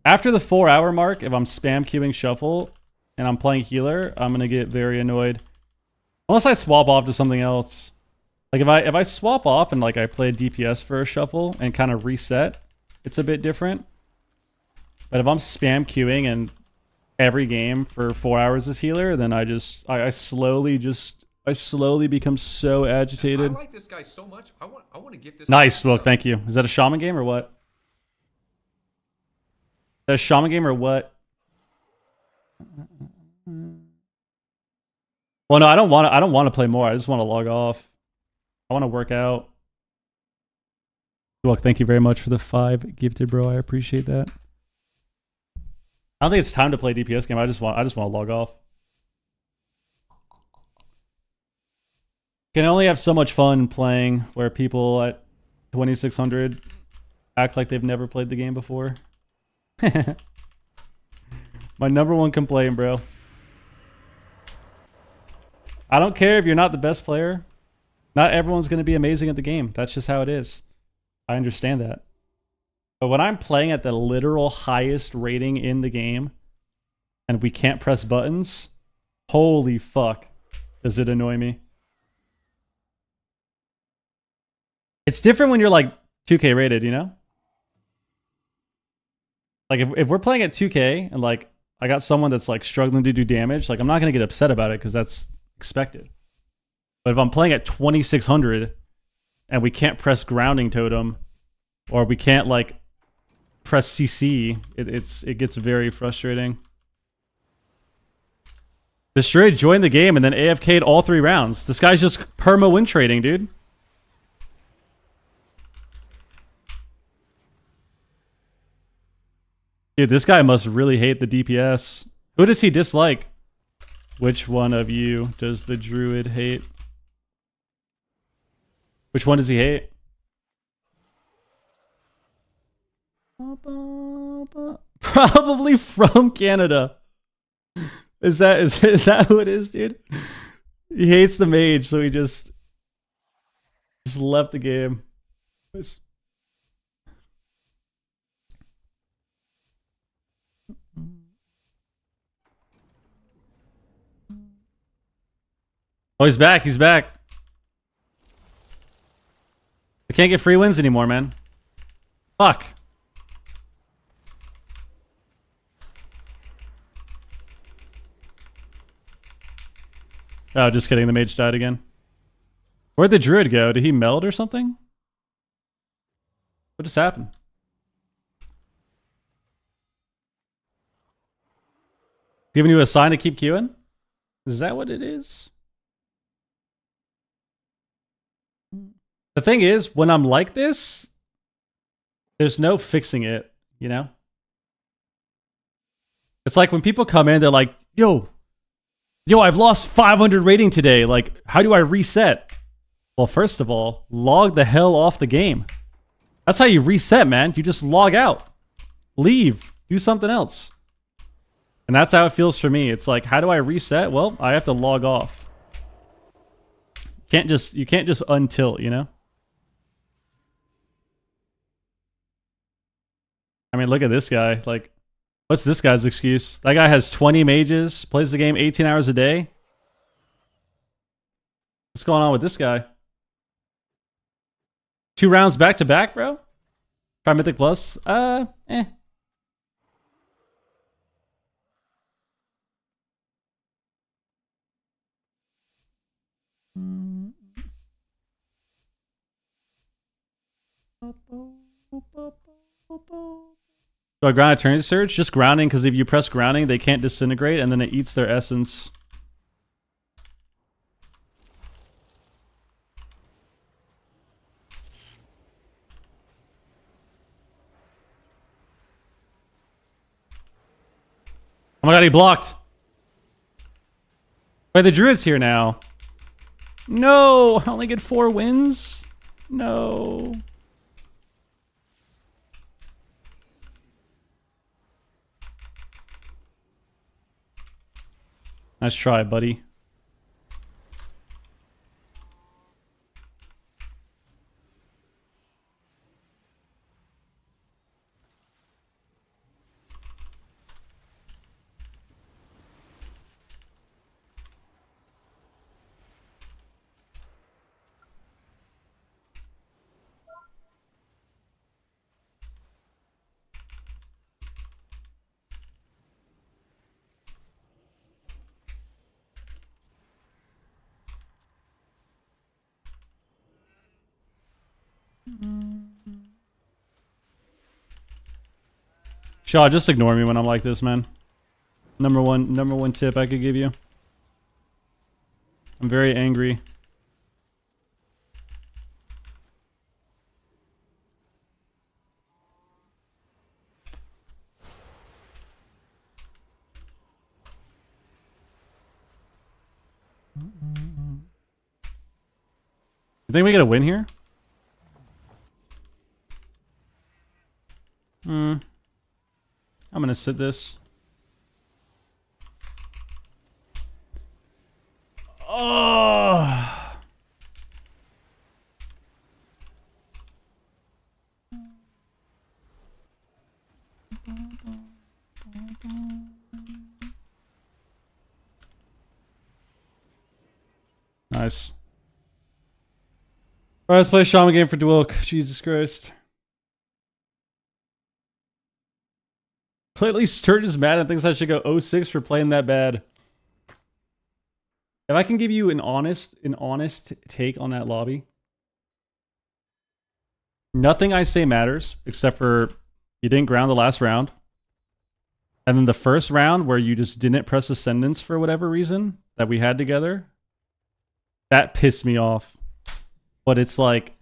A: After the 4 hour mark, if I'm spam queuing shuffle and I'm playing healer, I'm gonna get very annoyed. Unless I swap off to something else. Like if I swap off and like I play DPS for a shuffle and kind of reset, it's a bit different. But if I'm spam queuing and every game for 4 hours as healer, then I slowly become so agitated.
D: I like this guy so much. I want to give this.
A: Nice, Book. Thank you. Is that a shaman game or what? Is that a shaman game or what? Well, no, I don't want to. play more. I just want to log off. I want to work out. Well, thank you very much for the 5 gifted, bro. I appreciate that. I don't think it's time to play DPS game. I just want to log off. Can only have so much fun playing where people at 2600 act like they've never played the game before. My number one complaint, bro. I don't care if you're not the best player. Not everyone's going to be amazing at the game. That's just how it is. I understand that. But when I'm playing at the literal highest rating in the game and we can't press buttons, holy fuck, does it annoy me. It's different when you're like 2K rated, you know? Like if we're playing at 2K and like I got someone that's like struggling to do damage, like I'm not going to get upset about it because that's expected. But if I'm playing at 2600 and we can't press grounding totem or we can't like press CC, it gets very frustrating. Destroyed joined the game and then AFK'd all 3 rounds. This guy's just perma win trading, dude. Dude, this guy must really hate the DPS. Who does he dislike? Which one of you does the druid hate? Which one does he hate? Probably from Canada. Is that who it is, dude? He hates the mage, so he just left the game. Oh, he's back. He's back. I can't get free wins anymore, man. Fuck. Oh, just kidding. The mage died again. Where'd the druid go? Did he meld or something? What just happened? Giving you a sign to keep queuing? Is that what it is? The thing is, when I'm like this, there's no fixing it, you know? It's like when people come in, they're like, yo, I've lost 500 rating today. Like, how do I reset? Well, first of all, log the hell off the game. That's how you reset, man. You just log out. Leave. Do something else. And that's how it feels for me. It's like, how do I reset? Well, I have to log off. You can't just untilt, you know? I mean, look at this guy. Like, what's this guy's excuse? That guy has 20 mages, plays the game 18 hours a day. What's going on with this guy? 2 rounds back to back, bro? Try Mythic Plus? Eh. Do I ground Eternity Surge? Just grounding, because if you press grounding, they can't disintegrate, and then it eats their essence. Oh my god, he blocked! Wait, the druid's here now. No! I only get 4 wins? No. Nice try, buddy. Shaw, just ignore me when I'm like this, man. Number one tip I could give you. I'm very angry. You think we get a win here? I'm gonna sit this. Oh. Nice. All right, let's play a shaman game for Dwilk. Jesus Christ. Clearly, Sturt is mad and thinks I should go 0-6 for playing that bad. If I can give you an honest take on that lobby, nothing I say matters except for you didn't ground the last round. And then the first round where you just didn't press Ascendance for whatever reason that we had together, that pissed me off. But it's like,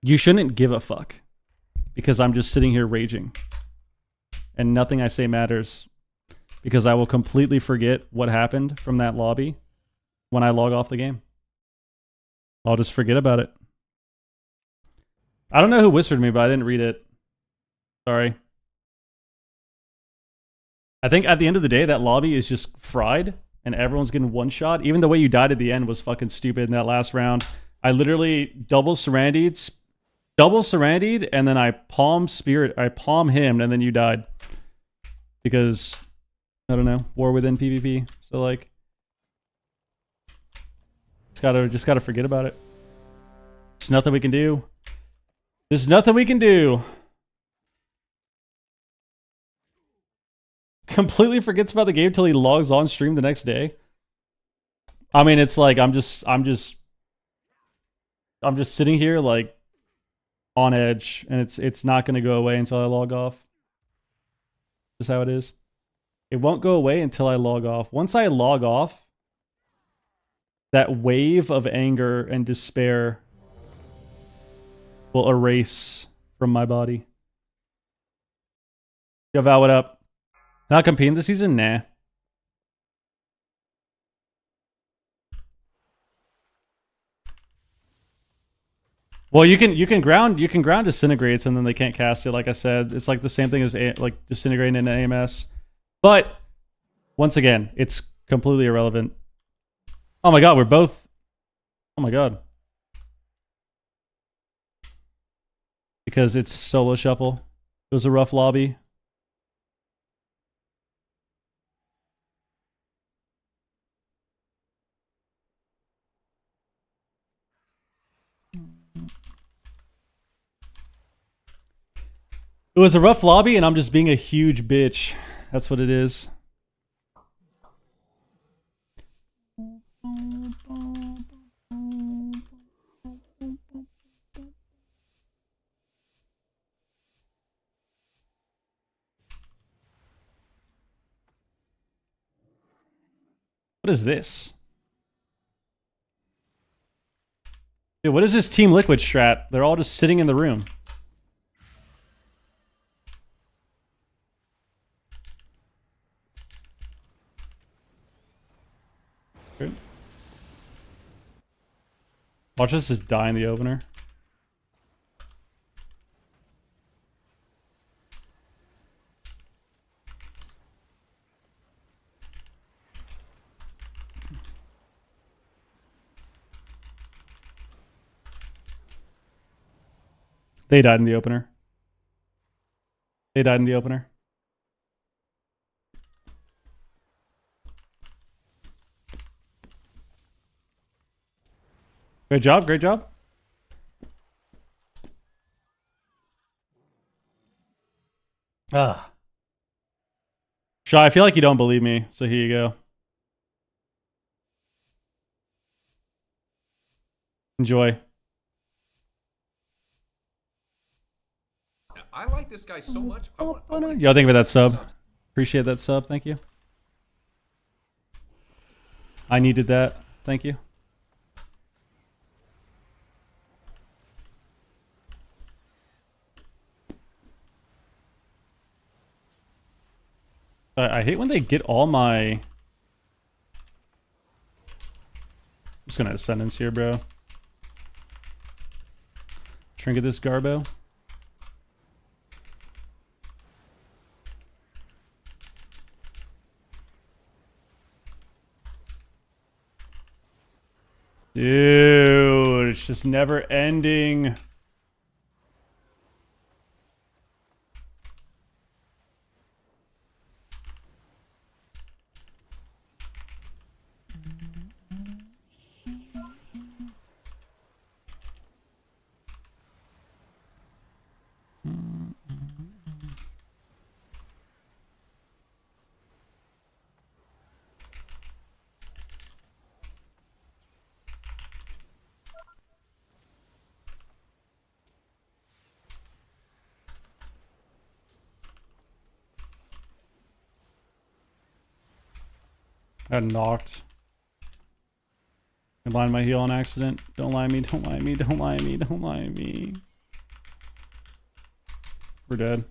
A: you shouldn't give a fuck because I'm just sitting here raging. And nothing I say matters because I will completely forget what happened from that lobby when I log off the game. I'll just forget about it. I don't know who whispered me, but I didn't read it. Sorry. I think at the end of the day, that lobby is just fried and everyone's getting one shot. Even the way you died at the end was fucking stupid in that last round. I literally double serendied, and then I palm him, and then you died. Because, I don't know, war within PvP. So, like, just gotta forget about it. There's nothing we can do. There's nothing we can do. Completely forgets about the game till he logs on stream the next day. I mean, it's like I'm just sitting here like on edge, and it's not gonna go away until I log off. Just how it is. It won't go away until I log off. Once I log off, that wave of anger and despair will erase from my body. Yo, Val, what up? Not competing this season? Nah. Well, you can ground disintegrates and then they can't cast it. Like I said, it's like the same thing as like disintegrating in AMS. But once again, it's completely irrelevant. Oh my god, we're both. Oh my god. Because it's solo shuffle. It was a rough lobby. It was a rough lobby, and I'm just being a huge bitch. That's what it is. What is this? Dude, what is this Team Liquid strat? They're all just sitting in the room. Good. Watch us just die in the opener. They died in the opener. They died in the opener. Great job, great job. Ah. Shaw, I feel like you don't believe me, so here you go. Enjoy.
D: I like this guy so much.
A: Yo, thank you for that sub. Appreciate that sub. Thank you. I needed that. Thank you. I hate when they get all my... I'm just gonna sentence here, bro. Trinket this Garbo. Dude, it's just never ending. Got knocked. Combined my heal on accident. Don't lie to me, don't lie to me, don't lie to me, don't lie to me. We're dead.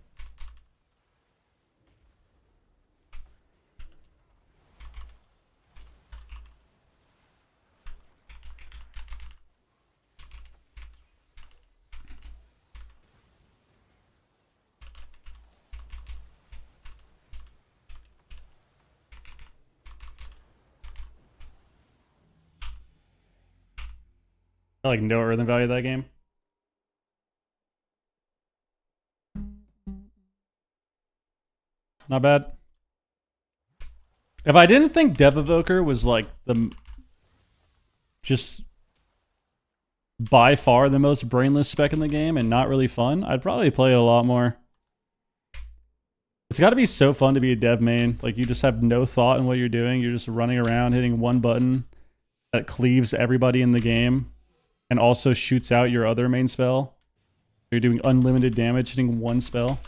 A: I like no earthen value of that game. Not bad. If I didn't think Dev Evoker was like the just by far the most brainless spec in the game and not really fun, I'd probably play it a lot more. It's got to be so fun to be a dev main. Like you just have no thought in what you're doing. You're just running around hitting one button that cleaves everybody in the game and also shoots out your other main spell. You're doing unlimited damage hitting one spell.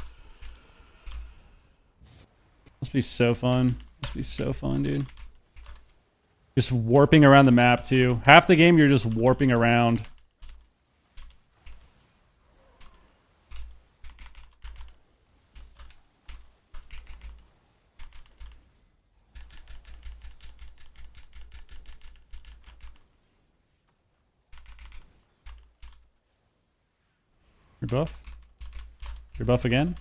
A: Must be so fun. Must be so fun, dude. Just warping around the map, too. Half the game, you're just warping around. Your buff? Your buff again?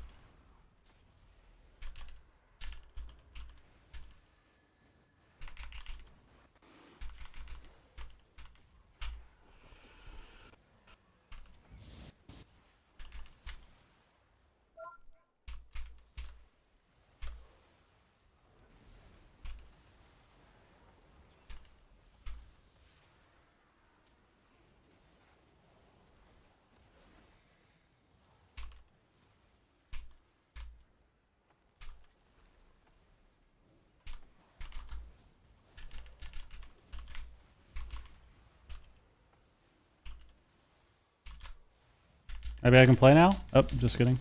A: Maybe I can play now? Oh, just kidding.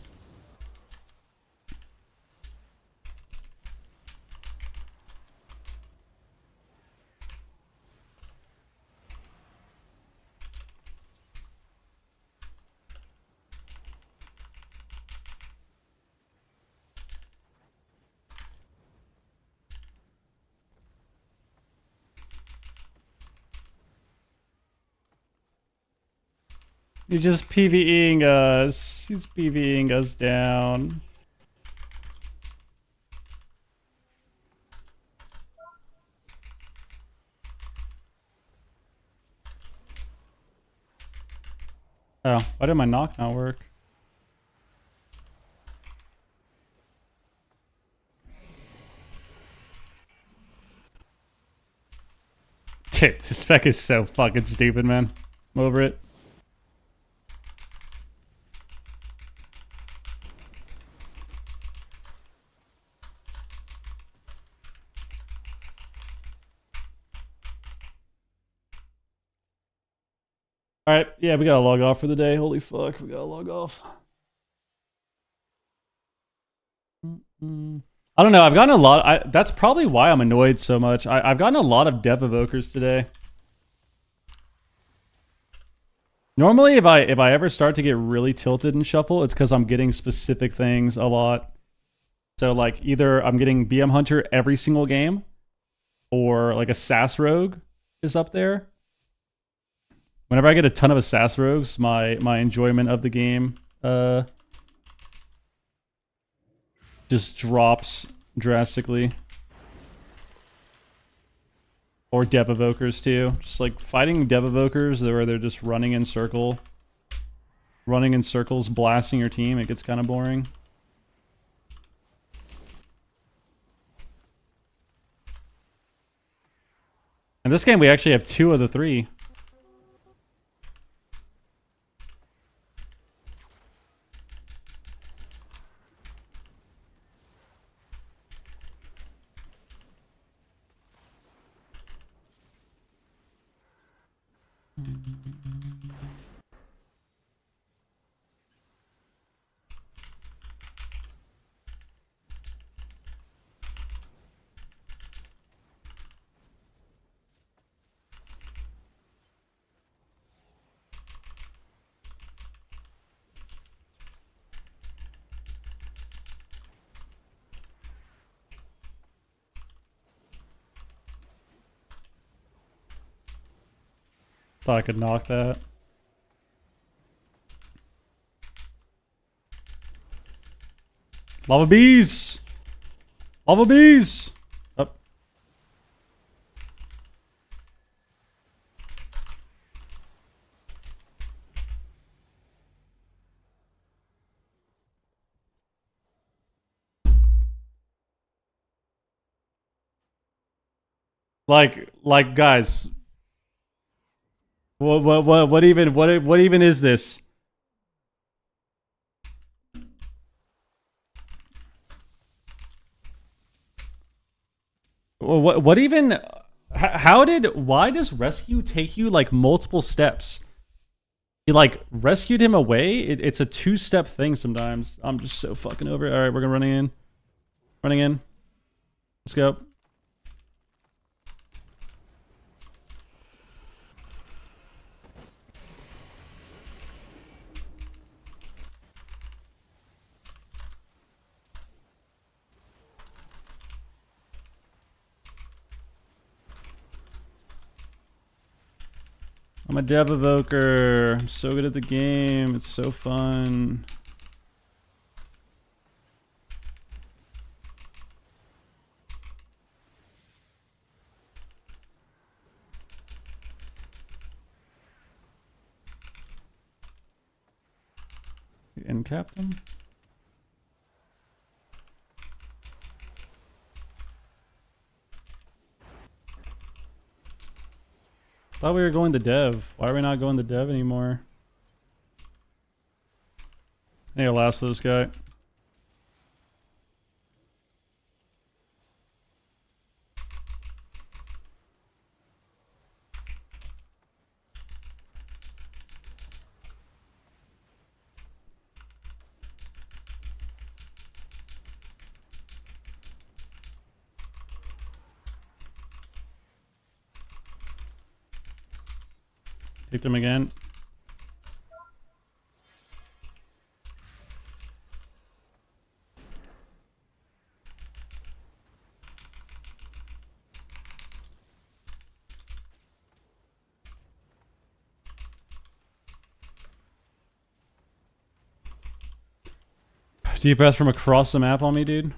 A: He's just PvEing us. He's PvEing us down. Oh, why did my knock not work? Dude, this spec is so fucking stupid, man. I'm over it. Alright, yeah, we gotta log off for the day. Holy fuck, we gotta log off. I don't know, I've gotten a lot... that's probably why I'm annoyed so much. I've gotten a lot of Dev Evokers today. Normally, if I ever start to get really tilted in Shuffle, it's because I'm getting specific things a lot. So like either I'm getting BM Hunter every single game, or like a Sass Rogue is up there. Whenever I get a ton of Sass Rogues, my enjoyment of the game just drops drastically. Or Dev Evokers too. Just like fighting Dev Evokers where they're just running in circles, blasting your team, it gets kind of boring. In this game, we actually have 2 of the 3. Thought I could knock that. Lava bees! Lava bees! Up. Like guys. What even is this? What even? Why does rescue take you like multiple steps? He like rescued him away. It's a 2-step thing sometimes. I'm just so fucking over it. All right, we're gonna running in. Let's go. I'm a Dev Evoker. I'm so good at the game. It's so fun. In Captain? Thought we were going to Dev. Why are we not going to Dev anymore? I need to last this guy. Picked him again. Deep breath from across the map on me, dude.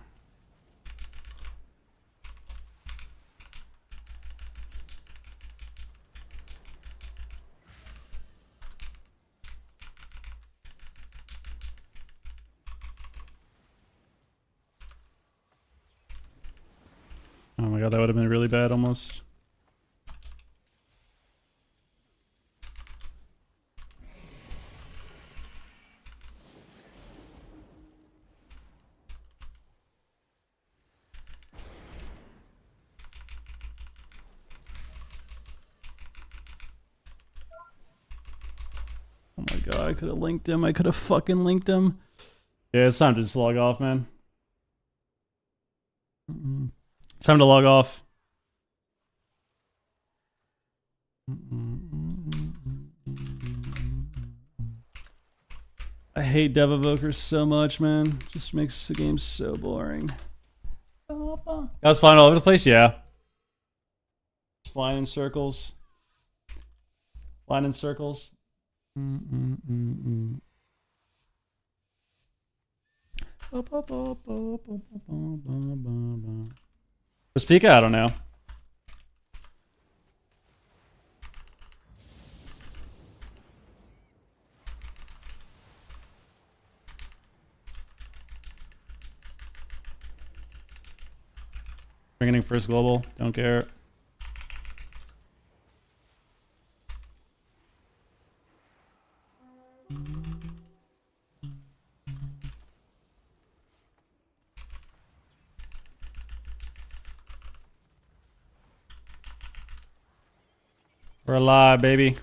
A: Oh my god, that would have been really bad almost. Oh my god, I could have linked him. I could have fucking linked him. Yeah, it's time to just log off, man. It's time to log off. I I hate dev evokers so much, man. Just makes the game so boring. That was fine all over the place, yeah. Flying in circles. Flying in circles. Was Pika? I don't know. Bringing first global. Don't care. We're alive, baby.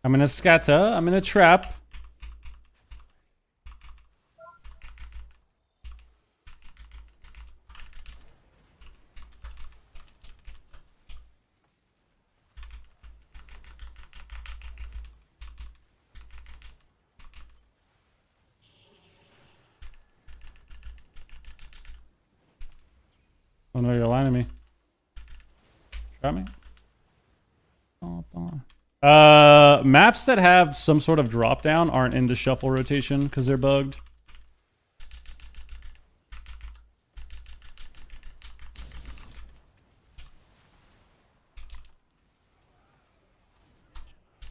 A: I'm in a scatter. I'm in a trap. Oh no, you're lying to me. Trap me. Maps that have some sort of drop down aren't into shuffle rotation because they're bugged.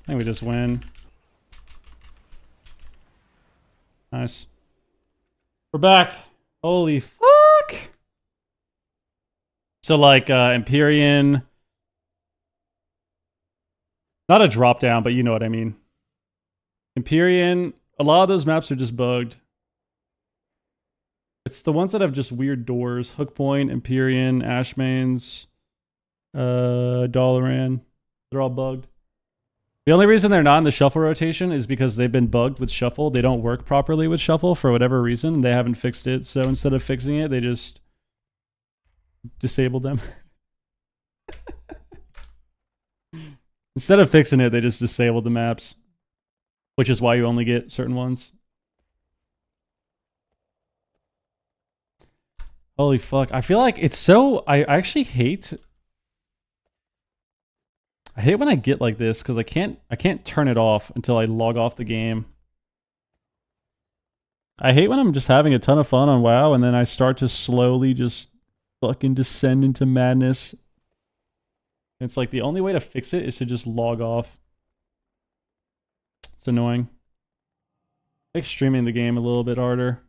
A: I think we just win. Nice. We're back. Holy fuck. So like Empyrean. Not a drop down, but you know what I mean. Empyrean, a lot of those maps are just bugged. It's the ones that have just weird doors. Hook Point, Empyrean, Ashmains, Dalaran. They're all bugged. The only reason they're not in the shuffle rotation is because they've been bugged with shuffle. They don't work properly with shuffle for whatever reason. They haven't fixed it. So instead of fixing it, they just disabled them. Instead of fixing it, they just disabled the maps, which is why you only get certain ones. Holy fuck. I feel like it's so... I actually hate... I hate when I get like this because I can't turn it off until I log off the game. I hate when I'm just having a ton of fun on WoW and then I start to slowly just fucking descend into madness. It's like the only way to fix it is to just log off. It's annoying. Make streaming the game a little bit harder.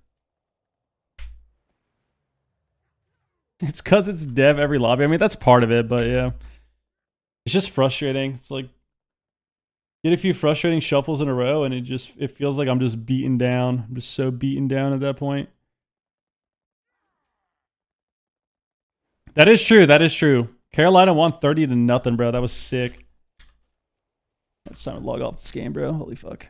A: It's because it's dev every lobby. I mean, that's part of it, but yeah. It's just frustrating. It's like, get a few frustrating shuffles in a row and it feels like I'm just beaten down. I'm just so beaten down at that point. That is true. That is true. Carolina won 30-0, bro. That was sick. It's time to log off this game, bro. Holy fuck.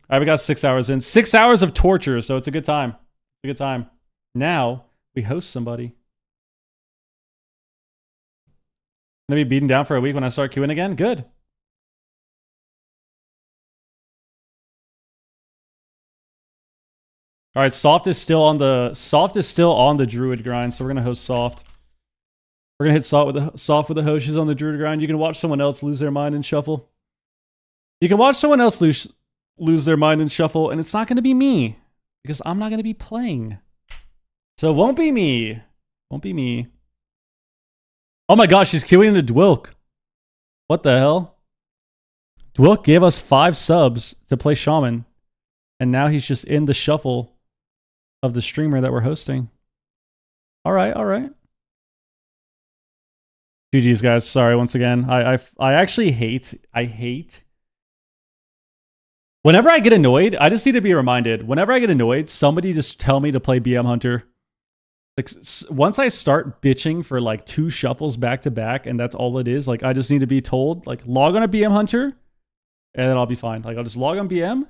A: All right, we got 6 hours in. 6 hours of torture, so it's a good time. It's a good time. Now, we host somebody. Gonna be beaten down for a week when I start queuing again? Good. All right, Soft is still on the Druid grind, so we're gonna host Soft. We're gonna hit Soft with the host. She's on the Druid grind. You can watch someone else lose their mind in shuffle. You can watch someone else lose their mind in shuffle, and it's not gonna be me because I'm not gonna be playing. So it won't be me. Won't be me. Oh my gosh, she's queuing into Dwilk. What the hell? Dwilk gave us 5 subs to play Shaman. And now he's just in the shuffle of the streamer that we're hosting. Alright, alright. GG's guys, sorry once again. I actually hate. Whenever I get annoyed, I just need to be reminded. Whenever I get annoyed, somebody just tell me to play BM Hunter. Like, once I start bitching for like 2 shuffles back to back, and that's all it is, like, I just need to be told, like, log on a BM Hunter, and then I'll be fine. Like, I'll just log on BM, and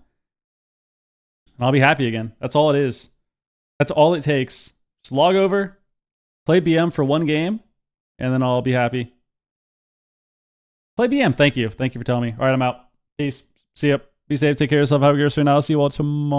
A: I'll be happy again. That's all it is. That's all it takes. Just log over, play BM for 1 game, and then I'll be happy. Play BM. Thank you. Thank you for telling me. All right, I'm out. Peace. See ya. Be safe. Take care of yourself. Have a good rest of your night. I'll see you all tomorrow.